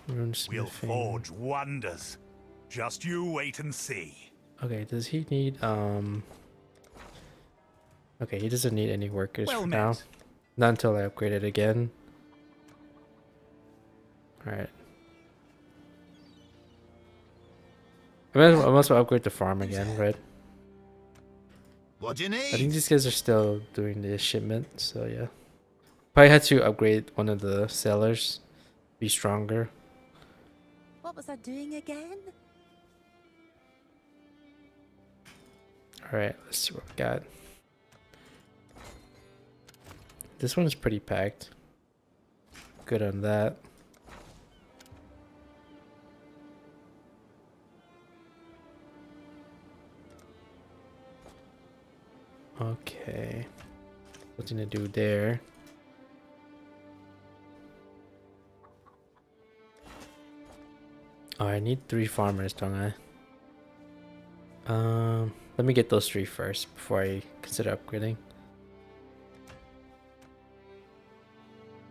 We'll forge wonders. Just you wait and see. Okay, does he need okay, he doesn't need any workers for now. Not until I upgrade it again. Alright. I must upgrade the farm again, right? What do you need? I think these guys are still doing the shipment, so yeah. Probably had to upgrade one of the sellers, be stronger. What was I doing again? Alright, let's see what we got. This one's pretty packed. Good on that. Okay. Nothing to do there. Oh, I need 3 farmers, don't I? Let me get those 3 first before I consider upgrading.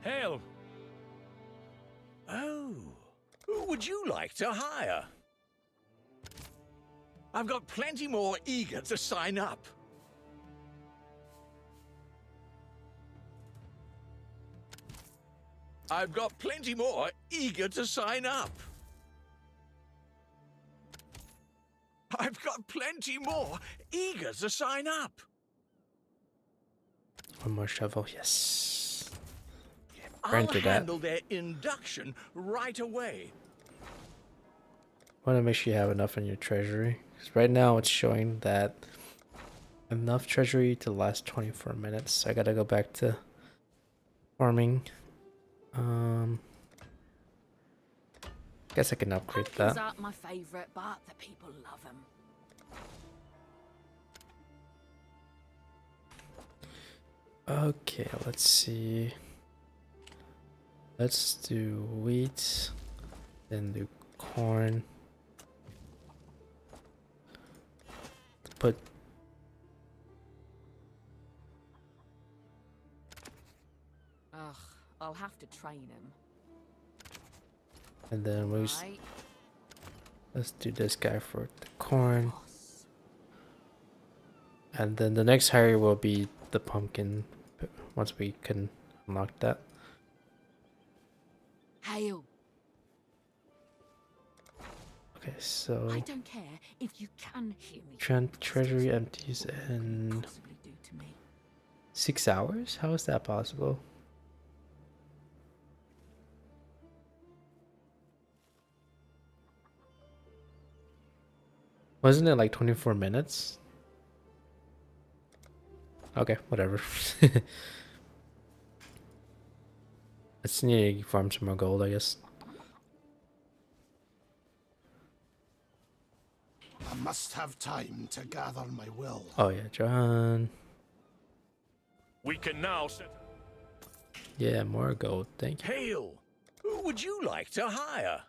Hail! Oh, who would you like to hire? I've got plenty more eager to sign up. I've got plenty more eager to sign up. I've got plenty more eager to sign up. 1 more shovel, yes. Okay, I'll granted that. handle their induction right away. Want to make sure you have enough in your treasury. 'Cause right now it's showing that enough treasury to last 24 minutes. So I gotta go back to farming. Guess I can upgrade Pumpkins that. aren't my favorite, but the people love them. Okay, let's see. Let's do wheat, then do corn. Put Ugh, I'll have to train him. and then we Right. let's do this guy for the corn. And then the next hire will be the pumpkin once we can unlock that. Hail. Okay, so I don't care if you can hear me. treasury empties in 6 hours? How is that possible? Wasn't it like 24 minutes? Okay, whatever. Let's need to farm some more gold, I guess. I must have time to gather my will. Oh yeah, Johan. We can now set. Yeah, more gold. Thank you. Hail! Who would you like to hire?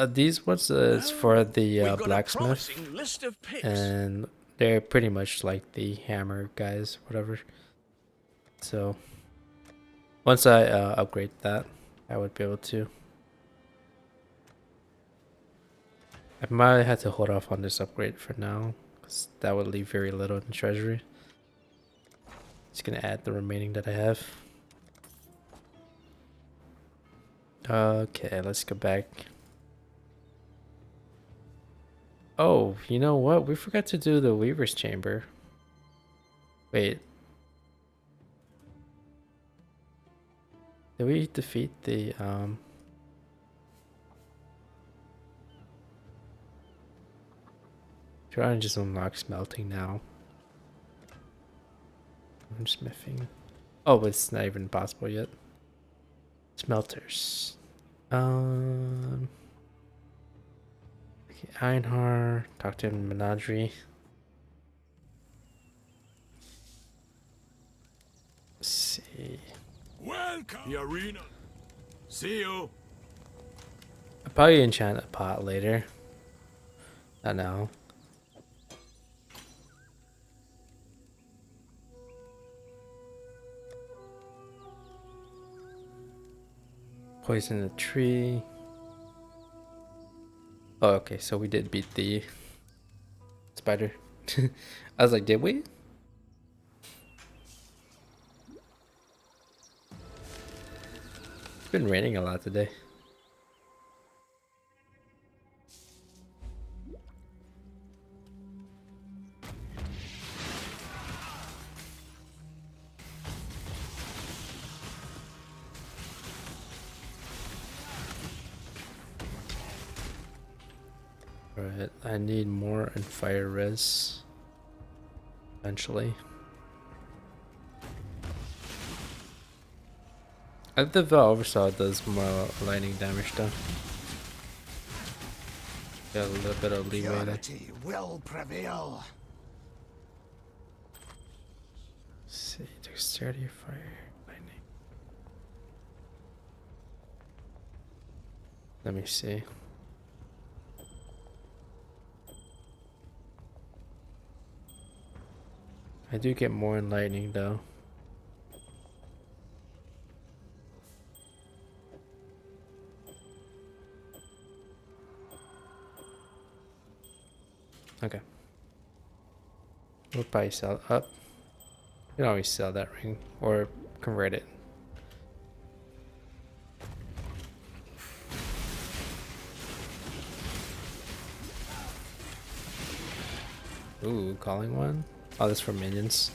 These ones is for the We've got a blacksmith, promising list of picks. and they're pretty much like the hammer guys, whatever. So once I upgrade that, I would be able to. I might have to hold off on this upgrade for now, because that would leave very little in the treasury. Just gonna add the remaining that I have. Okay, let's go back. Oh, you know what? We forgot to do the Weaver's Chamber. Wait. Did we defeat the Trying to just unlock smelting now. I'm smithing. Oh, it's not even possible yet. Smelters. Okay, Einhar, talk to him, Menagerie. Let's see. Welcome, the arena. See you. I'll probably enchant a pot later. I know. Poison the tree. Oh, okay, so we did beat the spider. I was like, did we? It's been raining a lot today. Alright, I need more and fire res eventually. I think the Oversaw does more lightning damage though. Got a little bit of leeway there. Purity will prevail. Dexterity, fire, lightning. Let me see. I do get more in lightning though. Okay. We'll probably sell up. You can always sell that ring or convert it. Ooh, calling one? Oh, that's for minions.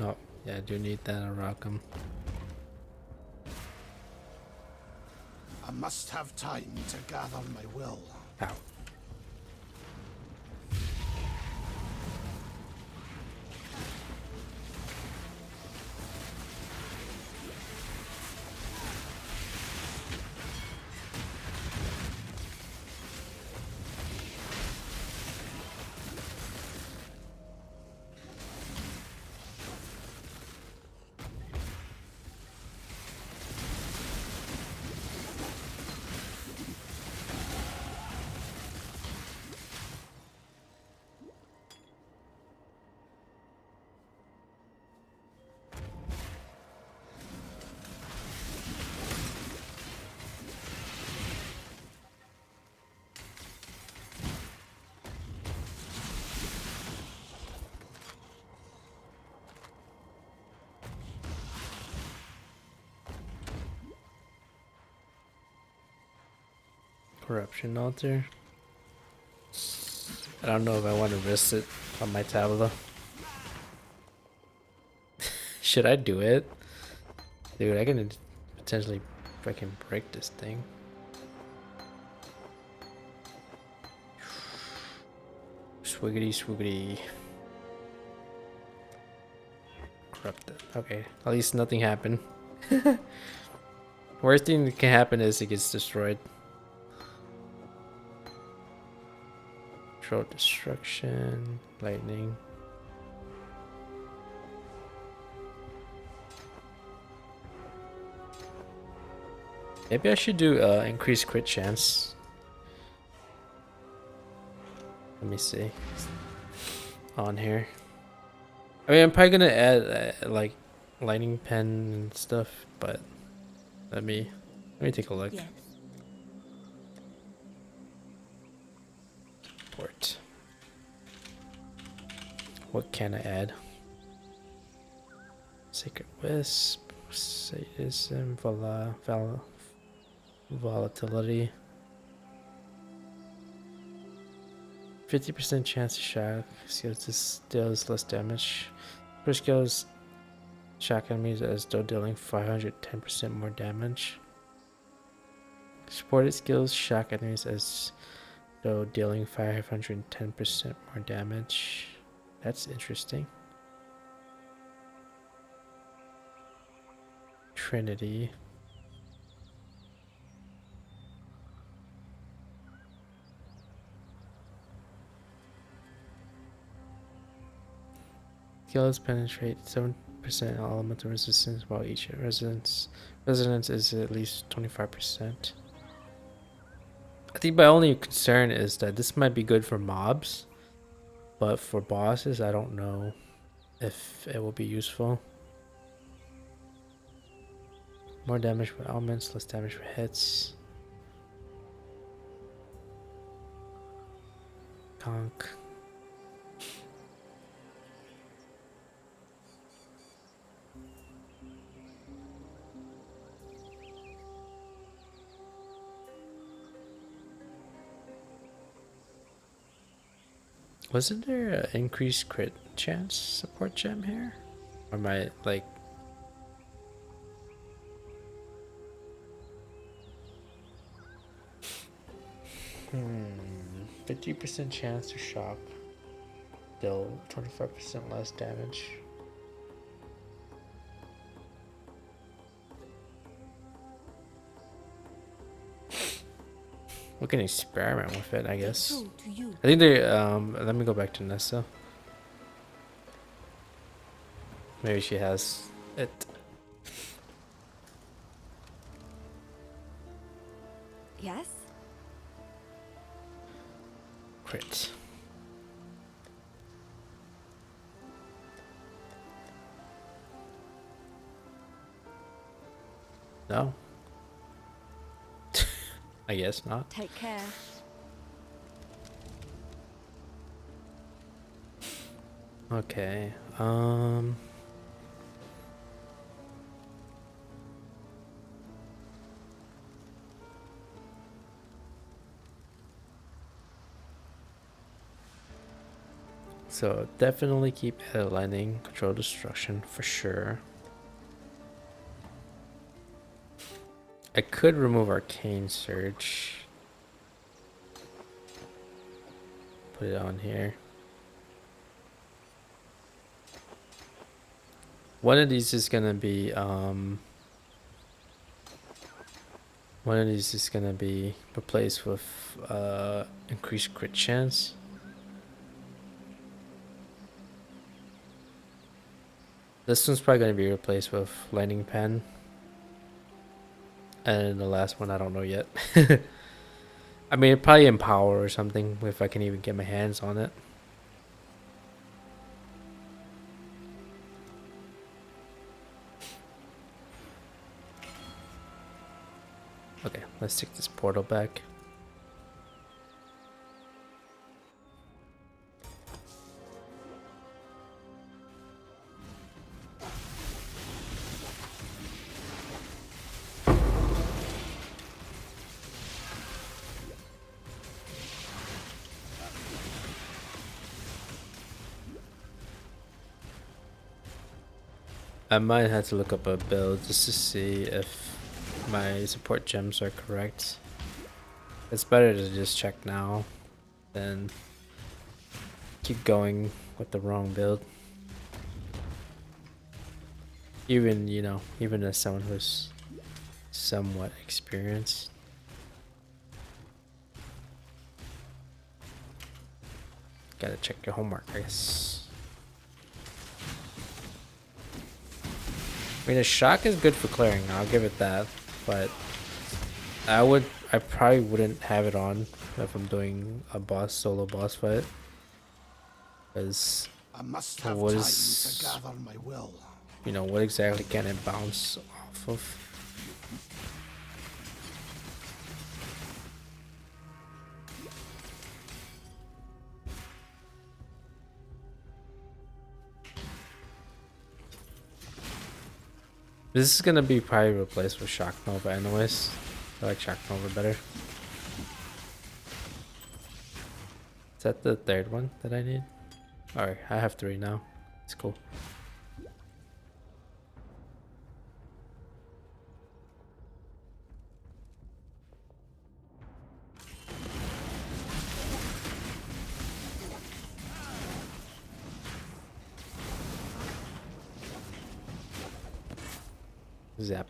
Oh, yeah, I do need that on Rockham. I must have time to gather my will. Ow. Corruption altar. I don't know if I want to risk it on my tableau. Should I do it? Dude, I can potentially freaking break this thing. Swiggity swiggity. Corrupted. Okay, at least nothing happened. Worst thing that can happen is it gets destroyed. Control destruction, lightning. Maybe I should do increased crit chance. Let me see. On here. I mean, I'm probably gonna add like lightning pen and stuff, but let me take a look. Yes. Port. What can I add? Sacred Wisp, sadism, volatility. 50% chance to shock. Skills deals less damage. First skills shock enemies as though dealing 510% more damage. Supported skills shock enemies as though dealing 510% more damage. That's interesting. Trinity. Skills penetrate 7% elemental resistance, while each resonance is at least 25%. I think my only concern is that this might be good for mobs, but for bosses, I don't know if it will be useful. More damage for elements, less damage for hits. Conk. Wasn't there an increased crit chance support gem here? Or am I like... 50% chance to shock. Deal 25% less damage. We can experiment with it, I guess. I think they let me go back to Nessa. Maybe she has it. Yes? Crit. No. I guess not. Take care. Okay. So definitely keep headlining, control destruction for sure. I could remove Arcane Surge. Put it on here. One of these is gonna be replaced with increased crit chance. This one's probably gonna be replaced with Lightning Pen. And the last one I don't know yet. I mean probably Empower or something if I can even get my hands on it. Okay, let's take this portal back. I might have to look up a build just to see if my support gems are correct. It's better to just check now than keep going with the wrong build. Even, you know, even as someone who's somewhat experienced. Gotta check your homework, I guess. I mean, the shock is good for clearing, I'll give it that, but I probably wouldn't have it on if I'm doing a solo boss fight. Because I must have time to gather my will. You know, what exactly can it bounce off of? This is gonna be probably replaced with Shock Nova anyways. I like Shock Nova better. Is that the third one that I need? Alright, I have 3 now. It's cool. Zap.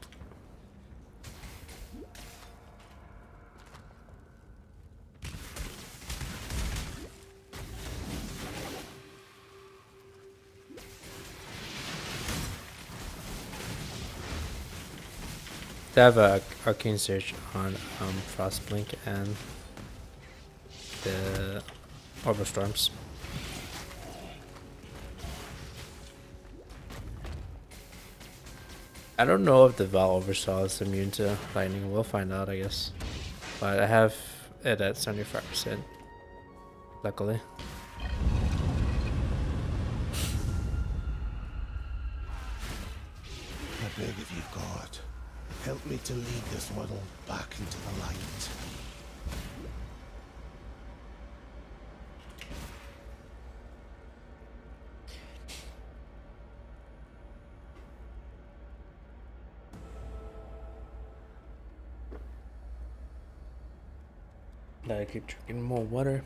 They have a Arcane Surge on Frostblink and the Orbital Storms. I don't know if the Val Oversaw is immune to lightning. We'll find out, I guess. But I have it at 75%. Luckily. I beg of you, God, help me to lead this world back into the light. Gotta keep drinking more water.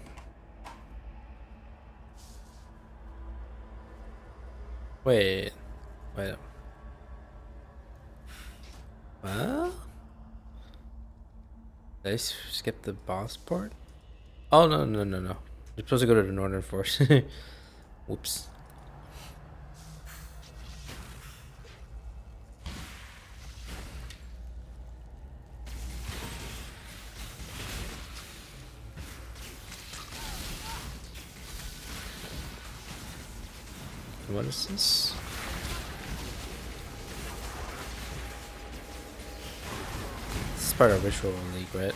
Wait. Wait. Well? Did I skip the boss part? Oh, no. You're supposed to go to the northern force. Whoops. What is this? This is part of Ritual League, right?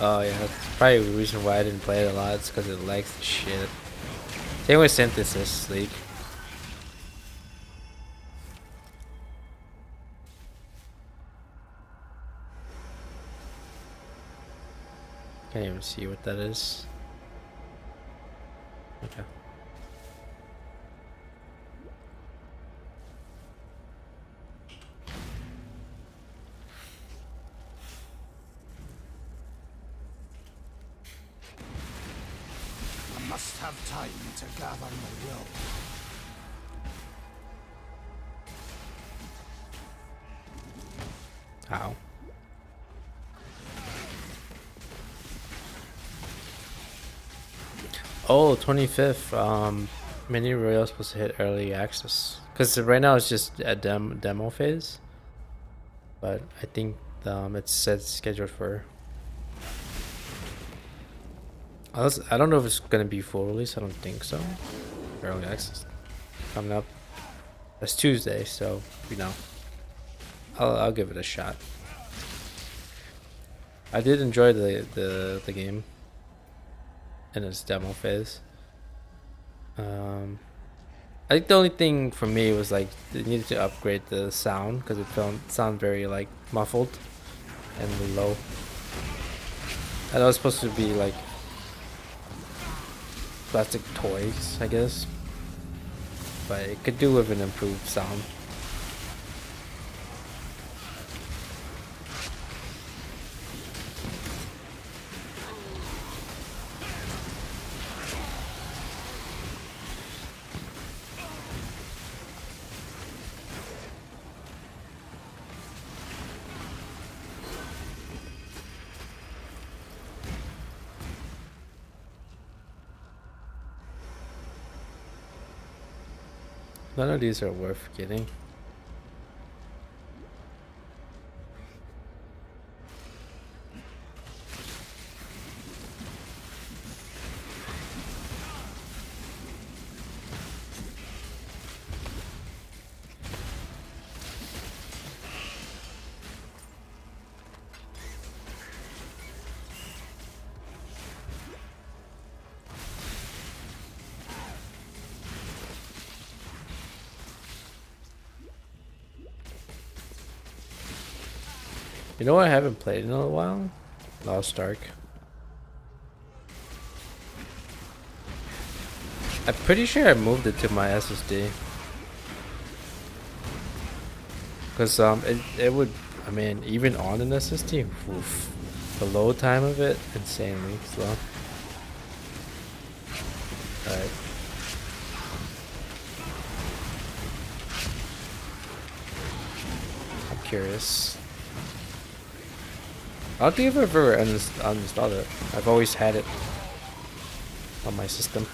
Oh yeah, that's probably the reason why I didn't play it a lot. It's because it lags the shit. Same with Synthesis League. Can't even see what that is. Okay. I must have time to gather my will. How? Oh, 25th. Mini Royale supposed to hit early access. Because right now it's just a demo phase. But I think it's set scheduled for. I don't know if it's gonna be full release. I don't think so. Early access coming up. That's Tuesday, so you know. I'll give it a shot. I did enjoy the game in its demo phase. I think the only thing for me was like they needed to upgrade the sound because it sound very like muffled and low. And that was supposed to be like plastic toys, I guess, but it could do with an improved sound. None of these are worth getting. You know what I haven't played in a while? Lost Ark. I'm pretty sure I moved it to my SSD. Cause it would, I mean, even on an SSD, oof, the load time of it insanely slow. Alright. I'm curious. I don't think I've ever uninstalled it. I've always had it on my system.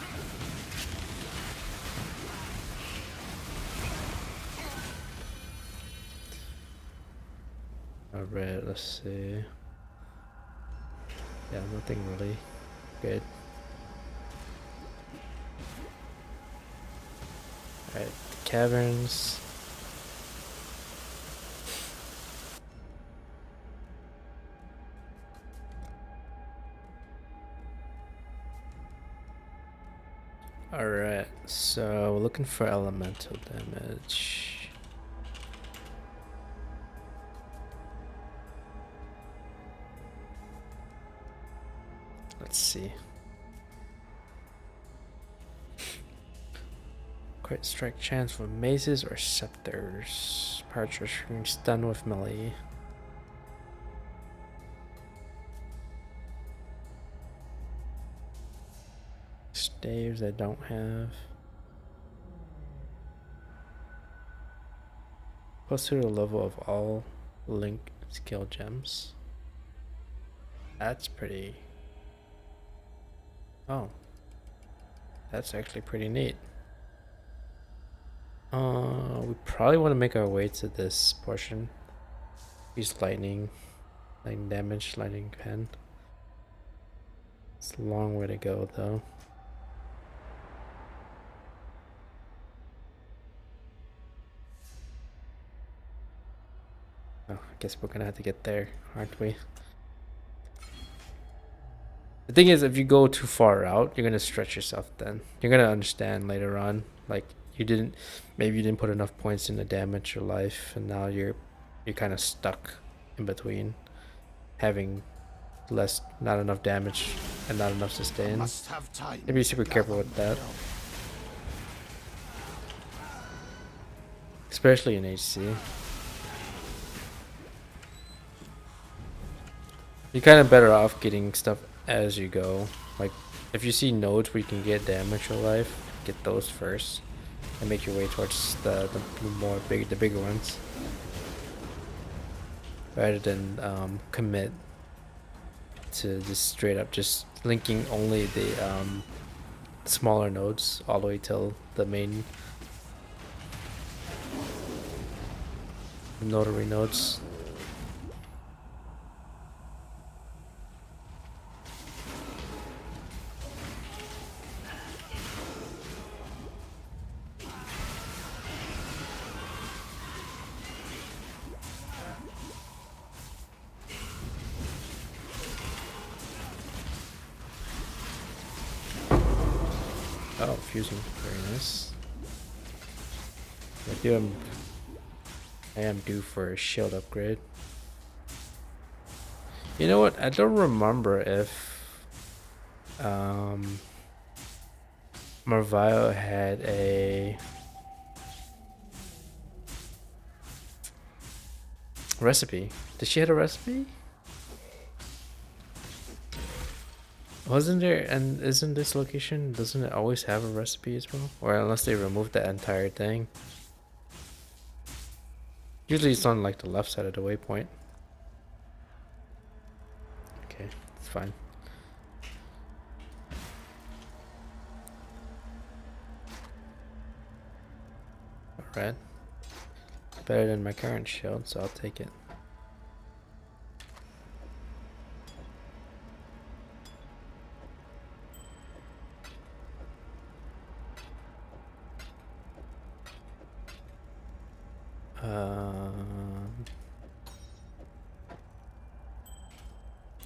Alright, let's see. Yeah, nothing really good. Alright, the caverns. Alright, so we're looking for elemental damage. Let's see. Crit strike chance for mazes or scepters. Power charge screen stun with melee. staves I don't have. Plus to the level of all link skill gems. That's pretty. Oh. That's actually pretty neat. We probably want to make our way to this portion. Use lightning damage, lightning pen. It's a long way to go though. Oh, I guess we're gonna have to get there, aren't we? The thing is, if you go too far out, you're gonna stretch yourself then. You're gonna understand later on, like maybe you didn't put enough points in the damage or life, and now you're kind of stuck in between, having not enough damage and not enough sustain. Be super careful with that, especially in HC. You're kind of better off getting stuff as you go. Like if you see nodes where you can get damage or life, get those first and make your way towards the bigger ones, rather than commit to just straight up just linking only the smaller nodes all the way till the main notary nodes. Oh, fusing, very nice. I am due for a shield upgrade. You know what? I don't remember if Marvio had a recipe. Did she have a recipe? Wasn't there, and isn't this location, doesn't it always have a recipe as well? Or unless they removed that entire thing. Usually it's on like the left side of the waypoint. Okay, it's fine. Alright. Better than my current shield, so I'll take it.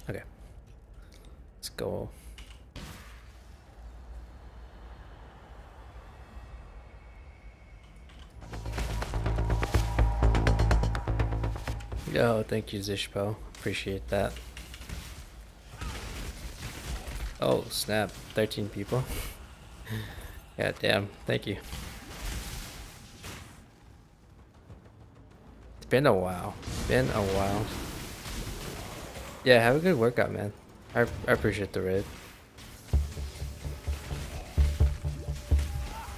Okay, let's go. Yo, thank you, Zishpo. Appreciate that. Oh, snap. 13 people. God damn. Thank you. It's been a while. Yeah, have a good workout, man. I appreciate the raid.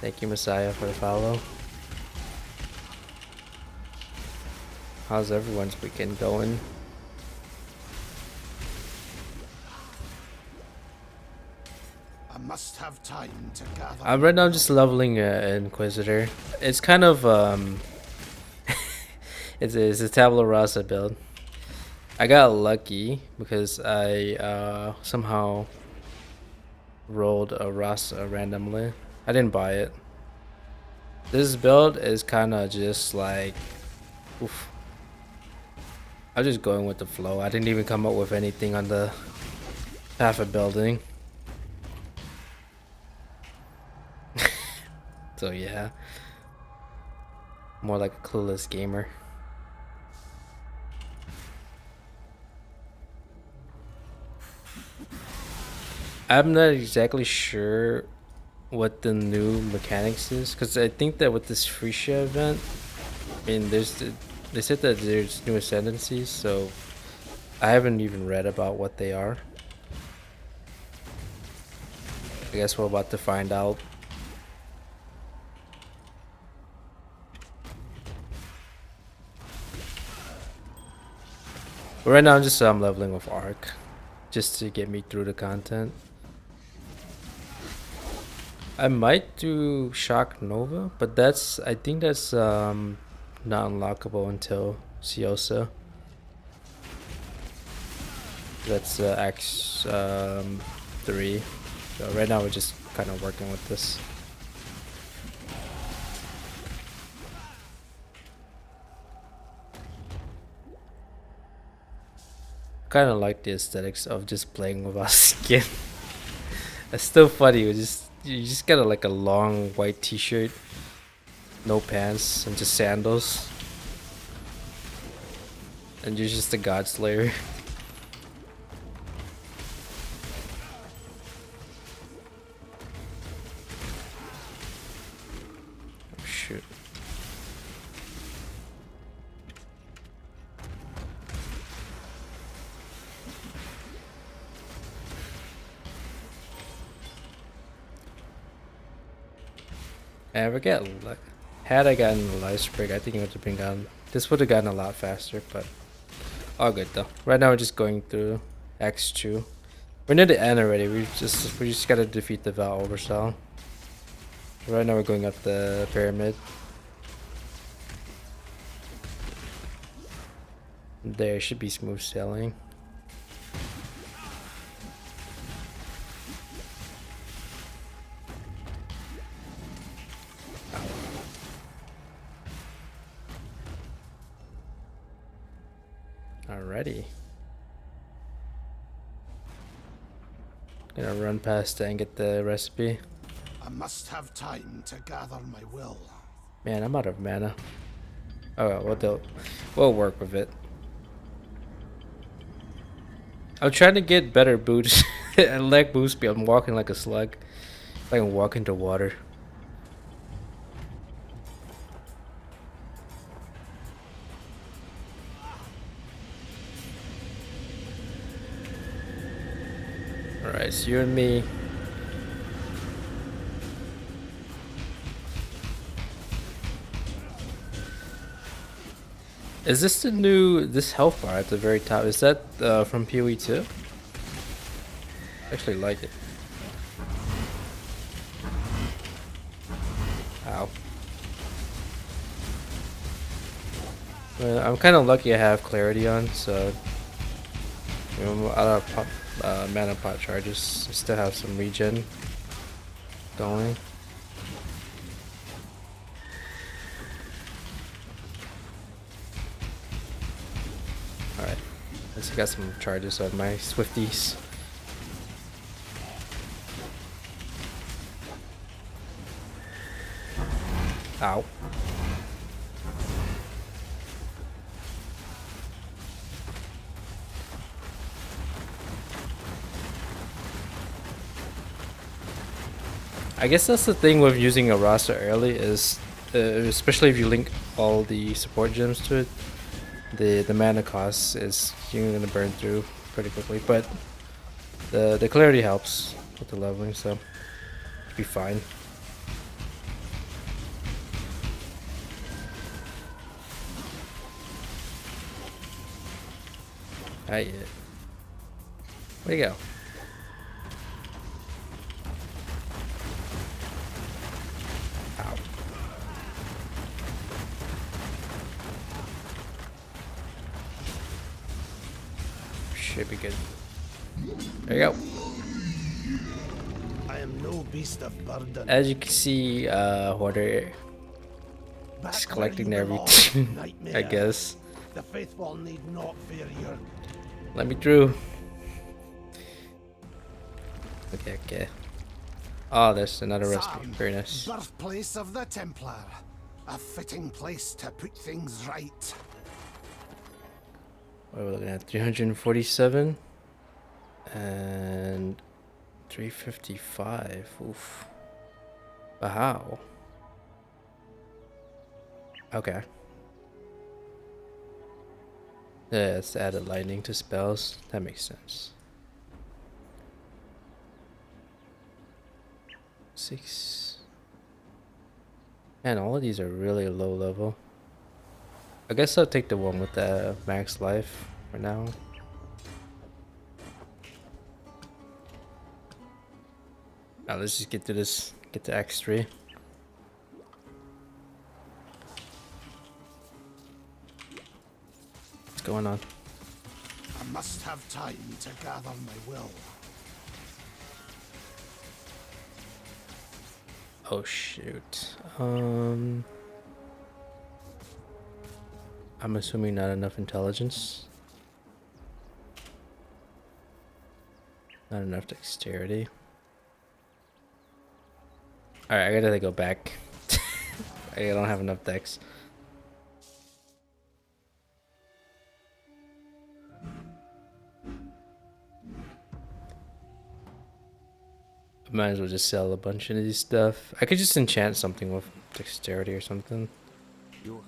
Thank you, Messiah, for the follow. How's everyone's weekend going? I must have time to gather. Right now I'm just leveling Inquisitor. It's kind of it's a tabula rasa build. I got lucky because I somehow rolled a Rasa randomly. I didn't buy it. This build is kind of just like, oof. I was just going with the flow. I didn't even come up with anything on the path of building. So yeah, more like a clueless gamer. I'm not exactly sure what the new mechanics is, because I think that with this Freesia event, I mean, they said that there's new ascendancies, so I haven't even read about what they are. I guess we're about to find out. But right now I'm just leveling with Arc, just to get me through the content. I might do Shock Nova, but I think that's not unlockable until Ciosa. That's X 3. So right now we're just kind of working with this. Kind of like the aesthetics of just playing without skin. It's still funny. You just got like a long white t-shirt, no pants, and just sandals, and you're just a god slayer. Oh, shoot. And I forget, like, had I gotten the life sprig, I think it would have been gone. This would have gotten a lot faster, but all good though. Right now we're just going through X2. We're near the end already. We just gotta defeat the Val Oversell. Right now we're going up the pyramid. There should be smooth sailing. Alrighty. Gonna run past and get the recipe. I must have time to gather my will. Man, I'm out of mana. Oh well, we'll work with it. I'm trying to get better boots. Leg boost speed. I'm walking like a slug. I can walk into water. Alright, so you and me. Is this this health bar at the very top? Is that from PoE 2? I actually like it. Ow. Well, I'm kind of lucky I have clarity on, so I'm out of mana pot charges. I still have some regen going. Alright, let's got some charges on my Swifties. Ow. I guess that's the thing with using a roster early is, especially if you link all the support gems to it, the mana cost is you're gonna burn through pretty quickly. But the clarity helps with the leveling, so it'll be fine. Where'd you go? Ow. Should be good. There you go. I am no beast of burden. As you can see, Hoarder is collecting everything, I guess. The faithful need not fear your... Let me through. Okay. Oh, there's another recipe. Very nice. Birthplace of the Templar. A fitting place to put things right. What are we looking at? 347 and 355. Oof. But how? Okay. Yeah, it's added lightning to spells. That makes sense. 6. Man, all of these are really low level. I guess I'll take the one with the max life for now. Now let's just get to this, get to X3. What's going on? I must have time to gather my will. Oh shoot. I'm assuming not enough intelligence. Not enough dexterity. Alright, I gotta go back. I don't have enough dex. Might as well just sell a bunch of these stuff. I could just enchant something with dexterity or something. You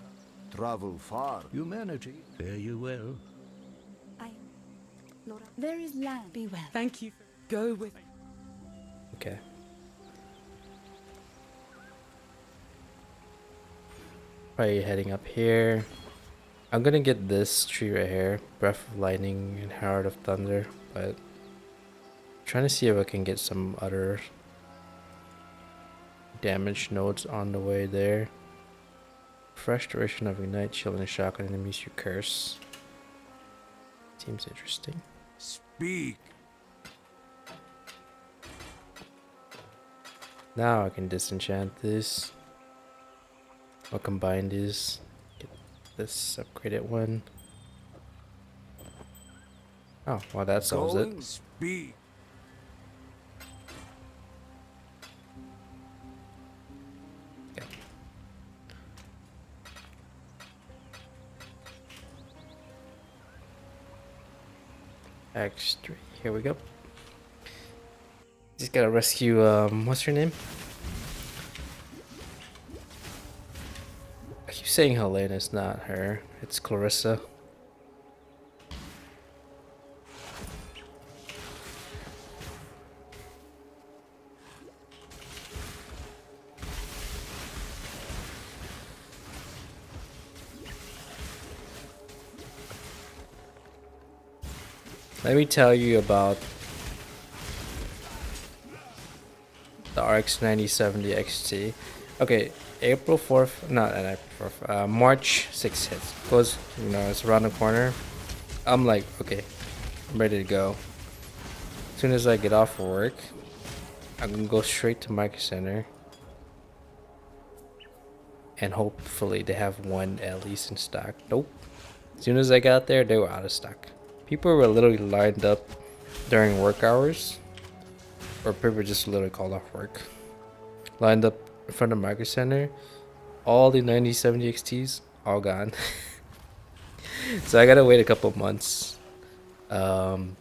travel far. Humanity, fare you well. There is land. Be well. Thank you. Go with. Okay. Probably heading up here. I'm gonna get this tree right here, Breath of Lightning and Heart of Thunder, but trying to see if I can get some other damage nodes on the way there. Fresh duration of Ignite, Chill, and Shock on enemies you curse. Seems interesting. Speak. Now I can disenchant this. I'll combine these. Get this upgraded one. Oh, well that solves it. Speak. X3. Here we go. Just gotta rescue, what's her name? I keep saying Helena, it's not her. It's Clarissa. Let me tell you about the RX 9070 XT. Okay, April 4th, not April 4th, March 6th hits. Goes, you know, it's around the corner. I'm like, okay, I'm ready to go. As soon as I get off of work, I'm gonna go straight to Micro Center. And hopefully they have one at least in stock. Nope. As soon as I got there, they were out of stock. People were literally lined up during work hours, or people just literally called off work. Lined up in front of Micro Center, all the 9070 XTs, all gone. So I gotta wait a couple months. And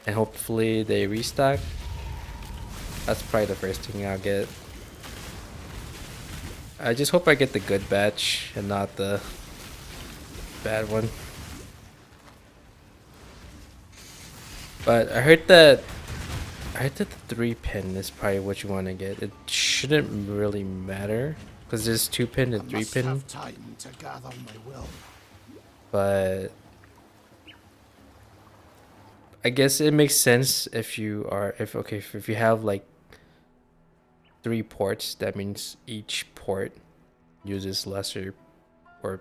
hopefully they restock. That's probably the first thing I'll get. I just hope I get the good batch and not the bad one. But I heard that the 3-pin is probably what you want to get. It shouldn't really matter because there's 2-pin and 3-pin. But I guess it makes sense if you are if you have like 3 ports. That means each port uses lesser or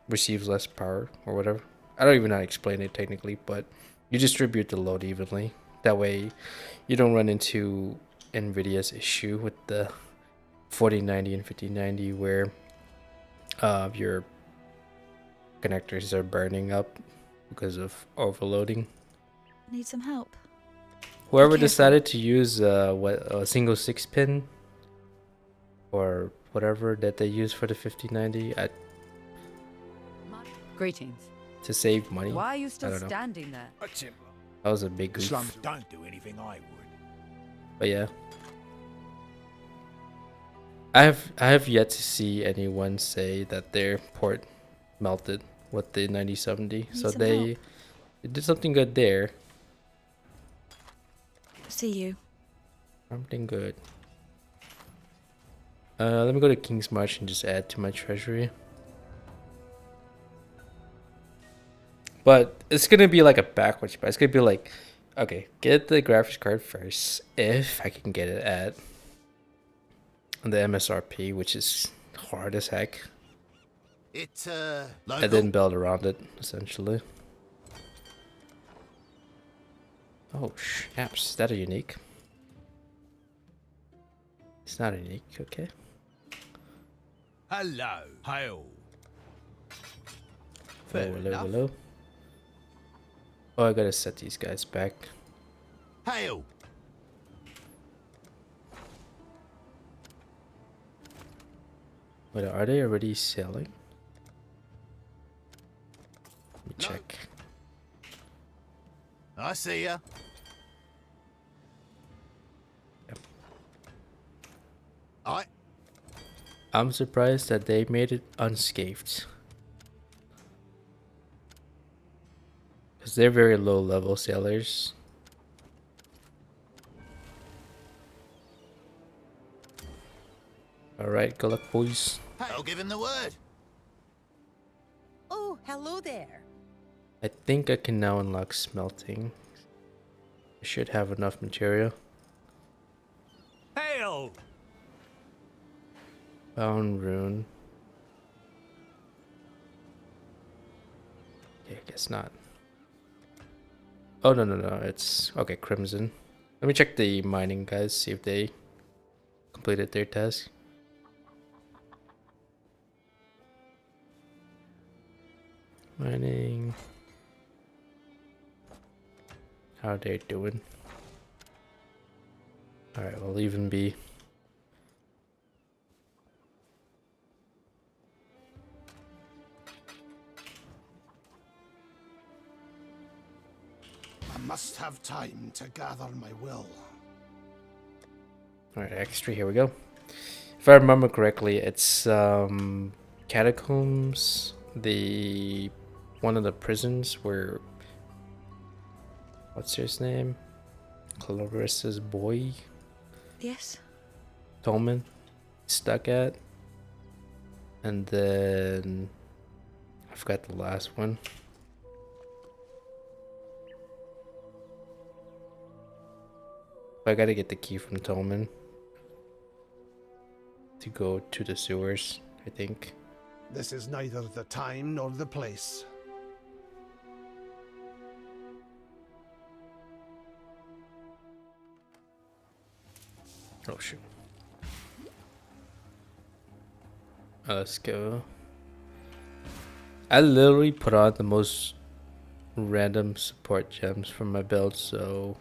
receives less power or whatever. I don't even know how to explain it technically, but you distribute the load evenly. That way you don't run into NVIDIA's issue with the 4090 and 5090 where your connectors are burning up because of overloading. Need some help. Whoever decided to use a single 6-pin or whatever that they use for the 5090 Greetings. to save money. Why are you I still don't know. standing there? That was a big goof. Slums don't do anything I would. But yeah, I have yet to see anyone say that their port melted with the 9070. So they did something good there. See you. Something good. Let me go to King's March and just add to my treasury. But it's gonna be like a backwards, but it's gonna be like, okay, get the graphics card first, if I can get it at the MSRP, which is hard as heck. It's And then build around it, essentially. Oh, snaps. Is that a unique? It's not a unique, okay. Hello, hail. Hello. Oh, I gotta set these guys back. Hail. Wait, are they already sailing? Let me check. I see ya. Yep. I'm surprised that they made it unscathed. Because they're very low level sailors. Alright, good luck, boys. I'll give him the word. Oh, hello there. I think I can now unlock smelting. I should have enough material. Hail! Bound rune. Okay, I guess not. Oh, no, it's... Okay, crimson. Let me check the mining guys, see if they completed their task. Mining. How are they doing? Alright, we'll leave them be. I must have time to gather my will. Alright, extra, here we go. If I remember correctly, it's catacombs, one of the prisons where, what's his name? Clarissa's boy? Yes. Tolman stuck at. And then I forgot the last one. I gotta get the key from Tolman to go to the sewers, I think. This is neither the time nor the place. Oh shoot. Let's go. I literally put on the most random support gems from my build, so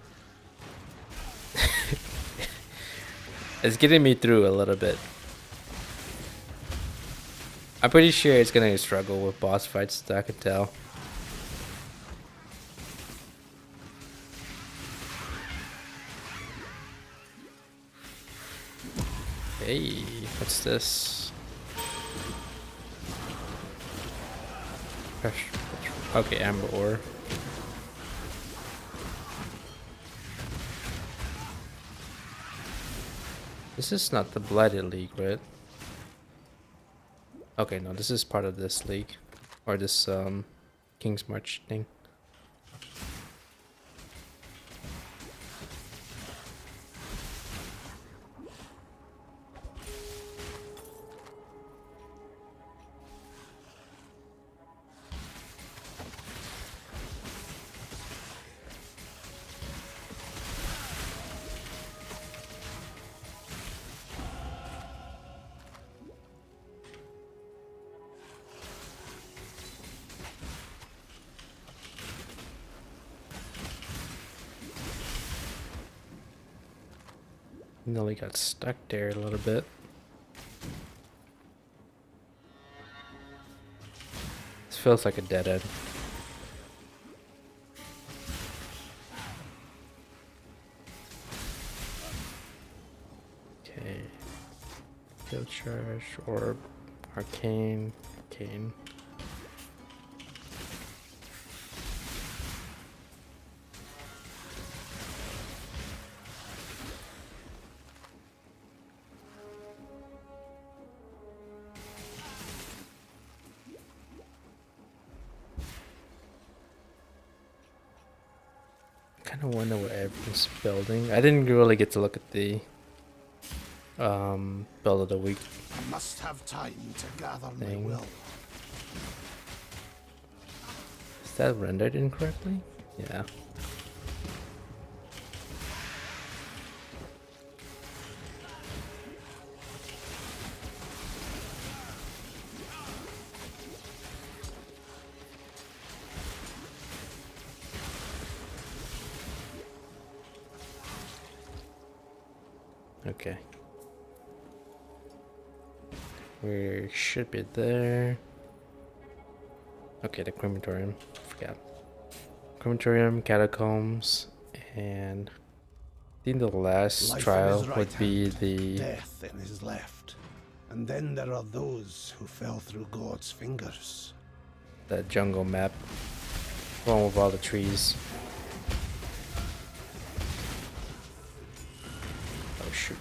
it's getting me through a little bit. I'm pretty sure it's gonna struggle with boss fights, I can tell. Hey, what's this? Okay, amber ore. This is not the Blighted League, right? Okay, no, this is part of this league. Or this, King's March thing. Nearly got stuck there a little bit. This feels like a dead end. Okay. Field charge or arcane. Arcane. kind of wonder what everyone's building. I didn't really get to look at the build of the week I must have time to gather my thing. will. Is that rendered incorrectly? Yeah. Okay. We should be there. Okay, the crematorium. Forgot. Crematorium, catacombs, and I think the last Life in trial his right would be hand, the death in his left. And then there are those who fell through God's fingers. that jungle map. One with all the trees. Oh shoot.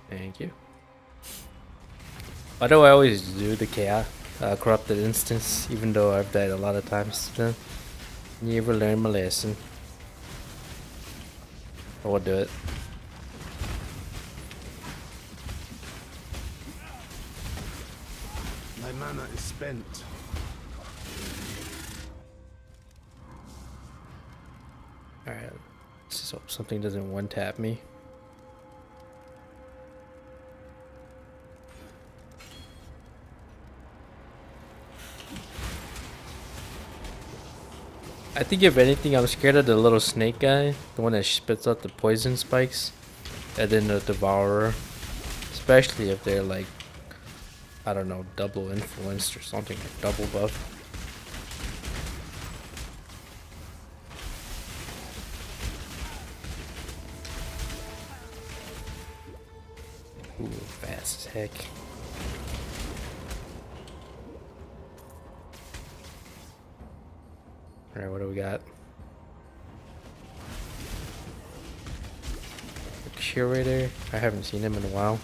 Thank you. Why do I always do the chaos corrupted instance, even though I've died a lot of times? Never learn my lesson. I will do it. My mana is spent. Alright, let's just hope something doesn't one-tap me. I think if anything, I'm scared of the little snake guy, the one that spits out the poison spikes, and then the devourer, especially if they're like, I don't know, double influenced or something, like double buff. Ooh, fast as heck. Alright, what do we got? The curator. I haven't seen him in a while.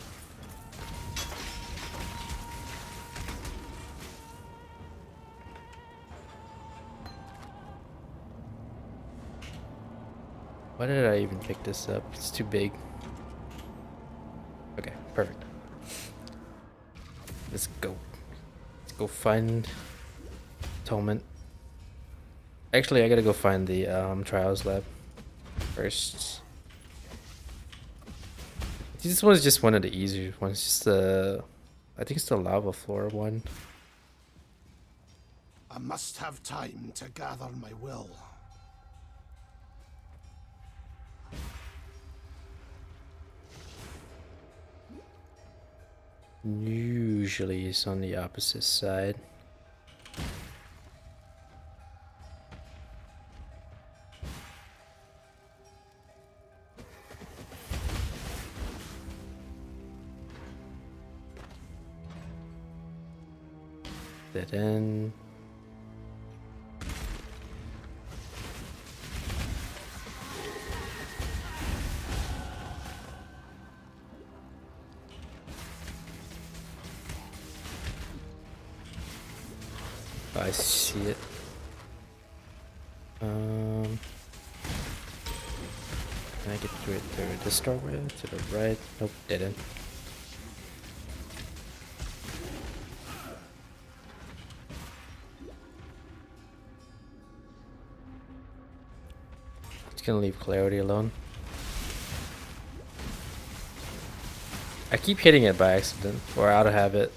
Why did I even pick this up? It's too big. Okay, perfect. Let's go. Let's go find Atonement. Actually, I gotta go find the trials lab first. This one's just one of the easier ones. Just the, I think it's the lava floor one. I must have time to gather my will. Usually it's on the opposite side. Dead end. I see it. Can I get through it through this doorway? To the right? Nope, dead end. Just gonna leave Clarity alone. I keep hitting it by accident, or out of habit.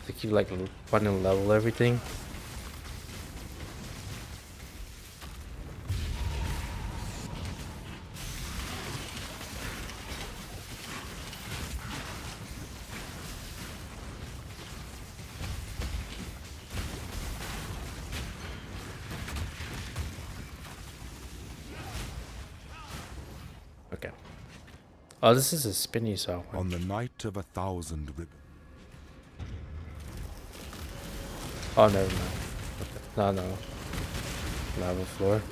I keep like wanting to level everything. Okay. Oh, this is a spinny saw. On the night of 1,000 ribbons. Oh, never mind. No, no. Lava floor.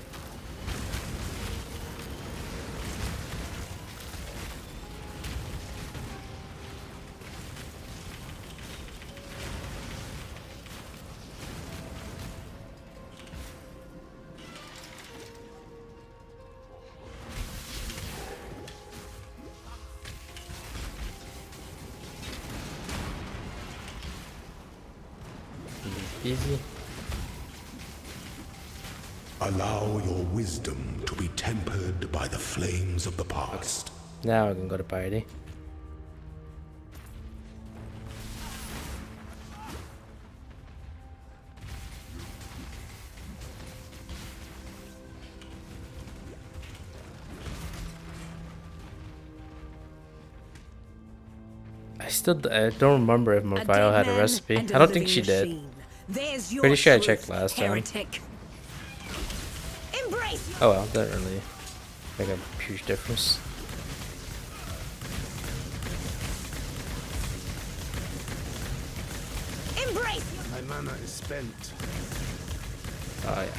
Easy. Allow your wisdom to be tempered by the flames of the past. Now I can go to piety. I don't remember if Marvile had a recipe. I don't think she did. Pretty sure I checked last time. Oh well, that really make a huge difference. My mana is spent. Oh yeah.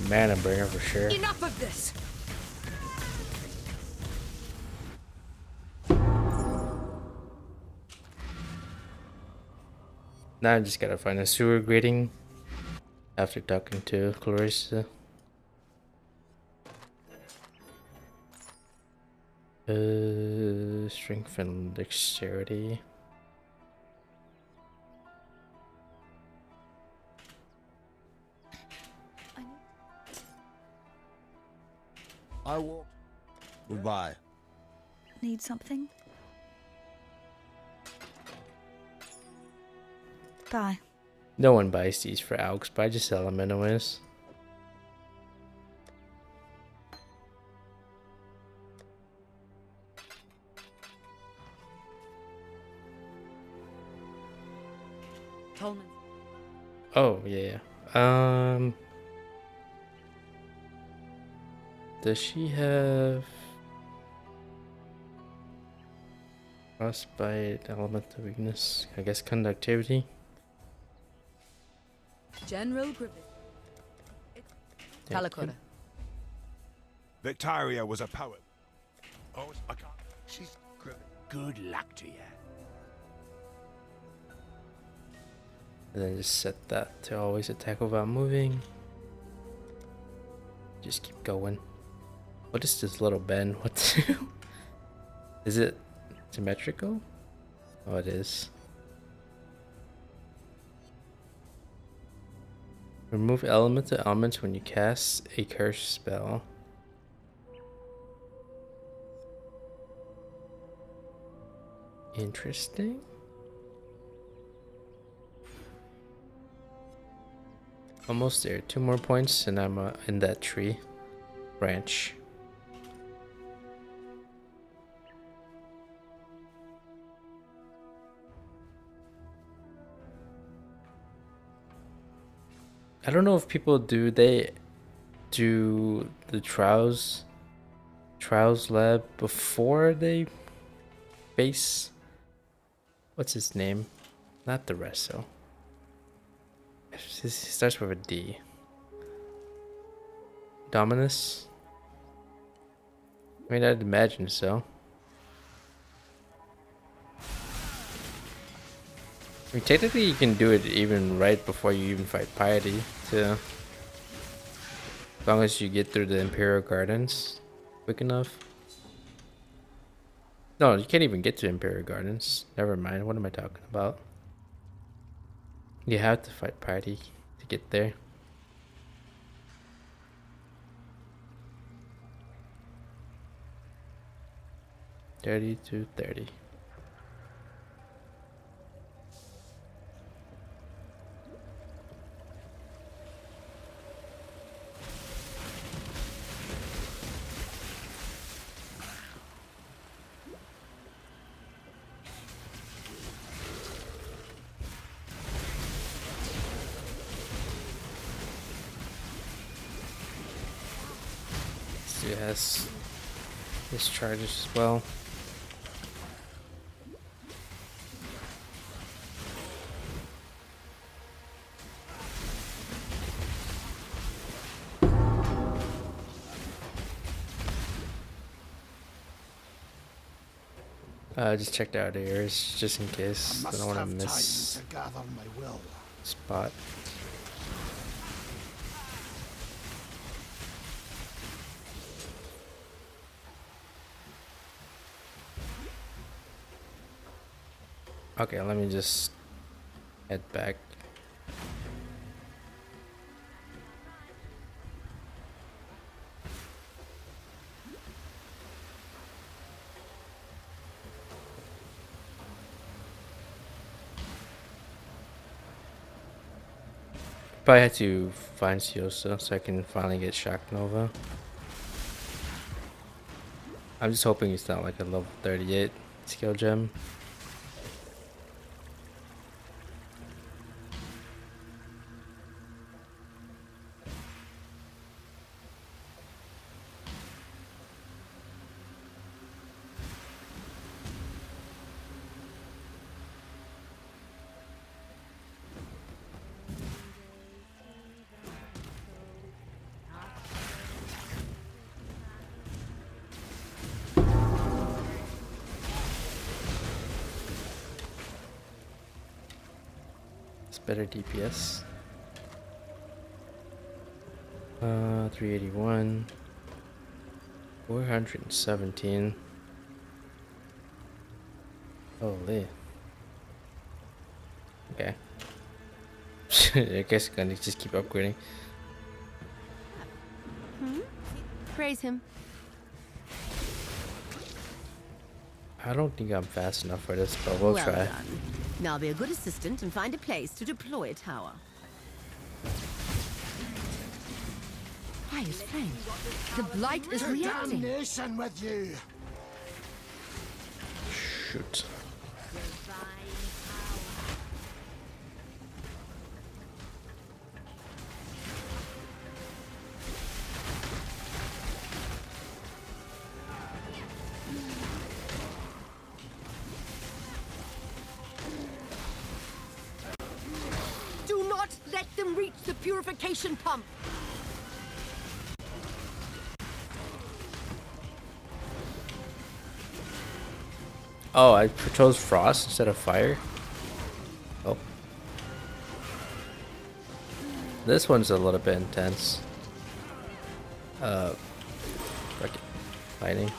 Mana bringer for sure. Enough of this. Now I just gotta find a sewer grating after talking to Clarissa. Strength and dexterity. I will. Goodbye. Need something? Bye. No one buys these for Alks, but I just sell them anyways. Tolman. Oh yeah. Does she have frostbite, element of weakness? I guess conductivity. General Griffith. Talakota. Victaria was a poet. Oh, I can't. She's Griffith. Good luck to you. And then just set that to always attack without moving. Just keep going. What is this little bend? What? Is it symmetrical? Oh, it is. Remove elemental elements when you cast a curse spell. Interesting. Almost there. 2 more points and I'm in that tree branch. I don't know if people do the trials lab before they face, what's his name? Not the Resto. It starts with a D. Dominus? I mean, I'd imagine so. I mean, technically you can do it even right before you even fight Piety, too. As long as you get through the Imperial Gardens quick enough. No, you can't even get to Imperial Gardens. Never mind, what am I talking about? You have to fight Piety to get there. $30 to $30. It has this charges as well. Just checked out the ears just in case. I don't want to miss to gather my will. spot. Okay, let me just head back. Probably had to find Siosa so I can finally get Shock Nova. I'm just hoping it's not like a level 38 skill gem. Better DPS. 381. 417. Holy. Okay. I guess I'm gonna just keep upgrading. Praise him. I don't think I'm fast enough for this, but we'll try. Done. Now be a good assistant and find a place to deploy a tower. Quiet flame. The blight is reacting. Damnation with you. Shoot. Let them reach the purification pump. Oh, I chose frost instead of fire. Oh. This one's a little bit intense. Fuck it. Lightning.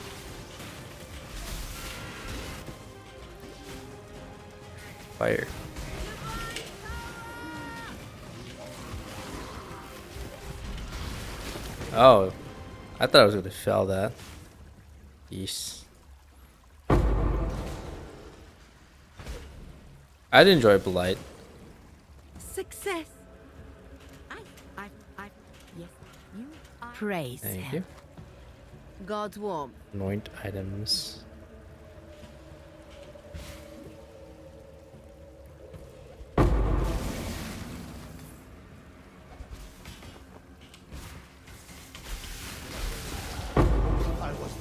Fire. Oh, I thought I was gonna fail that. Yes. I'd enjoy Blight. Success. Yes, you are. Praise Thank him. you. God's warmth. Anoint items.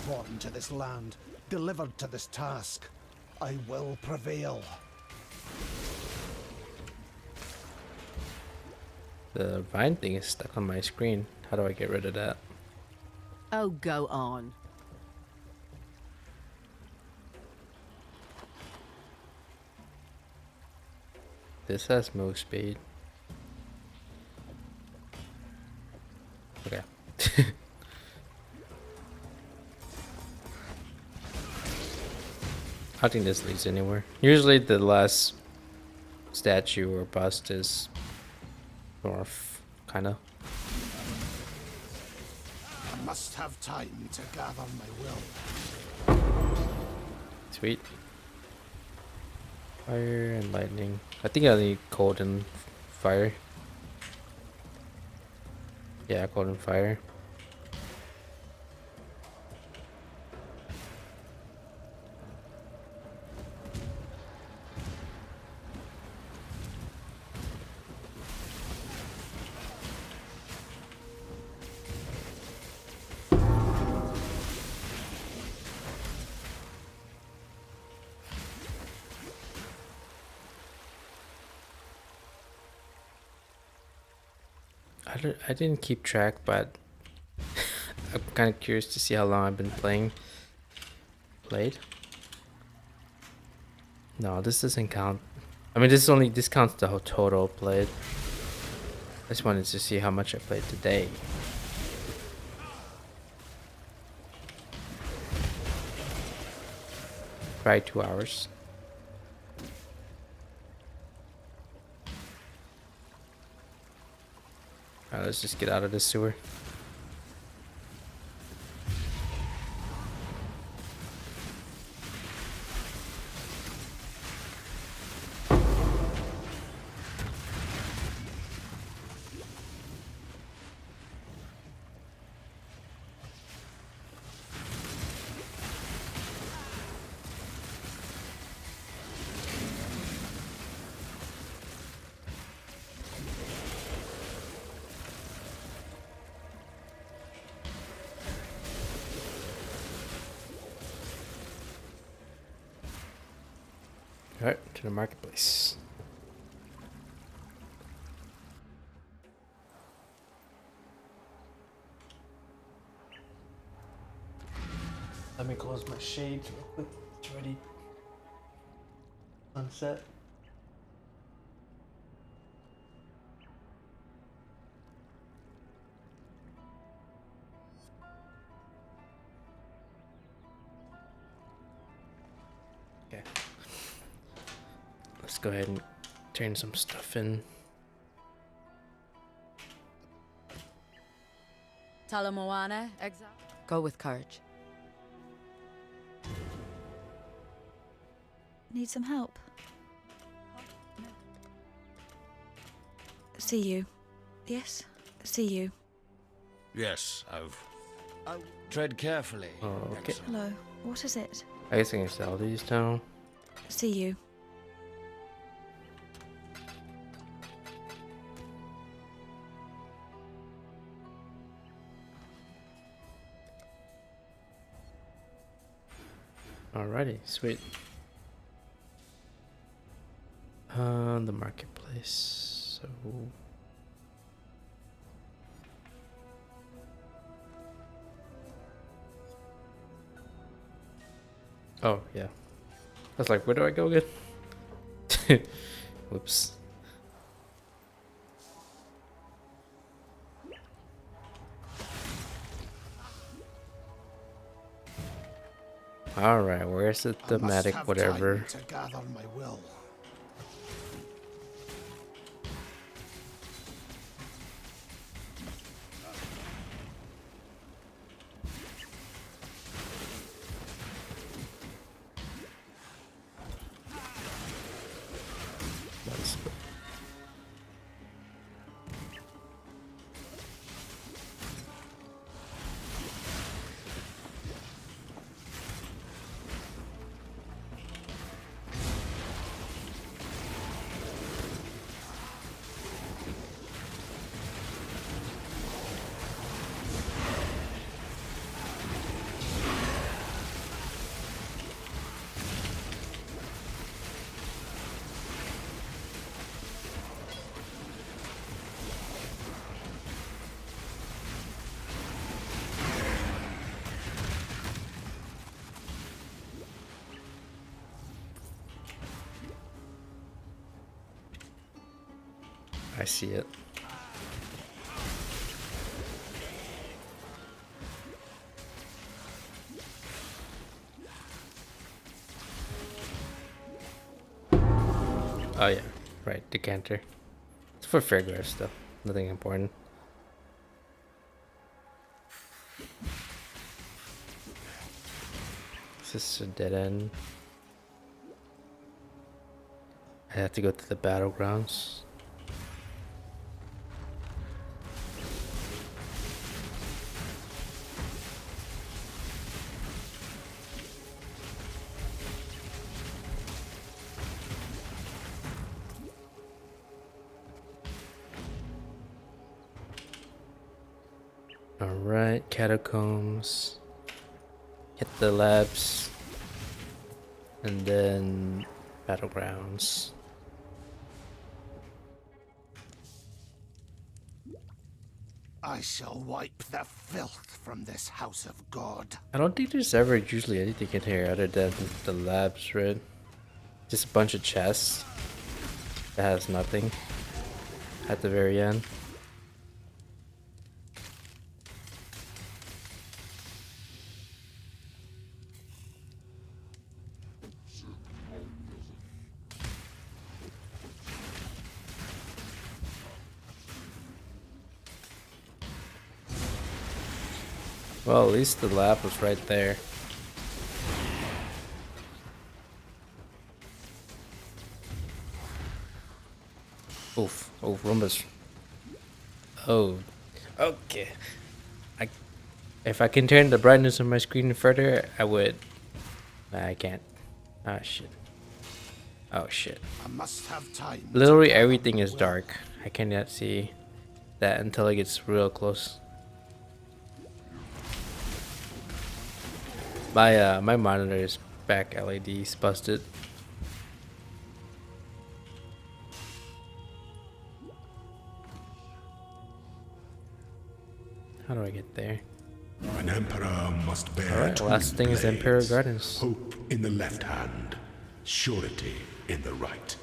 Born to this land, delivered to this task. I will prevail. The vine thing is stuck on my screen. How do I get rid of that? Oh, go on. This has move speed. Okay. I don't think this leads anywhere. Usually the last statue or bust is north, kinda. I must have time to gather my will. Sweet. Fire and lightning. I think I need cold and fire. Yeah, cold and fire. I didn't keep track, but I'm kind of curious to see how long I've been played. No, this doesn't count. I mean, this counts the whole total played. I just wanted to see how much I played today. Probably 2 hours. Alright, let's just get out of this sewer. Alright, to the marketplace. Let me close my shades real quick. It's already sunset. Okay. Let's go ahead and turn some stuff in. Talamoana, exile. Go with courage. Need some help? See you. Yes? See you. Yes, I'll tread carefully. Oh, okay. Hello. What is it? I guess I can sell these now. See you. Alrighty, sweet. The marketplace. So oh yeah. I was like, where do I go again? Whoops. Alright, where's the thematic whatever? To gather my will. Nice. I see it. Oh yeah, right, decanter. It's for fairground stuff, nothing important. Is this a dead end? I have to go to the battlegrounds. Alright, catacombs. Hit the labs. And then battlegrounds. I shall wipe the filth from this house of God. I don't think there's ever usually anything in here other than the labs, right? Just a bunch of chests that has nothing at the very end. Well, at least the lab was right there. Oof. Oh, Roomba's. Oh. Okay. If I can turn the brightness of my screen further, I would. Nah, I can't. Ah, shit. Oh, shit. I must have time. Literally everything is dark. I cannot see that until it gets real close. My monitor's back LED's busted. How do I get there? An emperor must bear. Alright, last thing is Imperial Gardens. Hope in the left hand, surety in the right.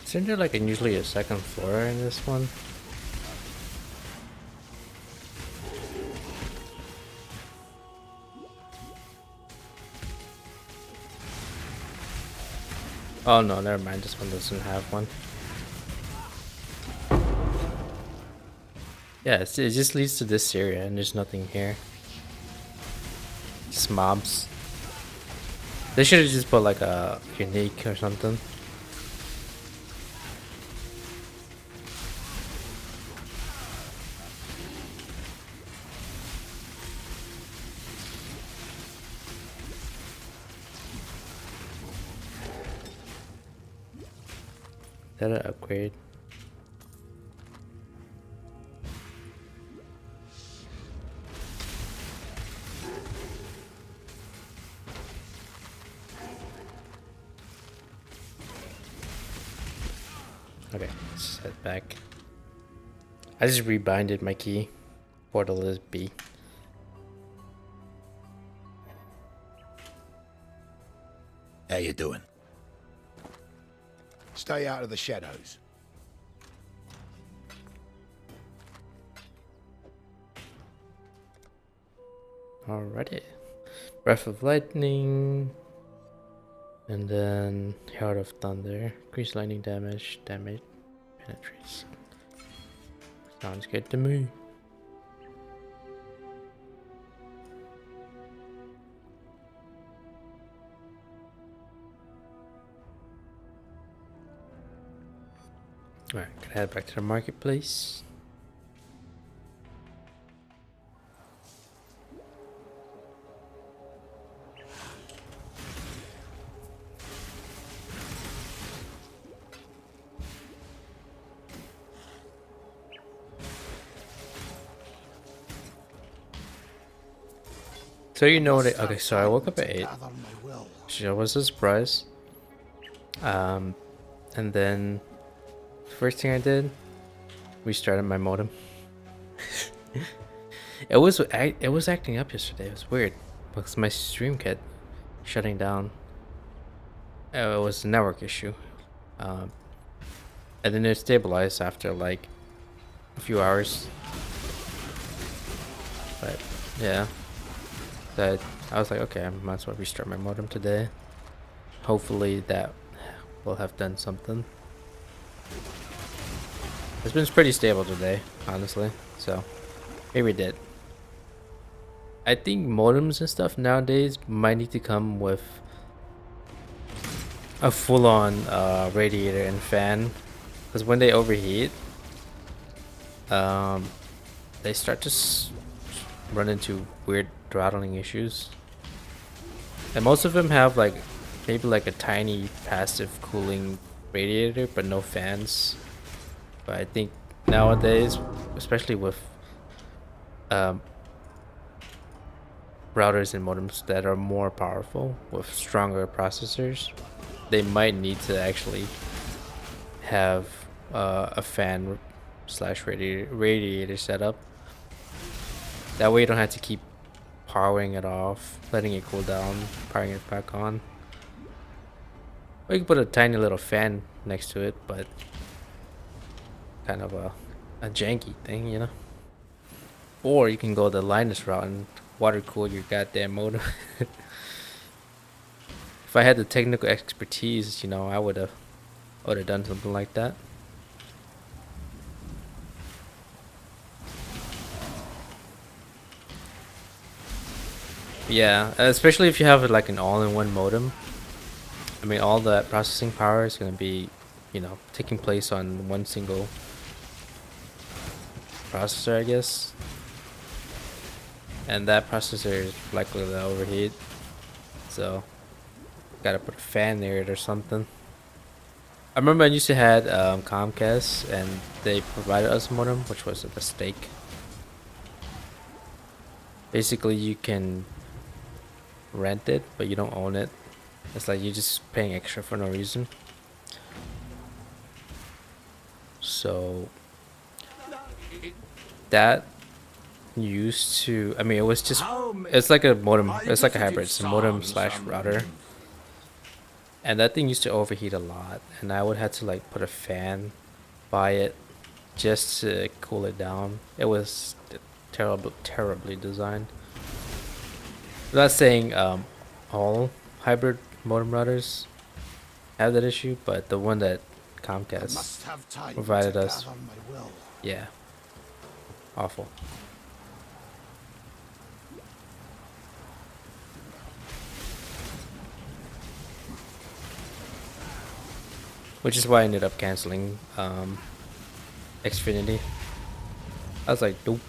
Isn't there like usually a second floor in this one? Oh no, never mind. This one doesn't have one. Yeah, it just leads to this area and there's nothing here. Just mobs. They should have just put like a unique or something. Is that an upgrade? Okay, let's head back. I just rebinded my key. Portal is B. How you doing? Stay out of the shadows. Alrighty. Breath of Lightning. And then Heart of Thunder. Increase lightning damage. Damage penetrates. Sounds good to me. Alright, gonna head back to the marketplace. So you know that, okay, so I woke up at 8, which was a surprise. And then first thing I did, restarted my modem. It was acting up yesterday. It was weird because my stream kept shutting down. It was a network issue, and then it stabilized after like a few hours. But yeah, that I was like, okay, I might as well restart my modem today. Hopefully that will have done something. It's been pretty stable today, honestly, so maybe it did. I think modems and stuff nowadays might need to come with a full-on radiator and fan, because when they overheat, they start to run into weird throttling issues. And most of them have like maybe like a tiny passive cooling radiator but no fans. But I think nowadays, especially with routers and modems that are more powerful with stronger processors, they might need to actually have a fan slash radiator setup. That way you don't have to keep powering it off, letting it cool down, powering it back on. Or you can put a tiny little fan next to it, but kind of a janky thing, you know. Or you can go the Linus route and water cool your goddamn modem. If I had the technical expertise, you know, I would have done something like that. Yeah, especially if you have like an all-in-one modem. I mean, all that processing power is going to be, you know, taking place on one single processor, I guess. And that processor is likely to overheat. So, gotta put a fan near it or something. I remember I used to had Comcast, and they provided us a modem, which was a mistake. Basically, you can rent it, but you don't own it. It's like you're just paying extra for no reason. So that used to, I mean, it was just, it's like a modem, it's like a hybrid, it's a modem slash router. And that thing used to overheat a lot, and I would have to like put a fan by it just to cool it down. It was terribly designed. I'm not saying all hybrid modem routers have that issue, but the one that Comcast provided us, yeah, awful. Which is why I ended up canceling Xfinity. I was like, nope.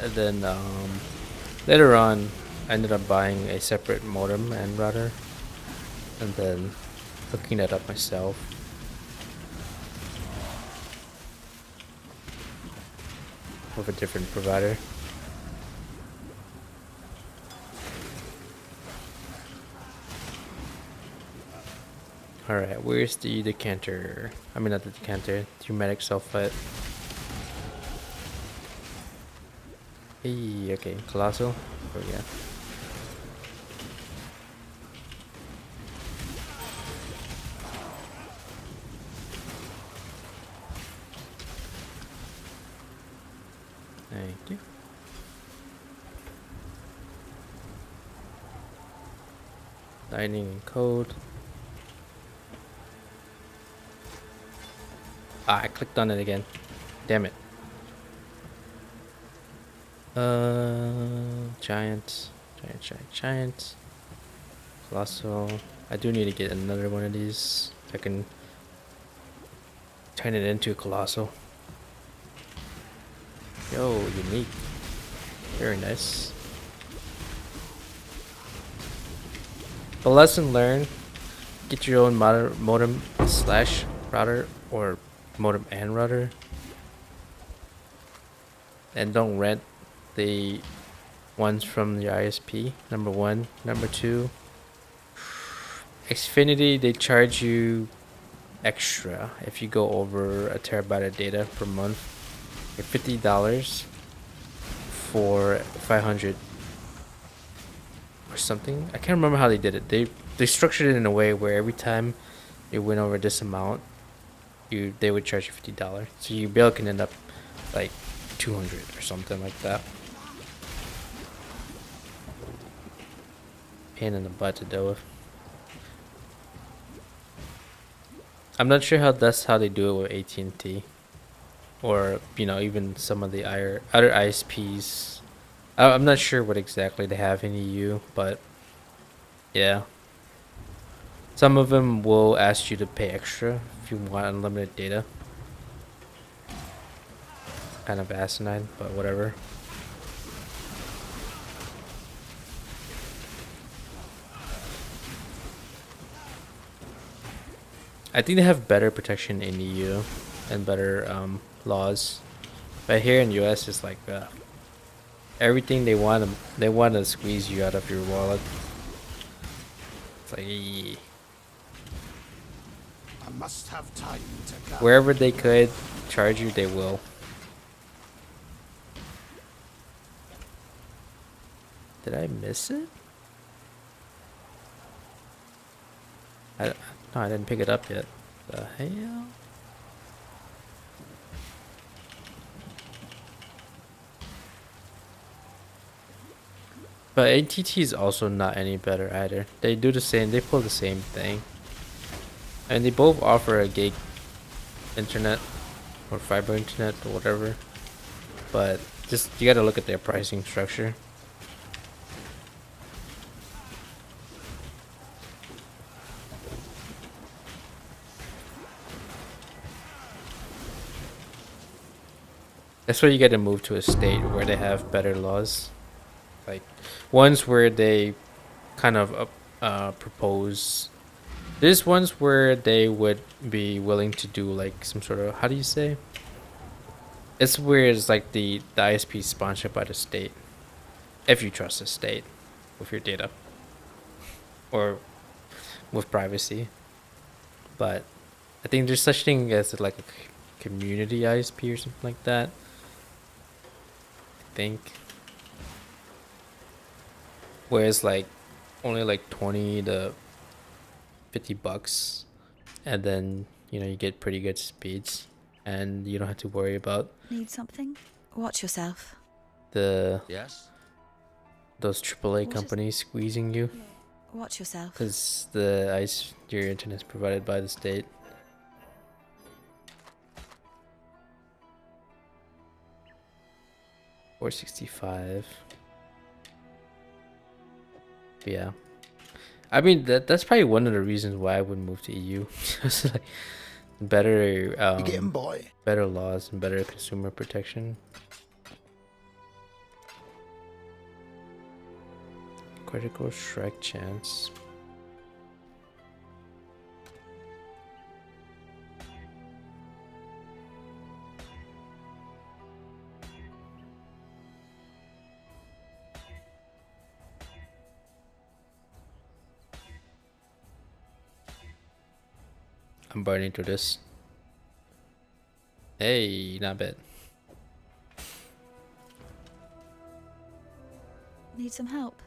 And then later on, I ended up buying a separate modem and router, and then hooking that up myself. With a different provider. Alright, where's the decanter? I mean, not the decanter, pneumatic sulfite. Hey, okay, Colossal. Oh, yeah. Thank you. Lightning and code. Ah, I clicked on it again. Damn it. Giant. Colossal. I do need to get another one of these. I can turn it into a Colossal. Yo, unique. Very nice. The lesson learned: get your own modem slash router, or modem and router, and don't rent the ones from the ISP. Number one. Number two, Xfinity, they charge you extra if you go over a terabyte of data per month. $50 for 500 or something. I can't remember how they did it. They structured it in a way where every time you went over this amount, they would charge you $50. So your bill can end up like 200 or something like that. Pain in the butt to deal with. I'm not sure how that's how they do it with AT&T, or you know, even some of the other ISPs I'm not sure what exactly they have in EU, but yeah. Some of them will ask you to pay extra if you want unlimited data. Kind of asinine, but whatever. I think they have better protection in EU and better laws, but here in US it's like everything they want to squeeze you out of your wallet. It's like I must have time to go. Wherever they could charge you, they will. Did I miss it? No, I didn't pick it up yet. The hell? But ATT is also not any better either. They do the same, they pull the same thing. And they both offer a gig internet or fiber internet or whatever. But just, you gotta look at their pricing structure. That's why you gotta move to a state where they have better laws. Like, ones where they kind of propose. There's ones where they would be willing to do like some sort of, how do you say? It's where it's like the ISP is sponsored by the state. If you trust the state with your data. Or with privacy. But I think there's such thing as like a community ISP or something like that. I think. Where it's like only like 20 to 50 bucks, and then you get pretty good speeds, and you don't have to worry about Need something? Watch yourself. those AAA What companies squeezing you, Watch yourself. because your internet is provided by the state. $465. Yeah, I mean that's probably one of the reasons why I would move to EU. Just like better better laws and better consumer protection. Critical strike chance. I'm burning through this. Hey, not bad. Need some help?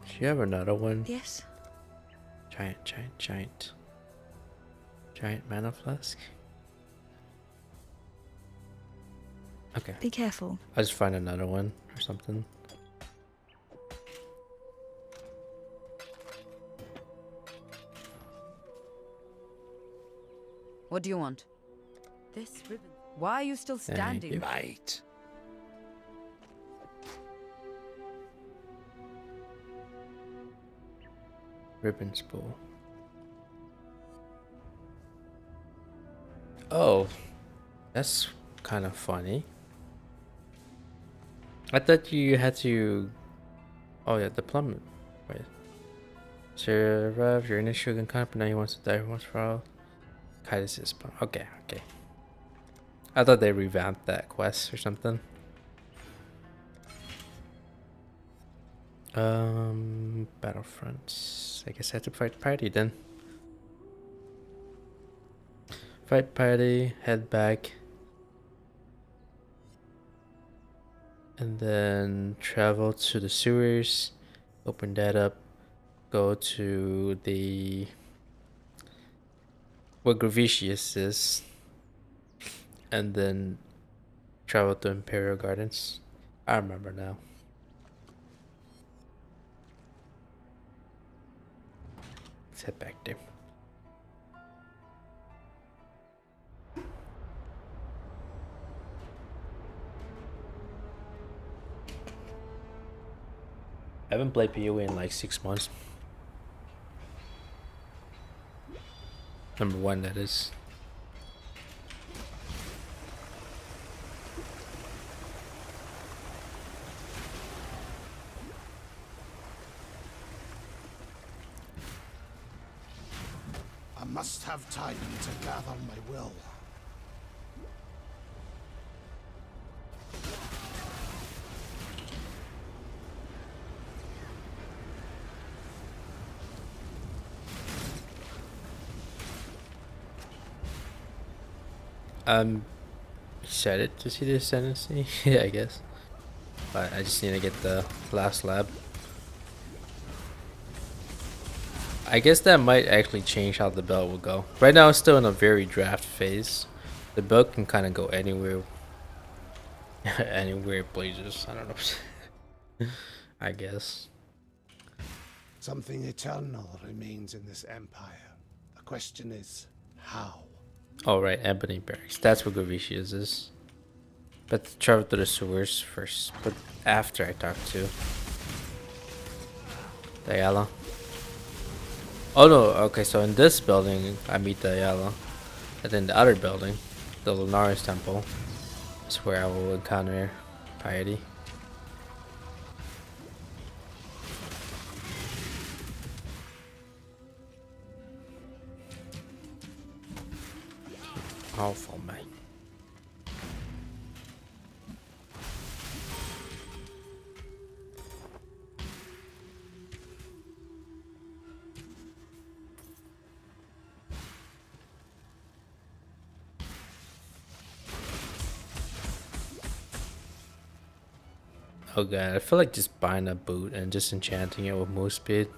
Do you have another one? Yes. Giant mana flask. Okay. Be careful. I'll just find another one or something. What do you want? This ribbon. Why are you still standing? you. Mate. Ribbon spool. Oh, that's kind of funny. I thought you had to. Oh yeah, deployment. Wait. Survive your initial encounter, but now he wants to die once for all. Kaitis is spawn. Okay. I thought they revamped that quest or something. Battlefronts. I guess I have to fight party then. Fight party, head back. And then travel to the sewers, open that up, go to the where Gravicius is, and then travel to Imperial Gardens. I remember now. Let's head back there. I haven't played PoE in like 6 months. Number 1, that is. I must have time to gather my will. I'm excited to see the ascendancy. Yeah, I guess. But I just need to get the last lab. I guess that might actually change how the build will go. Right now it's still in a very draft phase. The build can kind of go anywhere. Anywhere it pleases. I don't know. I guess. Something eternal remains in this empire. The question is, how? Oh right, Ebony Barracks. That's where Gavicius is. But travel to the sewers first. But after I talk to Diala. Oh no, okay, so in this building I meet Diala. And then the other building, the Lunaris Temple, is where I will encounter Piety. Oh, for me. Oh god, I feel like just buying a boot and just enchanting it with move speed.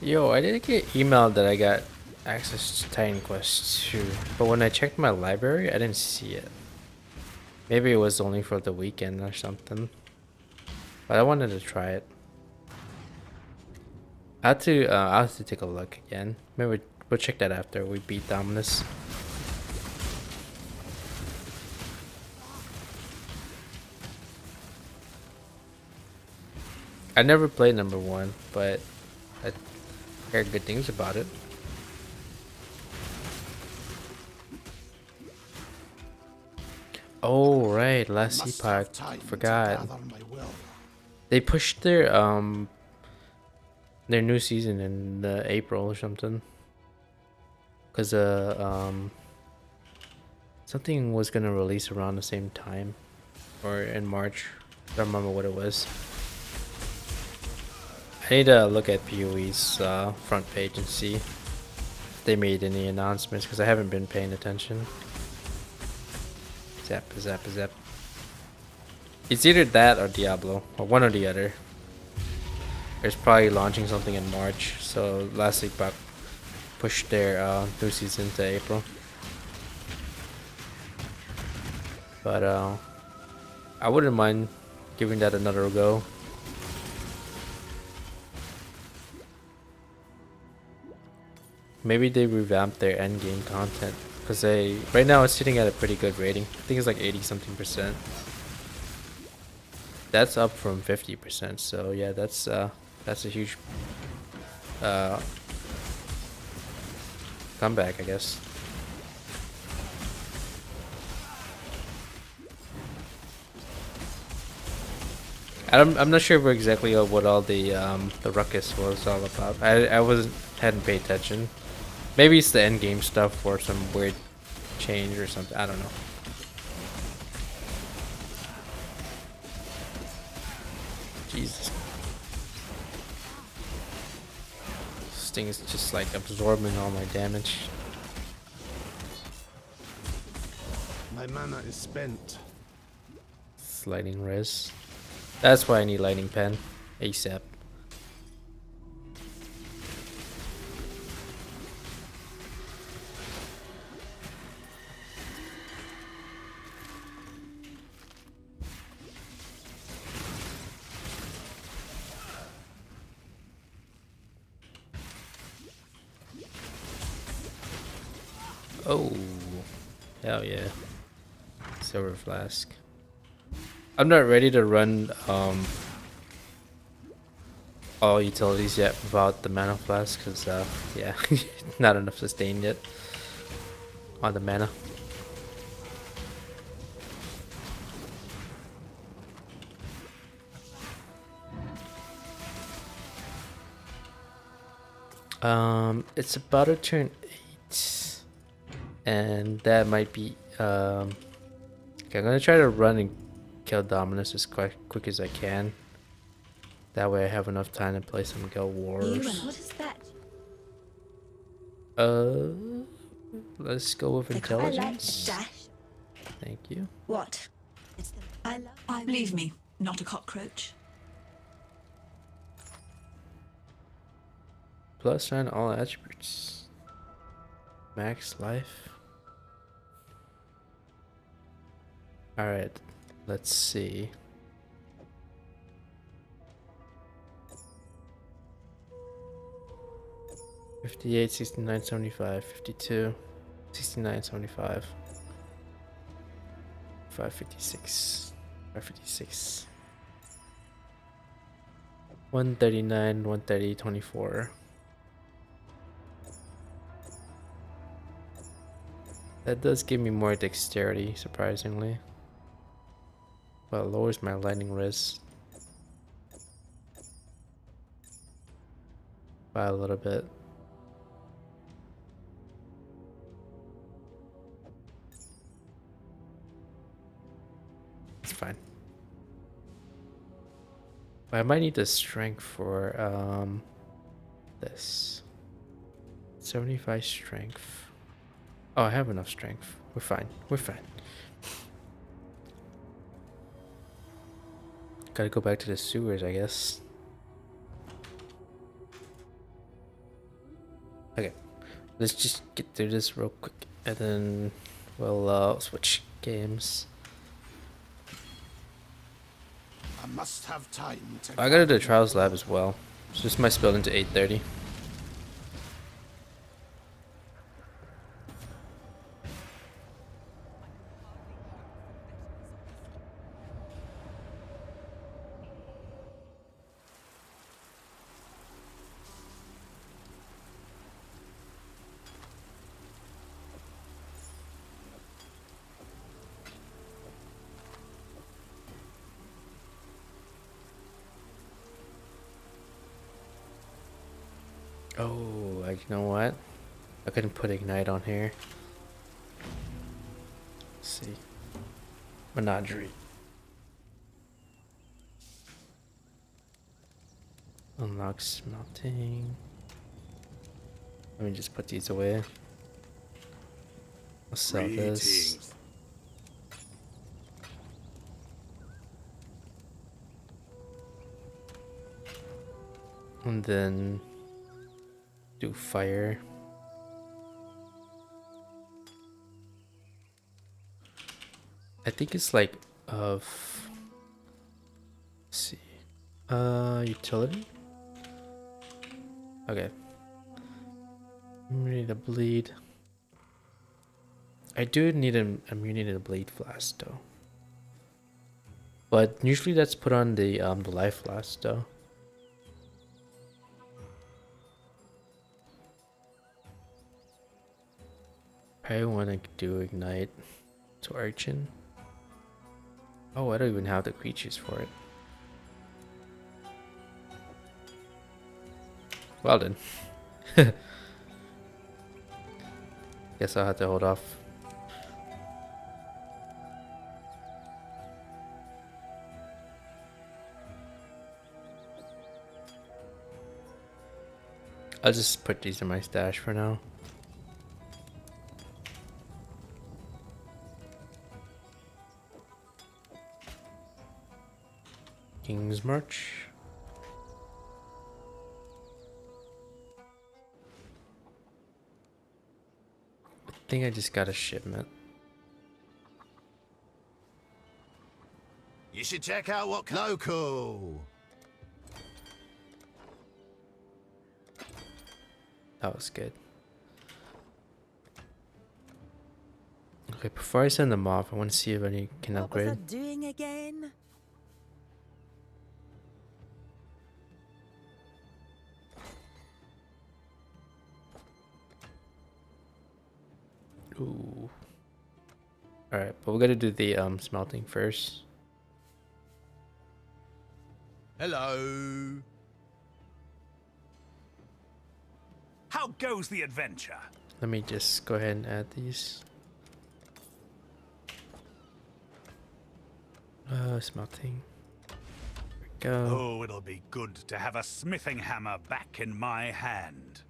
Yo, I didn't get emailed that I got access to Titan Quest 2, but when I checked my library, I didn't see it. Maybe it was only for the weekend or something. But I wanted to try it. I'll have to take a look again. Maybe we'll check that after we beat Dominus. I never played number 1, but I heard good things about it. Oh right, last epoch. Forgot. They pushed their new season in April or something. Cause something was gonna release around the same time, or in March. I don't remember what it was. I need to look at PoE's front page and see if they made any announcements, because I haven't been paying attention. Zap, zap, zap. It's either that or Diablo, or one or the other. There's probably launching something in March, so last week Buck pushed their new season to April. But I wouldn't mind giving that another go. Maybe they revamped their endgame content, because right now it's sitting at a pretty good rating. I think it's like 80-something%. That's up from 50%. So yeah, that's a huge comeback, I guess. I'm not sure exactly what all the ruckus was all about. I hadn't paid attention. Maybe it's the end game stuff or some weird change or something. I don't know. Jesus. This thing is just like absorbing all my damage. My mana is spent. It's lightning res. That's why I need lightning pen ASAP. Oh, hell yeah. Silver flask. I'm not ready to run all utilities yet without the mana flask because yeah, not enough sustain yet on the mana. It's about to turn 8, and that might be okay, I'm gonna try to run and kill Dominus as quick as I can. That way I have enough time to play some Guild Wars. What is that? Let's go with intelligence. Dash. Thank you. What? It's the I believe me, not a cockroach. Plus on all attributes. Max life. Alright, let's see. $58, $69.75, $52, $69.75, $556, $556, $139, $130, $24. That does give me more dexterity, surprisingly. But it lowers my lightning res by a little bit. It's fine. But I might need the strength for this. 75 strength. Oh, I have enough strength. We're fine. We're fine. Gotta go back to the sewers, I guess. Okay. Let's just get through this real quick. And then we'll switch games. I must have time to. I gotta do the Trials Lab as well. So this might spill into 8:30. Oh, you know what? I couldn't put Ignite on here. Let's see. Menagerie. Unlock smelting. Let me just put these away. I'll sell this. And then do fire. I think it's like of, let's see, utility. Okay. Immunity to bleed. I do need an immunity to bleed flask though. But usually that's put on the life flask though. I want to do Ignite to Urchin. Oh, I don't even have the creatures for it. Well then. Guess I'll have to hold off. I'll just put these in my stash for now. King's March. I think I just got a shipment. You should check out what local. That was good. Okay, before I send them off, I want to see if any can upgrade. What was I doing again? Ooh. Alright, but we gotta do the smelting first. Hello. How goes the adventure? Let me just go ahead and add these. Smelting. There we go. Oh, it'll be good to have a smithing hammer back in my hand.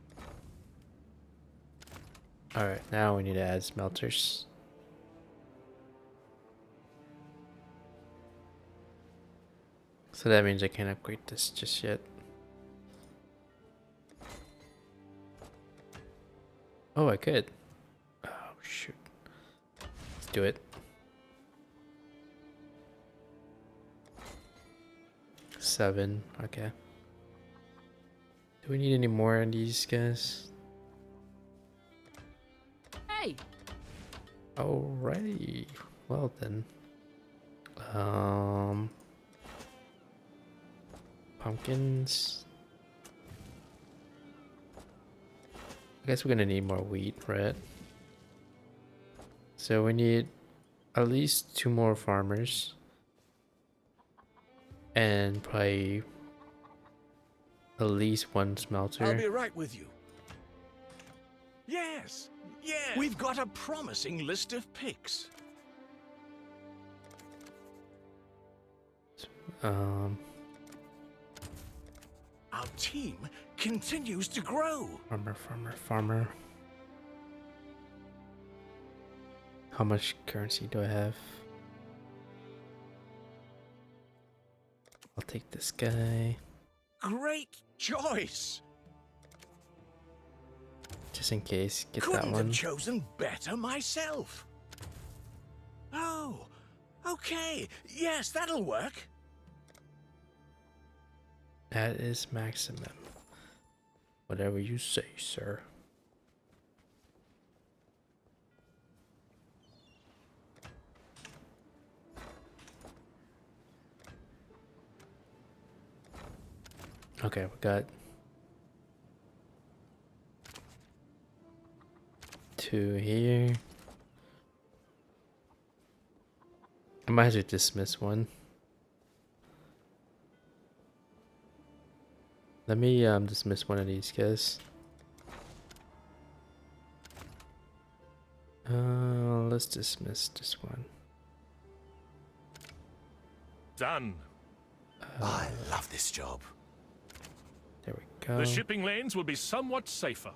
Alright, now we need to add smelters. So that means I can't upgrade this just yet. Oh, I could. Oh, shoot. Let's do it. 7. Okay. Do we need any more of these guys? Hey! Alrighty. Well then. Pumpkins. I guess we're gonna need more wheat, right? So we need at least 2 more farmers. And probably at least 1 smelter. I'll be right with you. Yes, yes. We've got a promising list of picks. Our team continues to grow. Farmer. How much currency do I have? I'll take this guy. Great choice. Just in case, get Couldn't that one. have chosen better myself. Oh, okay. Yes, that'll work. That is maximum. Whatever you say, sir. Okay, we got 2 here. I might have to dismiss one. Let me dismiss one of these guys. Let's dismiss this one. Done. I love this job. There we go. The shipping lanes will be somewhat safer.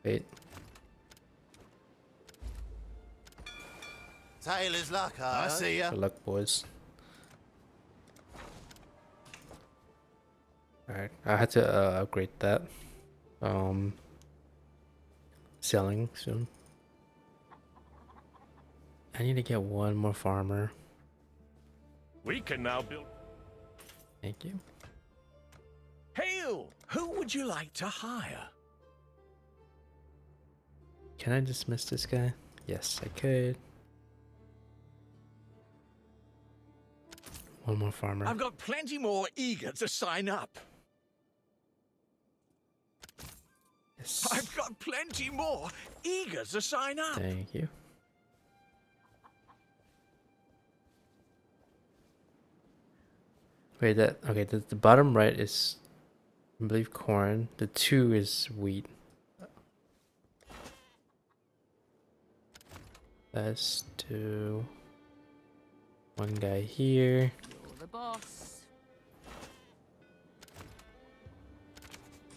Wait. Taylor's luck, I see ya. Good luck, boys. Alright, I had to upgrade that. Selling soon. I need to get 1 more farmer. We can now build. Thank you. Hail! Who would you like to hire? Can I dismiss this guy? Yes, I could. 1 more farmer. I've got plenty more eager to sign up. Yes. I've got plenty more eager to sign up. Thank you. Wait, that okay? The bottom right is I believe corn. The 2 is wheat. Let's do one guy here. You're the boss.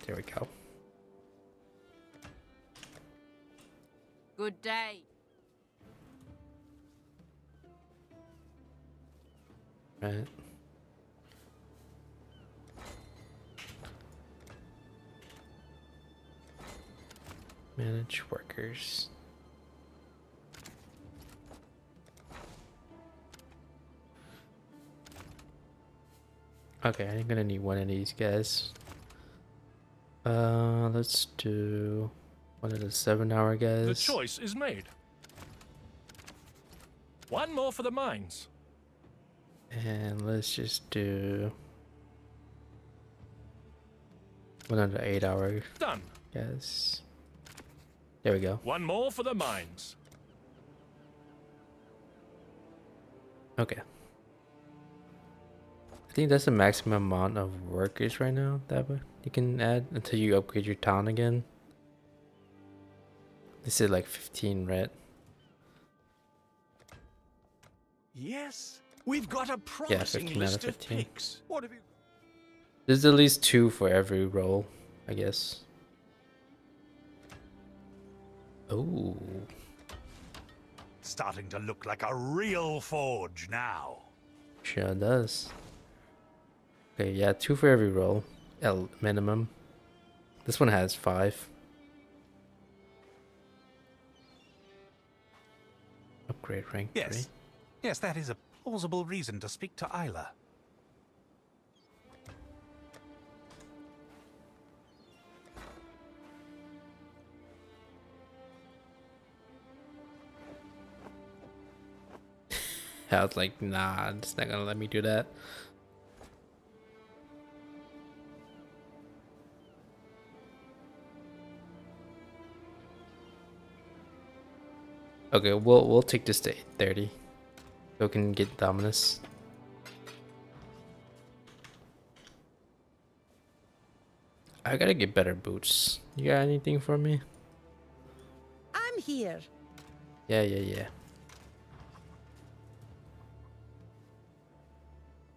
There we go. Good day. Right. Manage workers. Okay, I'm gonna need one of these guys. Let's do one of the 7-hour guys. The choice is made. One more for the mines. And let's just do one of the 8-hour Done. guys. There we go. One more for the mines. Okay. I think that's the maximum amount of workers right now that you can add until you upgrade your town again. This is like 15, right? Yes, we've got a Yeah, promising 15 out of list of 15. picks. What have you? There's at least 2 for every role, I guess. Oh. Starting to look like a real forge now. Sure does. Okay, yeah, 2 for every role. Minimum. This one has 5. Upgrade rank 3. Yes. Yes, that is a plausible reason to speak to Isla. I was like, nah, it's not gonna let me do that. Okay, we'll take this to 8:30. So we can get Dominus. I gotta get better boots. You got anything for me? I'm here. Yeah.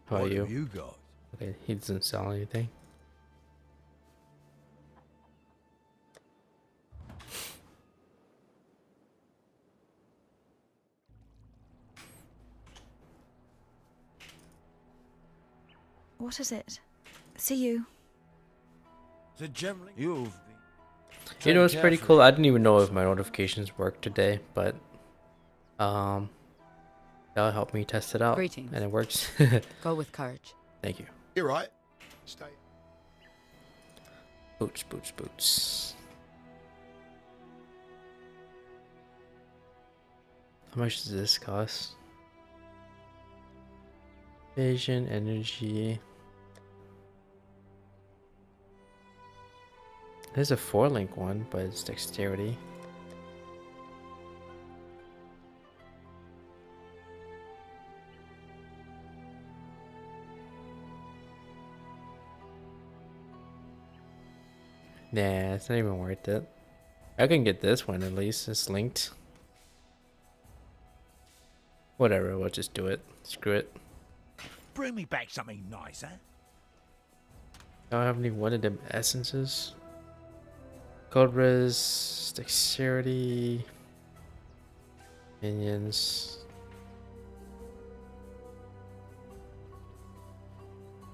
How about What you? have you got? Okay, he doesn't sell anything. What is it? See you. So generally, you've been. You know, it's pretty cool. I didn't even know if my notifications worked today, but that'll help me test it out. Greetings. And it works. Go with courage. Thank you. You're right. Stay. Boots. How much does this cost? Vision, energy. There's a 4-link one, but it's dexterity. Nah, it's not even worth it. I can get this one at least. It's linked. Whatever, we'll just do it. Screw it. Bring me back something nice, eh? I don't have any one of them essences. Gold res, dexterity, minions,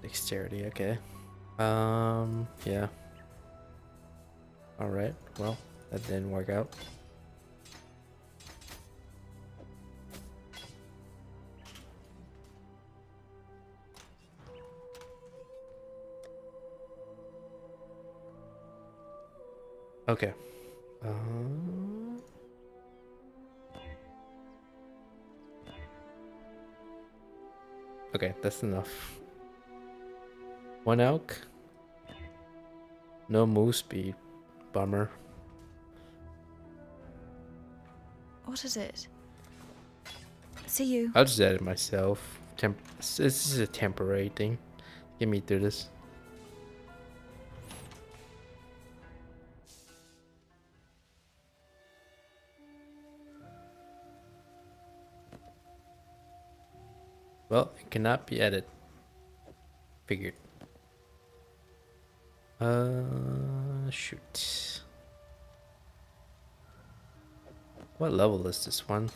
dexterity. Okay. Yeah. All right. Well, that didn't work out. Okay. Okay, that's enough. 1 elk. No move speed. Bummer. What is it? See you. I'll just add it myself. This is a temporary thing. Get me through this. Well, it cannot be edited. Figured. Shoot. What level is this one?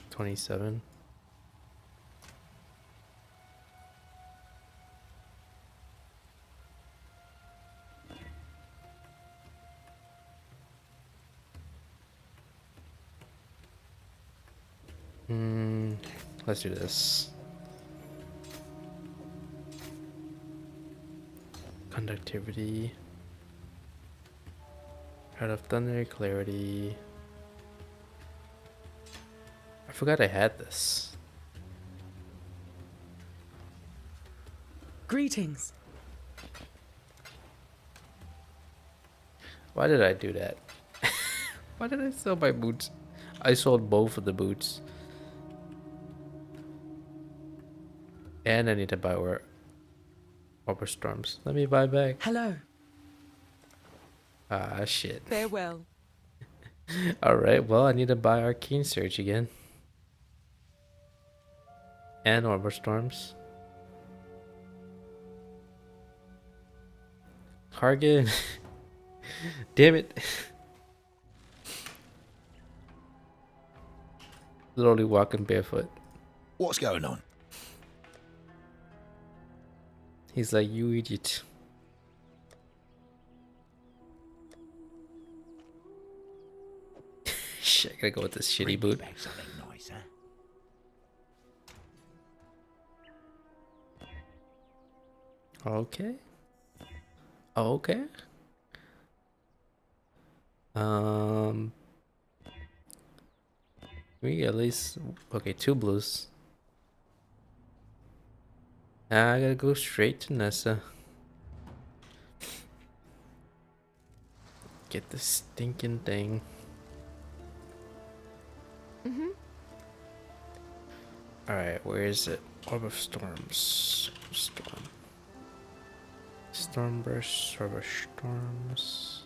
27. Let's do this. Conductivity. Heart of Thunder, Clarity. I forgot I had this. Greetings. Why did I do that? Why did I sell my boots? I sold both of the boots. And I need to buy Orber Storms. Let me buy back. Hello. Ah, shit. Farewell. Alright, well, I need to buy Arcane Surge again. And Orber Storms. Hargan. Damn it. Literally walking barefoot. What's going on? He's like, you idiot. Shit, I gotta go with this shitty boot. Nice, huh? Okay. Okay. We at least okay, 2 blues. Now I gotta go straight to Nessa. Get this stinking thing. Alright, where is it? Orb of Storms. Storm. Stormburst, Orb of Storms.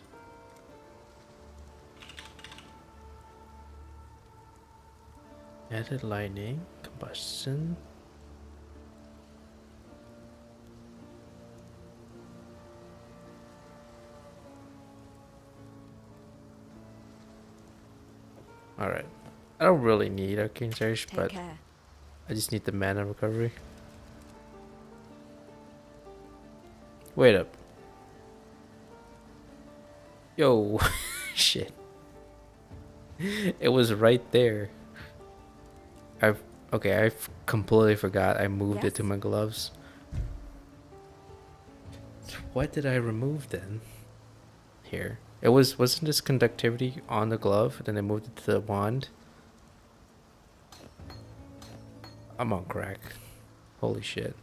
Added lightning, combustion. Alright. I don't really need Arcane Surge, but care. I just need the mana recovery. Wait up. Yo. Shit. It was right there. I completely forgot I moved it to my gloves. What did I remove then? Here. Wasn't this conductivity on the glove, and then I moved it to the wand? I'm on crack. Holy shit.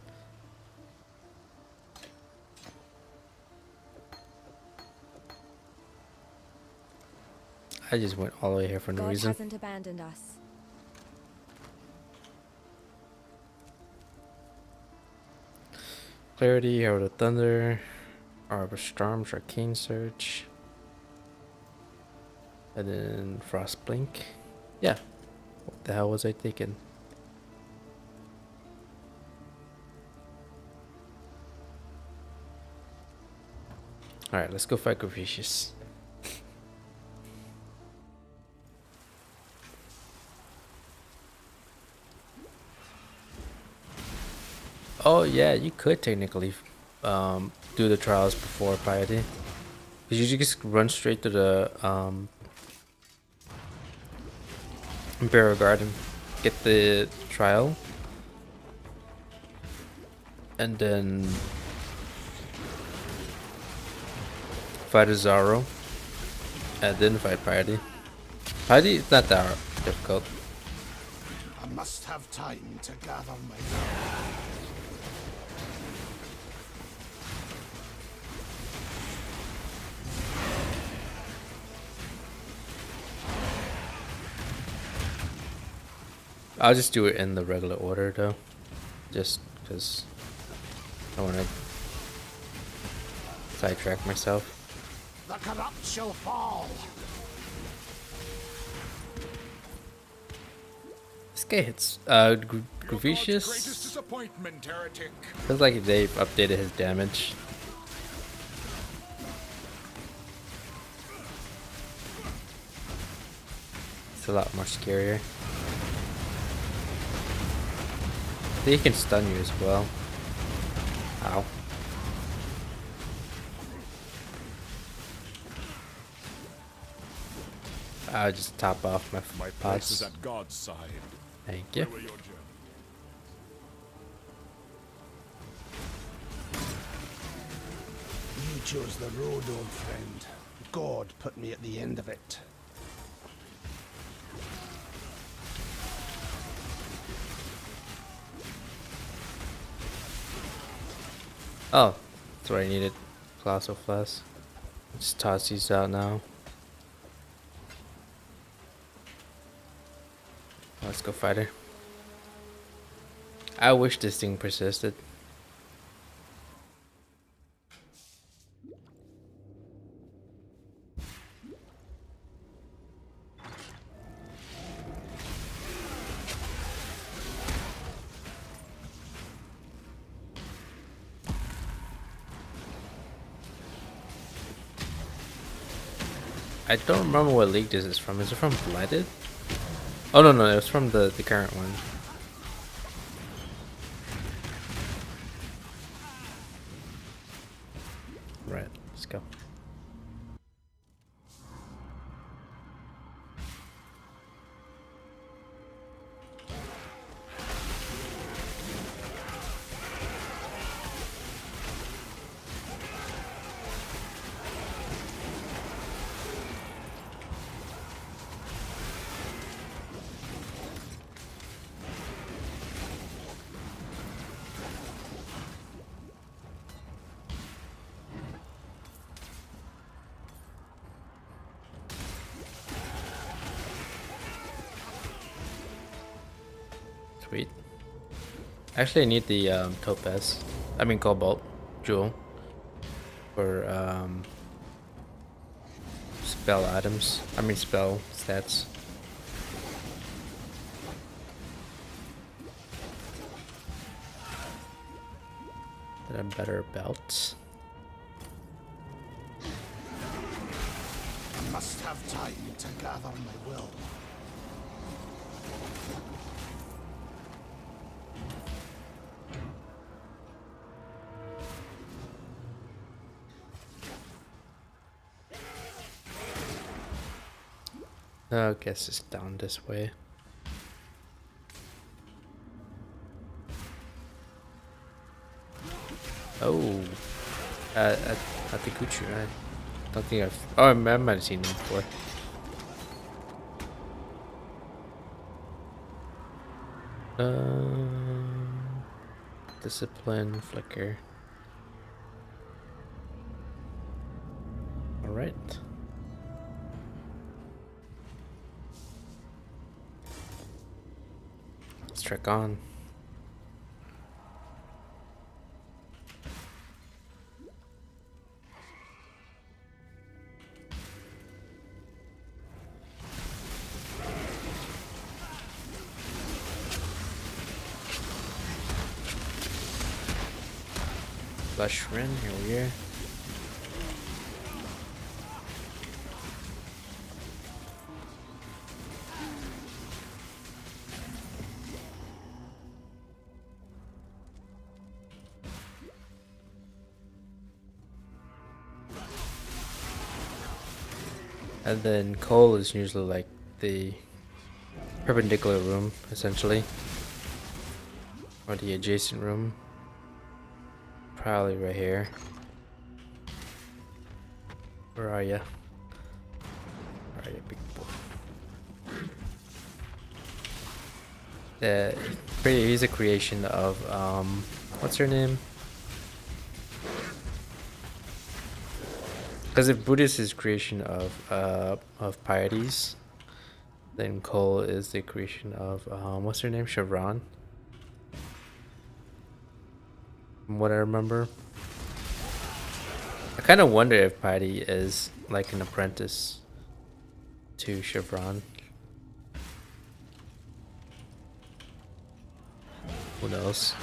I just went all the way here for no God reason. hasn't abandoned us. Clarity, Herald of Thunder, Orb of Storms, Arcane Surge, and then Frost Blink. Yeah. What the hell was I thinking? Alright, let's go fight Graficious. Oh yeah, you could technically do the trials before Piety. Because you just run straight to the Imperial Garden, get the trial, and then fight a Zaro, and then fight Piety. Piety is not that difficult. I must have time to gather my I'll just do it in the regular order though, just because I want to sidetrack myself. The corrupt shall fall. This guy hits Greatest Gravicious. disappointment, heretic. Feels like they've updated his damage. It's a lot more scarier. He can stun you as well. Ow. I'll just top off my Place is pots. at God's side. Thank you. Where were your journeys? You chose the road, old friend. God put me at the end of it. Oh, that's what I needed. Colossal Flask. Just toss these out now. Let's go, fighter. I wish this thing persisted. I don't remember what league this is from. Is it from Blighted? Oh no, it was from the current one. Right, let's go. Sweet. Actually, I need the topaz. I mean cobalt jewel for spell items. I mean spell stats. Get a better belt. I must have time to gather my will. I guess it's down this way. Oh, at the Kuchu, I don't think I've. Oh, I might have seen him before. Discipline flicker. All right. Let's trek on. Flush Rin, here we are. And then Cole is usually like the perpendicular room, essentially. Or the adjacent room. Probably right here. Where are ya? Where are ya, big boy? He's a creation of what's her name? Because if Buddhist is creation of Pieties, then Cole is the creation of what's her name? Chevron. From what I remember. I kind of wonder if Piety is like an apprentice to Chevron. Who knows?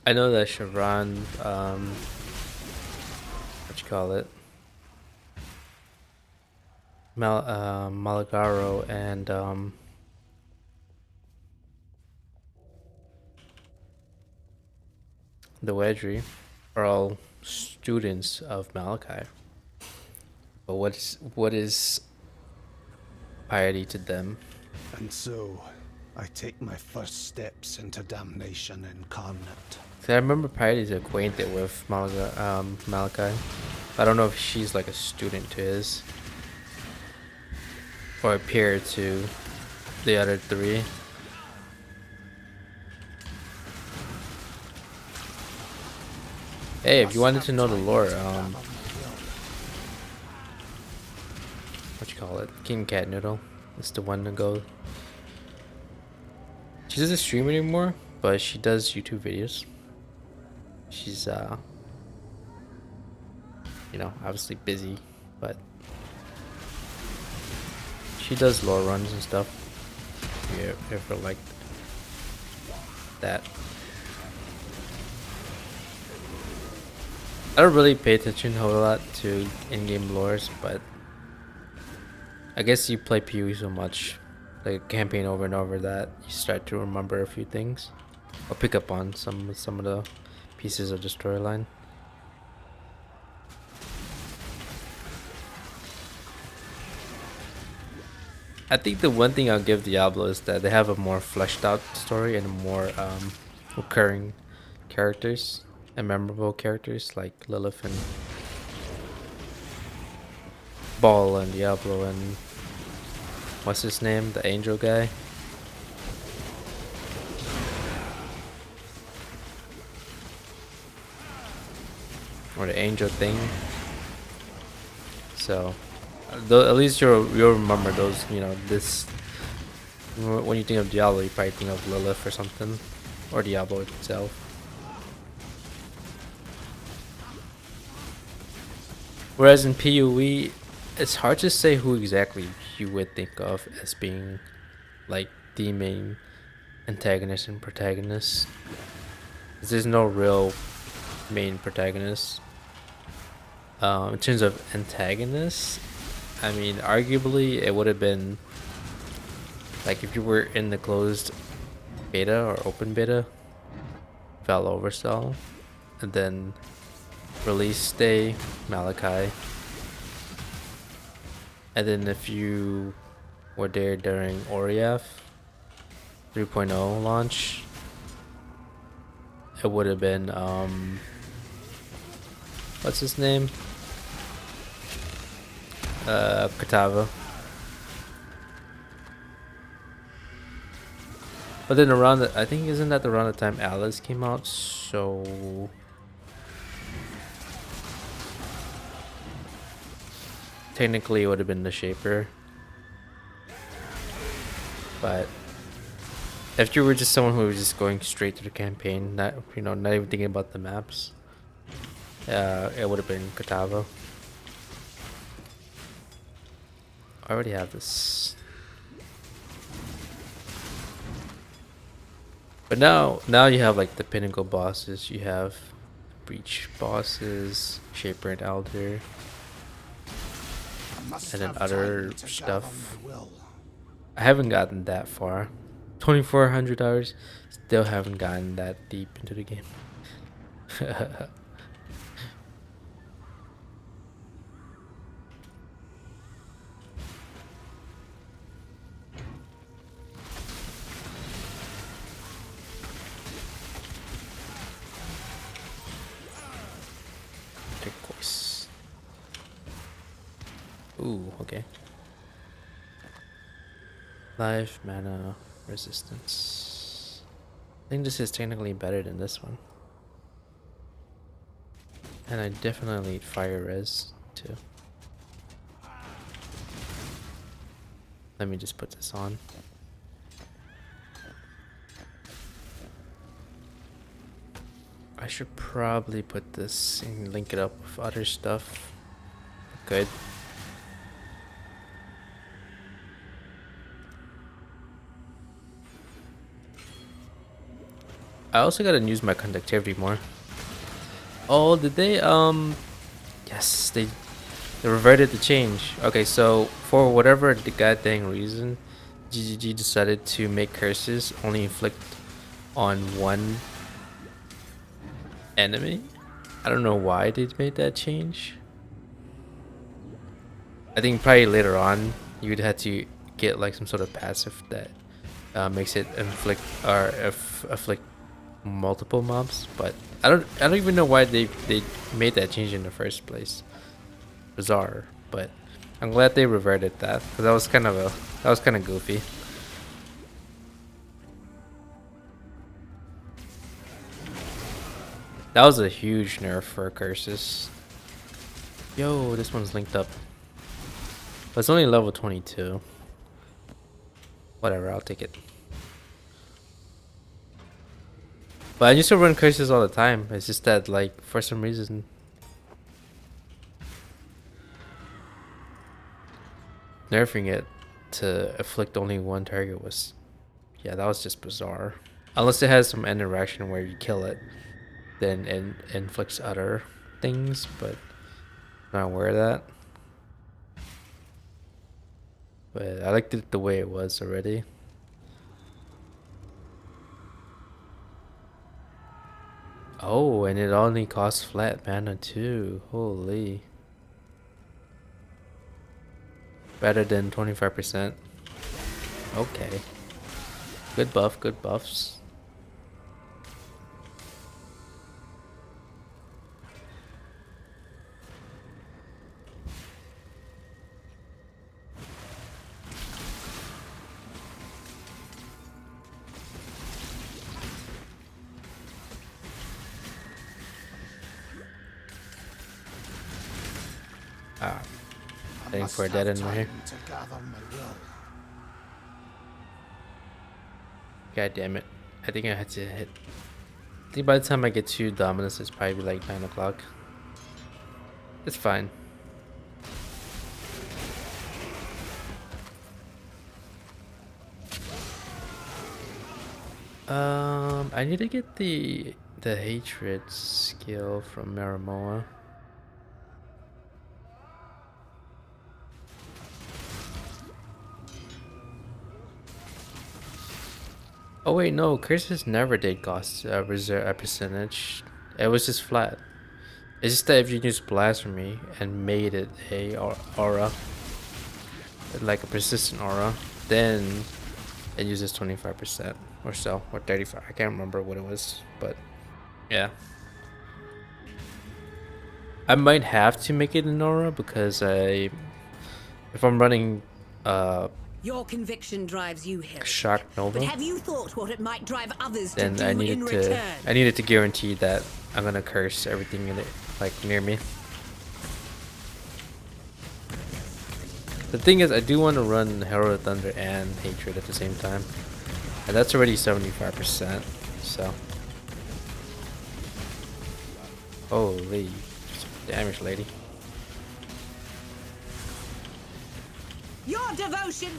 I know that Chevron, what you call it? Malagaro and the Wedgery are all students of Malachi. But what is piety to them? And so, I take my first steps into damnation incarnate. See, I remember Piety is acquainted with Malachi. I don't know if she's like a student to his. Or a peer to the other three. Hey, if you wanted to know the lore, what you call it? King Cat Noodle is the one to go. She doesn't stream anymore, but she does YouTube videos. She's you know, obviously busy, but she does lore runs and stuff. If you ever like that. I don't really pay attention a whole lot to in-game lores, but I guess you play PoE so much, like a campaign over and over, that you start to remember a few things, or pick up on some of the pieces of the storyline. I think the one thing I'll give Diablo is that they have a more fleshed out story and more recurring characters and memorable characters like Lilith and Ball and Diablo and what's his name, the angel guy. Or the angel thing. So at least you'll remember those, you know, this. When you think of Diablo, you probably think of Lilith or something, or Diablo itself. Whereas in PoE, it's hard to say who exactly you would think of as being like the main antagonist and protagonist. There's no real main protagonist. In terms of antagonists, I mean, arguably it would have been like if you were in the closed beta or open beta, Val Overstall, and then release day, Malachi, and then if you were there during Oriath 3.0 launch, it would have been what's his name? Katava. But then around I think isn't that around the time Alice came out, so technically it would have been the Shaper. But if you were just someone who was just going straight to the campaign, not even thinking about the maps, it would have been Katava. I already have this. But now you have like the pinnacle bosses. You have breach bosses, Shaper and Elder, and then other stuff. I haven't gotten that far. 2,400 hours. Still haven't gotten that deep into the game. Turquoise. Ooh, okay. Life, mana, resistance. I think this is technically better than this one. And I definitely need fire res too. Let me just put this on. I should probably put this and link it up with other stuff. Good. I also gotta use my conductivity more. Oh, did they yes, they reverted the change. Okay, so for whatever the goddamn reason, GGG decided to make curses only inflict on one enemy. I don't know why they made that change. I think probably later on you'd have to get like some sort of passive that makes it inflict or afflict multiple mobs, but I don't even know why they made that change in the first place. Bizarre, but I'm glad they reverted that because that was kind of goofy. That was a huge nerf for curses. Yo, this one's linked up. But it's only level 22. Whatever, I'll take it. But I used to run curses all the time. It's just that, like, for some reason, nerfing it to afflict only one target was, yeah, that was just bizarre. Unless it has some interaction where you kill it, then it inflicts other things, but I'm not aware of that. But I liked it the way it was already. Oh, and it only costs flat mana too. Holy. Better than 25%. Okay. Good buff, good buffs. Ah, thanks for that in here. God damn it. I think I had to hit. I think by the time I get to Dominus, it's probably like 9 o'clock. It's fine. I need to get the hatred skill from Maramoa. Oh wait, no, curses never did cost a percentage. It was just flat. It's just that if you use blasphemy and made it a aura, like a persistent aura, then it uses 25% or so, or 35. I can't remember what it was, but yeah. I might have to make it an aura because if I'm running your conviction drives you here. Shock Nova. But have you thought what it might drive others to Then do I in needed return? I needed to guarantee that I'm gonna curse everything in it, like near me. The thing is, I do want to run Herald of Thunder and Hatred at the same time, and that's already 75%. So, holy damage, lady. Your devotion.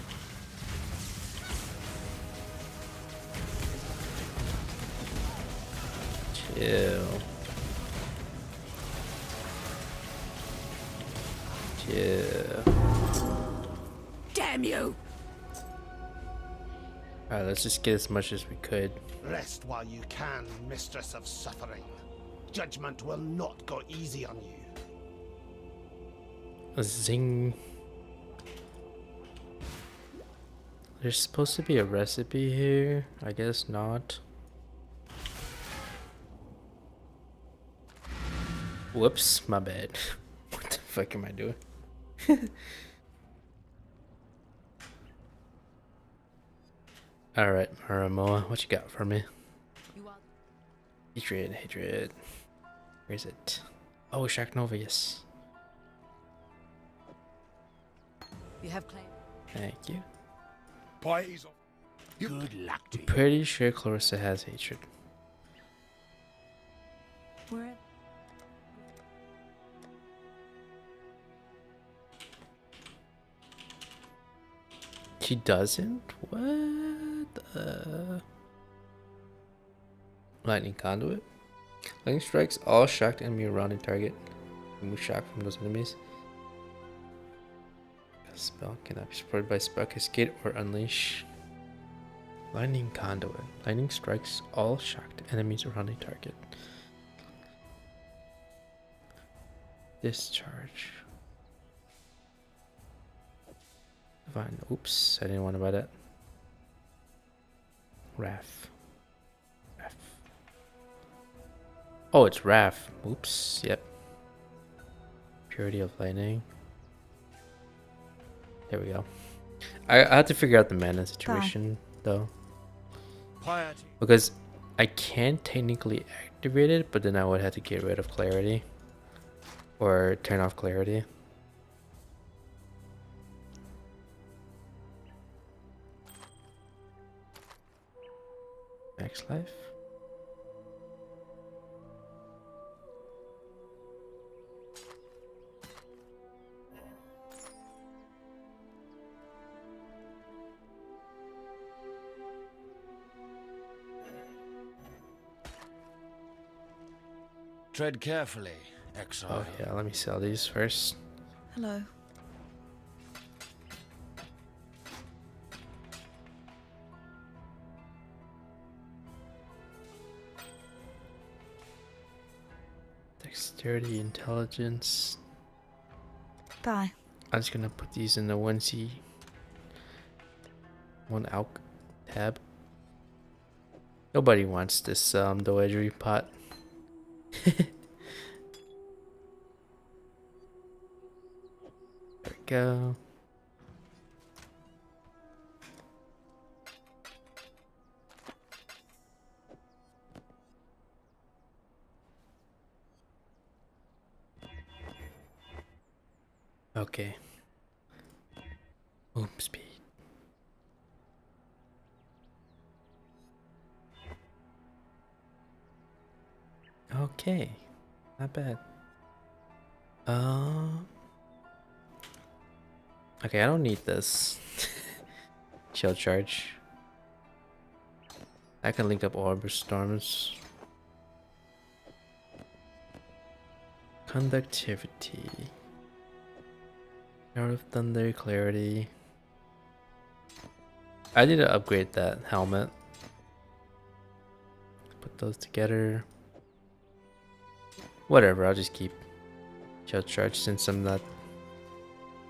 Chill. Chill. Damn you. Alright, let's just get as much as we could. Rest while you can, mistress of suffering. Judgment will not go easy on you. Zing. There's supposed to be a recipe here. I guess not. Whoops, my bad. What the fuck am I doing? Alright, Maramoa, what you got for me? Hatred, hatred. Where is it? Oh, Shock Nova, yes. You have claim. Thank you. Good luck to I'm you. pretty sure Clarissa has hatred. She doesn't? What? Lightning conduit. Lightning strikes all shocked enemy around the target. Remove shock from those enemies. A spell cannot be supported by spell cascade or unleash. Lightning conduit. Lightning strikes all shocked enemies around the target. Discharge. Fine. Oops, I didn't want to buy that. Wrath. Oh, it's Wrath. Oops, yep. Purity of Lightning. There we go. I had to figure out the mana situation though. Because I can technically activate it, but then I would have to get rid of clarity. Or turn off clarity. Max life. Tread carefully, exile. Oh yeah, let me sell these first. Hello. Dexterity, intelligence. Bye. I'm just gonna put these in the 1C, 1 ALK tab. Nobody wants this doedry pot. There we go. Okay. Boom speed. Okay. Not bad. Okay, I don't need this. Shield charge. I can link up Orb Storms. Conductivity. Out of Thunder, Clarity. I need to upgrade that helmet. Put those together. Whatever, I'll just keep Shield Charge since I'm not.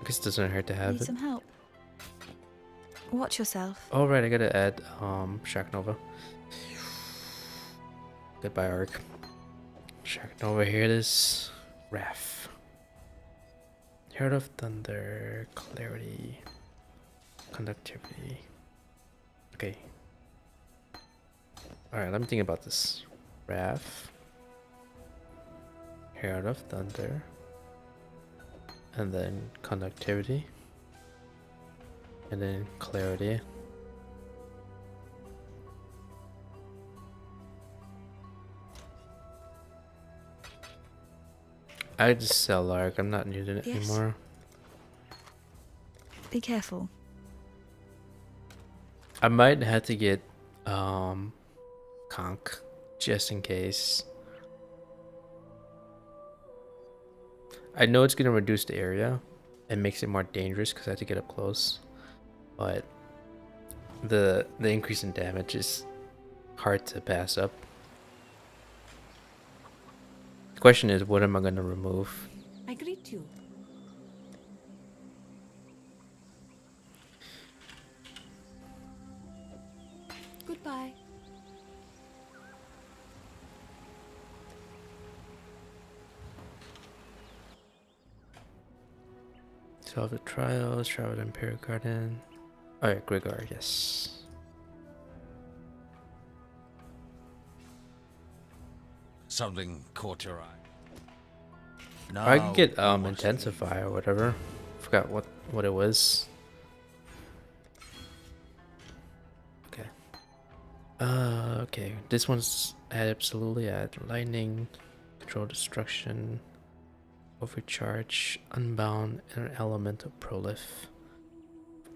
I guess it doesn't hurt to have Need it. some help. Watch yourself. Oh right, I gotta add Shock Nova. Goodbye Arc. Shock Nova, here it is. Wrath. Heart of Thunder, Clarity, Conductivity. Okay. Alright, let me think about this. Wrath. Heart of Thunder. And then Conductivity. And then Clarity. I just sell Lark, I'm not using it anymore. Be careful. I might have to get Conch just in case. I know it's gonna reduce the area and makes it more dangerous because I have to get up close. But the increase in damage is hard to pass up. The question is, what am I gonna remove? I greet you. Goodbye. Solve the trials, travel to Imperial Garden. Alright, Grigor, yes. Something caught your eye. Or I could get Intensify or whatever. Forgot what it was. Okay. Okay. This one's absolutely add lightning, control destruction, overcharge, unbound, and an elemental prolif.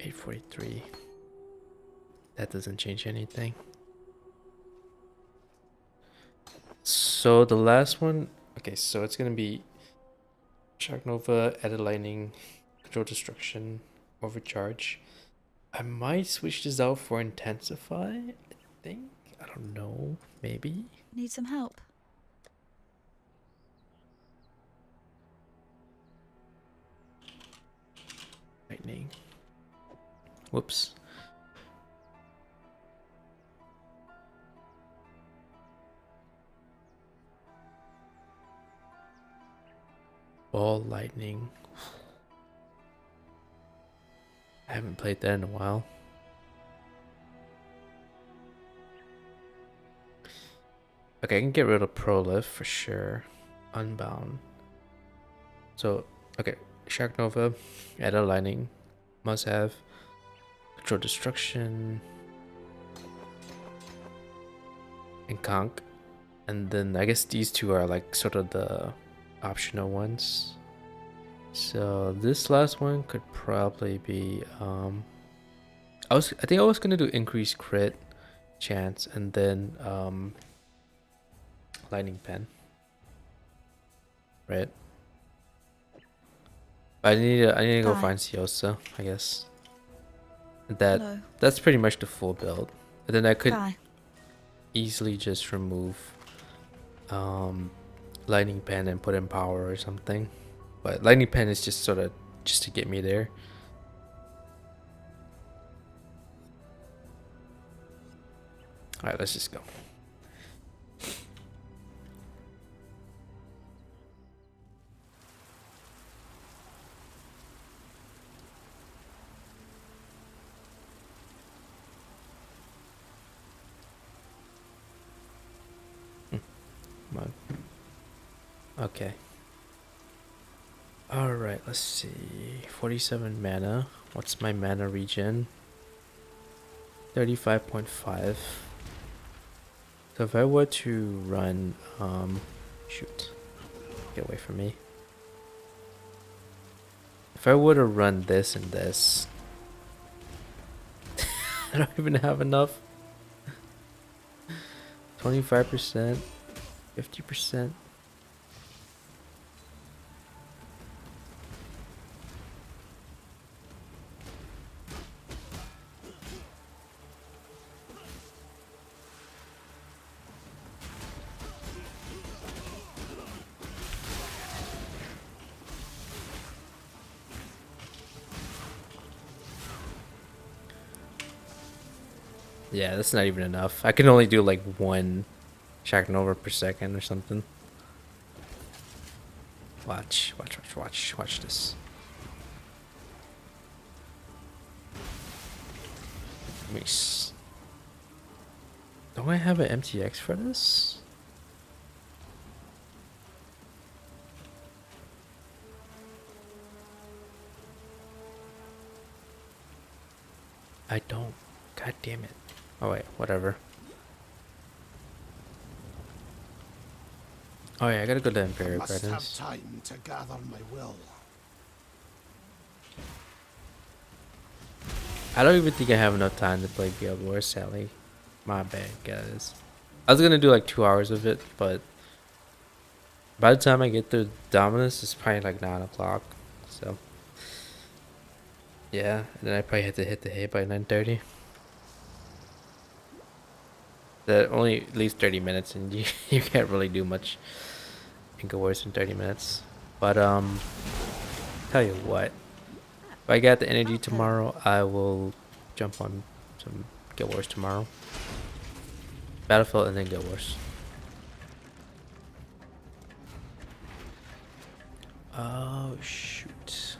843. That doesn't change anything. So the last one, okay, so it's gonna be Shock Nova, Added Lightning, Control Destruction, Overcharge. I might switch this out for Intensify, I think. I don't know, maybe. Need some help? Lightning. Whoops. Ball Lightning. I haven't played that in a while. Okay, I can get rid of Prolift for sure. Unbound. So, okay. Shock Nova, Add a Lightning, must have. Control Destruction. And Conk. And then I guess these two are like sort of the optional ones. So this last one could probably be I think I was gonna do increased crit chance and then lightning pen. Right? I need to go find Siosa, I guess. That's pretty much the full build. And then I could easily just remove lightning pen and put in power or something, but lightning pen is just sort of just to get me there. All right, let's just go. Okay. Alright, let's see. 47 mana. What's my mana regen? 35.5. So if I were to run shoot. Get away from me. If I were to run this and this, I don't even have enough. 25%, 50%. Yeah, that's not even enough. I can only do like one Shock Nova per second or something. Watch this. Don't I have an MTX for this? I don't. God damn it. Oh wait, whatever. Oh yeah, I gotta go to Imperial Must Gardens. have time to gather my will. I don't even think I have enough time to play Guild Wars, Sally. My bad, guys. I was gonna do like 2 hours of it, but by the time I get through Dominus, it's probably like 9 o'clock. So yeah, and then I probably had to hit the hay by 9:30. That only leaves 30 minutes, and you can't really do much in Guild Wars in 30 minutes. But tell you what, if I got the energy tomorrow, I will jump on some Guild Wars tomorrow. Battlefield and then Guild Wars. Oh shoot.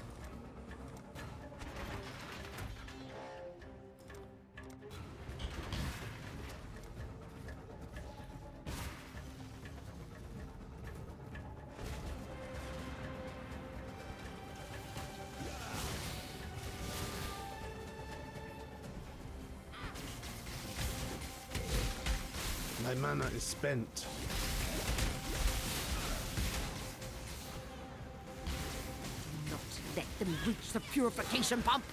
My mana is spent. Not let them reach the purification pump.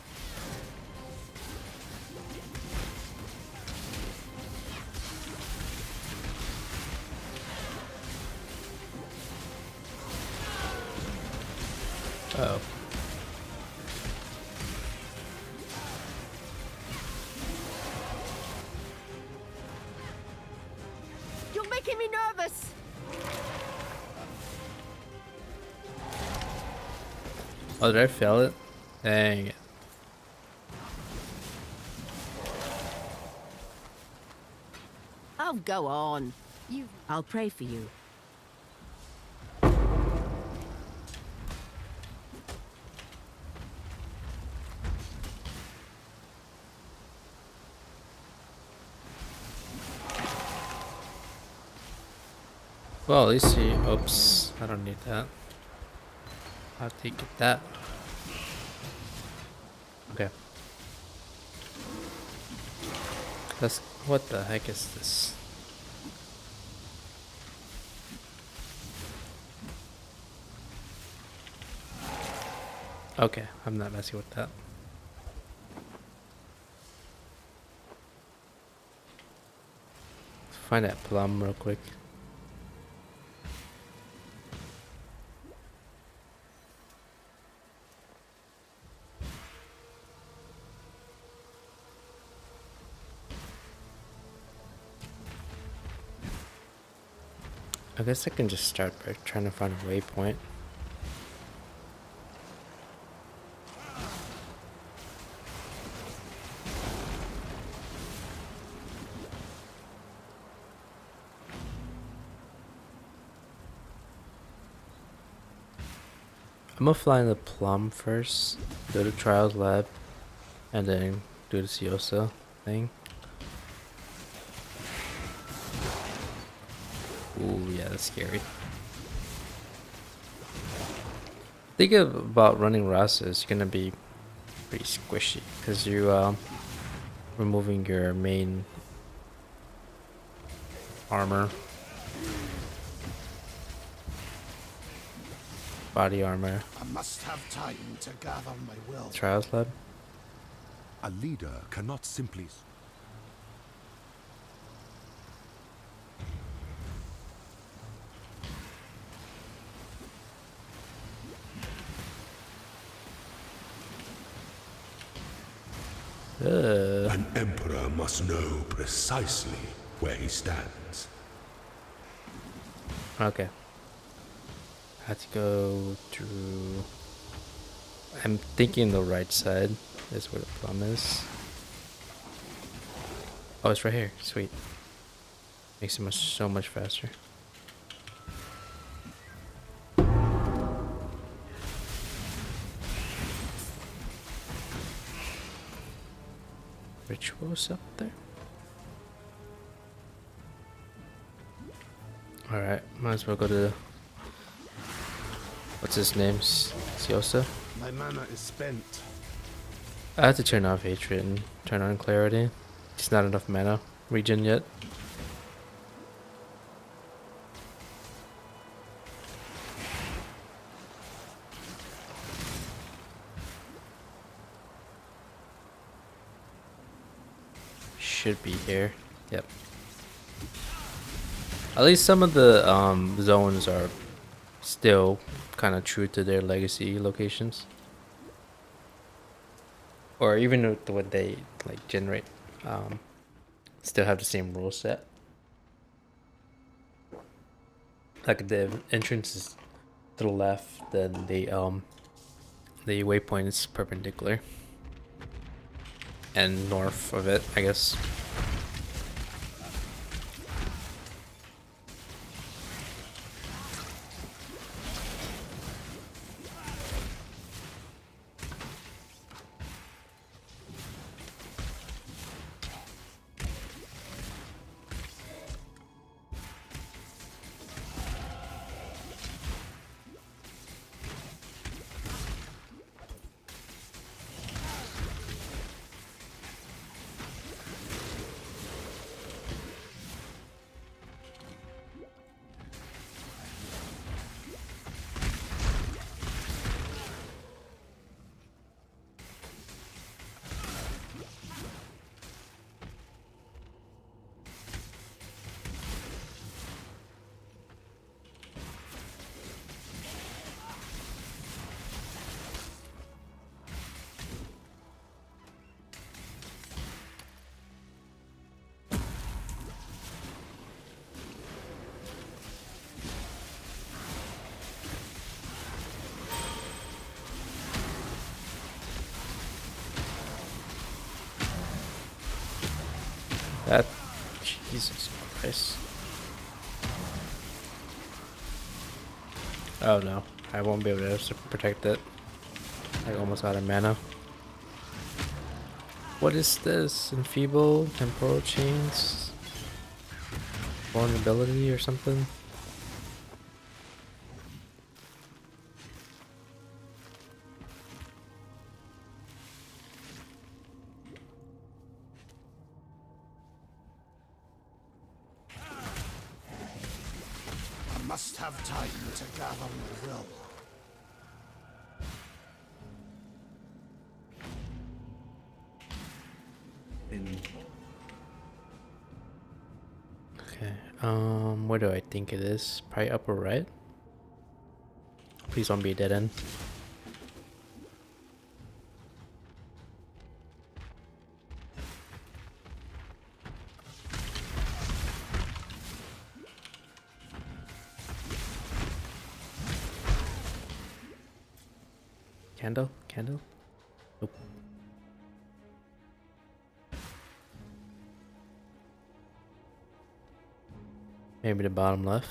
Oh. You're making me nervous. Oh, did I fail it? Dang it. Oh, go on. I'll pray for you. Well, at least he. Oops, I don't need that. I'll take that. Okay. That's what the heck is this? Okay, I'm not messing with that. Let's find that plum real quick. I guess I can just start by trying to find a waypoint. I'm gonna fly in the plum first, do the trials lab, and then do the Ciosa thing. Ooh, yeah, that's scary. Think about running Rasa is gonna be pretty squishy because you removing your main armor, body armor. I must have time to gather my will. Trials lab. A leader cannot simply... An emperor must know precisely where he stands. Okay. I have to go through. I'm thinking the right side is where the plum is. Oh, it's right here. Sweet. Makes it so much faster. Rituals up there. Alright, might as well go to what's his name? Ciosa? My mana is spent. I have to turn off hatred and turn on clarity. It's not enough mana regen yet. Should be here. Yep. At least some of the zones are still kind of true to their legacy locations, or even with what they like generate, still have the same rule set. Like the entrance is to the left, then the waypoint is perpendicular, and north of it, I guess. Jesus Christ. Oh no, I won't be able to protect it. I almost out of mana. What is this? Enfeeble, temporal chains, vulnerability or something? I must have time to gather my will. Okay, where do I think it is? Probably upper right? Please don't be a dead end. Candle? Candle? Nope. Maybe the bottom left.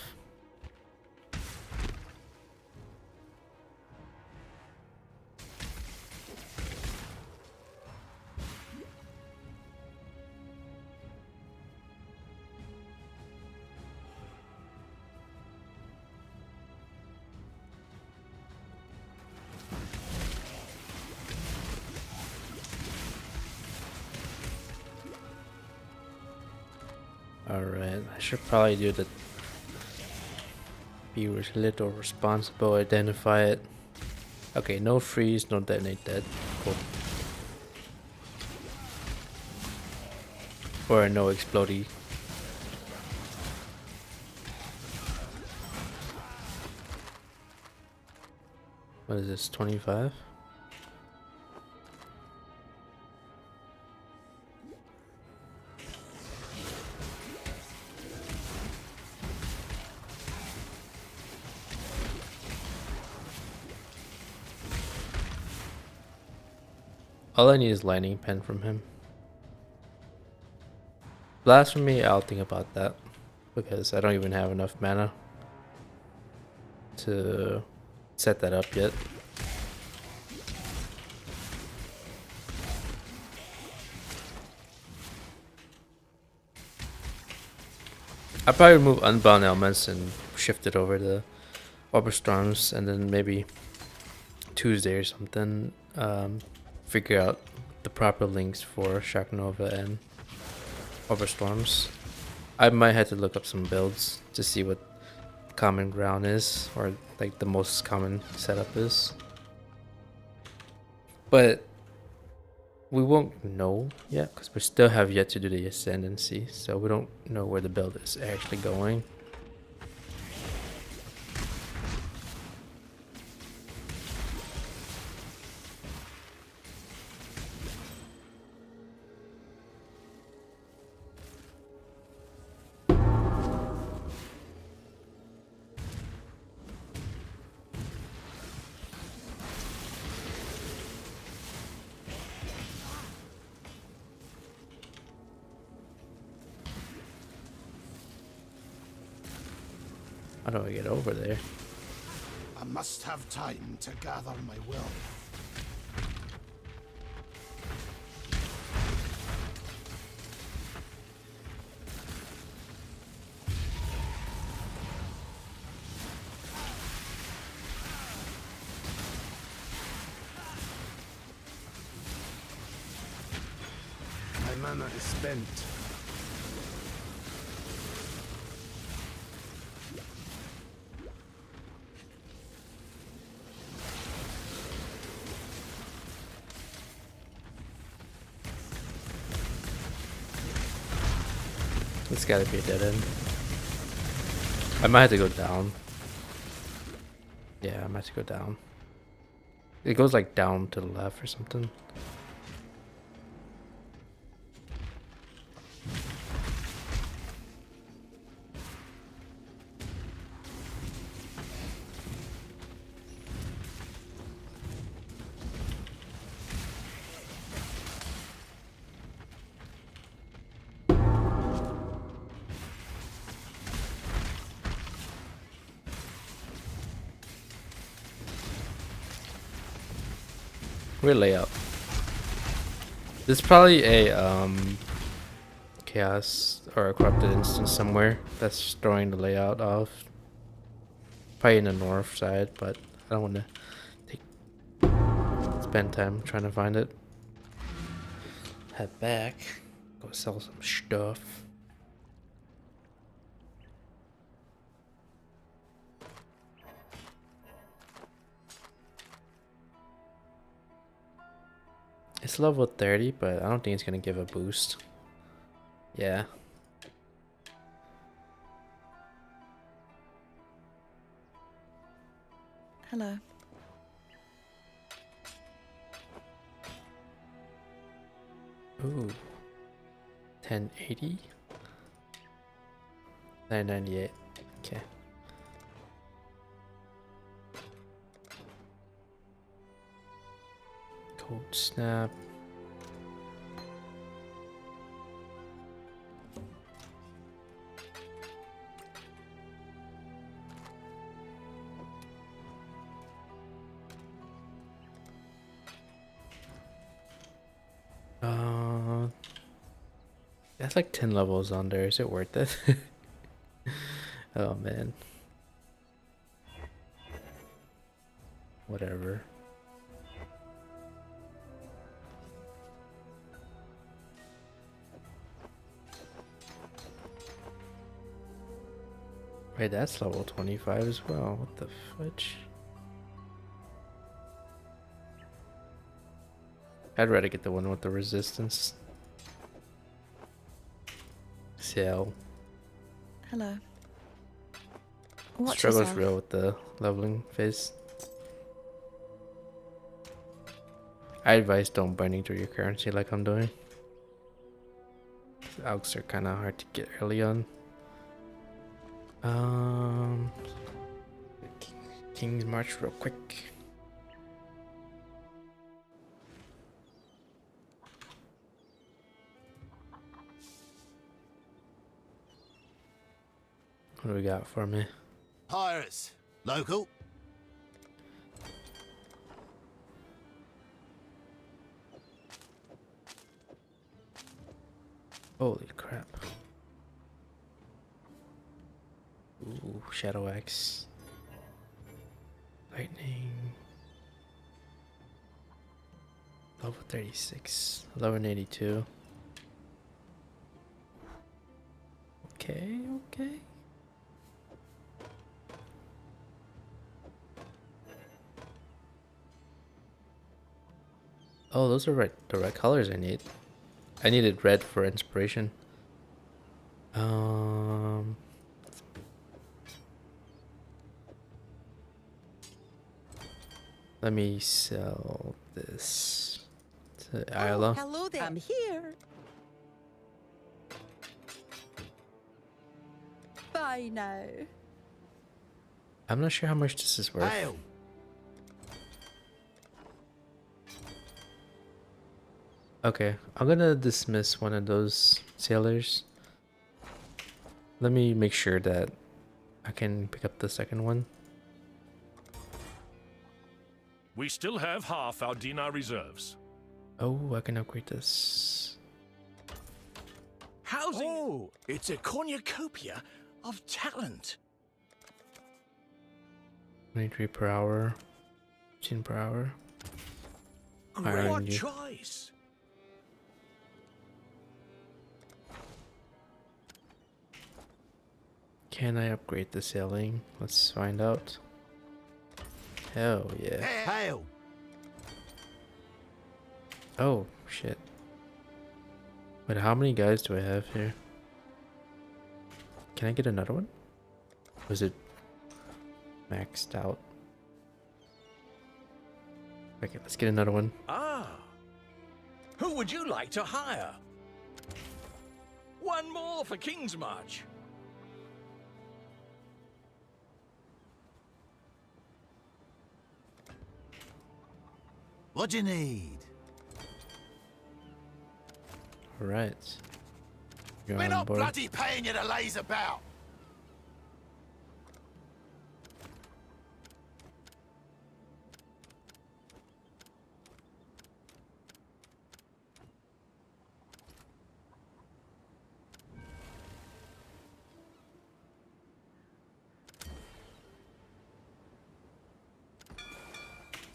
Alright, I should probably do the be a little responsible, identify it. Okay, no freeze, no detonate dead. Cool. Or no explodey. What is this, 25? All I need is lightning pen from him. Blasphemy, I'll think about that. Because I don't even have enough mana to set that up yet. I'll probably remove Unbound Elements and shift it over to Orbital Storms, and then maybe Tuesday or something figure out the proper links for Shock Nova and Orbital Storms. I might have to look up some builds to see what common ground is, or like the most common setup is. But we won't know yet because we still have yet to do the Ascendancy, so we don't know where the build is actually going. How do I get over there? I must have time to gather my will. My mana is spent. It's gotta be a dead end. I might have to go down. Yeah, I might have to go down. It goes like down to the left or something. Weird layout. There's probably a chaos or a corrupted instance somewhere that's throwing the layout off. Probably in the north side, but I don't want to spend time trying to find it. Head back, go sell some stuff. It's level 30, but I don't think it's gonna give a boost. Yeah. Hello. Ooh. 1080? 998. Okay. Cold snap. That's like 10 levels on there. Is it worth it? Oh man. Whatever. Wait, that's level 25 as well. What the fudge? I'd rather get the one with the resistance. Sell. Hello. Watch Struggle's yourself. real with the leveling phase. I advise don't burning through your currency like I'm doing. The algs are kind of hard to get early on. King's March real quick. What do we got for me? Pirates. Local. Holy crap. Ooh, Shadow Axe. Lightning. Level 36. 1182. Okay, okay. Oh, those are the right colors I need. I needed red for inspiration. Let me sell this to Isla. Hello there. I'm here. Bye now. I'm not sure how much this is worth. Hail. Okay, I'm gonna dismiss one of those sailors. Let me make sure that I can pick up the second one. We still have half our dinar reserves. Oh, I can upgrade this. Housing. Oh, it's a cornucopia of talent. 23 per hour. 15 per hour. Great choice. Can I upgrade the sailing? Let's find out. Hell yeah. Hail. Oh, shit. Wait, how many guys do I have here? Can I get another one? Was it maxed out? Okay, let's get another one. Ah. Who would you like to hire? One more for King's March. What do you need? Alright. You're We're on not board. bloody paying you to laze about.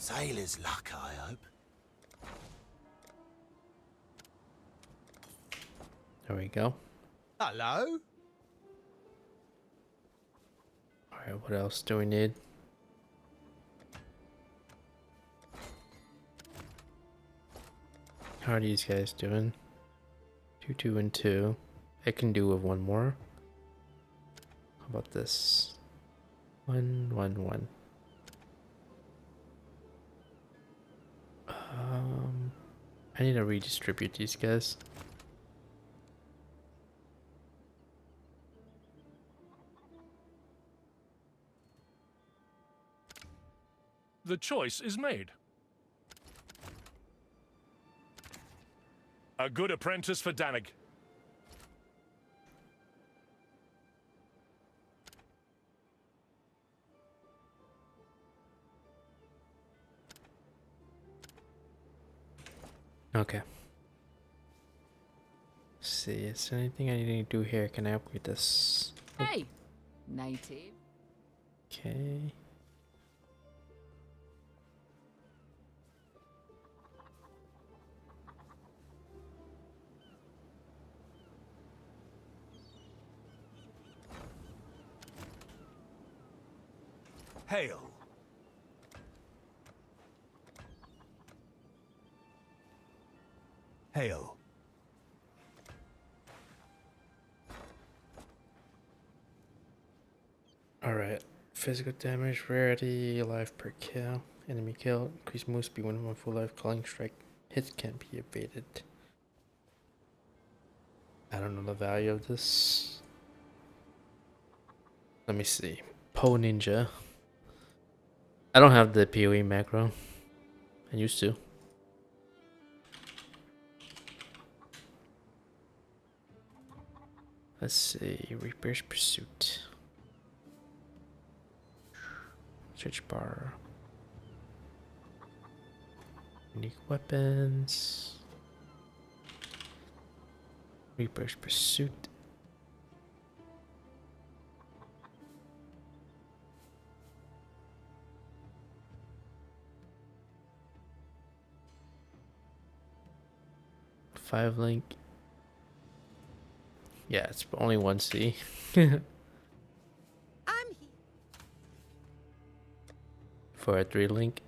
Sailor's luck, I hope. There we go. Hello? Alright, what else do we need? How are these guys doing? 2, 2, and 2. I can do with one more. How about this? 1, 1, 1. I need to redistribute these guys. The choice is made. A good apprentice for Danig. Okay. Let's see, is there anything I need to do here? Can I upgrade this? Hey, native. Okay. Hail. Hail. Alright. Physical damage, rarity, life per kill, enemy kill, increase move speed when one full life, calling strike hits can't be evaded. I don't know the value of this. Let me see. Poe Ninja. I don't have the PoE macro. I used to. Let's see. Reaper's Pursuit. Search bar. Unique weapons. Reaper's Pursuit. Five link. Yeah, it's only 1C. For a 3 link.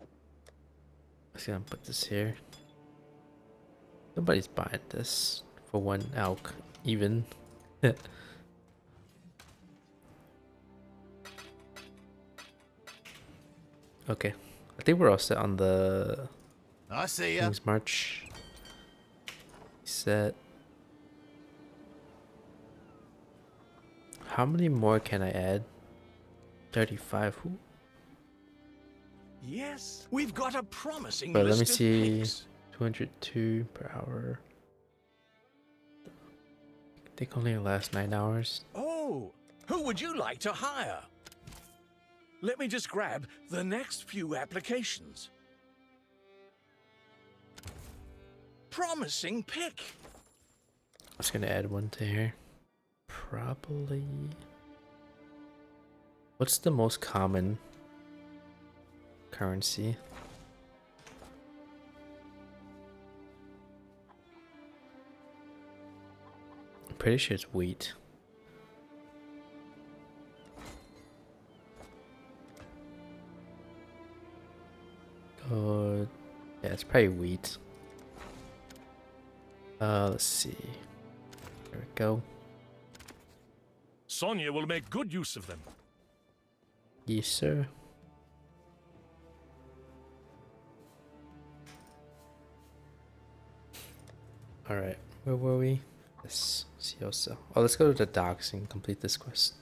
I'm just gonna put this here. Nobody's buying this for 1 ALK, even. Okay, I think we're all set on the I see ya. King's March. Set. How many more can I add? 35. Who? Yes, we've got a promising But let me list of see. picks. 202 per hour. I think only last 9 hours. Oh, who would you like to hire? Let me just grab the next few applications. Promising pick. I was gonna add one to here. Probably. What's the most common currency? I'm pretty sure it's wheat. Oh, yeah, it's probably wheat. Let's see. There we go. Sonya will make good use of them. Yes, sir. Alright, where were we? Let's see also. Oh, let's go to the docks and complete this quest.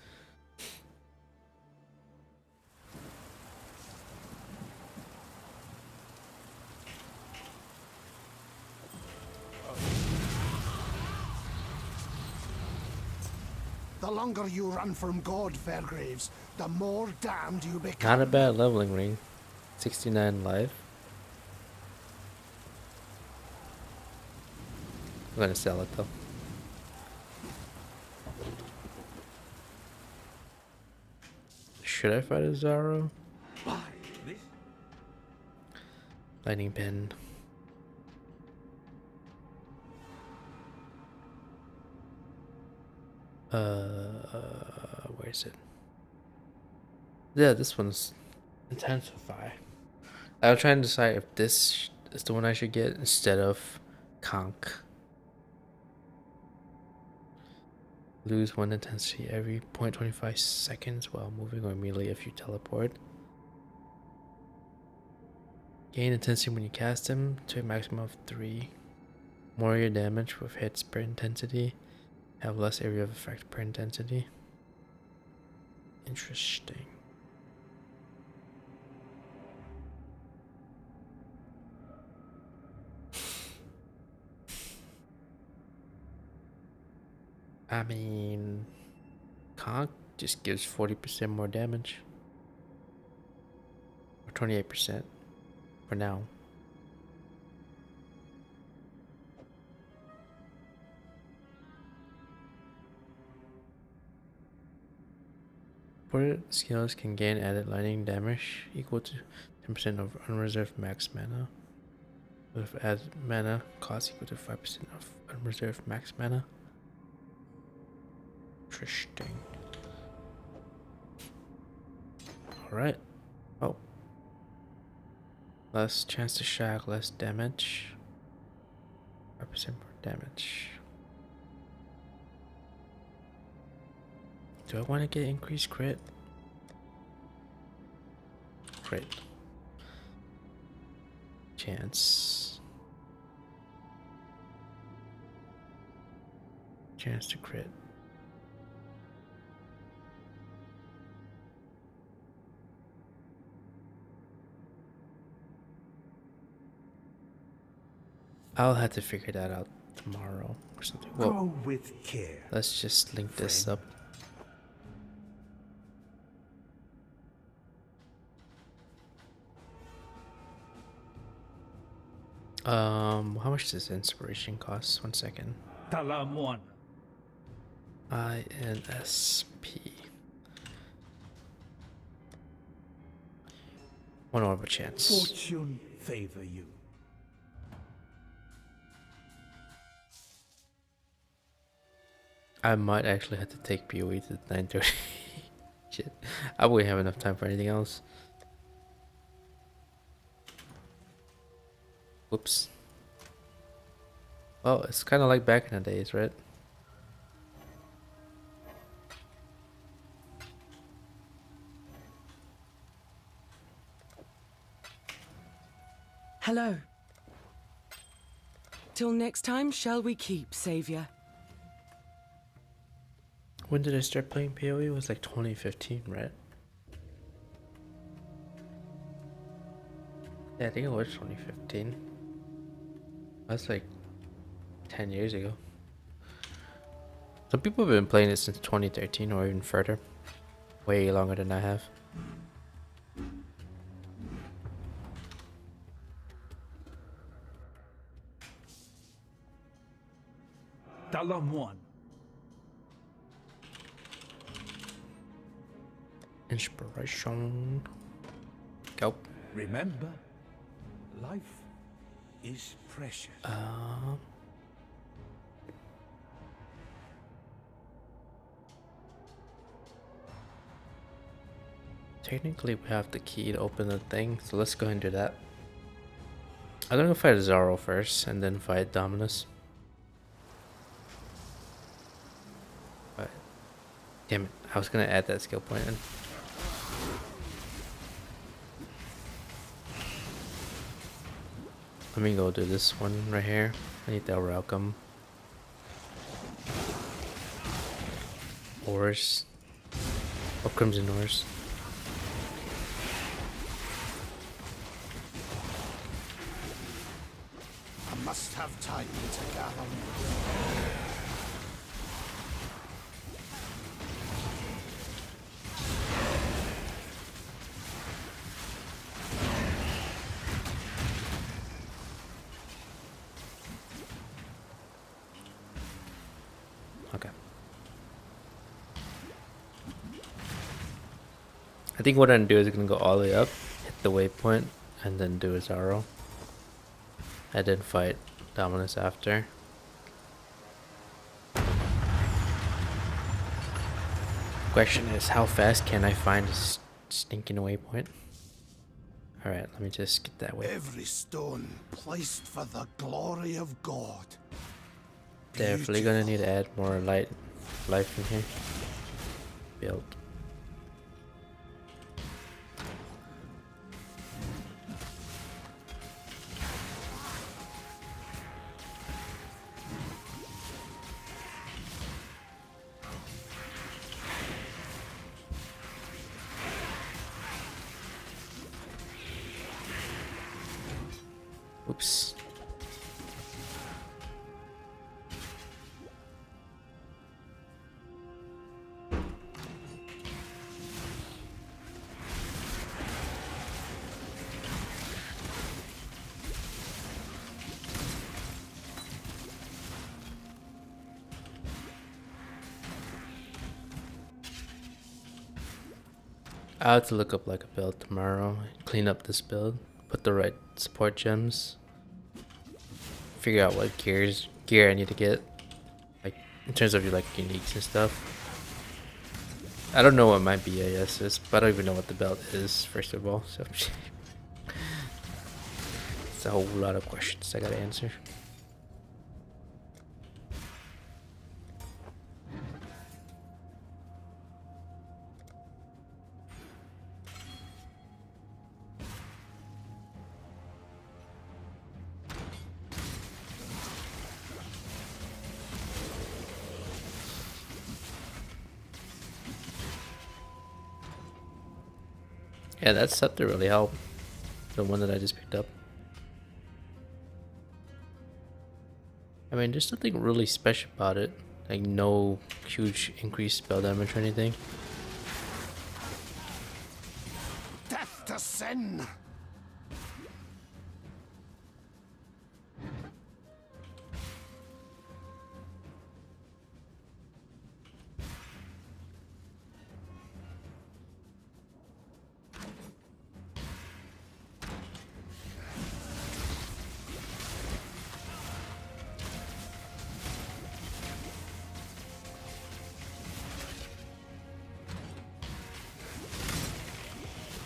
The longer you run from God, Fairgraves, the more damned you become. Not a bad leveling ring. 69 life. I'm gonna sell it though. Should I fight a Zaro? Why? This? Lightning pin. Where is it? Yeah, this one's intensify. I'm trying to decide if this is the one I should get instead of conk. Lose 1 intensity every 0.25 seconds while moving or immediately if you teleport. Gain intensity when you cast him to a maximum of 3. More your damage with hits per intensity. Have less area of effect per intensity. Interesting. I mean, conk just gives 40% more damage. Or 28% for now. Supported skills can gain added lightning damage equal to 10% of unreserved max mana. With added mana cost equal to 5% of unreserved max mana. Interesting. Alright. Oh. Less chance to shock, less damage. 5% more damage. Do I want to get increased crit? Crit. Chance. Chance to crit. I'll have to figure that out tomorrow or something. Well, Go with care. Let's just link this up. How much does inspiration cost? 1 second. Talamon. INSP. 1 orbital chance. Fortune favor you. I might actually have to take PoE to 9:30. Shit. I wouldn't have enough time for anything else. Whoops. Well, it's kind of like back in the days, right? Hello. Till next time, shall we keep, Savior? When did I start playing PoE? It was like 2015, right? Yeah, I think it was 2015. That's like 10 years ago. Some people have been playing it since 2013 or even further. Way longer than I have. Talamon. Inspiration. Go. Remember, life is precious. Technically, we have the key to open the thing, so let's go ahead and do that. I'm gonna fight Zaro first, and then fight Dominus. But, damn it, I was gonna add that skill point in. Let me go do this one right here. I need the welcome. Ores. Oh, Crimson Ores. I must have time to gather. Okay. I think what I'm gonna do is gonna go all the way up, hit the waypoint, and then do a Zaro. And then fight Dominus after. Question is, how fast can I find a stinking waypoint? Alright, let me just get that way. Every stone placed for the glory of God. Definitely gonna need to add more life in here. Build. Oops. I have to look up like a build tomorrow, clean up this build, put the right support gems, figure out what gear I need to get, like in terms of like uniques and stuff. I don't know what my BAS is, but I don't even know what the belt is first of all, so it's a whole lot of questions I gotta answer. Yeah, that scepter really helped. The one that I just picked up. I mean, there's nothing really special about it. Like, no huge increased spell damage or anything. Death to sin!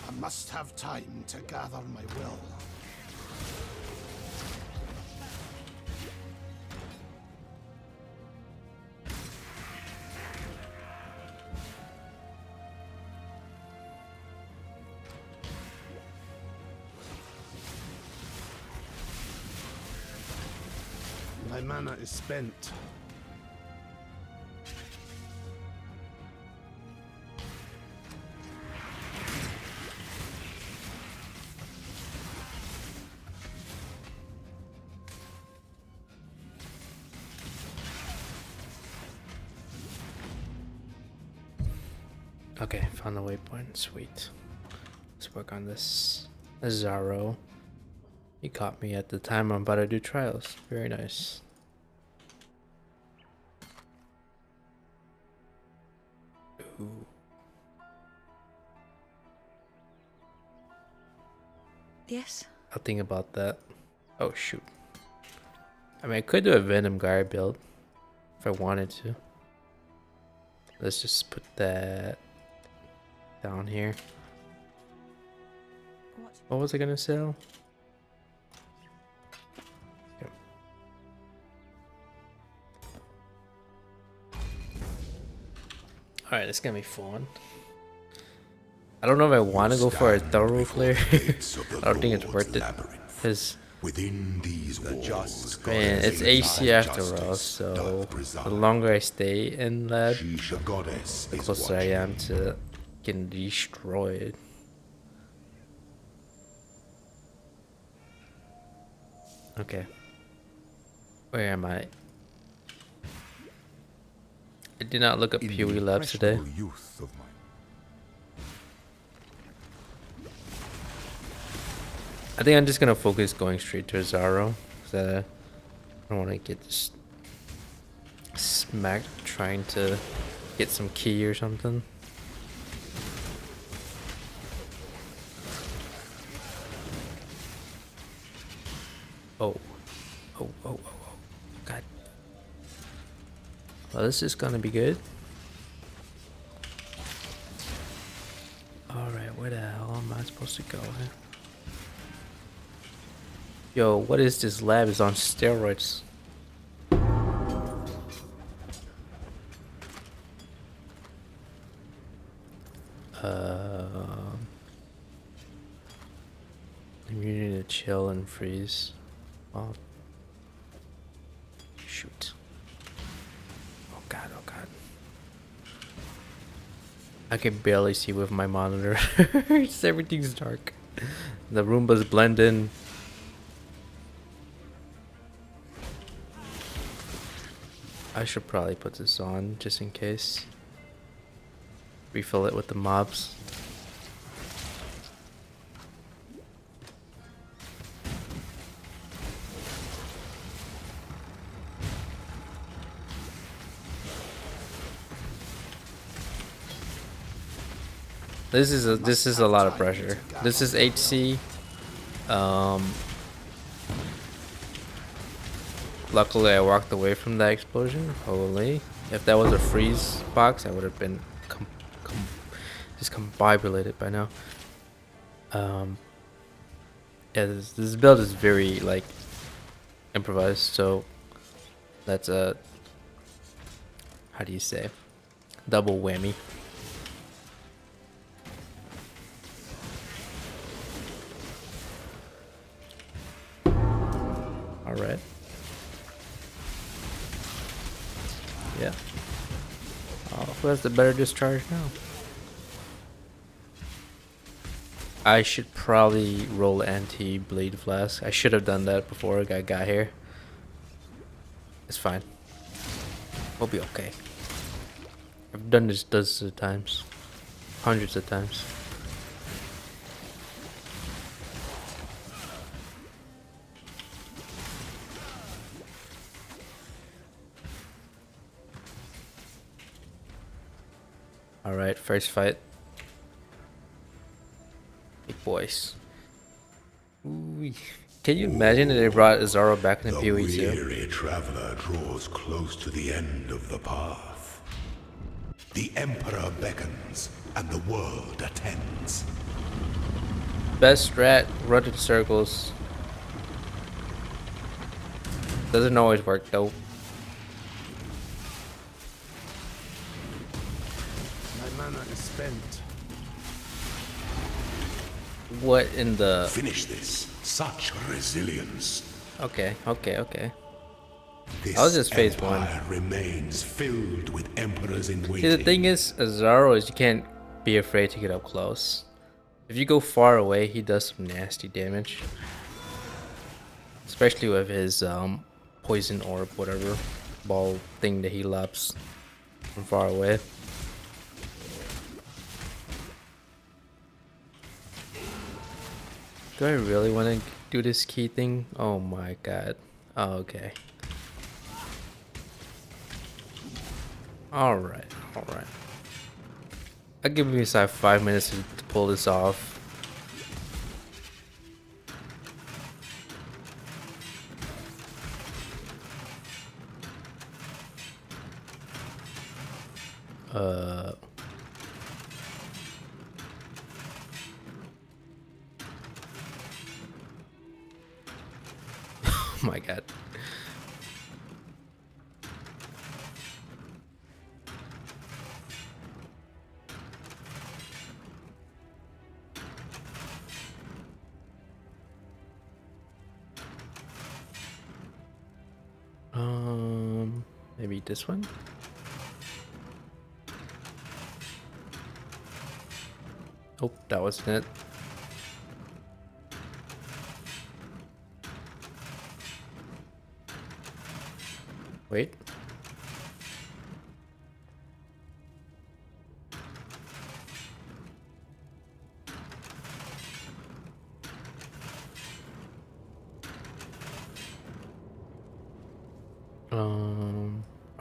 I must have time to gather my will. My mana is spent. Okay, found the waypoint. Sweet. Let's work on this. Zaro. He caught me at the time I'm about to do trials. Very nice. Ooh. Yes? I'll think about that. Oh shoot. I mean, I could do a Venom Guard build if I wanted to. Let's just put that down here. What was I gonna sell? Yep. Alright, it's gonna be fun. I don't know if I want to go for a thorough flare. I don't think it's worth it. Because within these walls, man, it's AC after all, so the longer I stay in lab, the closer I am to getting destroyed. Okay. Where am I? I did not look up PoE labs today. I think I'm just gonna focus going straight to a Zaro, because I don't want to get just smacked trying to get some key or something. Well, this is gonna be good. Alright, where the hell am I supposed to go? Yo, what is this lab? Is on steroids. Immunity to chill and freeze. Oh. Shoot. Oh god, oh god. I can barely see with my monitor. Everything's dark. The Roombas blend in. I should probably put this on just in case. Refill it with the mobs. This is a lot of pressure. This is HC. Luckily I walked away from that explosion. Holy. If that was a freeze box, I would have been discombobulated by now. Yeah, this build is very like improvised, so that's a, how do you say, double whammy. Alright. Yeah. Oh, who has the better discharge now? I should probably roll anti-bleed flask. I should have done that before I got here. It's fine. We'll be okay. I've done this dozens of times. Hundreds of times. Alright, first fight. Big boys. Ooh. Can you imagine that they brought Azaro back in the PoE too? The weary traveler draws close to the end of the path. The Emperor beckons, and the world attends. Best strat, run in circles. Doesn't always work though. My mana is spent. What in the... Finish this. Such resilience. Okay. This I was just phase 1. Remains filled with emperors in waiting. See, the thing is, Azaro is you can't be afraid to get up close. If you go far away, he does some nasty damage. Especially with his poison orb, whatever ball thing that he lops from far away. Do I really want to do this key thing? Oh my god. Oh, okay. Alright. I'll give me 5 minutes to pull this off. Oh my god. Maybe this one? Oh, that wasn't it. Wait.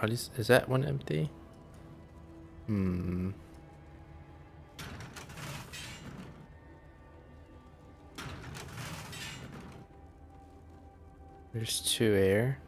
At least, is that one empty? There's 2 air.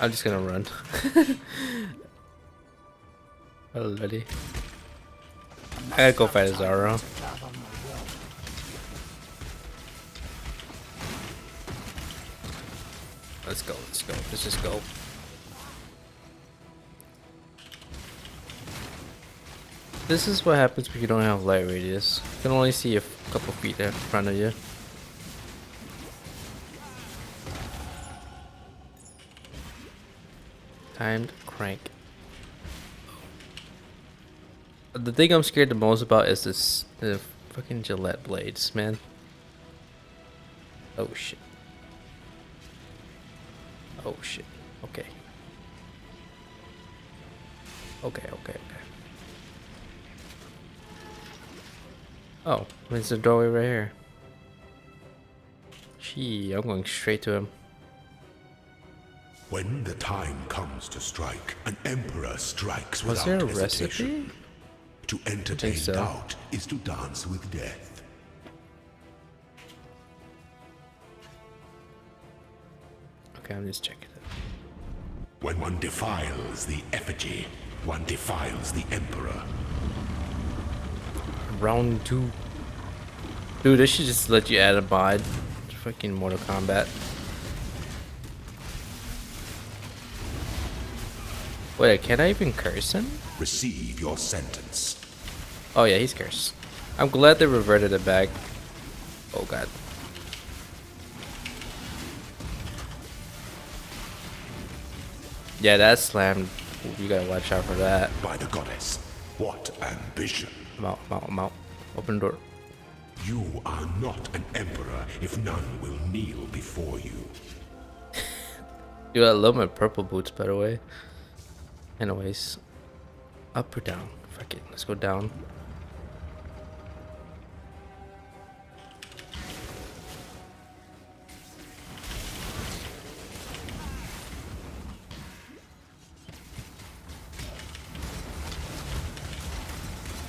I'm just gonna run. Already. I gotta go fight Zara. Let's go, let's go. Let's just go. This is what happens when you don't have light radius. You can only see a couple feet in front of you. Timed crank. The thing I'm scared the most about is the fucking Gillette blades, man. Oh shit. Oh shit. Okay. Okay. Oh, there's a doorway right here. Gee, I'm going straight to him. When the time comes to strike, an emperor strikes Was there without a hesitation. recipe? To entertain so. doubt is to dance with death. Okay, I'm just checking it. When one defiles the effigy, one defiles the emperor. Round 2. Dude, they should just let you add a mod. Fucking Mortal Kombat. Wait, can I even curse him? Receive your sentence. Oh yeah, he's cursed. I'm glad they reverted it back. Oh god. Yeah, that slammed. You gotta watch out for that. By the goddess, what ambition. I'm out. Open door. You are not an emperor if none will kneel before you. Dude, I love my purple boots, by the way. Anyways. Up or down? Fuck it. Let's go down.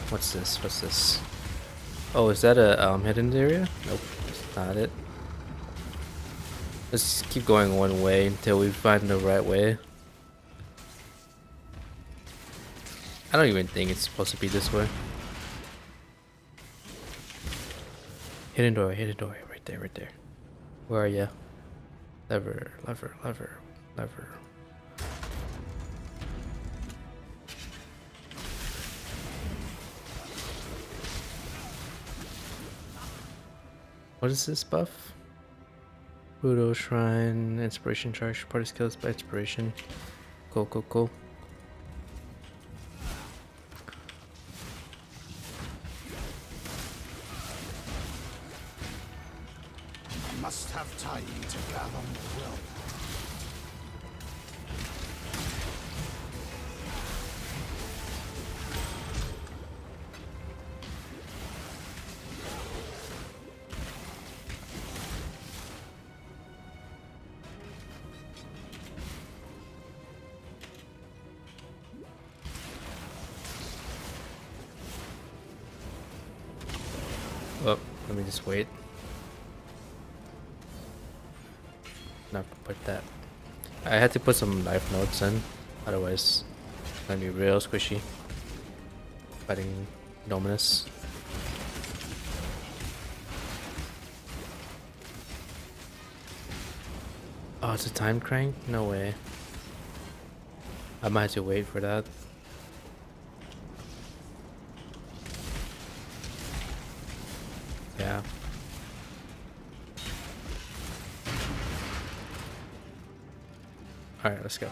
What's this? What's this? Oh, is that a hidden area? Nope, that's not it. Let's just keep going one way until we find the right way. I don't even think it's supposed to be this way. Hidden door, right there, right there. Where are ya? Lever. What is this buff? Budo Shrine, Inspiration Charge, party skills by Inspiration. Cool. I must have time to gather my will. Oh, let me just wait. Not put that. I had to put some life notes in, otherwise it's gonna be real squishy. Fighting Dominus. Oh, it's a time crank? No way. I might have to wait for that. Yeah. Alright, let's go.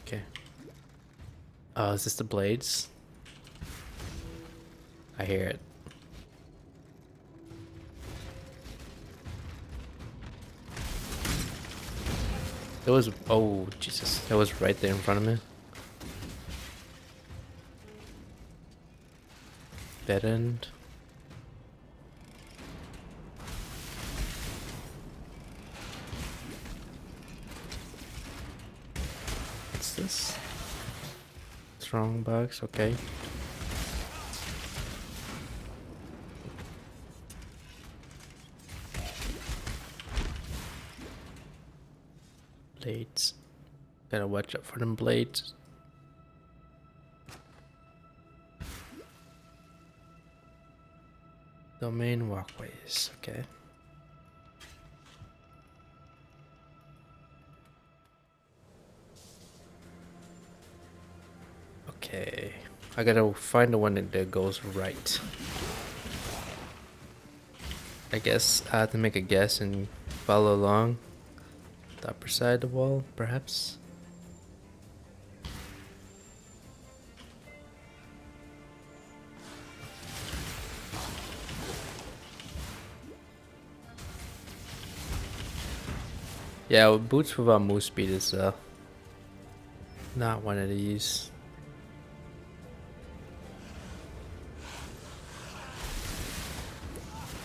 Okay. Oh, is this the blades? I hear it. It was, oh Jesus, it was right there in front of me. Dead end. What's this? It's strong box. Okay. Blades. Gotta watch out for them blades. Domain walkways. Okay. Okay. I gotta find the one that goes right. I guess I have to make a guess and follow along. The upper side of the wall, perhaps? Yeah, boots without move speed is not one of these.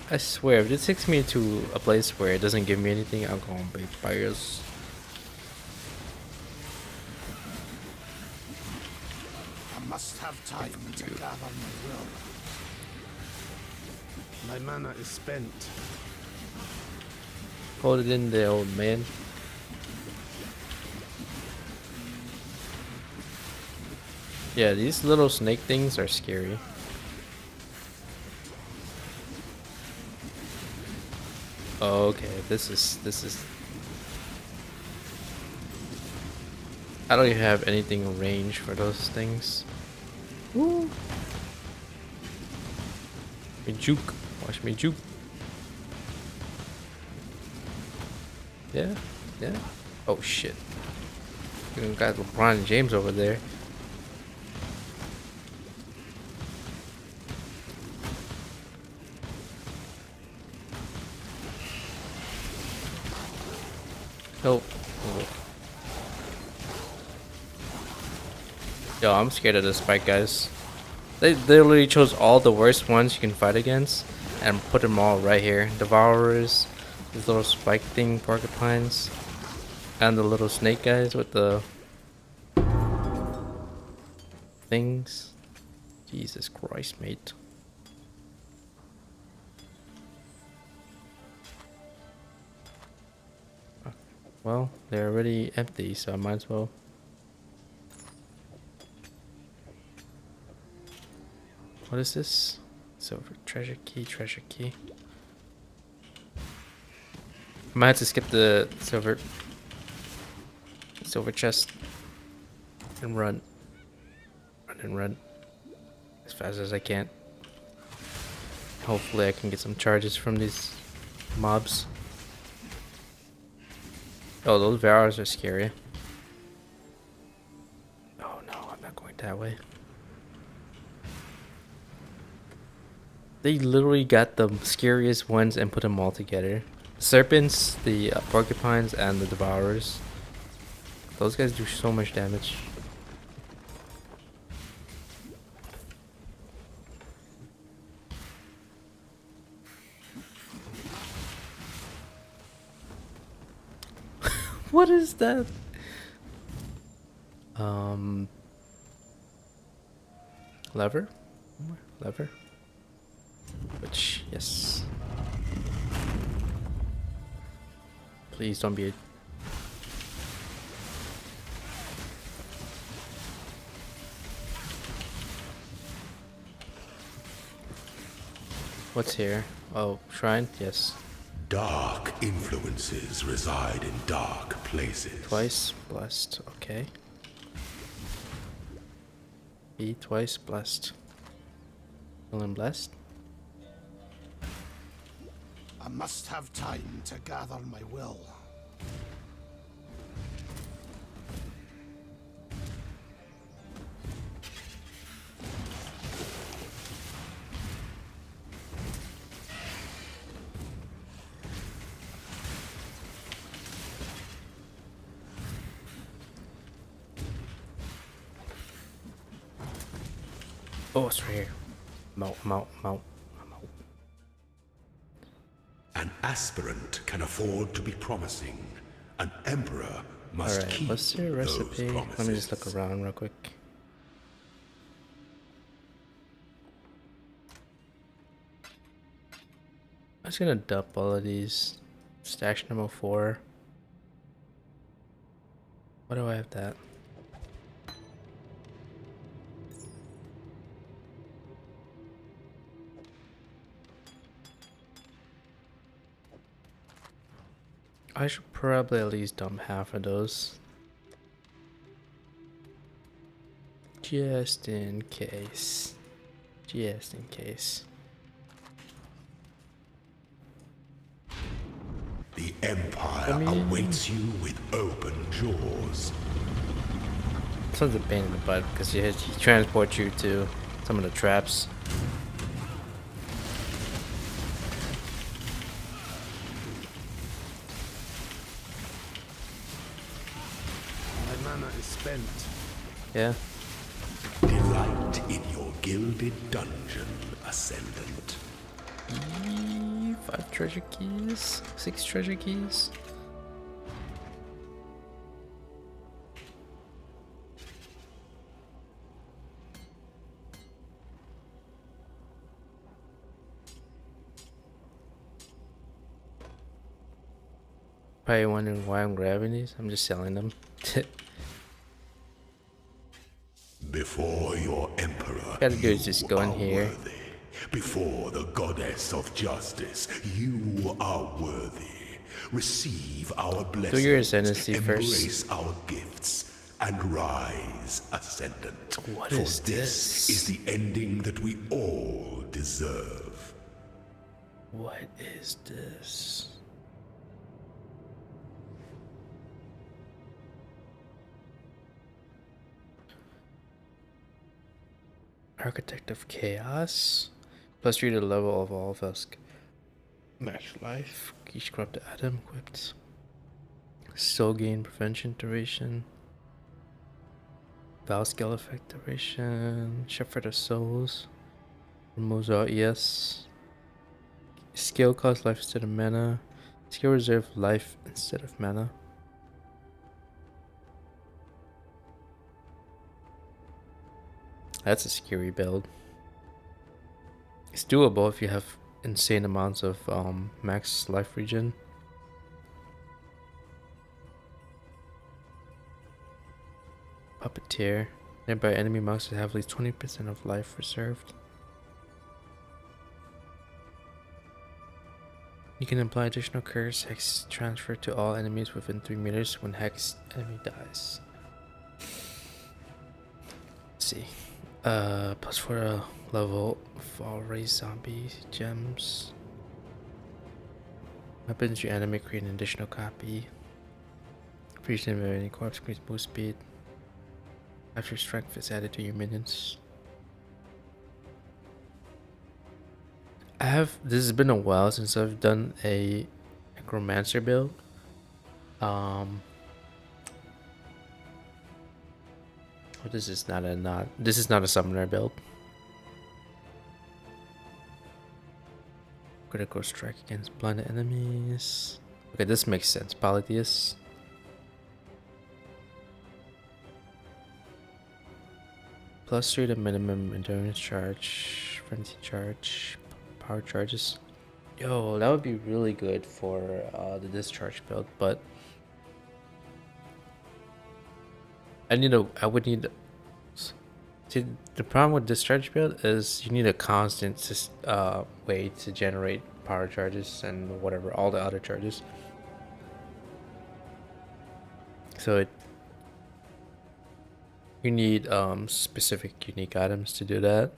I swear, if this takes me to a place where it doesn't give me anything, I'm gonna be fires. I must have time to gather my will. My mana is spent. Hold it in there, old man. Yeah, these little snake things are scary. Okay, this is I don't even have anything in range for those things. Woo! Me juke. Watch me juke. Yeah, yeah. Oh shit. We got LeBron James over there. Oh. Yo, I'm scared of this fight, guys. They literally chose all the worst ones you can fight against and put them all right here. Devourers, these little spike thing porcupines, and the little snake guys with the things. Jesus Christ, mate. Well, they're already empty, so I might as well. What is this? Silver treasure key, treasure key. I might have to skip the silver chest and run and run as fast as I can. Hopefully I can get some charges from these mobs. Oh, those Varus are scary. Oh no, I'm not going that way. They literally got the scariest ones and put them all together. Serpents, the porcupines, and the Devourers. Those guys do so much damage. What is that? Lever? Lever? Which, yes. Please don't be a... What's here? Oh, shrine? Yes. Dark influences reside in dark places. Twice blessed, okay. Be twice blessed. Feeling blessed? I must have time to gather my will. Oh, it's right here. Mount. An aspirant can afford to be promising. An emperor must keep what's your those recipe? promises. Let me just look around real quick. I'm just gonna dump all of these. Stash number 4. Why do I have that? I should probably at least dump half of those. Just in case. Just in case. The Empire awaits you with open jaws. This one's a pain in the butt because he transports you to some of the traps. My mana is spent. Yeah. Delight in your gilded dungeon, Ascendant. 5 treasure keys, 6 treasure keys. Probably wondering why I'm grabbing these. I'm just selling them. Before your emperor, Gotta do is just go in here. worthy. Before the goddess of justice, you are worthy. Receive our blessings. Do your ascendancy embrace first. our gifts, and rise, Ascendant. What For is this is the ending that we all deserve. What is this? Architect of Chaos. Plus 3 to the level of all of us. Match life. Each corrupted atom equipped. Soul gain prevention duration. Val skill effect duration. Shepherd of Souls. Removes all ES. Skill cost life instead of mana. Skill reserve life instead of mana. That's a scary build. It's doable if you have insane amounts of max life regen. Puppeteer. Nearby enemy monsters have at least 20% of life reserved. You can apply additional curse hex transfer to all enemies within 3 meters when hexed enemy dies. Let's see. Plus 4 level fall raise zombie gems. Weapons you animate create an additional copy. Appreciate of any corpse increase boost speed. After strength is added to your minions. This has been a while since I've done a necromancer build. This is not a summoner build. Critical strike against blinded enemies. Okay, this makes sense. Polytheist. Plus 3 to minimum endurance charge, frenzy charge, power charges. Yo, that would be really good for the discharge build, but I would need. See, the problem with discharge build is you need a constant way to generate power charges and whatever, all the other charges. So you need specific unique items to do that.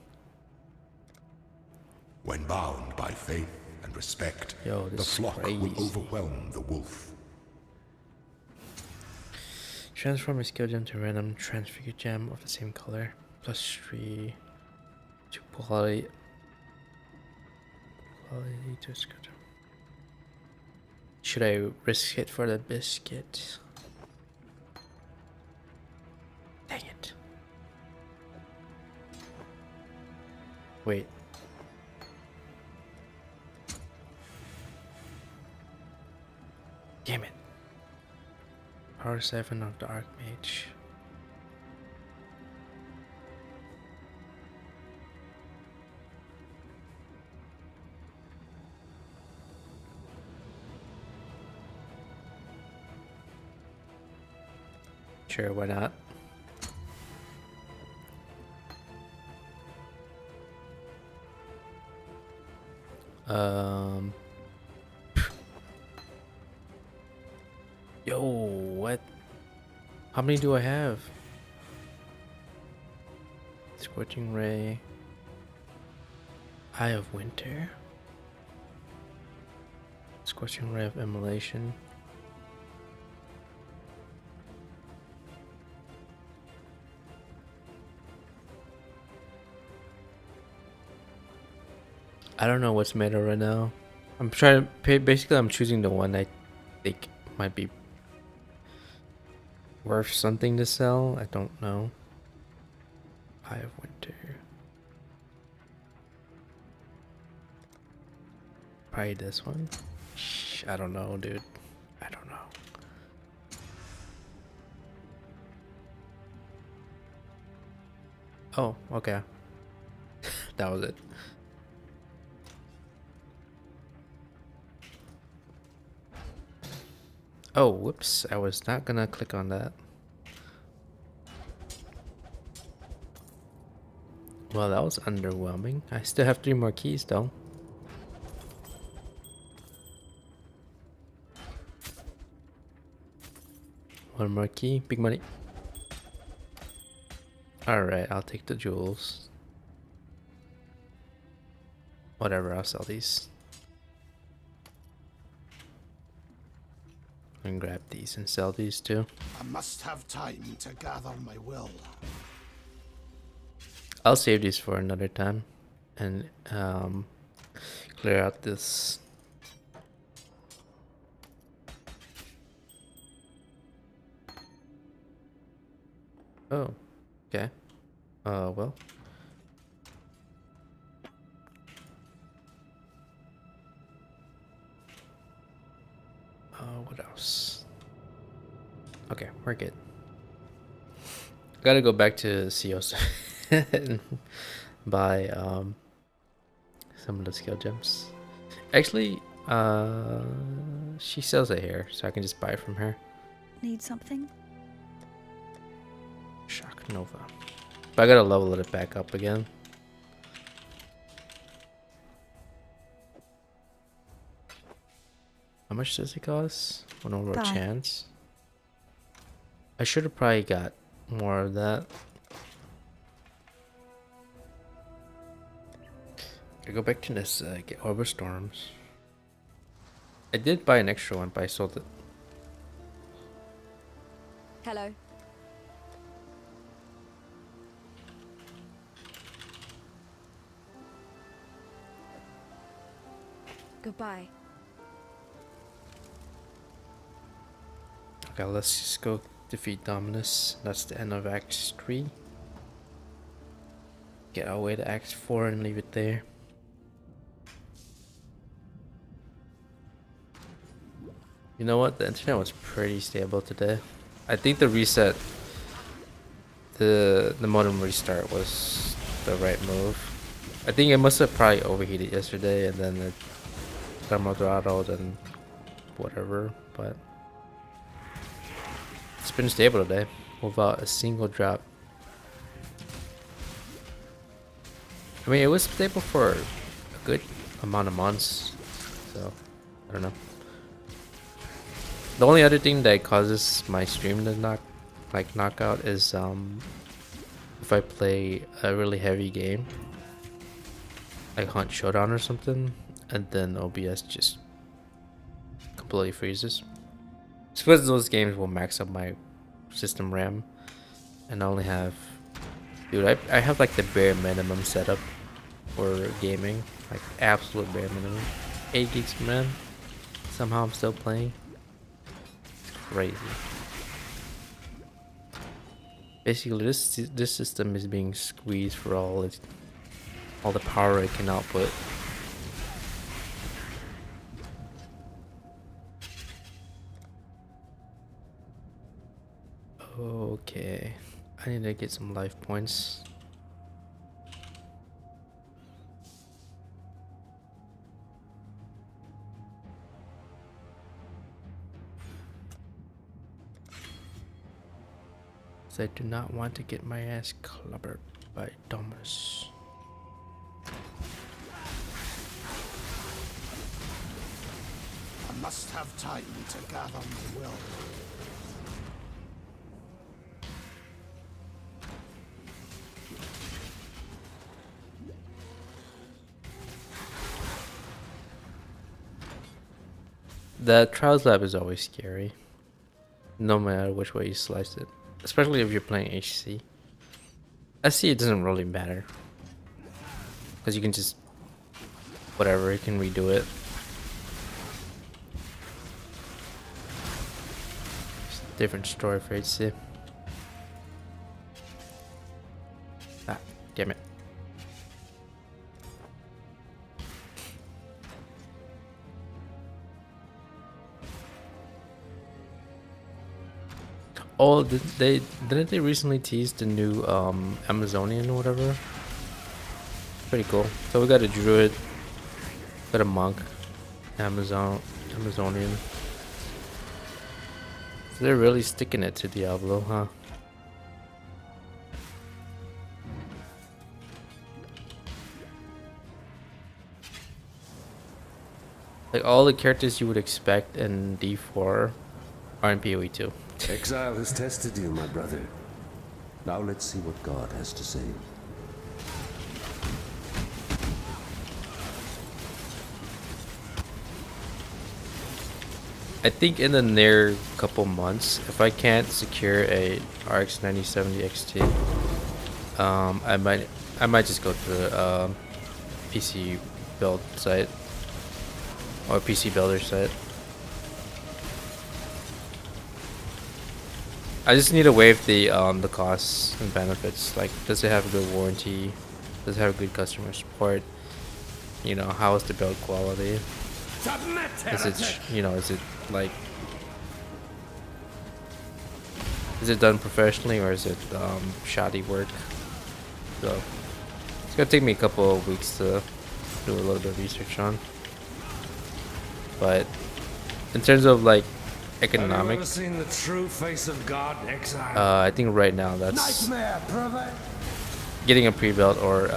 When bound by faith and respect, Yo, the this flock is will crazy. overwhelm the wolf. Transform a skill gem to a random transfigure gem of the same color. Plus 3 to quality to skill gem. Should I risk it for the biscuit? Dang it. Wait. Damn it. Power 7 of the Archmage. Sure, why not? Yo, what? How many do I have? Scorching Ray. Eye of Winter. Scorching Ray of Immolation. I don't know what's meta right now. I'm trying to pay, basically I'm choosing the one I think might be worth something to sell. I don't know. Eye of Winter. Probably this one. I don't know, dude. I don't know. Oh, okay. That was it. Oh, whoops. I was not gonna click on that. Well, that was underwhelming. I still have 3 more keys, though. One more key. Big money. Alright, I'll take the jewels. Whatever, I'll sell these. And grab these and sell these too. I must have time to gather my will. I'll save these for another time and clear out this. Oh, okay. Well. What else? Okay, we're good. Gotta go back to COS and buy some of the skill gems. Actually, she sells it here, so I can just buy from her. Need something? Shock Nova. But I gotta level it back up again. How much does it cost? 1 over a chance. I should have probably got more of that. I go back to this, get Orb of Storms. I did buy an extra one, but I sold it. Hello. Goodbye. Okay, let's just go defeat Dominus. That's the end of Act 3. Get our way to Act 4 and leave it there. You know what? The internet was pretty stable today. I think the reset, the modem restart was the right move. I think it must have probably overheated yesterday and then it thermal throttled and whatever, but it's been stable today without a single drop. I mean, it was stable for a good amount of months, so I don't know. The only other thing that causes my stream to knock out is if I play a really heavy game, like Hunt Showdown or something, and then OBS just completely freezes. It's because those games will max up my system RAM, and I only have, dude, I have like the bare minimum setup for gaming, like absolute bare minimum. 8 gigs of RAM. Somehow I'm still playing. It's crazy. Basically, this system is being squeezed for all the power it can output. Okay, I need to get some life points. I do not want to get my ass clobbered by Dominus. I must have time to gather my will. The Trials Lab is always scary, no matter which way you slice it. Especially if you're playing HC. SC, it doesn't really matter. Because you can just... whatever, you can redo it. It's a different story for HC. Ah, damn it. Oh, didn't they recently tease the new Amazonian or whatever? Pretty cool. So we got a druid, got a monk, Amazonian. So they're really sticking it to Diablo, huh? Like all the characters you would expect in D4 are in PoE 2. Exile has tested you, my brother. Now let's see what God has to say. I think in the near couple months, if I can't secure a RX 9070 XT, I might just go to the PC build site or PC builder site. I just need to waive the costs and benefits. Like, does it have a good warranty? Does it have good customer support? You know, how is the build quality? Is it, you know, is it like, is it done professionally or is it shoddy work? So it's gonna take me a couple of weeks to do a little bit of research on. But in terms of like economic, Have you ever seen the true face of God, Exile? I think right now that's getting a pre-built or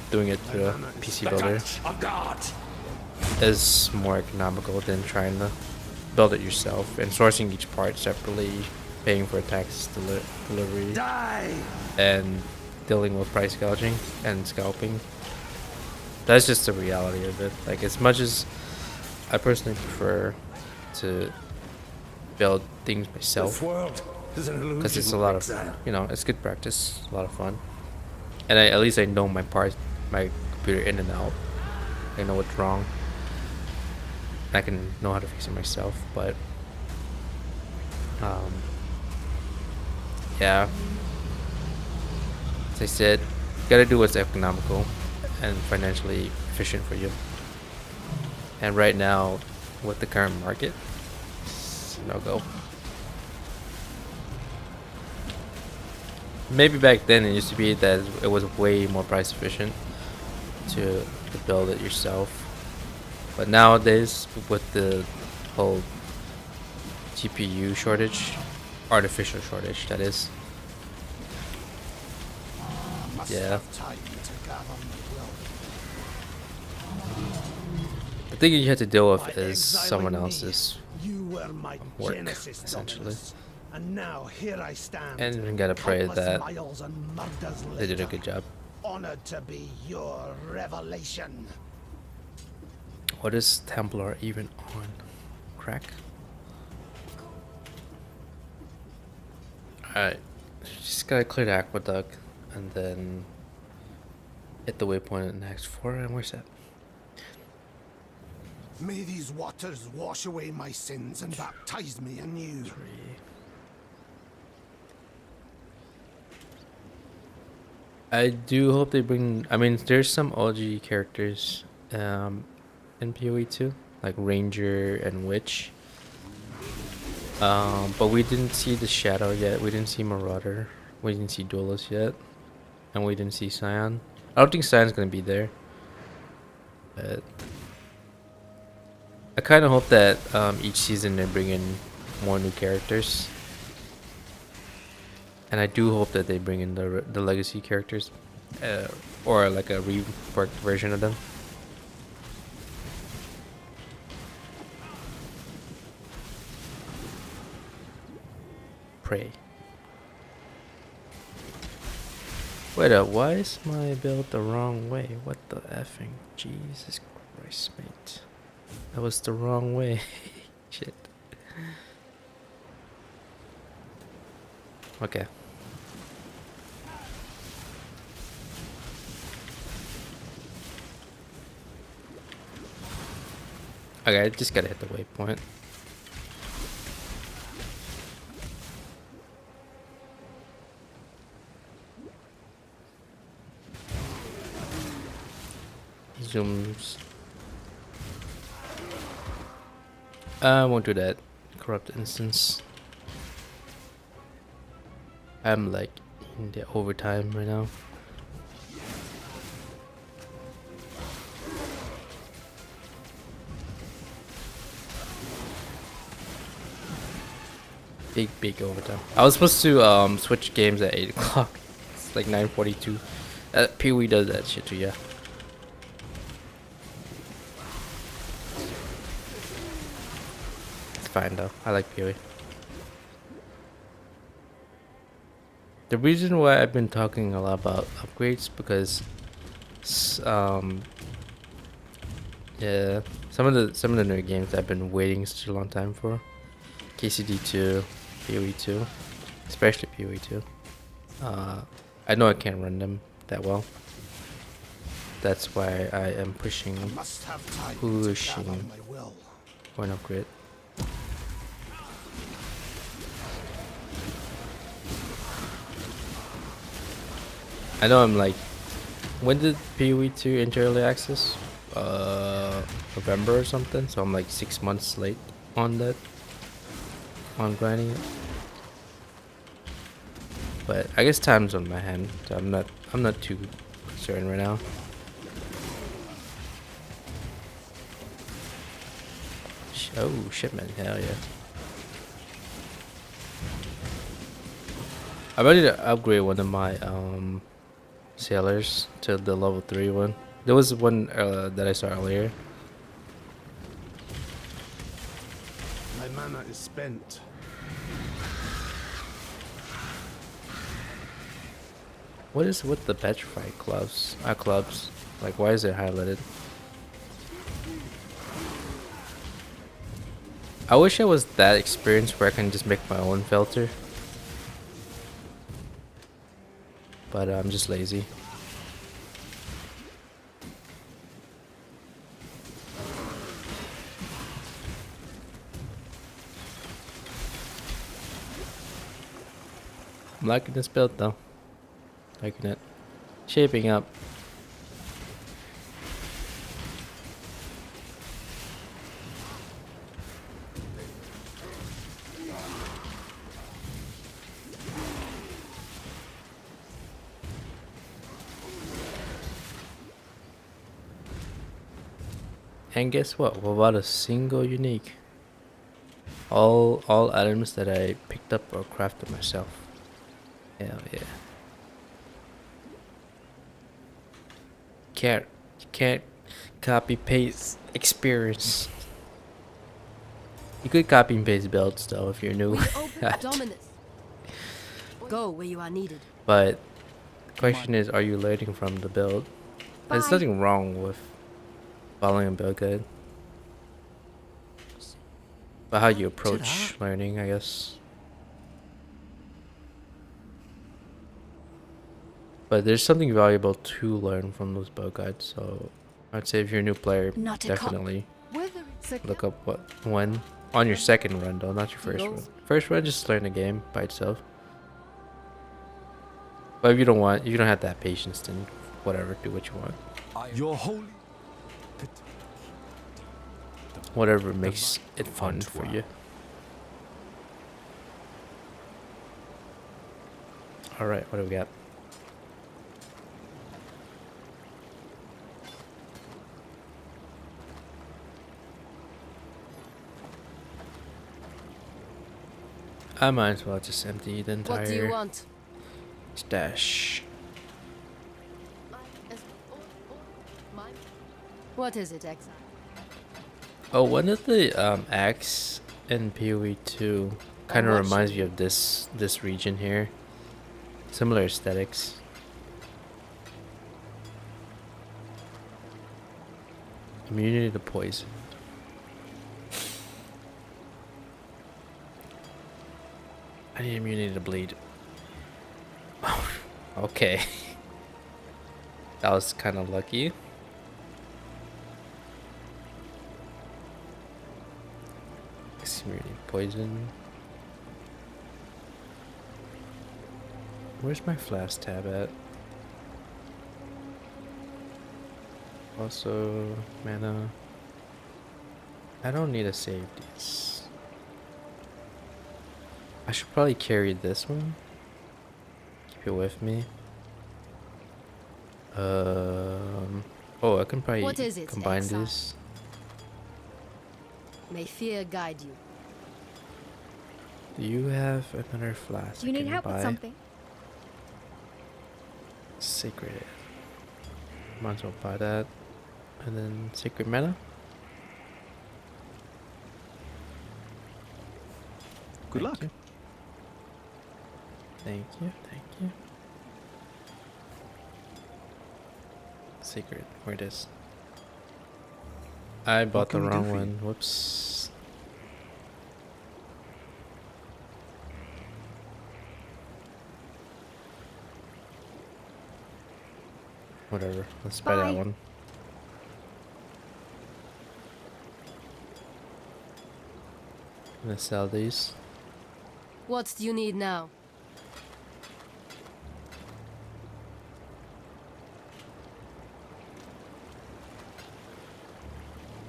doing it through a PC builder is more economical than trying to build it yourself and sourcing each part separately, paying for tax delivery, and dealing with price gouging and scalping. That's just the reality of it. Like, as much as I personally prefer to build things myself, because it's a lot of, you know, it's good practice, a lot of fun, and at least I know my parts, my computer in and out. I know what's wrong. I can know how to fix it myself. But yeah, as I said, you gotta do what's economical and financially efficient for you. And right now, with the current market, no go. Maybe back then it used to be that it was way more price efficient to build it yourself, but nowadays with the whole GPU shortage, artificial shortage that is, yeah, the thing you have to deal with is someone else's work, essentially. And now here I stand. And you gotta pray that they did a good job. Honored to be your revelation. What is Templar even on? Crack? Alright. Just gotta clear the aqueduct and then hit the waypoint in the next 4. And where's that? May these waters wash away my sins and baptize me anew. 3. I do hope they bring. I mean, there's some OG characters in PoE 2, like Ranger and Witch. But we didn't see the Shadow yet. We didn't see Marauder. We didn't see Duelist yet, and we didn't see Scion. I don't think Scion's gonna be there. But I kind of hope that each season they bring in more new characters. And I do hope that they bring in the legacy characters, or like a reworked version of them. Pray. Wait up, why is my build the wrong way? What the effing? Jesus Christ, mate. That was the wrong way. Shit. Okay. Okay, I just gotta hit the waypoint. Zooms. I won't do that. Corrupt instance. I'm like in the overtime right now. Big overtime. I was supposed to switch games at 8 o'clock. It's like 9:42. PoE does that shit to you. It's fine though. I like PoE. The reason why I've been talking a lot about upgrades because yeah, some of the new games I've been waiting such a long time for. KCD 2, PoE 2, especially PoE 2. I know I can't run them that well. That's why I am pushing for an upgrade. I know I'm like, when did PoE 2 enter early access? November or something. So I'm like 6 months late on that. On grinding it. But I guess time's on my hand. So I'm not too concerned right now. Oh shipment, hell yeah. I'm ready to upgrade one of my sailors to the level 3 one. There was one that I saw earlier. My mana is spent. What is with the petrified clubs? Clubs. Like, why is it highlighted? I wish I was that experienced where I can just make my own filter. But I'm just lazy. I'm liking this build though. Liking it. Shaping up. And guess what? Without a single unique. All items that I picked up or crafted myself. Hell yeah. Can't copy paste experience. You could copy and paste builds though if you're new. Go where you are needed. But the question is, are you learning from the build? There's nothing wrong with following a build guide. But how you approach learning, I guess. But there's something valuable to learn from those build guides, so I'd say if you're a new player, definitely look up when on your second run though, not your first run. First run, just learn the game by itself. But if you don't have that patience, then whatever, do what you want. Your holy. Whatever makes it fun for you. Alright, what do we got? I might as well just empty the entire... What do you want? Stash. What is it, Exile? Oh, one of the acts in PoE 2 kind of reminds me of this region here. Similar aesthetics. Immunity to poison. I need immunity to bleed. Okay. That was kind of lucky. Immunity to poison. Where's my flask tab at? Also, mana. I don't need to save these. I should probably carry this one. Keep it with me. Oh, I can probably combine this. May fear guide you. Do you have another flask? Do you need help with something? Sacred. Might as well buy that. And then sacred mana. Good luck. Thank you. Thank you. Secret. Where it is. I bought the wrong one. Whoops. Whatever. Let's buy that one. I'm gonna sell these. What do you need now?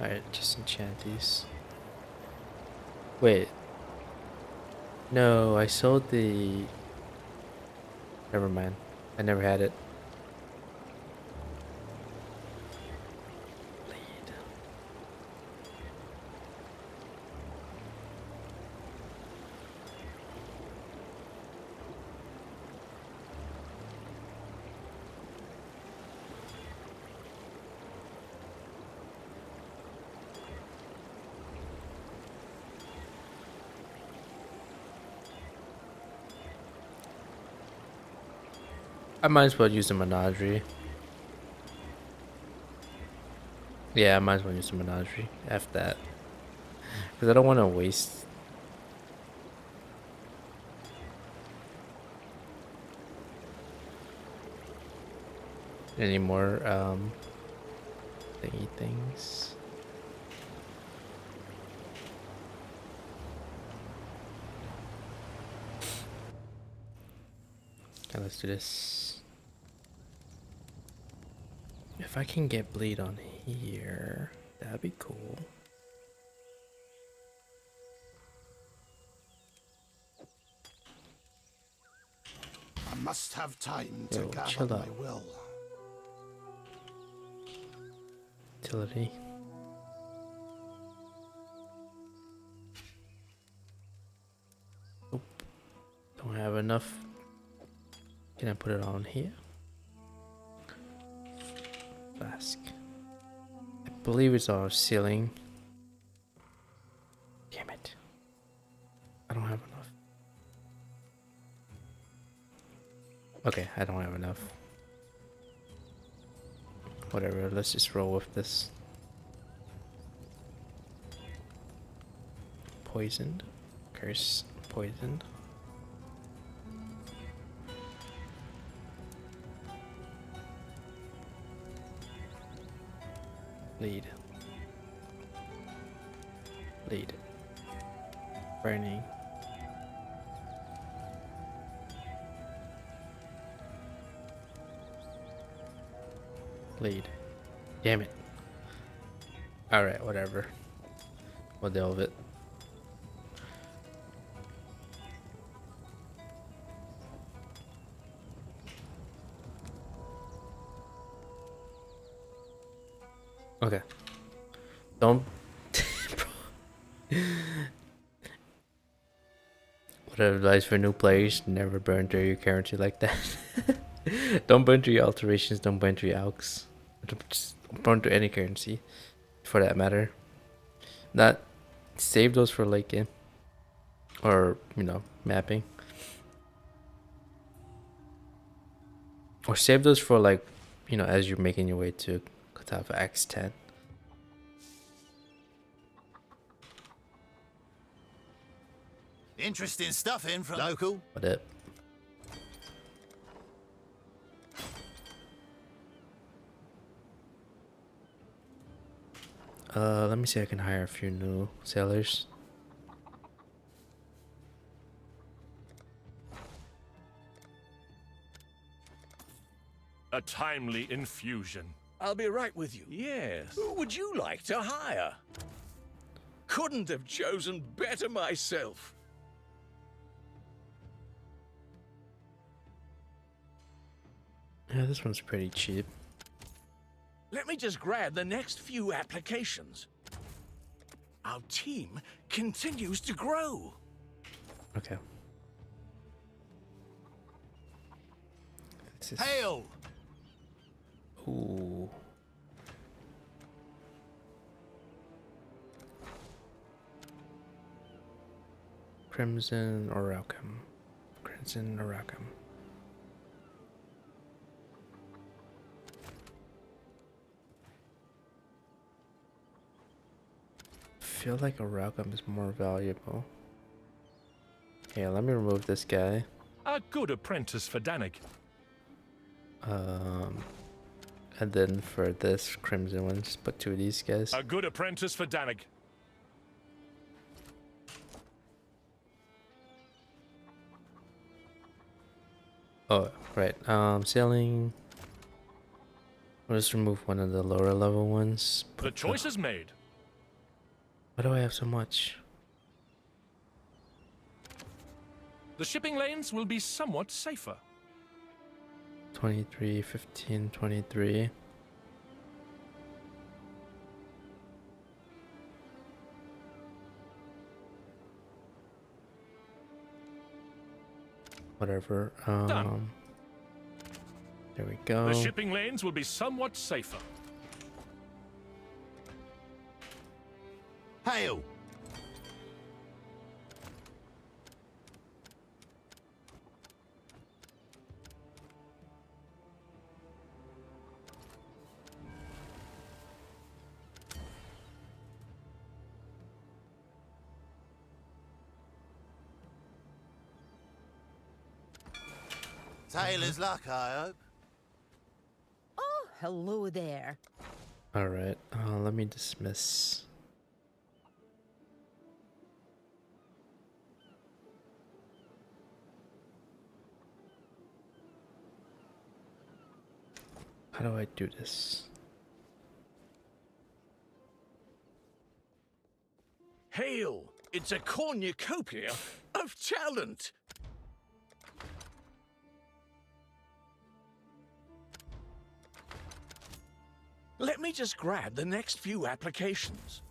Alright, just enchant these. Wait. No, I sold the... Never mind. I never had it. I might as well use the menagerie. Yeah, I might as well use the menagerie. F that. Because I don't want to waste. Any more thingy things. Okay, let's do this. If I can get bleed on here, that'd be cool. I must have time to Yo, gather chill my out. will. Utility. Nope. Don't have enough. Can I put it on here? Flask. I believe it's on ceiling. Damn it. I don't have enough. Okay, I don't have enough. Whatever, let's just roll with this. Poisoned. Curse. Poisoned. Lead. Lead. Burning. Lead. Damn it. Alright, whatever. We'll deal with it. Okay. Don't... What But advice for new players: never burn through your currency like that. Don't burn through your alterations. Don't burn through your alks. Just burn through any currency, for that matter. Not save those for late game, or mapping, or save those for like as you're making your way to Katafa X10. Interesting stuff in from local. What up? Let me see if I can hire a few new sailors. A timely infusion. I'll be right with you. Yes. Who would you like to hire? Couldn't have chosen better myself. Yeah, this one's pretty cheap. Let me just grab the next few applications. Our team continues to grow. Okay. Hail! Ooh. Crimson or Raucum. Crimson or Raucum. Feel like a Raucum is more valuable. Yeah, let me remove this guy. A good apprentice for Danik. And then for this crimson one, just put 2 of these guys. A good apprentice for Danik. Oh, right. Sailing. I'll just remove one of the lower level ones. The choice is made. Why do I have so much? The shipping lanes will be somewhat safer. 23, 15, 23. Whatever. Done. There we go. The shipping lanes will be somewhat safer. Hail! Tailor's luck, I hope. Oh, hello there. Alright, let me dismiss. How do I do this? Hail! It's a cornucopia of talent. Let me just grab the next few applications.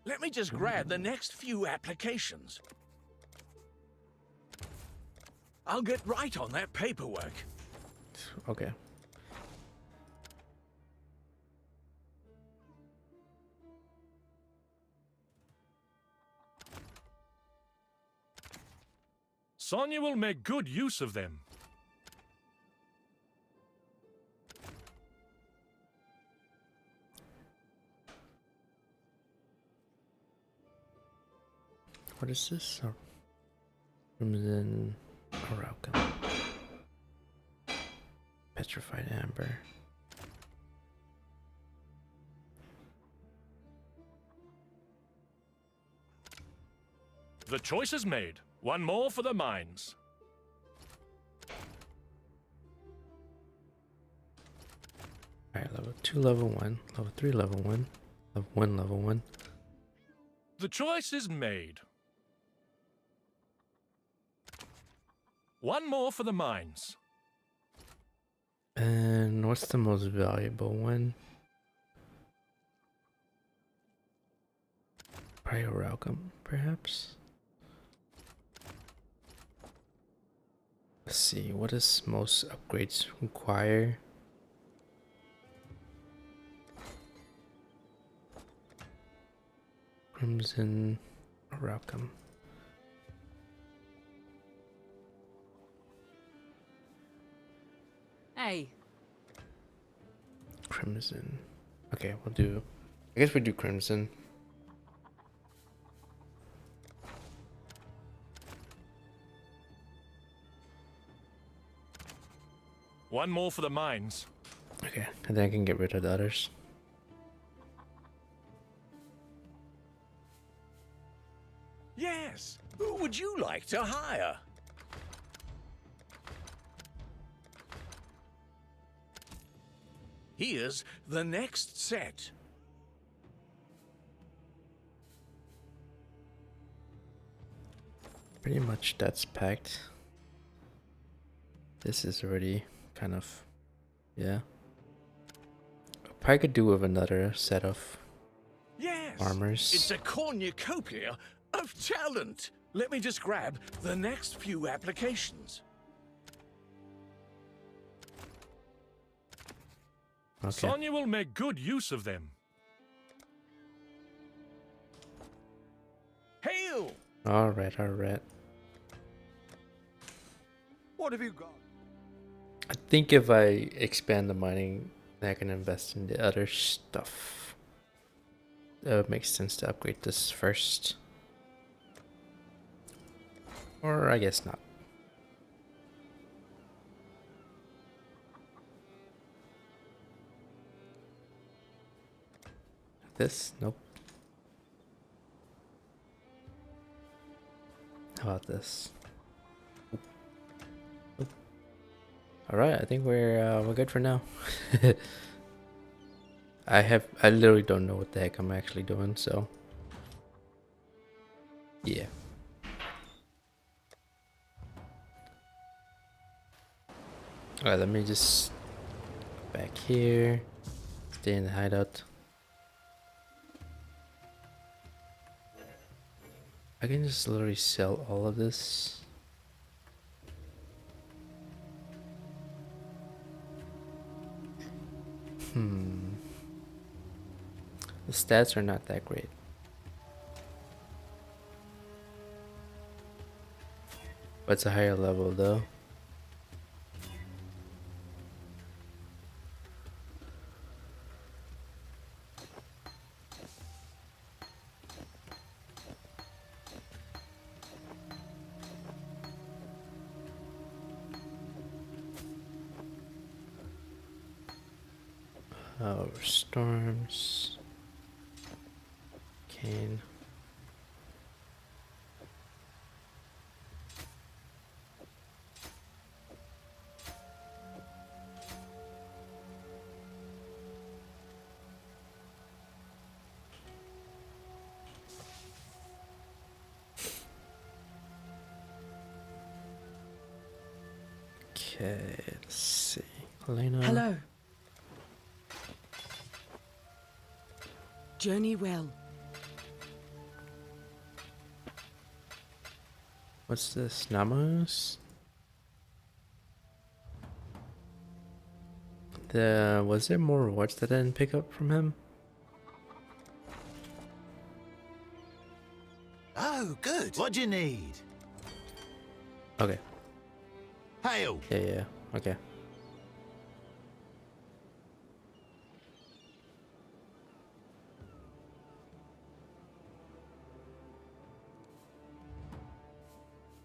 Let me just grab the next few applications. I'll get right on that paperwork. Okay. Sonya will make good use of them. What is this? Oh. Crimson Arauca. Petrified Amber. The choice is made. One more for the mines. Alright, level 2, level 1, level 3, level 1, level 1, level 1. The choice is made. One more for the mines. And what's the most valuable one? Prior outcome, perhaps. Let's see, what does most upgrades require? Crimson or outcome. Hey. Crimson. Okay, we'll do. I guess we do crimson. One more for the mines. Okay, and then I can get rid of the others. Yes. Who would you like to hire? Here's the next set. Pretty much that's packed. This is already kind of, yeah. Probably could do with another set of armors. It's a cornucopia of talent. Let me just grab the next few applications. Okay. Sonya will make good use of them. Hail! Alright, alright. What have you got? I think if I expand the mining, I can invest in the other stuff. That would make sense to upgrade this first. Or I guess not. This? Nope. How about this? All right, I think we're good for now. I literally don't know what the heck I'm actually doing, so yeah. All right, let me just back here, stay in the hideout. I can just literally sell all of this. The stats are not that great. But it's a higher level though. Oh, storms. Cane. Okay, let's see. Elena. Hello. Journey well. What's this? Namas? Was there more rewards that I didn't pick up from him? Oh, good. What do you need? Okay. Hail. Yeah. Okay.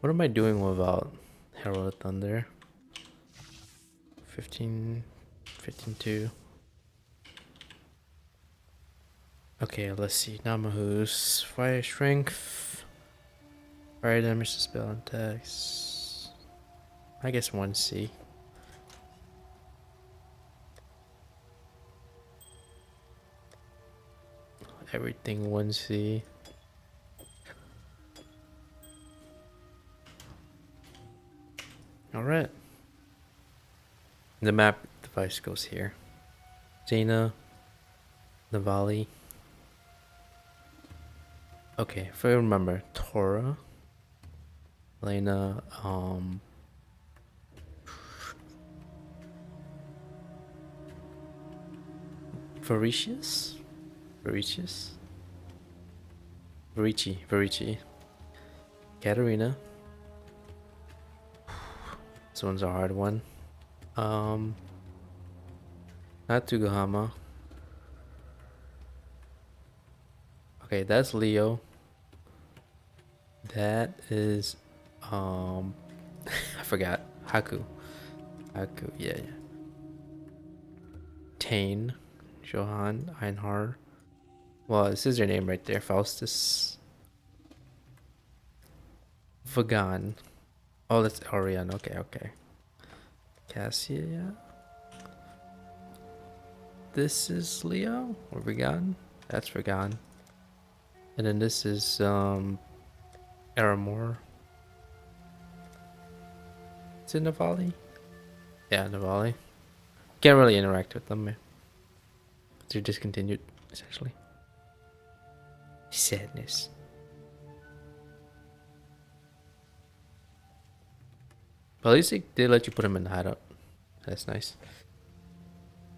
What am I doing without Herald of Thunder? 15-2. Okay, let's see. Namahu's fire strength. Fire damage to spell and attacks. I guess 1C. Everything 1C. Alright. The map device goes here. Jaina, Navali. Okay, if I remember, Tora, Lena, Vericius, Verici, Katarina. This one's a hard one. Not Tugahama. Okay, that's Leo. That is, I forgot. Haku, yeah. Tane, Johan, Einhar. Well, this is your name right there, Faustus. Vagan. Oh, that's Orion. Okay. Cassia. This is Leo or Vagan. That's Vagan. And then this is Aramor. Is it Navali? Yeah, Navali. Can't really interact with them. They're discontinued, essentially. Sadness. But at least they let you put them in the hideout. That's nice.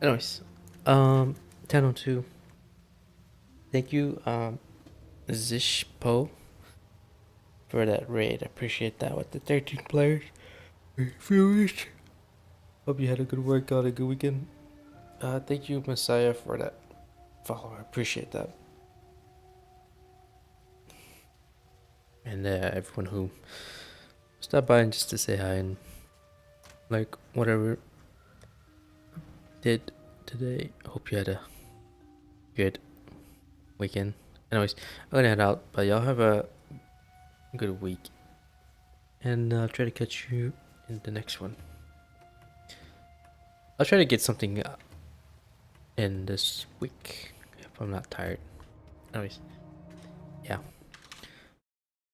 Anyways, 1002. Thank you, Zishpo, for that raid. I appreciate that with the 13 players. Viewers. Hope you had a good workout, a good weekend. Thank you, Messiah, for that follow. I appreciate that. And everyone who stopped by and just to say hi and like whatever did today. Hope you had a good weekend. Anyways, I'm gonna head out, but y'all have a good week, and I'll try to catch you in the next one. I'll try to get something in this week if I'm not tired. Anyways, yeah,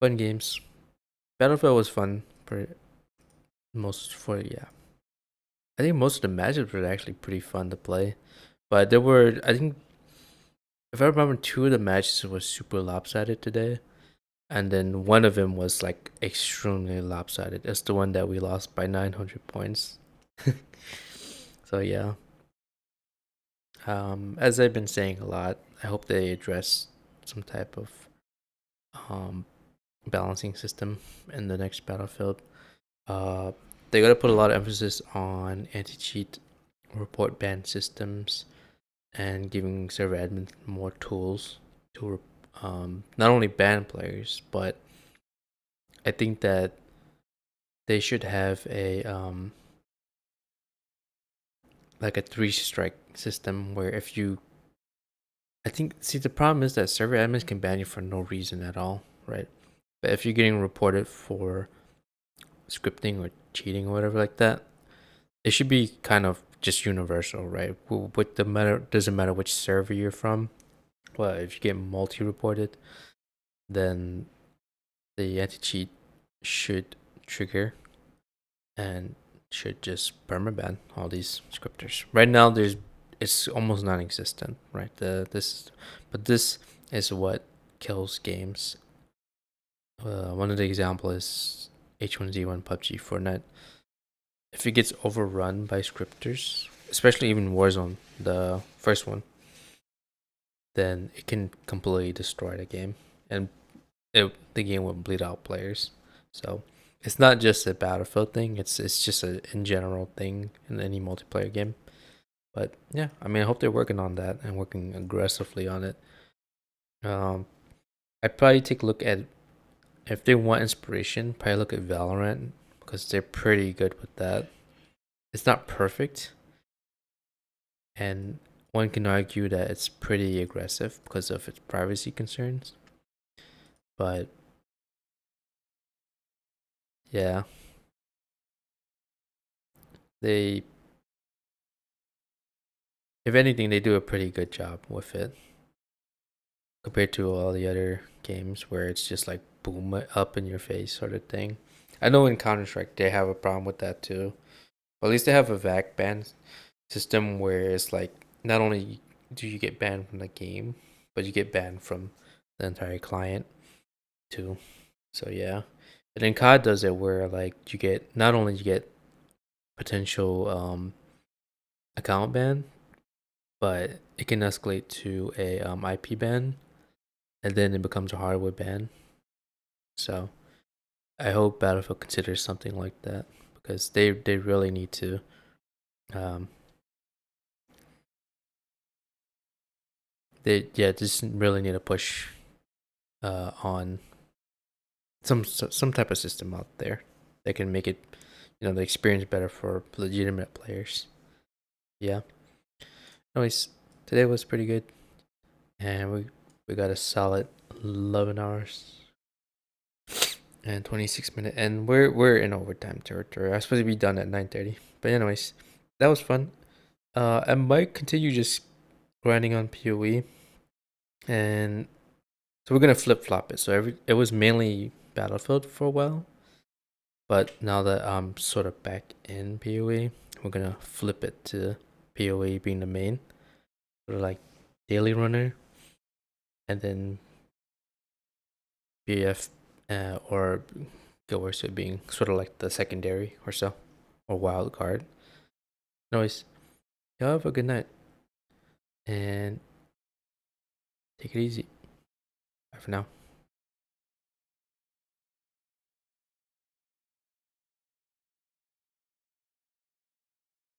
fun games. Battlefield was fun for I think most of the matches were actually pretty fun to play, but there were, I think, if I remember, 2 of the matches was super lopsided today, and then one of them was like extremely lopsided. It's the one that we lost by 900 points. So yeah. As I've been saying a lot, I hope they address some type of balancing system in the next Battlefield. They gotta put a lot of emphasis on anti-cheat report ban systems and giving server admins more tools to not only ban players, but I think that they should have a like a 3-strike system where if you, the problem is that server admins can ban you for no reason at all, right? But if you're getting reported for scripting or cheating or whatever like that, it should be kind of just universal, right? With the matter, doesn't matter which server you're from. Well, if you get multi-reported, then the anti-cheat should trigger and should just permaban all these scripters. Right now, it's almost non-existent, right? This is what kills games. One of the examples is H1Z1 PUBG Fortnite. If it gets overrun by scripters, especially even Warzone, the first one, then it can completely destroy the game, and the game will bleed out players. So it's not just a Battlefield thing; it's just a in general thing in any multiplayer game. But yeah, I mean, I hope they're working on that and working aggressively on it. I'd probably take a look at, if they want inspiration, probably look at Valorant, because they're pretty good with that. It's not perfect, and one can argue that it's pretty aggressive because of its privacy concerns. But yeah, if anything, they do a pretty good job with it compared to all the other games where it's just like boom up in your face sort of thing. I know in Counter-Strike they have a problem with that too. But at least they have a VAC ban system where it's like not only do you get banned from the game, but you get banned from the entire client too. So yeah. And then COD does it where like you get not only you get potential account ban, but it can escalate to a IP ban, and then it becomes a hardware ban. So I hope Battlefield considers something like that because they really need to they just really need to push on some type of system out there that can make it, the experience better for legitimate players. Yeah. Anyways, today was pretty good, and we got a solid 11 hours and 26 minutes, and we're in overtime territory. I was supposed to be done at 9:30, but anyways, that was fun. I might continue just grinding on PoE, and so we're gonna flip flop it. So it was mainly Battlefield for a while, but now that I'm sort of back in PoE, we're gonna flip it to PoE being the main, sort of like daily runner, and then BF or Guild Wars being sort of like the secondary or so, or wild card. Anyways, y'all have a good night, and take it easy. Bye for now.